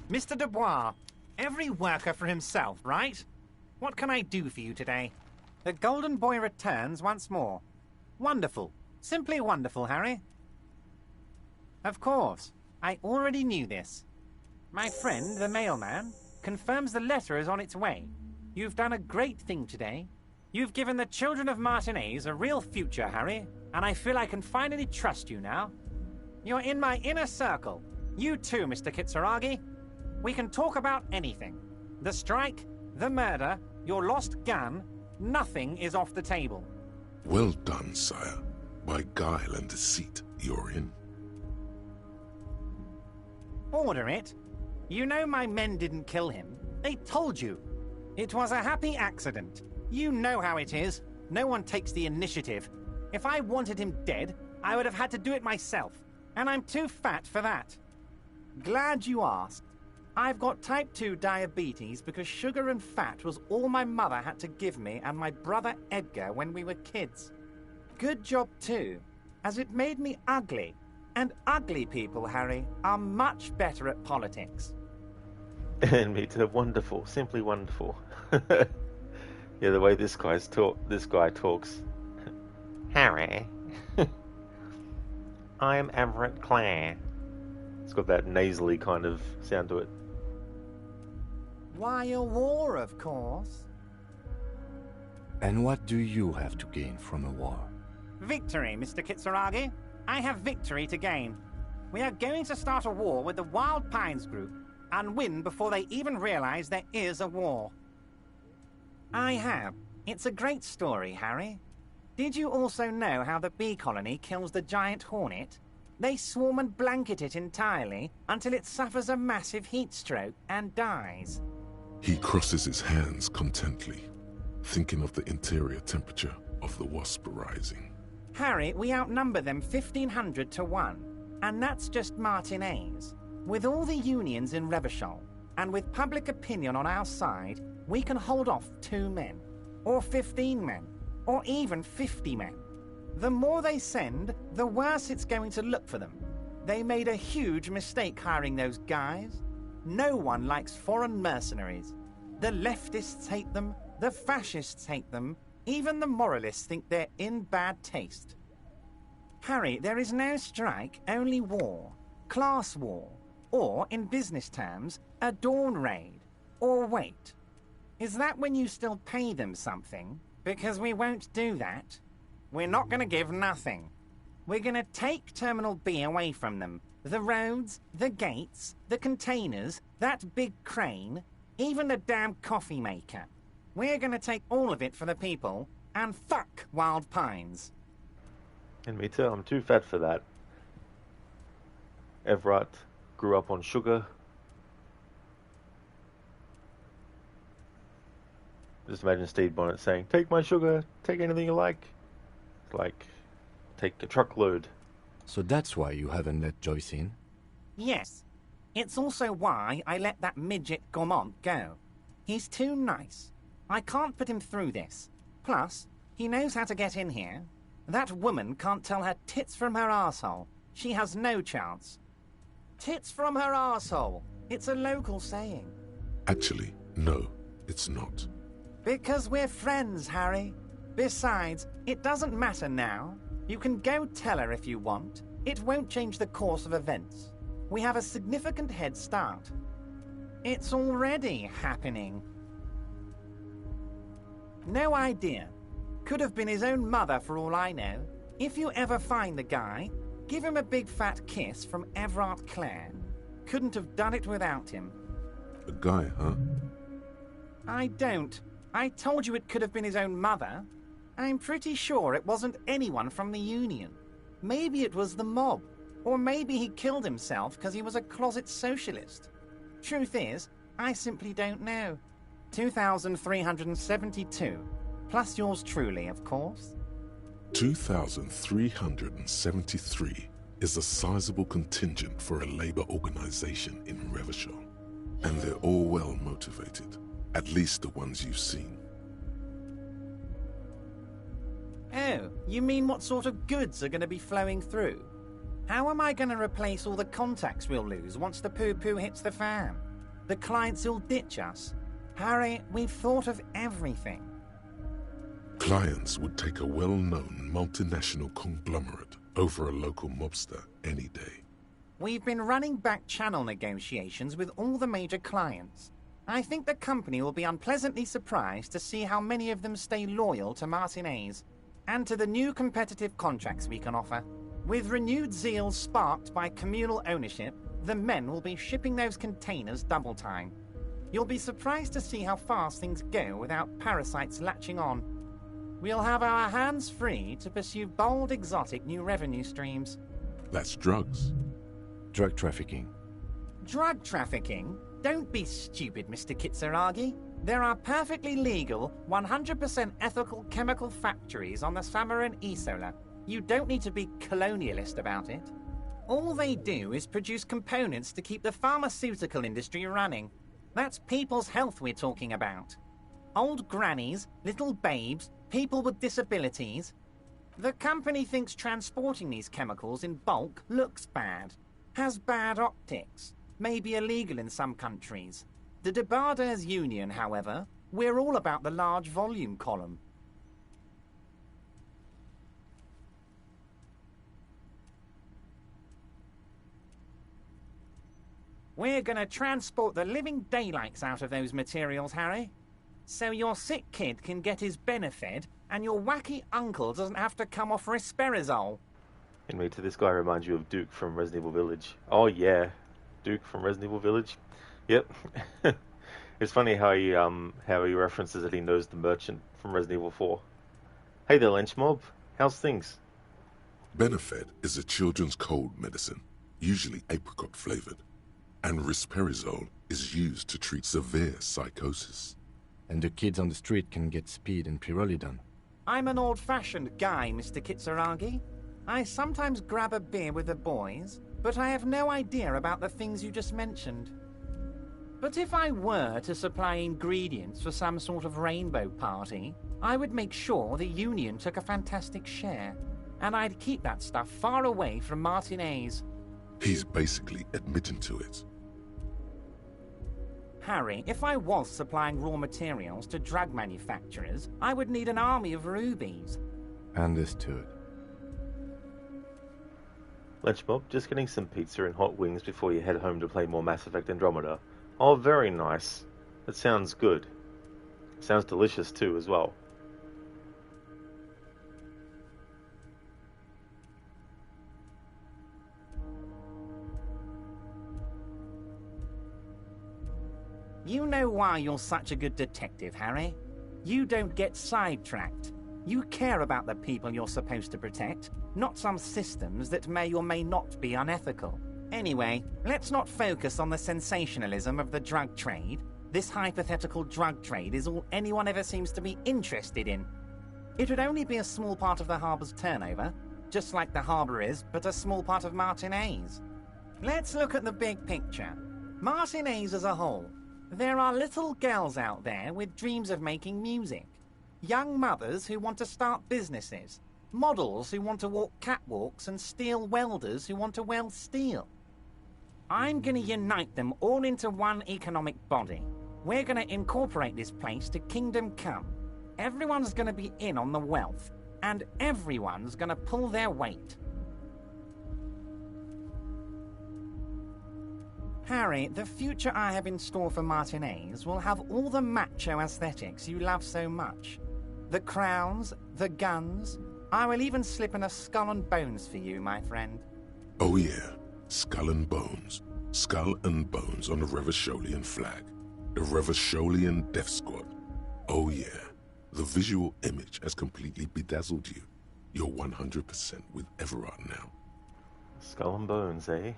Mr. Dubois, every worker for himself, right? What can I do for you today? The Golden Boy returns once more. Wonderful. Simply wonderful, Harry. Of course. I already knew this. My friend, the mailman, confirms the letter is on its way. You've done a great thing today. You've given the children of Martinez a real future, Harry, and I feel I can finally trust you now. You're in my inner circle. You too, Mr. Kitsuragi. We can talk about anything. The strike, the murder, your lost gun, nothing is off the table. Well done, sire. By guile and deceit, you're in. Order it. You know my men didn't kill him. They told you. It was a happy accident. You know how it is. No one takes the initiative. If I wanted him dead, I would have had to do it myself. And I'm too fat for that. Glad you asked. I've got type 2 diabetes because sugar and fat was all my mother had to give me and my brother Edgar when we were kids. Good job too, as it made me ugly. And ugly people, Harry, are much better at politics. And me too. Wonderful, simply wonderful. Yeah, the way this guy talks. Harry, I'm Everett Clare. It's got that nasally kind of sound to it. Why, a war, of course. And what do you have to gain from a war? Victory, Mr. Kitsuragi. I have victory to gain. We are going to start a war with the Wild Pines group and win before they even realize there is a war. I have. It's a great story, Harry. Did you also know how the bee colony kills the giant hornet? They swarm and blanket it entirely until it suffers a massive heat stroke and dies. He crosses his hands contently, thinking of the interior temperature of the wasp rising. Harry, we outnumber them 1,500 to 1, and that's just Martinez. With all the unions in Revachol, and with public opinion on our side, we can hold off 2 men, or 15 men, or even 50 men. The more they send, the worse it's going to look for them. They made a huge mistake hiring those guys. No one likes foreign mercenaries. The leftists hate them, the fascists hate them, even the moralists think they're in bad taste. Harry, there is no strike, only war. Class war. Or, in business terms, a dawn raid. Or wait. Is that when you still pay them something? Because we won't do that. We're not going to give nothing. We're going to take Terminal B away from them. The roads, the gates, the containers, that big crane, even the damn coffee maker. We're going to take all of it for the people, and fuck Wild Pines. And me too, I'm too fat for that. Everett grew up on sugar. Just imagine Steve Bonnet saying, "Take my sugar, take anything you like." It's like, take a truckload. So that's why you haven't let Joyce in? Yes. It's also why I let that midget Gaumont go. He's too nice. I can't put him through this. Plus, he knows how to get in here. That woman can't tell her tits from her arsehole. She has no chance. Tits from her arsehole. It's a local saying. Actually, no, it's not. Because we're friends, Harry. Besides, it doesn't matter now. You can go tell her if you want. It won't change the course of events. We have a significant head start. It's already happening. No idea. Could have been his own mother for all I know. If you ever find the guy, give him a big fat kiss from Everett Clare. Couldn't have done it without him. A guy, huh? I don't. I told you it could have been his own mother. I'm pretty sure it wasn't anyone from the Union. Maybe it was the mob. Or maybe he killed himself because he was a closet socialist. Truth is, I simply don't know. 2,372. Plus yours truly, of course. 2,373 is a sizable contingent for a labor organization in Revachol. And they're all well motivated. At least the ones you've seen. Oh, you mean what sort of goods are going to be flowing through? How am I going to replace all the contacts we'll lose once the poo-poo hits the fan? The clients will ditch us. Harry, we've thought of everything. Clients would take a well-known multinational conglomerate over a local mobster any day. We've been running back-channel negotiations with all the major clients. I think the company will be unpleasantly surprised to see how many of them stay loyal to Martinez and to the new competitive contracts we can offer. With renewed zeal sparked by communal ownership, the men will be shipping those containers double time. You'll be surprised to see how fast things go without parasites latching on. We'll have our hands free to pursue bold, exotic new revenue streams. That's drugs. Drug trafficking. Drug trafficking? Don't be stupid, Mr. Kitsuragi. There are perfectly legal, 100% ethical chemical factories on the Samarin Isola. You don't need to be colonialist about it. All they do is produce components to keep the pharmaceutical industry running. That's people's health we're talking about. Old grannies, little babes, people with disabilities. The company thinks transporting these chemicals in bulk looks bad, has bad optics, may be illegal in some countries. The Debarders Union, however, we're all about the large volume column. We're going to transport the living daylights out of those materials, Harry. So your sick kid can get his benefit and your wacky uncle doesn't have to come off risperidone. And wait till this guy reminds you of Duke from Resident Evil Village. Oh yeah, Duke from Resident Evil Village. Yep. It's funny how he references that he knows the merchant from Resident Evil 4. Hey there, Lynch Mob. How's things? Benefed is a children's cold medicine, usually apricot flavored, and risperidone is used to treat severe psychosis. And the kids on the street can get speed and pyrrolidone. I'm an old-fashioned guy, Mr. Kitsuragi. I sometimes grab a beer with the boys, but I have no idea about the things you just mentioned. But if I were to supply ingredients for some sort of rainbow party, I would make sure the Union took a fantastic share, and I'd keep that stuff far away from Martinez. He's basically admitting to it. Harry, if I was supplying raw materials to drug manufacturers, I would need an army of rubies. Understood. Lunchbob, just getting some pizza and hot wings before you head home to play more Mass Effect Andromeda. Oh, very nice. That sounds good. Sounds delicious too, as well. You know why you're such a good detective, Harry? You don't get sidetracked. You care about the people you're supposed to protect, not some systems that may or may not be unethical. Anyway, let's not focus on the sensationalism of the drug trade. This hypothetical drug trade is all anyone ever seems to be interested in. It would only be a small part of the harbour's turnover, just like the harbour is, but a small part of Martinez. Let's look at the big picture. Martinez as a whole. There are little girls out there with dreams of making music. Young mothers who want to start businesses. Models who want to walk catwalks and steel welders who want to weld steel. I'm going to unite them all into one economic body. We're going to incorporate this place to Kingdom Come. Everyone's going to be in on the wealth, and everyone's going to pull their weight. Harry, the future I have in store for Martinez will have all the macho aesthetics you love so much. The crowns, the guns. I will even slip in a skull and bones for you, my friend. Oh yeah, skull and bones. Skull and bones on the Revacholian flag. The Revacholian Death Squad. Oh yeah, the visual image has completely bedazzled you. You're 100% with Everard now. Skull and bones, eh?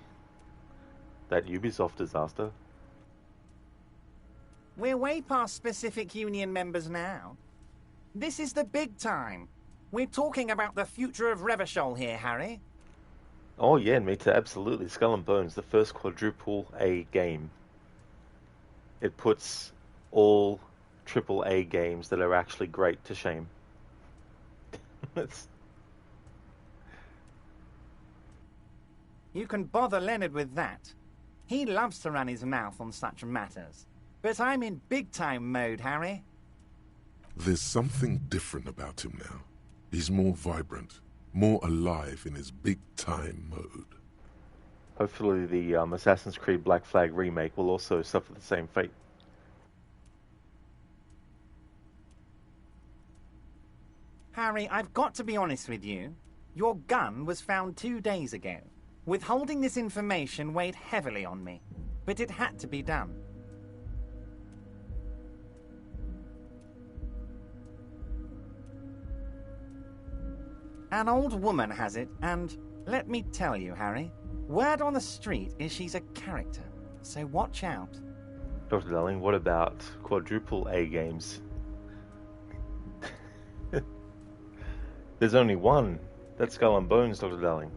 That Ubisoft disaster? We're way past specific Union members now. This is the big time. We're talking about the future of Revachol here, Harry. Oh yeah, me too, absolutely. Skull and Bones, the first quadruple A game. It puts all triple A games that are actually great to shame. You can bother Leonard with that. He loves to run his mouth on such matters. But I'm in big-time mode, Harry. There's something different about him now. He's more vibrant, more alive in his big-time mode. Hopefully the Assassin's Creed Black Flag remake will also suffer the same fate. Harry, I've got to be honest with you. Your gun was found 2 days ago. Withholding this information weighed heavily on me, but it had to be done. An old woman has it, and let me tell you, Harry, word on the street is she's a character, so watch out. Dr. Darling, what about quadruple A games? There's only one. That's Skull and Bones, Dr. Darling.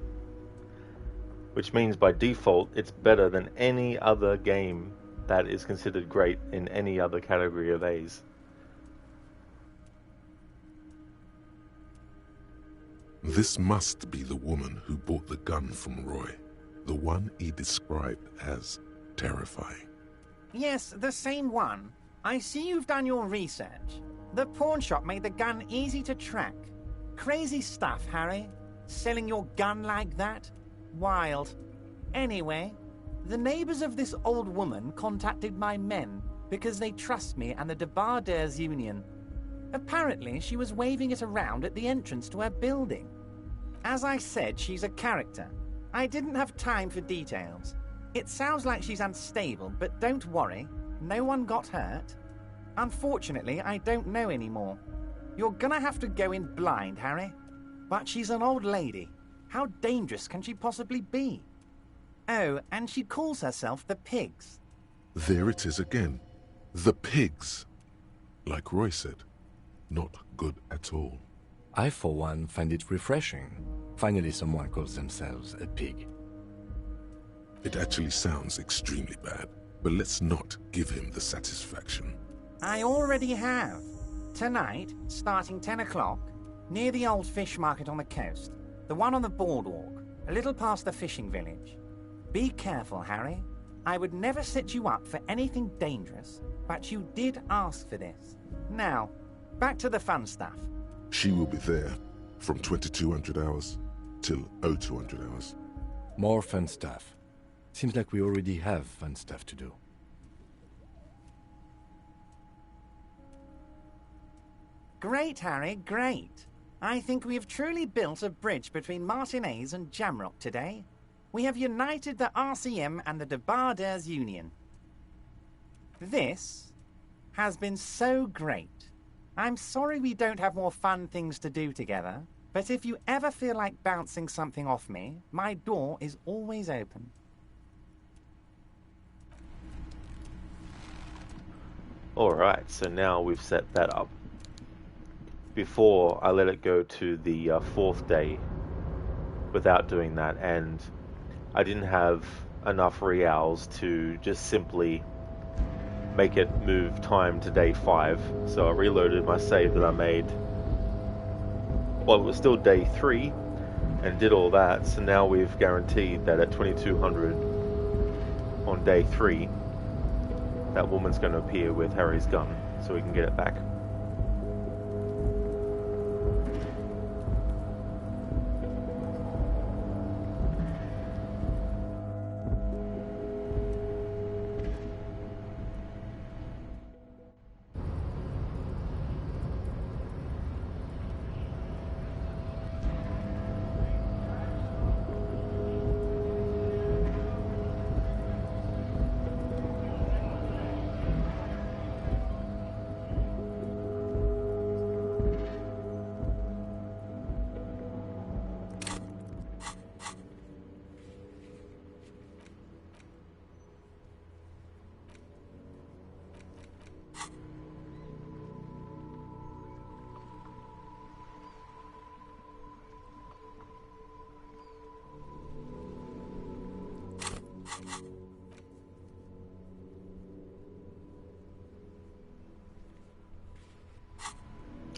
Which means by default, it's better than any other game that is considered great in any other category of A's. This must be the woman who bought the gun from Roy, the one he described as terrifying. Yes, the same one. I see you've done your research. The pawn shop made the gun easy to track. Crazy stuff, Harry. Selling your gun like that? Wild. Anyway, the neighbors of this old woman contacted my men because they trust me and the Debarders Union. Apparently, she was waving it around at the entrance to her building. As I said, she's a character. I didn't have time for details. It sounds like she's unstable, but don't worry. No one got hurt. Unfortunately, I don't know anymore. You're gonna have to go in blind, Harry. But she's an old lady. How dangerous can she possibly be? Oh, and she calls herself the Pigs. There it is again. The Pigs. Like Roy said, not good at all. I, for one, find it refreshing. Finally, someone calls themselves a pig. It actually sounds extremely bad, but let's not give him the satisfaction. I already have. Tonight, starting 10 o'clock, near the old fish market on the coast. The one on the boardwalk, a little past the fishing village. Be careful, Harry. I would never set you up for anything dangerous, but you did ask for this. Now, back to the fun stuff. She will be there from 2200 hours till 0200 hours. More fun stuff. Seems like we already have fun stuff to do. Great, Harry, great. I think we have truly built a bridge between Martinez and Jamrock today. We have united the RCM and the Debarders Union. This has been so great. I'm sorry we don't have more fun things to do together, but if you ever feel like bouncing something off me, my door is always open. Alright, so now we've set that up. Before, I let it go to the fourth day without doing that, and I didn't have enough reals to just simply make it move time to day 5, so I reloaded my save that I made while it was still day 3 and did all that. So now we've guaranteed that at 2200 on day 3 that woman's going to appear with Harry's gun so we can get it back.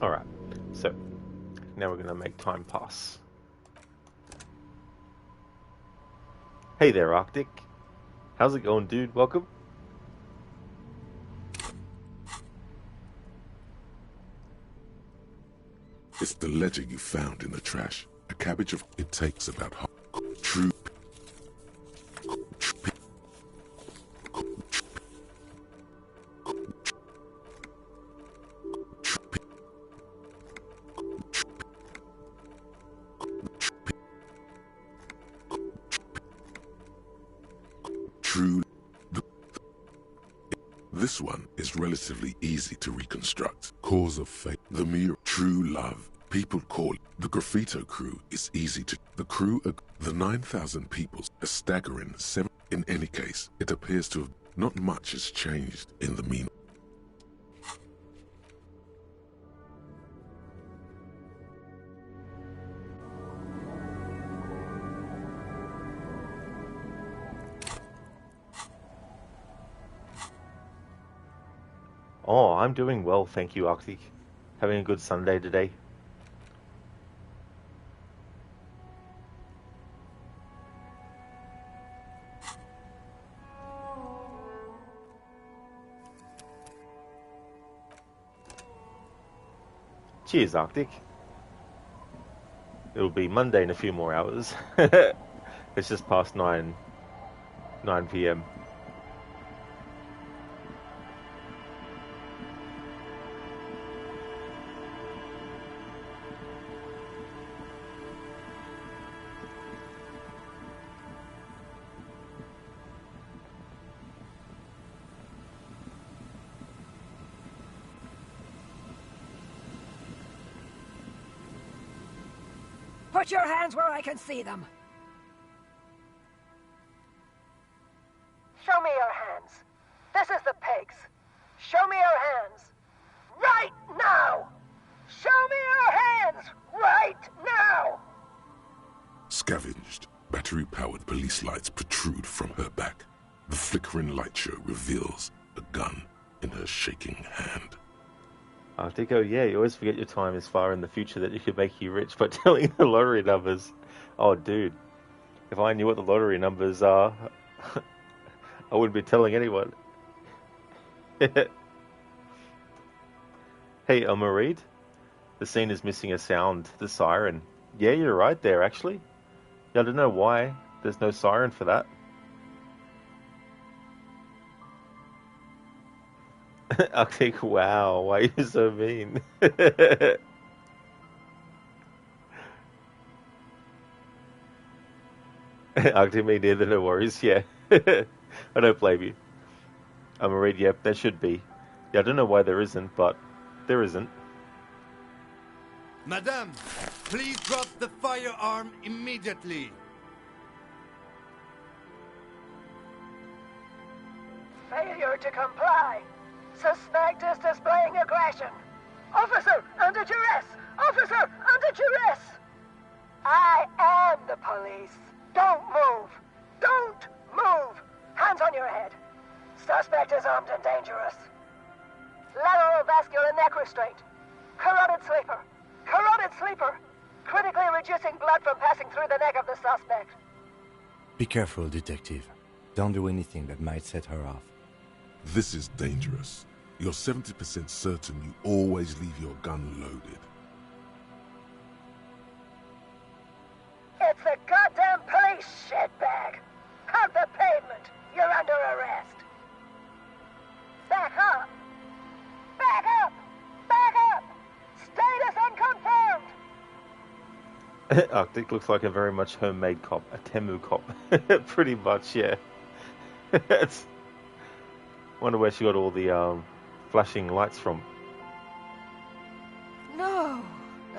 Alright, so now we're going to make time pass. Hey there, Arctic. How's it going, dude? Welcome. It's the ledger you found in the trash. A cabbage of it takes about half. True. This one is relatively easy to reconstruct. Cause of fate, the mere true love. People call it. The Graffito crew is easy to. The crew, the 9,000 people, a staggering 7. In any case, it appears to have not much has changed in the mean. Oh, I'm doing well, thank you, Arctic. Having a good Sunday today. Cheers, Arctic. It'll be Monday in a few more hours. It's just past 9 p.m. Put your hands where I can see them. Show me your hands. This is the pigs. Show me your hands. Right now! Show me your hands! Right now! Scavenged, battery-powered police lights protrude from her back. The flickering light show reveals a gun in her shaking hand. Artico, yeah, you always forget your time is far in the future that you could make you rich by telling the lottery numbers. Oh, dude. If I knew what the lottery numbers are, I wouldn't be telling anyone. Hey, Mareed? The scene is missing a sound, the siren. Yeah, you're right there, actually. Yeah, I don't know why there's no siren for that. Arctic, wow, why are you so mean? Arctic, me neither, no worries, yeah. I don't blame you. I'm worried, yep, there should be. Yeah, I don't know why there isn't, but there isn't. Madame, please drop the firearm immediately. Failure to comply. Suspect is displaying aggression. Officer, under duress! Officer, under duress! I am the police. Don't move. Don't move. Hands on your head. Suspect is armed and dangerous. Lateral vascular neck restraint. Carotid sleeper. Carotid sleeper. Critically reducing blood from passing through the neck of the suspect. Be careful, detective. Don't do anything that might set her off. This is dangerous. You're 70% certain you always leave your gun loaded. It's the goddamn police, shitbag! Hug the pavement! You're under arrest! Back up! Back up! Back up! Status unconfirmed! Arctic looks like a very much homemade cop, a Temu cop. Pretty much, yeah. Wonder where she got all the flashing lights from. No, I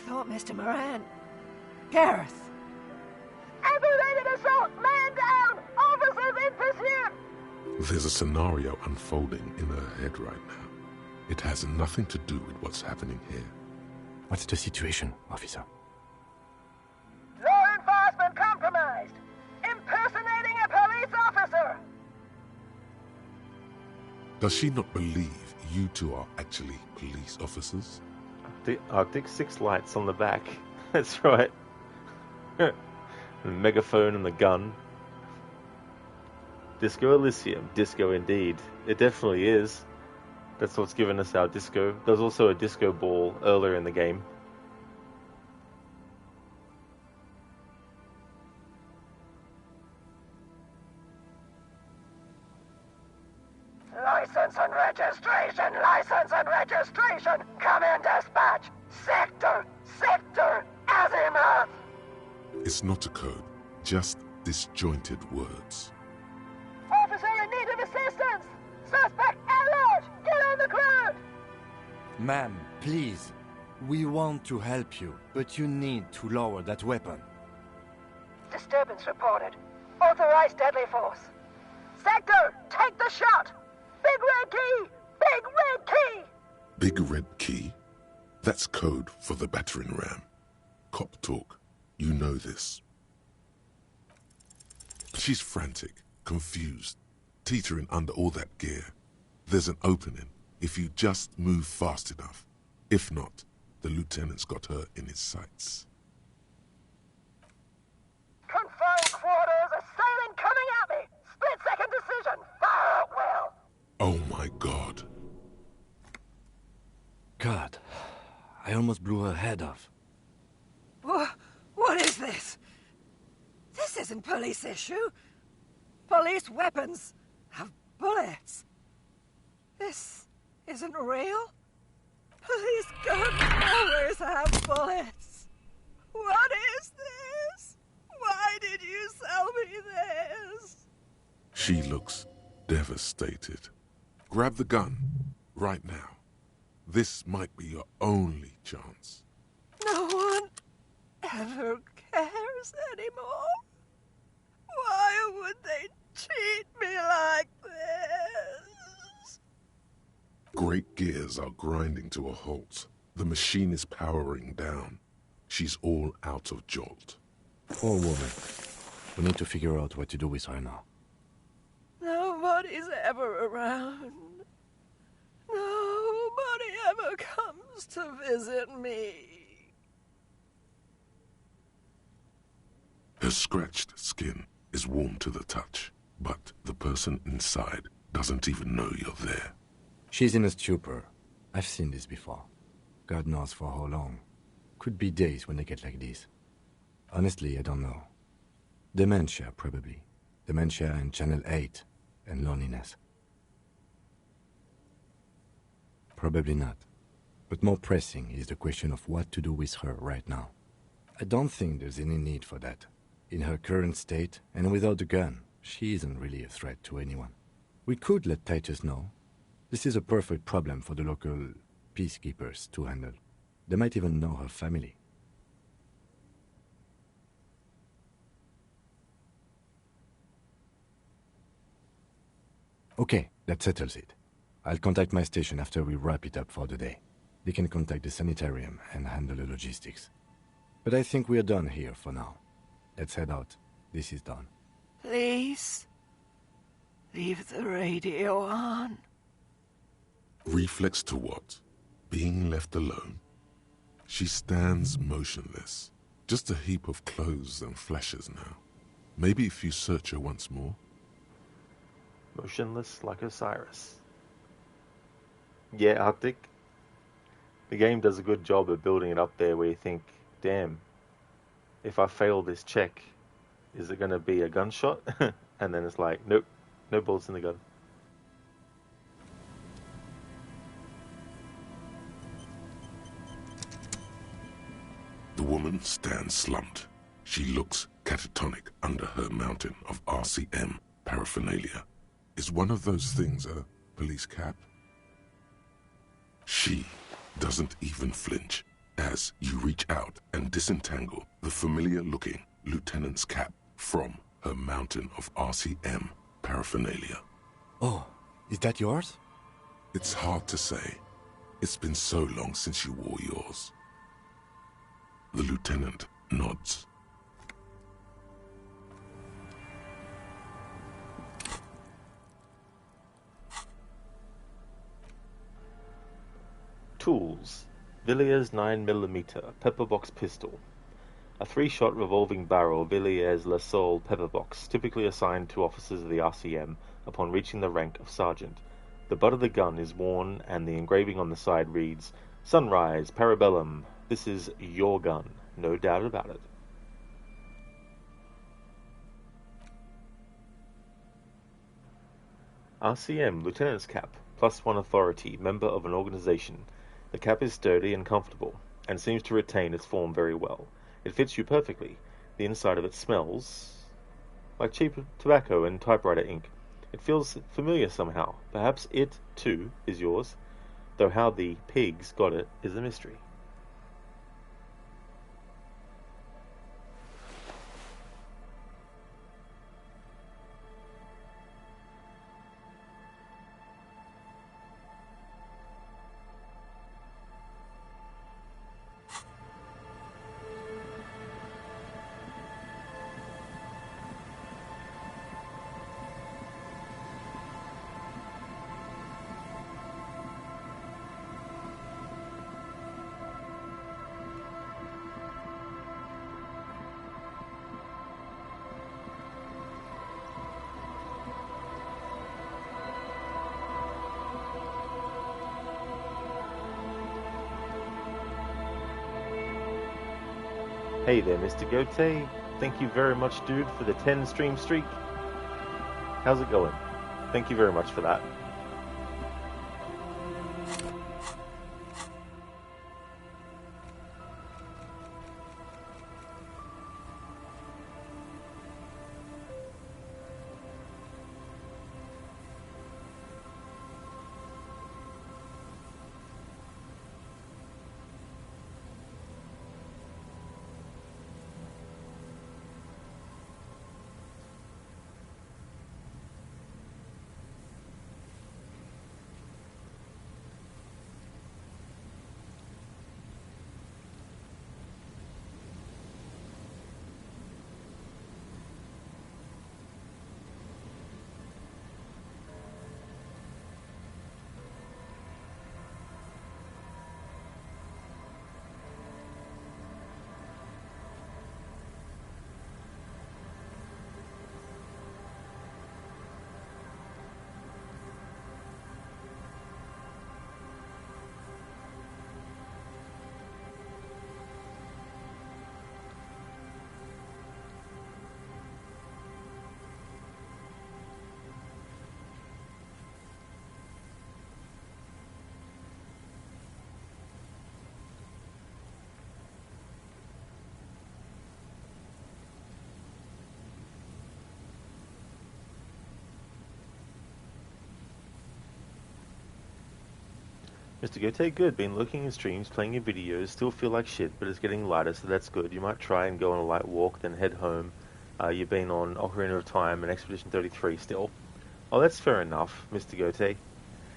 thought Mr. Moran. Gareth. Aggravated assault! Man down! Officers in pursuit! There's a scenario unfolding in her head right now. It has nothing to do with what's happening here. What's the situation, officer? Law enforcement compromised! Impersonating a police officer! Does she not believe you two are actually police officers? The Arctic 6 lights on the back. That's right. The megaphone and the gun. Disco Elysium. Disco indeed. It definitely is. That's what's given us our disco. There's also a disco ball earlier in the game. License and registration! License and registration! Come in, dispatch! Sector! Sector! Azimuth! It's not a code, just disjointed words. Officer in need of assistance! Suspect alert! Get on the ground! Ma'am, please. We want to help you, but you need to lower that weapon. Disturbance reported. Authorized deadly force. Sector, take the shot! Big red key! Big red key! Big red key? That's code for the battering ram. Cop talk. You know this. She's frantic, confused, teetering under all that gear. There's an opening if you just move fast enough. If not, the lieutenant's got her in his sights. Confined quarters, assailant coming at me! Split-second decision, fire at will! Oh my God. head off. What is this? This isn't police issue. Police weapons have bullets. This isn't real. Police guns always have bullets. What is this? Why did you sell me this? She looks devastated. Grab the gun, right now. This might be your only chance. No one ever cares anymore. Why would they treat me like this? Great gears are grinding to a halt. The machine is powering down. She's all out of jolt. Poor woman. We need to figure out what to do with her now. Nobody's ever around. Nobody ever comes to visit me. Her scratched skin is warm to the touch, but the person inside doesn't even know you're there. She's in a stupor. I've seen this before. God knows for how long. Could be days when they get like this. Honestly, I don't know. Dementia, probably. Dementia and Channel 8, and loneliness. Probably not. But more pressing is the question of what to do with her right now. I don't think there's any need for that. In her current state, and without the gun, she isn't really a threat to anyone. We could let Titus know. This is a perfect problem for the local peacekeepers to handle. They might even know her family. Okay, that settles it. I'll contact my station after we wrap it up for the day. They can contact the sanitarium and handle the logistics. But I think we're done here for now. Let's head out. This is done. Please, leave the radio on. Reflex to what? Being left alone? She stands motionless. Just a heap of clothes and flashes now. Maybe if you search her once more. Motionless like Osiris. Yeah, Arctic. The game does a good job of building it up there where you think, damn, if I fail this check, is it going to be a gunshot? And then it's like, nope, no bullets in the gun. The woman stands slumped. She looks catatonic under her mountain of RCM paraphernalia. Is one of those things a police cap? She doesn't even flinch as you reach out and disentangle the familiar-looking lieutenant's cap from her mountain of RCM paraphernalia. Oh, is that yours? It's hard to say. It's been so long since you wore yours. The lieutenant nods. Tools. Villiers 9mm pepperbox pistol. A 3-shot revolving barrel Villiers La Salle pepperbox, typically assigned to officers of the RCM upon reaching the rank of sergeant. The butt of the gun is worn and the engraving on the side reads, Sunrise, Parabellum, this is your gun, no doubt about it. RCM Lieutenant's Cap, +1 authority, member of an organization. The cap is sturdy and comfortable, and seems to retain its form very well. It fits you perfectly. The inside of it smells like cheap tobacco and typewriter ink. It feels familiar somehow. Perhaps it, too, is yours, though how the pigs got it is a mystery. Hey there, Mr. Gote. Thank you very much, dude, for the 10 stream streak. How's it going? Thank you very much for that. Mr. Gote, good. Been looking in streams, playing your videos, still feel like shit, but it's getting lighter, so that's good. You might try and go on a light walk, then head home. You've been on Ocarina of Time and Expedition 33 still. Oh, that's fair enough, Mr. Gote.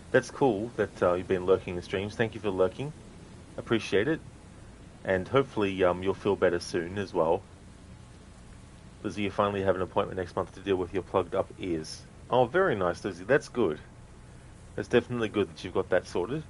That's cool that you've been lurking in streams. Thank you for lurking. Appreciate it. And hopefully you'll feel better soon as well. Lizzie, you finally have an appointment next month to deal with your plugged up ears. Oh, very nice, Lizzie. That's good. That's definitely good that you've got that sorted.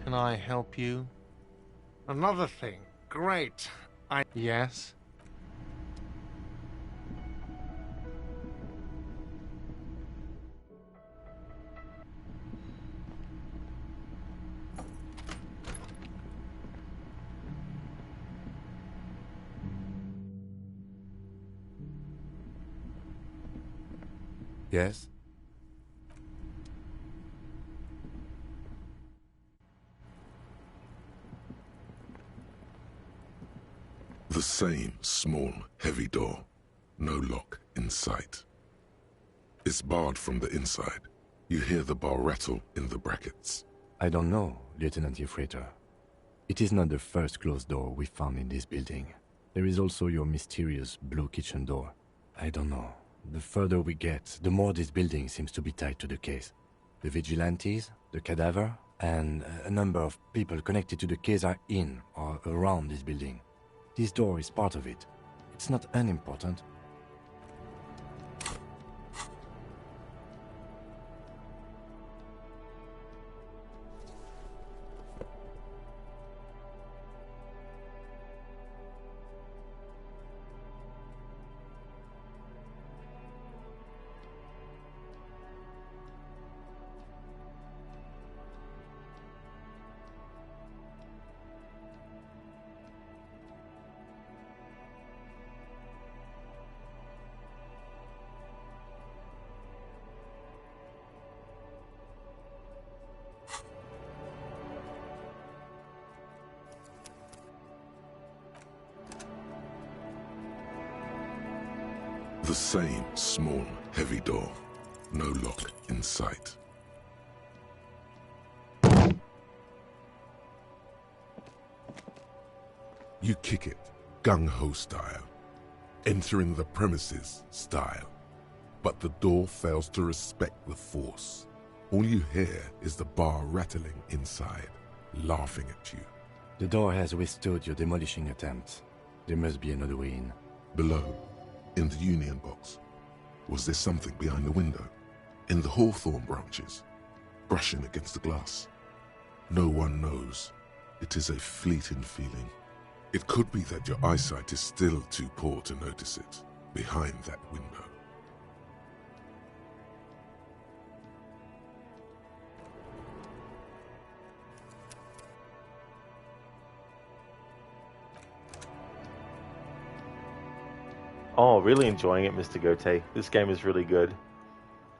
Can I help you? Another thing. Great. Yes? Yes? The same small, heavy door. No lock in sight. It's barred from the inside. You hear the bar rattle in the brackets. I don't know, Lieutenant Yefreiter. It is not the first closed door we found in this building. There is also your mysterious blue kitchen door. I don't know. The further we get, the more this building seems to be tied to the case. The vigilantes, the cadaver, and a number of people connected to the case are in or around this building. This door is part of it. It's not unimportant. The same small, heavy door. No lock in sight. You kick it, gung-ho style, entering the premises style. But the door fails to respect the force. All you hear is the bar rattling inside, laughing at you. The door has withstood your demolishing attempts. There must be another way in. Below, in the union box, was there something behind the window? In the hawthorn branches, brushing against the glass? No one knows. It is a fleeting feeling. It could be that your eyesight is still too poor to notice it, behind that window. Oh, really enjoying it, Mr. Gote. This game is really good.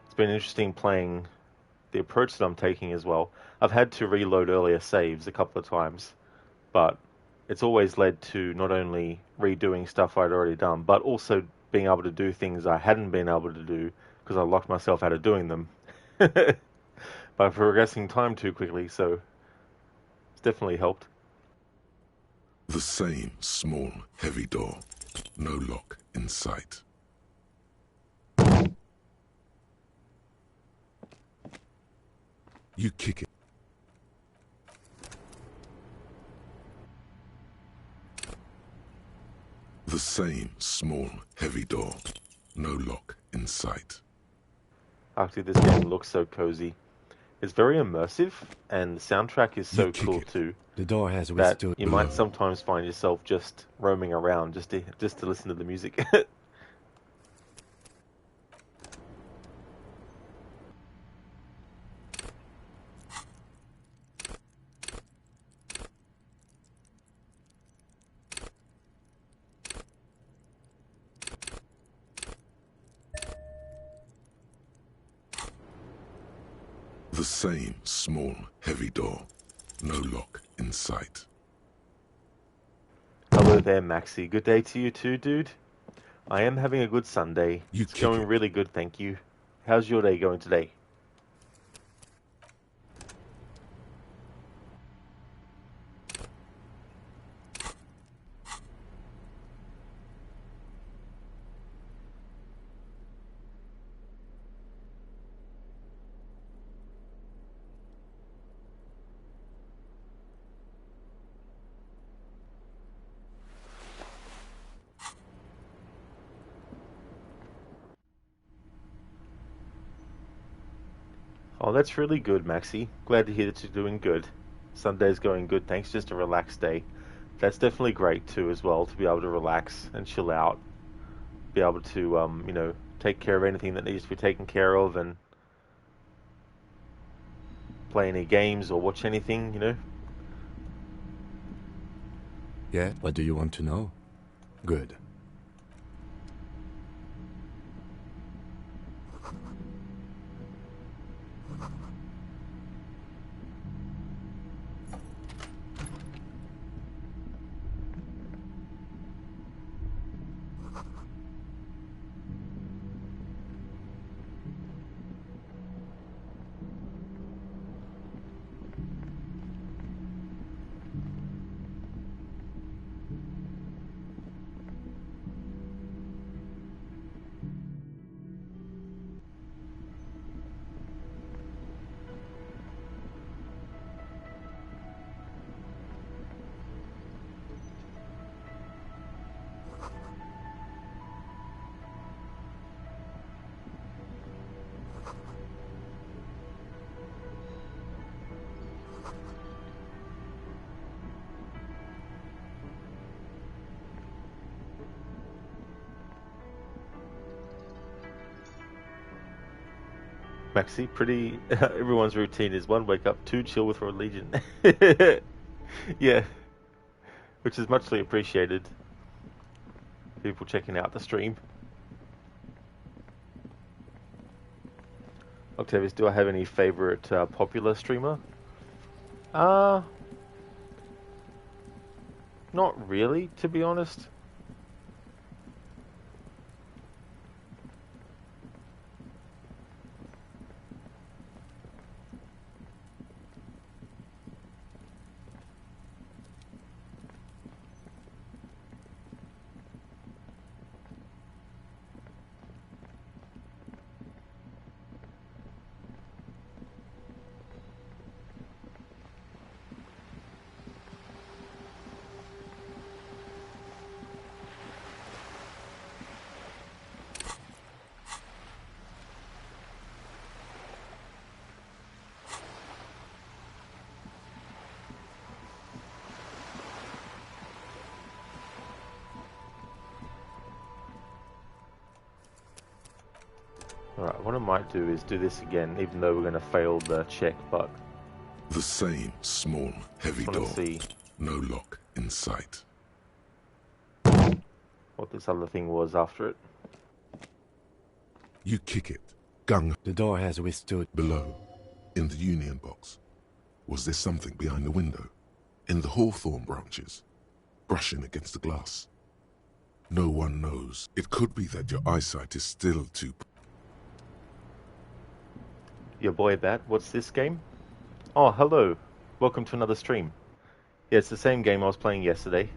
It's been interesting playing the approach that I'm taking as well. I've had to reload earlier saves a couple of times, but it's always led to not only redoing stuff I'd already done, but also being able to do things I hadn't been able to do because I locked myself out of doing them by progressing time too quickly, so it's definitely helped. The same small, heavy door. No lock in sight. You kick it. The same small, heavy door. No lock in sight. Actually, this game looks so cozy. It's very immersive, and the soundtrack is so cool too. The door has that withstood. you might sometimes find yourself just roaming around just to listen to the music. The same small, heavy door. No lock in sight. Hello there, Maxi. Good day to you too, dude. I am having a good Sunday. It's going really good, thank you. How's your day going today? Oh, that's really good, Maxi. Glad to hear that you're doing good. Sunday's going good, thanks. Just a relaxed day. That's definitely great too, as well, to be able to relax and chill out. Be able to, take care of anything that needs to be taken care of and play any games or watch anything. Yeah, what do you want to know? Good. Maxi, everyone's routine is 1, wake up, 2, chill with religion. Yeah, which is muchly appreciated. People checking out the stream. Octavius, do I have any favorite popular streamer? Not really, to be honest. Alright, what I might do is do this again, even though we're going to fail the check, but... The same small, heavy door. See no lock in sight. what this other thing was after it. You kick it. Gung. The door has withstood. Below, in the union box, was there something behind the window? In the hawthorn branches, brushing against the glass? No one knows. It could be that your eyesight is still too... Your boy Bat, what's this game? Oh, hello. Welcome to another stream. Yeah, it's the same game I was playing yesterday.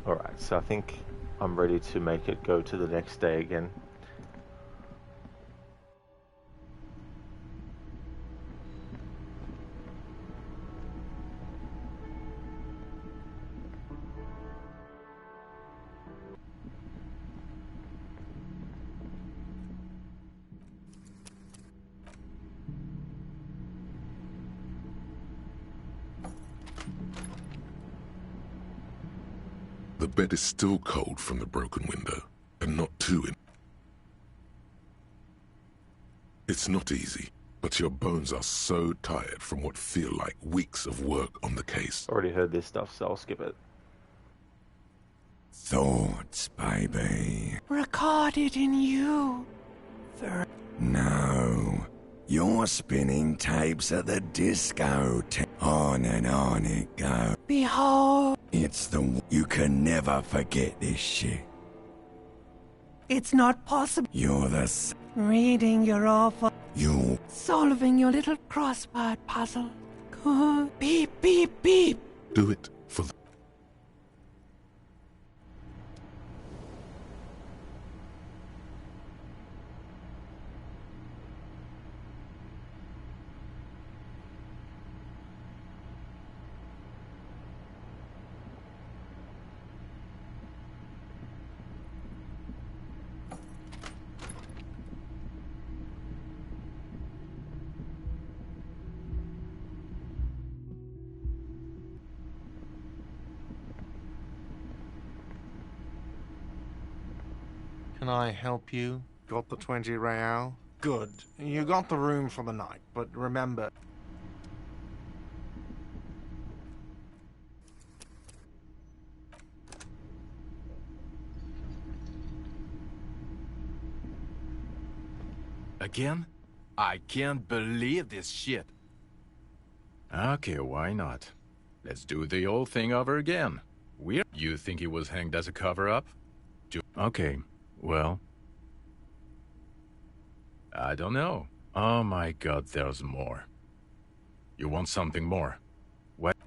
Alright, so I think I'm ready to make it go to the next day again. The bed is still cold from the broken window, and not too in. It's not easy, but your bones are so tired from what feel like weeks of work on the case. Already heard this stuff, so I'll skip it. Thoughts, baby. Recorded in you. No. You're spinning tapes at the disco. On and on it goes. Behold. It's you can never forget this shit. It's not possible. You're the reading your awful. You solving your little crossword puzzle. Beep, beep, beep. Do it for the... Can I help you? Got the 20 real? Good. You got the room for the night, but remember... Again? I can't believe this shit. Okay, why not? Let's do the old thing over again. You think he was hanged as a cover-up? Okay, well... I don't know. Oh my god, there's more. You want something more? What?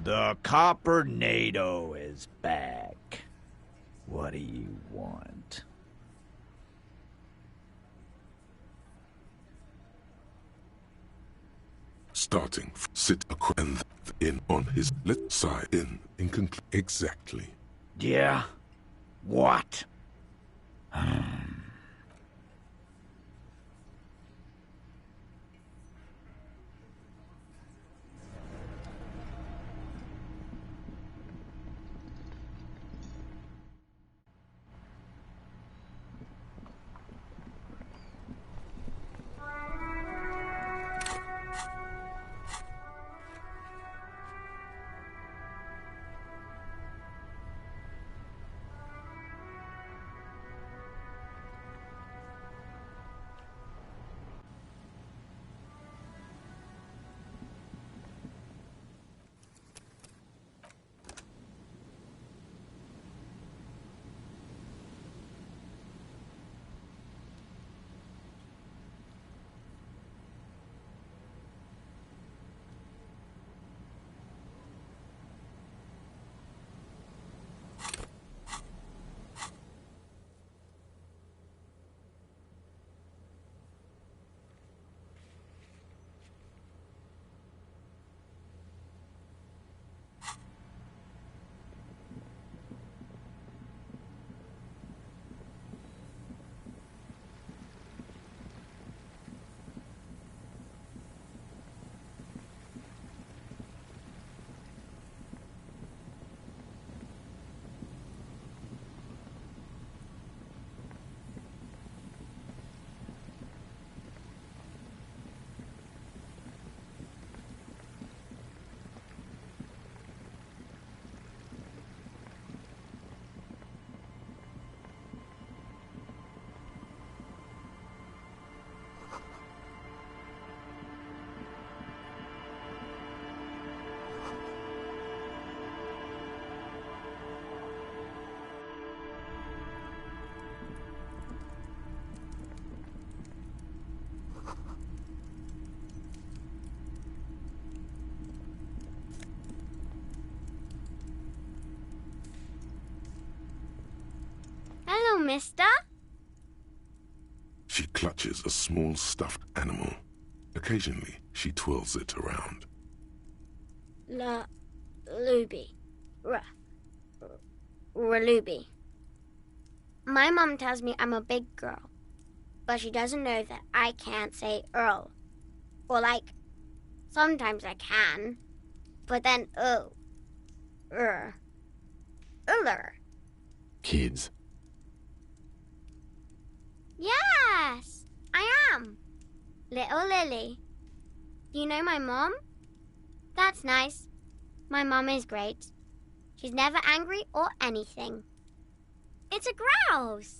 The Coppernado is back. What do you want? Starting, sit and in on his left side in exactly. Yeah? What? Hello, mister. She clutches a small stuffed animal. Occasionally, she twirls it around. Luby. Luby. My mom tells me I'm a big girl, but she doesn't know that I can't say Earl. Or sometimes I can, but then Uller. Kids. Yes, I am. Little Lily. Do you know my mom? That's nice. My mom is great. She's never angry or anything. It's a grouse.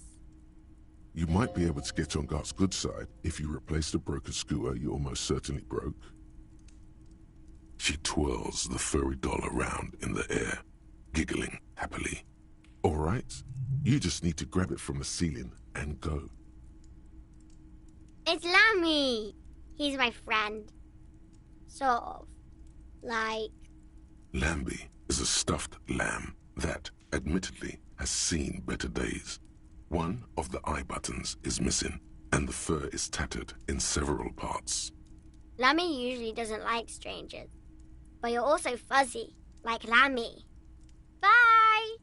You might be able to get on Gart's good side if you replace the broken scooter you almost certainly broke. She twirls the furry doll around in the air, giggling happily. All right, you just need to grab it from the ceiling and go. It's Lammy. He's my friend. Sort of. Lambie is a stuffed lamb that, admittedly, has seen better days. One of the eye buttons is missing, and the fur is tattered in several parts. Lammy usually doesn't like strangers. But you're also fuzzy, like Lammy. Bye!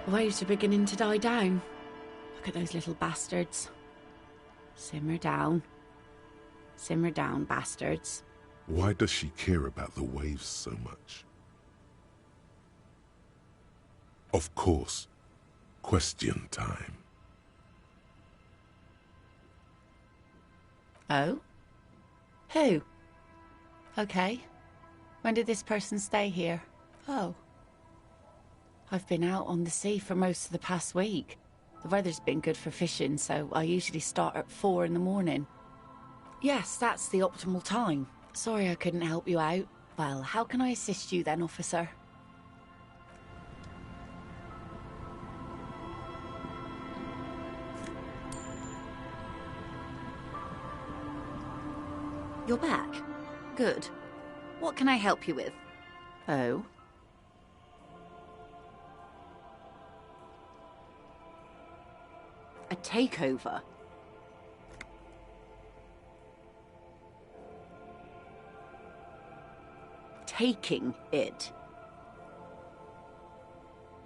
Waves are beginning to die down. Look at those little bastards. Simmer down. Simmer down, bastards. Why does she care about the waves so much? Of course. Question time. Oh? Who? Okay. When did this person stay here? Oh. I've been out on the sea for most of the past week. The weather's been good for fishing, so I usually start at 4 in the morning. Yes, that's the optimal time. Sorry I couldn't help you out. Well, how can I assist you then, officer? You're back. Good. What can I help you with? Oh? A takeover? Taking it?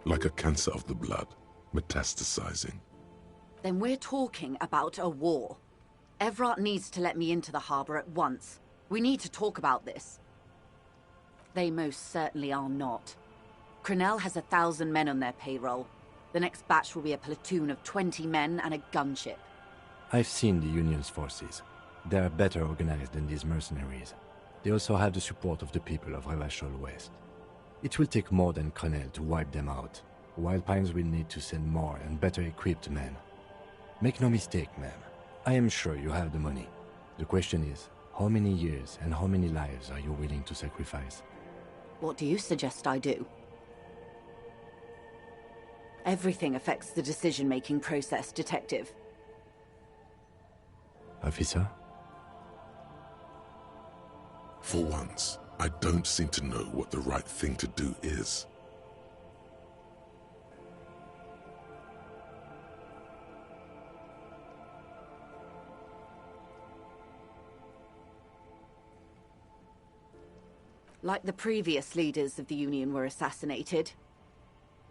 Like a cancer of the blood, metastasizing. Then we're talking about a war. Evrart needs to let me into the harbor at once. We need to talk about this. They most certainly are not. Crenell has 1,000 men on their payroll. The next batch will be a platoon of 20 men and a gunship. I've seen the Union's forces. They are better organized than these mercenaries. They also have the support of the people of Revachol West. It will take more than Crenell to wipe them out. Wild Pines will need to send more and better equipped men. Make no mistake, ma'am. I am sure you have the money. The question is, how many years and how many lives are you willing to sacrifice? What do you suggest I do? Everything affects the decision-making process, Detective. Officer? For once, I don't seem to know what the right thing to do is. Like the previous leaders of the Union were assassinated.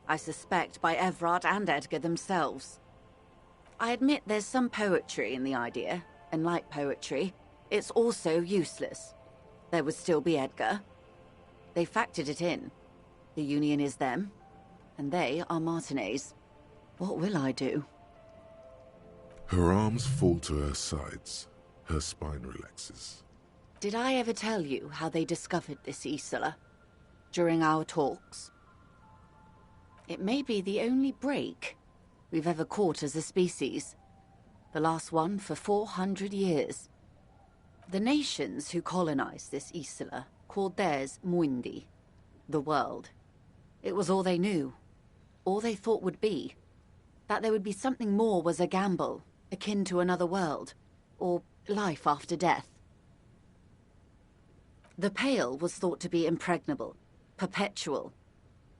I suspect by Evrart and Edgar themselves. I admit there's some poetry in the idea, and like poetry, it's also useless. There would still be Edgar. They factored it in. The Union is them, and they are Martinez. What will I do? Her arms fall to her sides. Her spine relaxes. Did I ever tell you how they discovered this Isola? During our talks? It may be the only break we've ever caught as a species. The last one for 400 years. The nations who colonized this Isola called theirs Muindi, the world. It was all they knew, all they thought would be. That there would be something more was a gamble, akin to another world, or life after death. The Pale was thought to be impregnable, perpetual.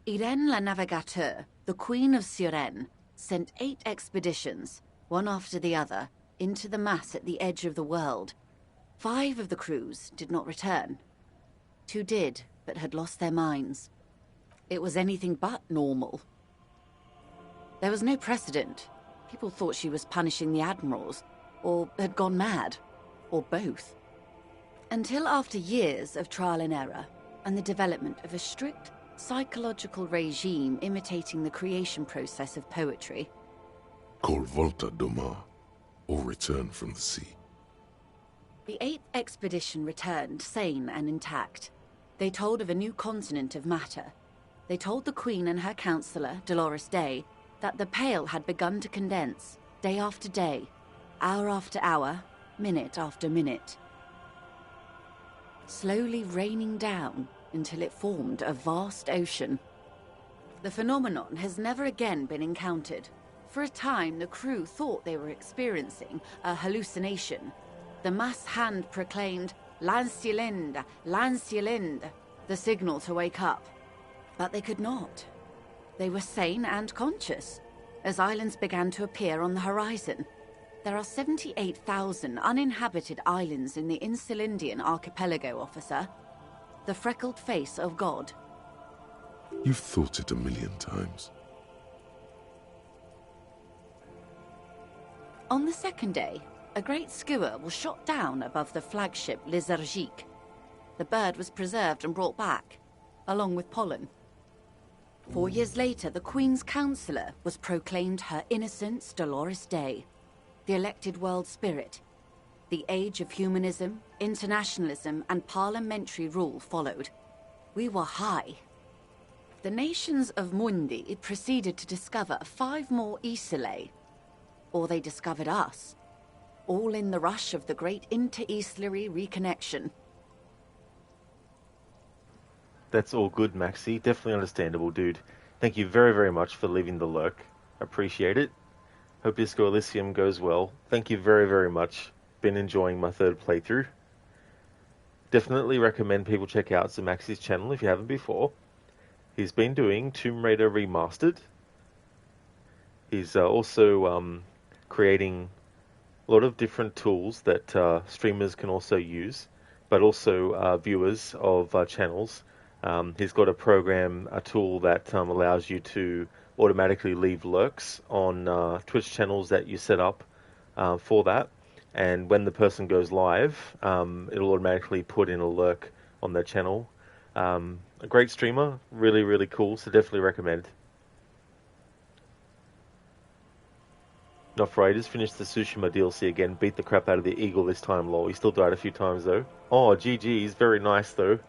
Irene la Navigateur, the Queen of Suren, sent 8 expeditions, one after the other, into the mass at the edge of the world. 5 of the crews did not return. 2 did, but had lost their minds. It was anything but normal. There was no precedent. People thought she was punishing the admirals, or had gone mad, or both. Until after years of trial and error, and the development of a strict psychological regime imitating the creation process of poetry. Called Volta do Mar, or Return from the Sea. The 8th expedition returned sane and intact. They told of a new continent of matter. They told the Queen and her counselor, Dolores Day, that the Pale had begun to condense, day after day, hour after hour, minute after minute. Slowly raining down until it formed a vast ocean. The phenomenon has never again been encountered. For a time, the crew thought they were experiencing a hallucination. The mass hand proclaimed, "Lancielinde, Lancielinde," the signal to wake up. But they could not. They were sane and conscious, as islands began to appear on the horizon. There are 78,000 uninhabited islands in the Insulindian archipelago, officer. The freckled face of God. You've thought it 1,000,000 times. On the second day, a great skua was shot down above the flagship Lizargique. The bird was preserved and brought back, along with pollen. 4 years later, the Queen's Counselor was proclaimed Her Innocence Dolores Day, the elected world spirit. The age of humanism, internationalism, and parliamentary rule followed. We were high. The nations of Mundi proceeded to discover 5 more Isolae. Or they discovered us. All in the rush of the great inter-Islary reconnection. That's all good, Maxi. Definitely understandable, dude. Thank you very, very much for leaving the lurk. Appreciate it. Hope Disco Elysium goes well. Thank you very, very much. Been enjoying my third playthrough. Definitely recommend people check out Maxi's channel if you haven't before. He's been doing Tomb Raider Remastered. He's also creating a lot of different tools that streamers can also use, but also viewers of channels. He's got a tool that allows you to automatically leave lurks on Twitch channels that you set up for that. And when the person goes live, it'll automatically put in a lurk on their channel. A great streamer, really, really cool, so definitely recommend. Not right, just finished the Tsushima DLC again, beat the crap out of the eagle this time, lol. He still died a few times though. Oh, GG's, very nice though.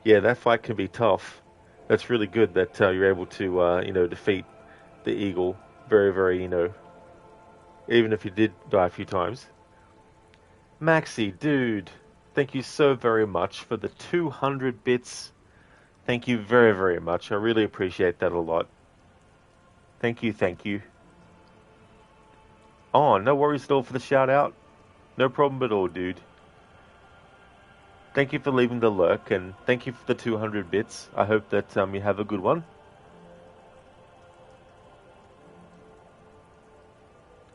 Yeah, that fight can be tough. That's really good that you're able to, defeat the eagle. Very, very, even if you did die a few times. Maxi, dude, thank you so very much for the 200 bits. Thank you very, very much. I really appreciate that a lot. Thank you, thank you. Oh, no worries at all for the shout out. No problem at all, dude. Thank you for leaving the lurk, and thank you for the 200 bits. I hope that you have a good one.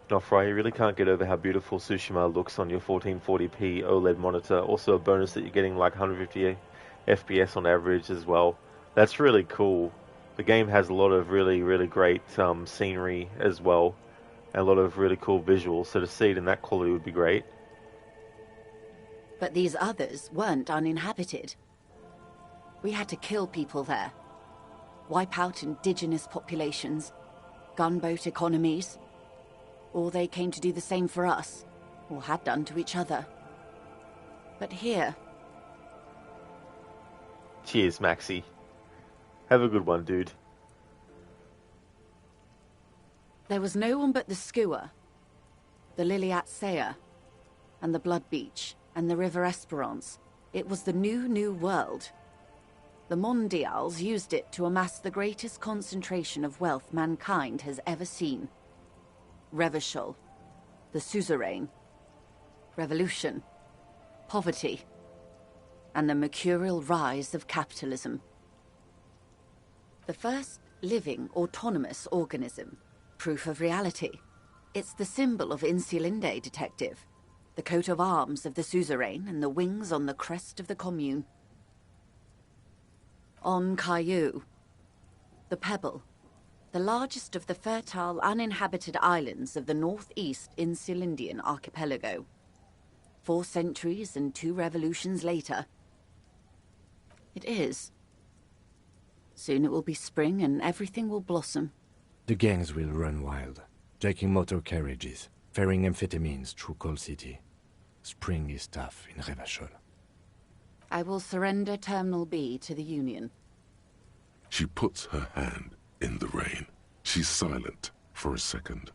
Nofry, you really can't get over how beautiful Tsushima looks on your 1440p OLED monitor. Also a bonus that you're getting like 150 FPS on average as well. That's really cool. The game has a lot of really, really great scenery as well. And a lot of really cool visuals, so to see it in that quality would be great. But these others weren't uninhabited. We had to kill people there. Wipe out indigenous populations. Gunboat economies. Or they came to do the same for us. Or had done to each other. But here... Cheers, Maxi. Have a good one, dude. There was no one but the Skua, the Liliat Seya, and the Blood Beach, and the River Esperance. It was the new world. The Mondials used it to amass the greatest concentration of wealth mankind has ever seen. Revachol, the suzerain, revolution, poverty, and the mercurial rise of capitalism. The first living, autonomous organism. Proof of reality. It's the symbol of Insulinde, detective. The coat of arms of the suzerain and the wings on the crest of the commune. On Caillou. The Pebble. The largest of the fertile, uninhabited islands of the northeast Insulindian archipelago. 4 centuries and 2 revolutions later. It is. Soon it will be spring and everything will blossom. The gangs will run wild, jacking motor carriages, ferrying amphetamines through Coal City. Spring is tough in Revachol. I will surrender Terminal B to the Union. She puts her hand in the rain. She's silent for a second.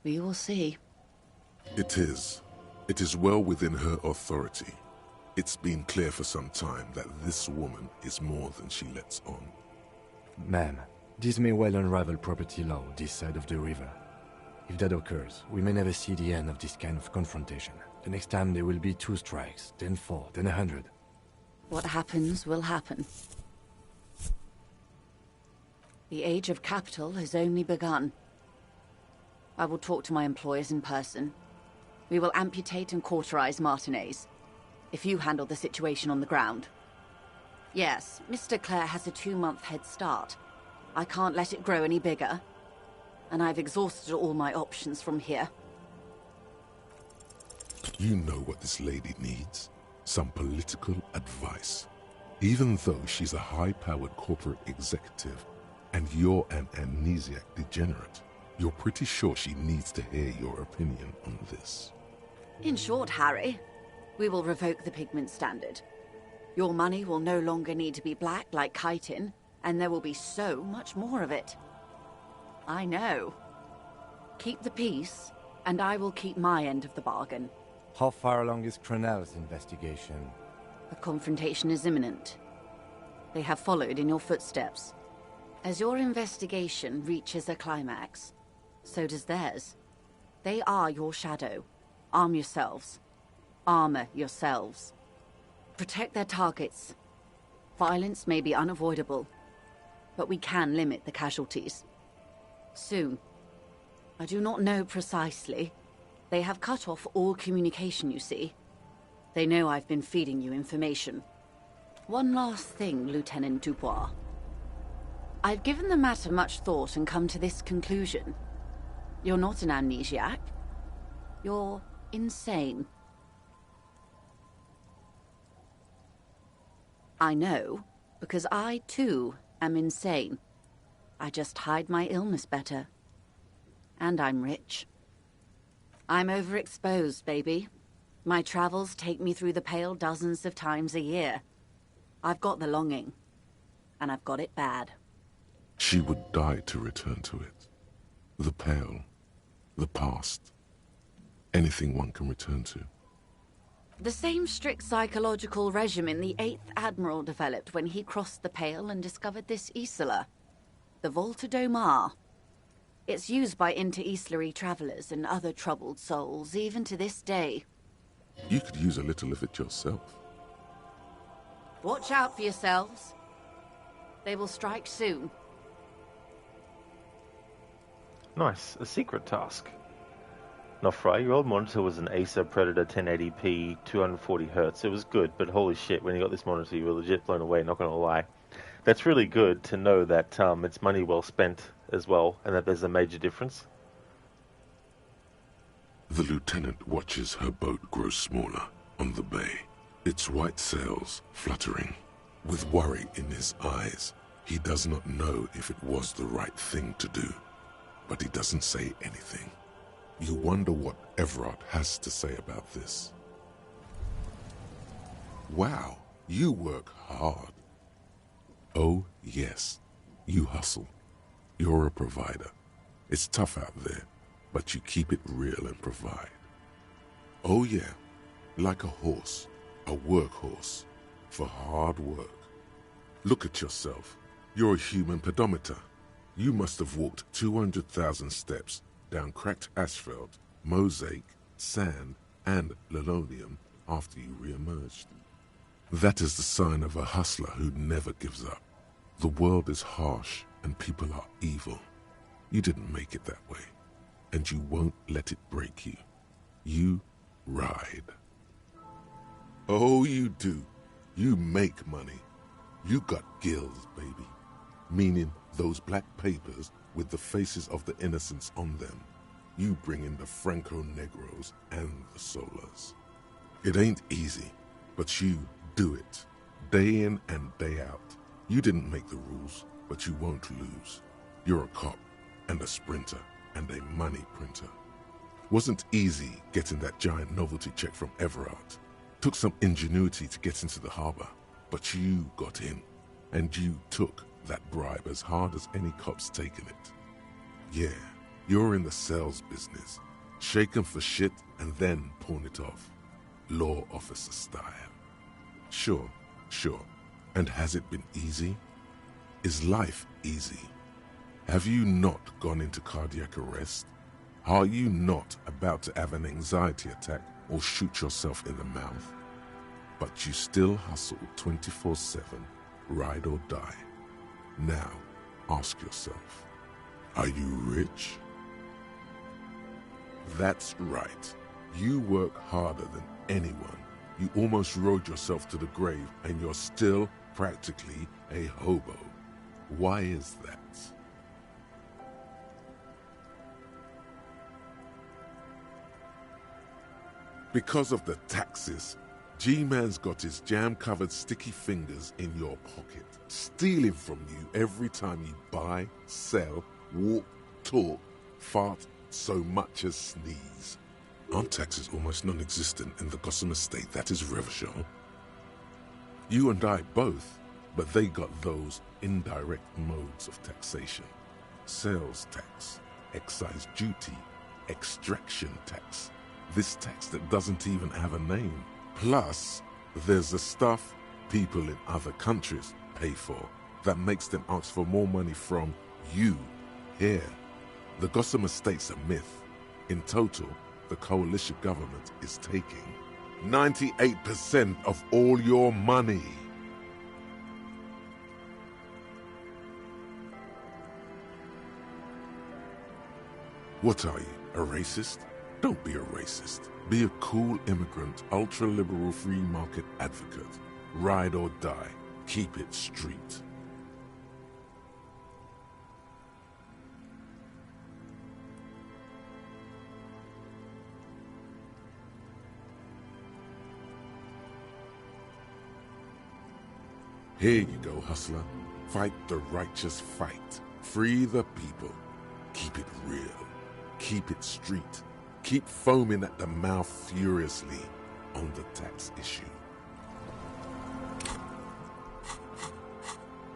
We will see. It is well within her authority. It's been clear for some time that this woman is more than she lets on. Ma'am, this may well unravel property law this side of the river. If that occurs, we may never see the end of this kind of confrontation. The next time there will be 2 strikes, then 4, then 100. What happens will happen. The age of capital has only begun. I will talk to my employers in person. We will amputate and cauterize Martinez. If you handle the situation on the ground. Yes, Mr. Clare has a 2-month head start. I can't let it grow any bigger. And I've exhausted all my options from here. You know what this lady needs? Some political advice. Even though she's a high-powered corporate executive, and you're an amnesiac degenerate, you're pretty sure she needs to hear your opinion on this. In short, Harry, we will revoke the pigment standard. Your money will no longer need to be black like chitin, and there will be so much more of it. I know. Keep the peace, and I will keep my end of the bargain. How far along is Cronell's investigation? A confrontation is imminent. They have followed in your footsteps. As your investigation reaches a climax, so does theirs. They are your shadow. Arm yourselves. Armor yourselves. Protect their targets. Violence may be unavoidable, but we can limit the casualties. Soon. I do not know precisely. They have cut off all communication, you see. They know I've been feeding you information. One last thing, Lieutenant Dubois. I've given the matter much thought and come to this conclusion. You're not an amnesiac. You're insane. I know, because I, too, am insane. I just hide my illness better. And I'm rich. I'm overexposed, baby. My travels take me through the Pale dozens of times a year. I've got the longing. And I've got it bad. She would die to return to it. The Pale. The past. Anything one can return to. The same strict psychological regimen the 8th Admiral developed when he crossed the Pale and discovered this Isola, the Volta do Mar. It's used by inter-Islary travelers and other troubled souls, even to this day. You could use a little of it yourself. Watch out for yourselves. They will strike soon. Nice, a secret task. Nofri, your old monitor was an Acer Predator 1080p 240Hz. It was good, but holy shit, when you got this monitor, you were legit blown away, not gonna lie. That's really good to know that it's money well spent as well, and that there's a major difference. The lieutenant watches her boat grow smaller on the bay, its white sails fluttering. With worry in his eyes, he does not know if it was the right thing to do, but he doesn't say anything. You wonder what Everard has to say about this. Wow, you work hard. Oh, yes, you hustle. You're a provider. It's tough out there, but you keep it real and provide. Oh, yeah, like a horse, a workhorse, for hard work. Look at yourself. You're a human pedometer. You must have walked 200,000 steps down cracked asphalt, mosaic, sand, and linoleum after you re-emerged. That is the sign of a hustler who never gives up. The world is harsh and people are evil. You didn't make it that way, and you won't let it break you. You ride. Oh, you do. You make money. You got gills, baby. Meaning those black papers with the faces of the innocents on them. You bring in the Franco-Negros and the Solas. It ain't easy, but you do it. Day in and day out. You didn't make the rules, but you won't lose. You're a cop, and a sprinter, and a money printer. Wasn't easy getting that giant novelty check from Everard. Took some ingenuity to get into the harbor, but you got in, and you took that bribe as hard as any cop's taken it. Yeah, you're in the sales business. Shake 'em for shit and then pawn it off. Law officer style. Sure. And has it been easy? Is life easy? Have you not gone into cardiac arrest? Are you not about to have an anxiety attack or shoot yourself in the mouth? But you still hustle 24/7, ride or die. Now, ask yourself, are you rich? That's right. You work harder than anyone. You almost rode yourself to the grave, and you're still practically a hobo. Why is that? Because of the taxes. G-Man's got his jam-covered sticky fingers in your pocket, stealing from you every time you buy, sell, walk, talk, fart, so much as sneeze. Aren't taxes almost non-existent in the Gossamer state that is Revachol? You and I both, but they got those indirect modes of taxation. Sales tax, excise duty, extraction tax, this tax that doesn't even have a name. Plus, there's the stuff people in other countries pay for that makes them ask for more money from you here. The Gotham Estate's a myth. In total, the coalition government is taking 98% of all your money. What are you, a racist? Don't be a racist. Be a cool immigrant, ultra-liberal free market advocate. Ride or die. Keep it street. Here you go, hustler. Fight the righteous fight. Free the people. Keep it real. Keep it street. Keep foaming at the mouth furiously on the tax issue.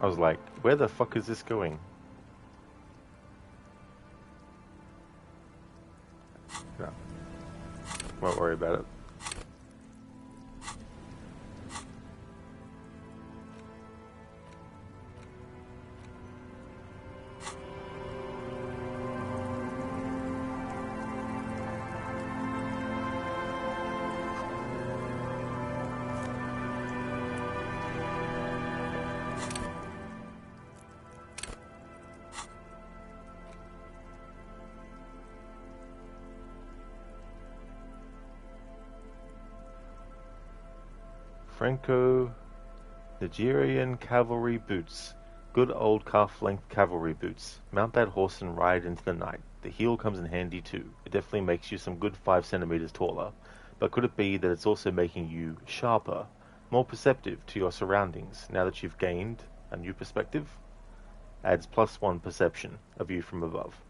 I was like, where the fuck is this going? No. Won't worry about it. Franco-Nigerian cavalry boots. Good old calf-length cavalry boots. Mount that horse and ride into the night. The heel comes in handy too. It definitely makes you some good 5 centimeters taller. But could it be that it's also making you sharper, more perceptive to your surroundings now that you've gained a new perspective? Adds +1 perception, a view from above.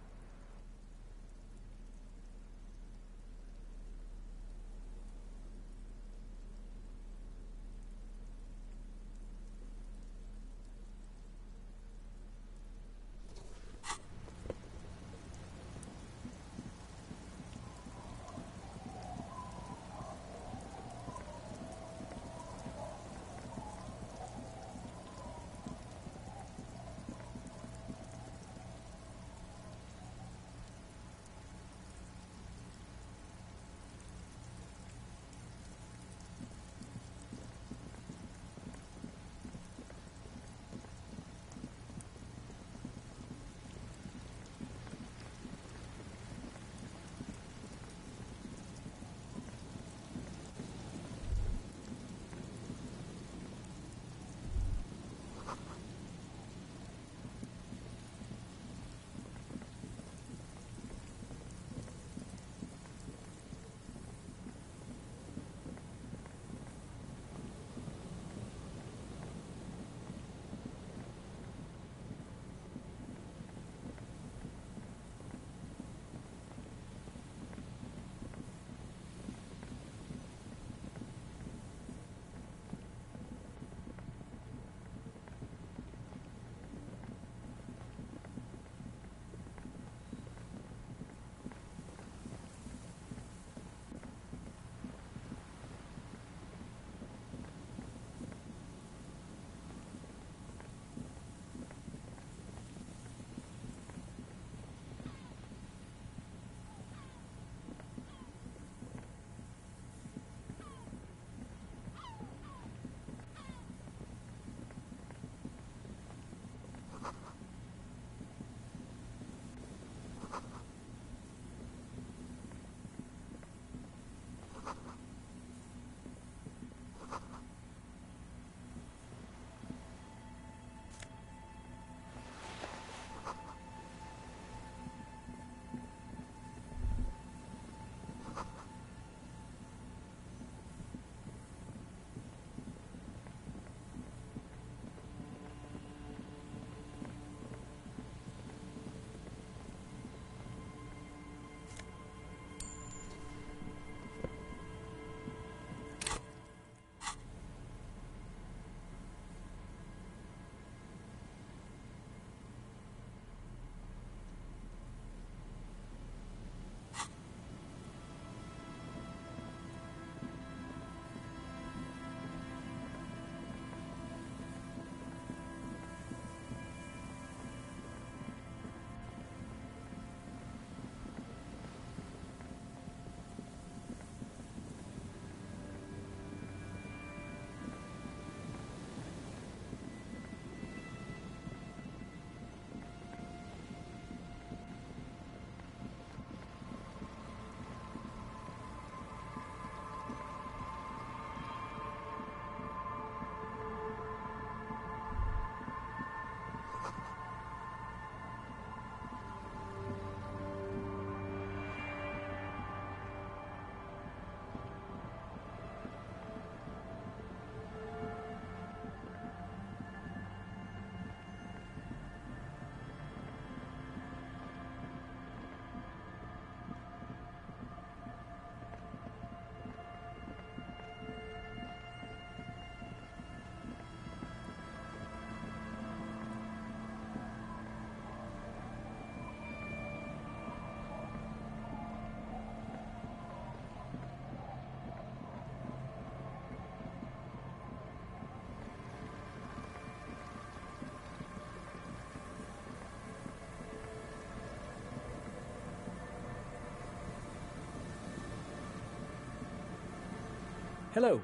Hello.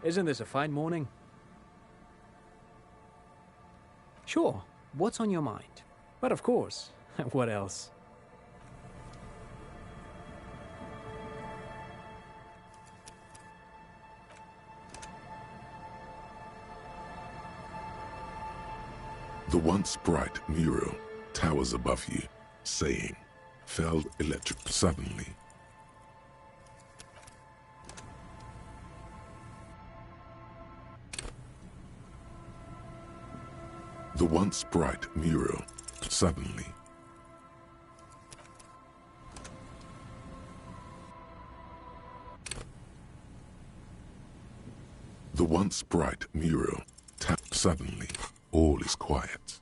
Isn't this a fine morning? Sure. What's on your mind? But of course. What else? The once bright mural towers above you, saying, "Felled electric suddenly." The once bright mural suddenly. The once bright mural suddenly. All is quiet.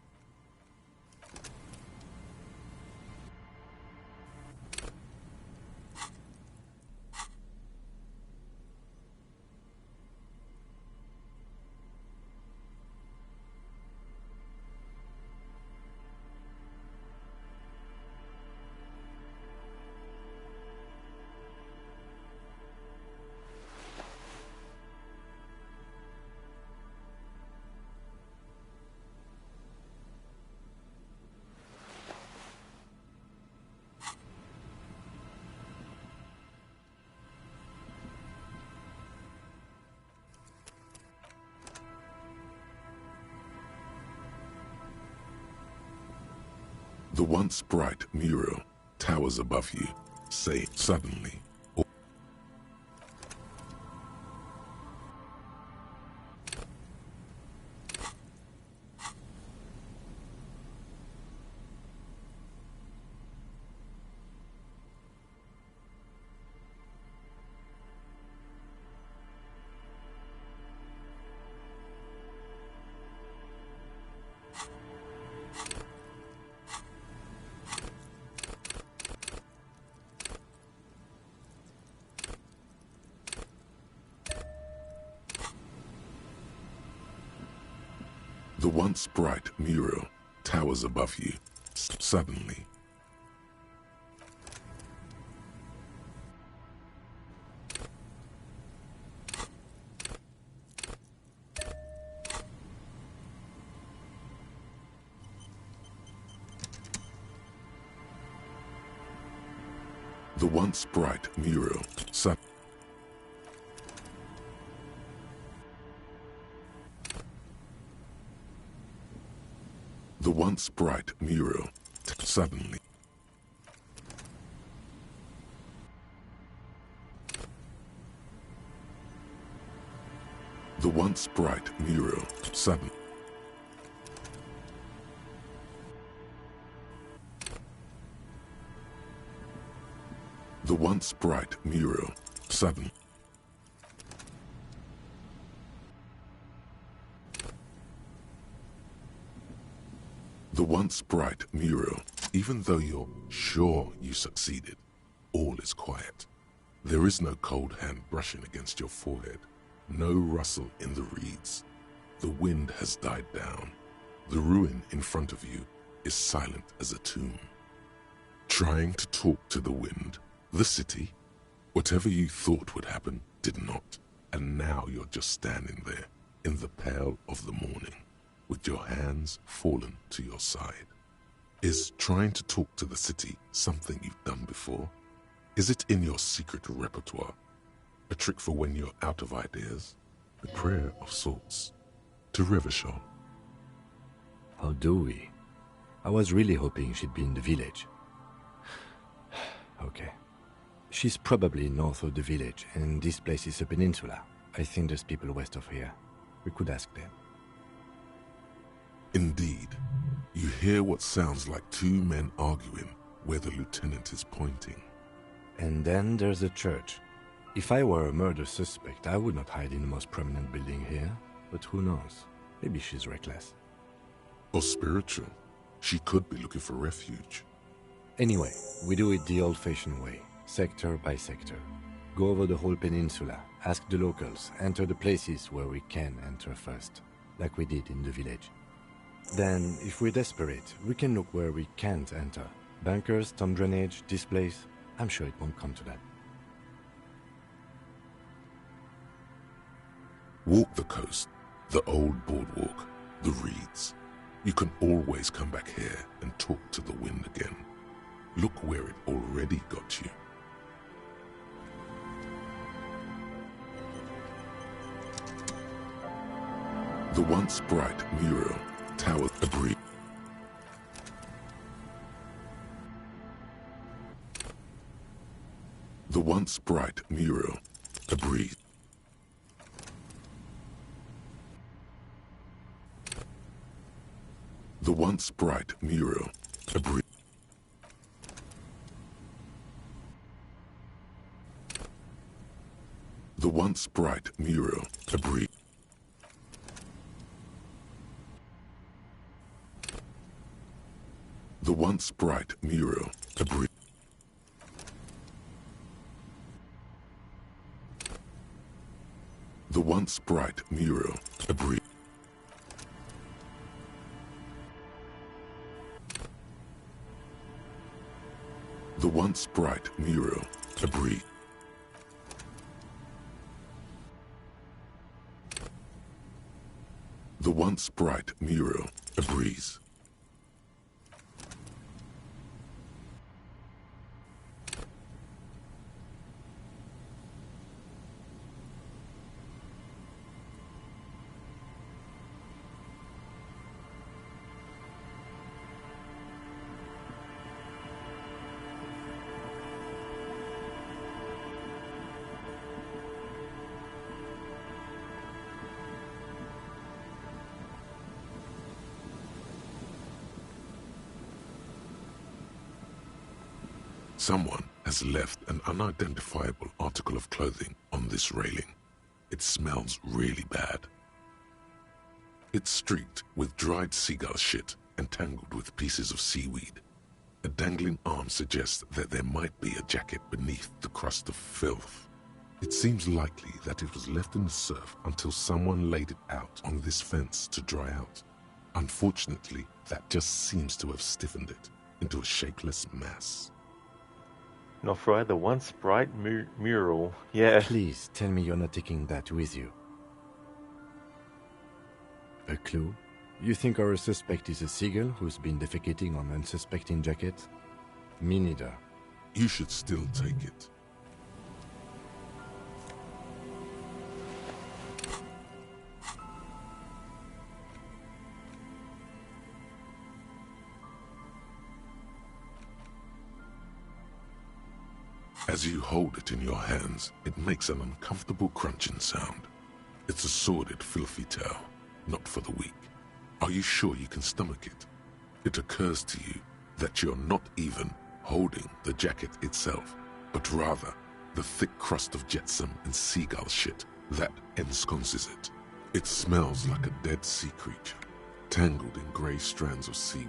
The once bright mural towers above you, saying suddenly. The once bright mural towers above you, suddenly. The once bright mural suddenly. The once bright mural suddenly. The once bright mural suddenly. The once bright mural suddenly. The once bright mural, even though you're sure you succeeded, all is quiet. There is no cold hand brushing against your forehead, no rustle in the reeds. The wind has died down. The ruin in front of you is silent as a tomb. Trying to talk to the wind, the city, whatever you thought would happen did not, and now you're just standing there in the pale of the morning, with your hands fallen to your side. Is trying to talk to the city something you've done before? Is it in your secret repertoire? A trick for when you're out of ideas? A prayer of sorts? To Revachol? How do we? I was really hoping she'd be in the village. Okay. She's probably north of the village, and this place is a peninsula. I think there's people west of here. We could ask them. Indeed. You hear what sounds like two men arguing where the lieutenant is pointing. And then there's a church. If I were a murder suspect, I would not hide in the most prominent building here. But who knows? Maybe she's reckless. Or spiritual. She could be looking for refuge. Anyway, we do it the old-fashioned way, sector by sector. Go over the whole peninsula, ask the locals, enter the places where we can enter first, like we did in the village. Then, if we're desperate, we can look where we can't enter. Bunkers, storm drainage, this place. I'm sure it won't come to that. Walk the coast, the old boardwalk, the reeds. You can always come back here and talk to the wind again. Look where it already got you. The once bright mural towered a breeze. The once bright mural, a breeze. The once bright mural, a breeze. The once bright mural, a breeze. The once bright mural, a breeze. The once bright mural, a breeze. The once bright mural, a breeze. The once bright mural, a breeze. Someone has left an unidentifiable article of clothing on this railing. It smells really bad. It's streaked with dried seagull shit and tangled with pieces of seaweed. A dangling arm suggests that there might be a jacket beneath the crust of filth. It seems likely that it was left in the surf until someone laid it out on this fence to dry out. Unfortunately, that just seems to have stiffened it into a shapeless mass. Nofri, the once bright mural. Yeah. Please tell me you're not taking that with you. A clue? You think our suspect is a seagull who's been defecating on unsuspecting jackets? Me neither. You should still take it. As you hold it in your hands, it makes an uncomfortable crunching sound. It's a sordid, filthy tale, not for the weak. Are you sure you can stomach it? It occurs to you that you're not even holding the jacket itself, but rather the thick crust of jetsam and seagull shit that ensconces it. It smells like a dead sea creature, tangled in grey strands of seaweed.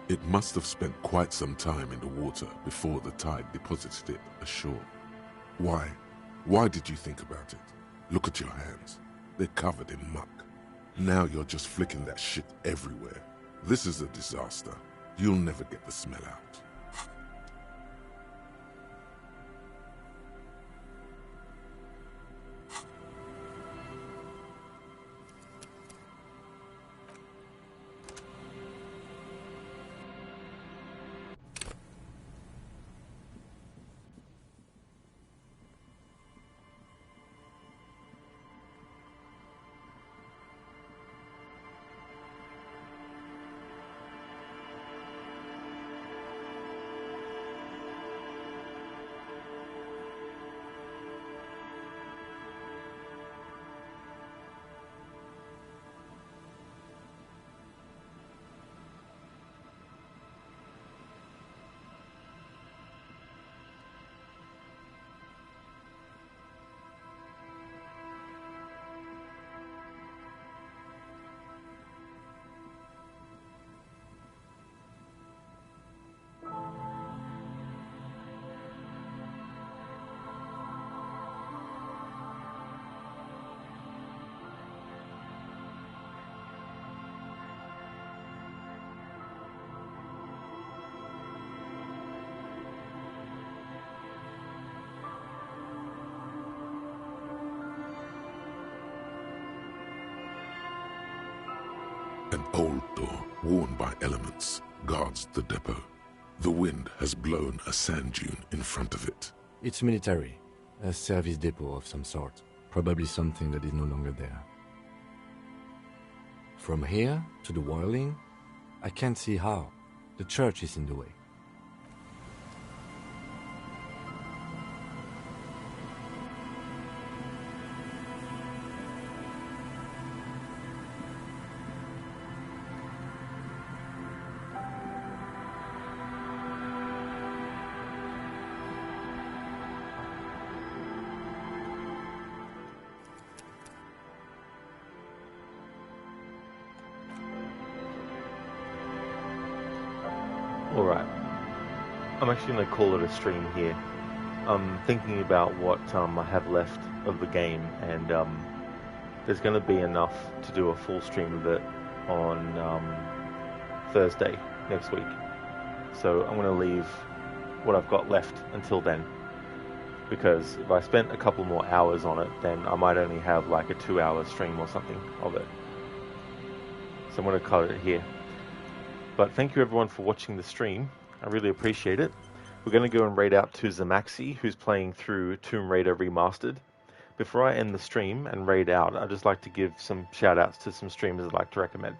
It must have spent quite some time in the water before the tide deposited it ashore. Why? Why did you think about it? Look at your hands. They're covered in muck. Now you're just flicking that shit everywhere. This is a disaster. You'll never get the smell out. An old door, worn by elements, guards the depot. The wind has blown a sand dune in front of it. It's military. A service depot of some sort. Probably something that is no longer there. From here to the whirling, I can't see how. The church is in the way. Alright, I'm actually going to call it a stream here. I'm thinking about what I have left of the game, and there's going to be enough to do a full stream of it on Thursday next week. So I'm going to leave what I've got left until then, because if I spent a couple more hours on it, then I might only have like a 2-hour stream or something of it. So I'm going to cut it here. But thank you everyone for watching the stream. I really appreciate it. We're going to go and raid out to Zamaxi, who's playing through Tomb Raider Remastered. Before I end the stream and raid out, I'd just like to give some shout outs to some streamers I'd like to recommend.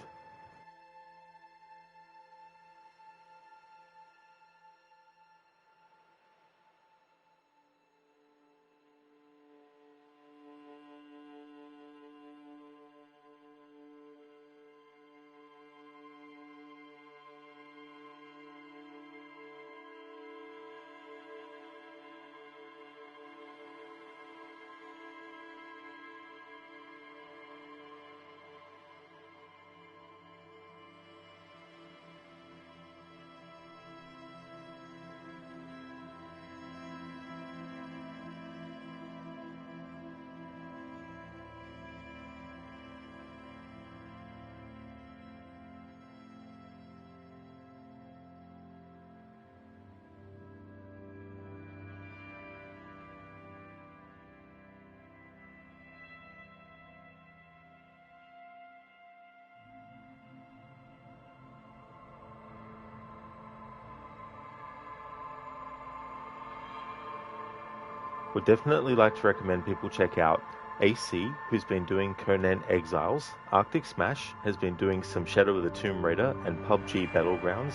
Would definitely like to recommend people check out AC, who's been doing Conan Exiles. Arctic Smash has been doing some Shadow of the Tomb Raider and PUBG Battlegrounds.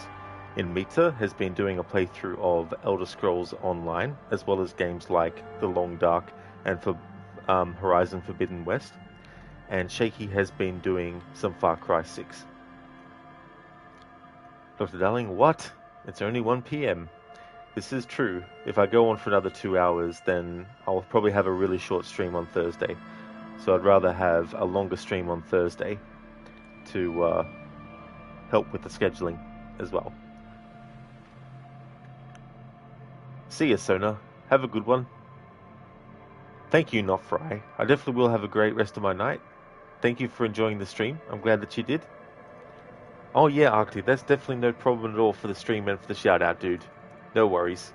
Inmita has been doing a playthrough of Elder Scrolls Online, as well as games like The Long Dark and Horizon Forbidden West. And Shaky has been doing some Far Cry 6. Dr. Darling, what? It's only 1 PM. This is true. If I go on for another 2 hours, then I'll probably have a really short stream on Thursday. So I'd rather have a longer stream on Thursday to help with the scheduling as well. See ya, Sona. Have a good one. Thank you, Not Fry. I definitely will have a great rest of my night. Thank you for enjoying the stream. I'm glad that you did. Oh yeah, Arctic, that's definitely no problem at all for the stream and for the shout out, dude. No worries.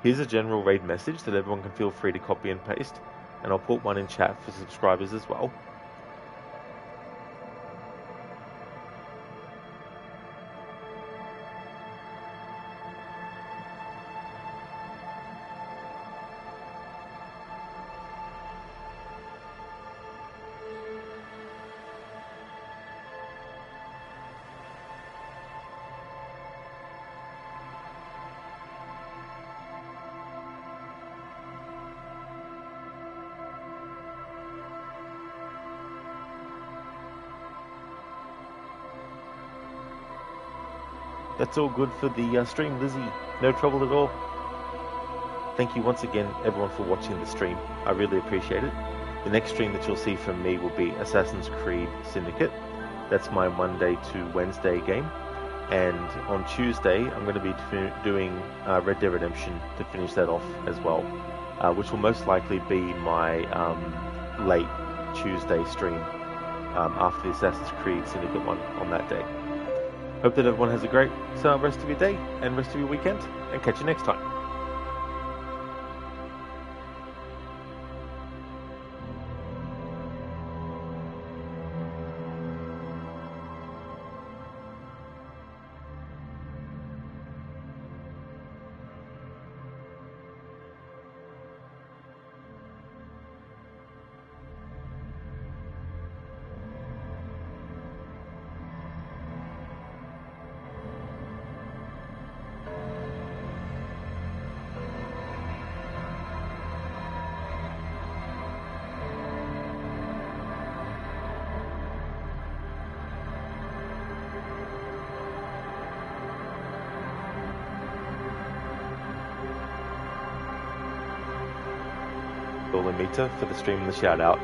Here's a general raid message that everyone can feel free to copy and paste, and I'll put one in chat for subscribers as well. That's all good for the stream, Lizzie. No trouble at all. Thank you once again, everyone, for watching the stream. I really appreciate it. The next stream that you'll see from me will be Assassin's Creed Syndicate. That's my Monday to Wednesday game. And on Tuesday, I'm going to be doing Red Dead Redemption to finish that off as well, which will most likely be my late Tuesday stream after the Assassin's Creed Syndicate one on that day. Hope that everyone has a great rest of your day and rest of your weekend, and catch you next time. Limita for the stream and the shout out.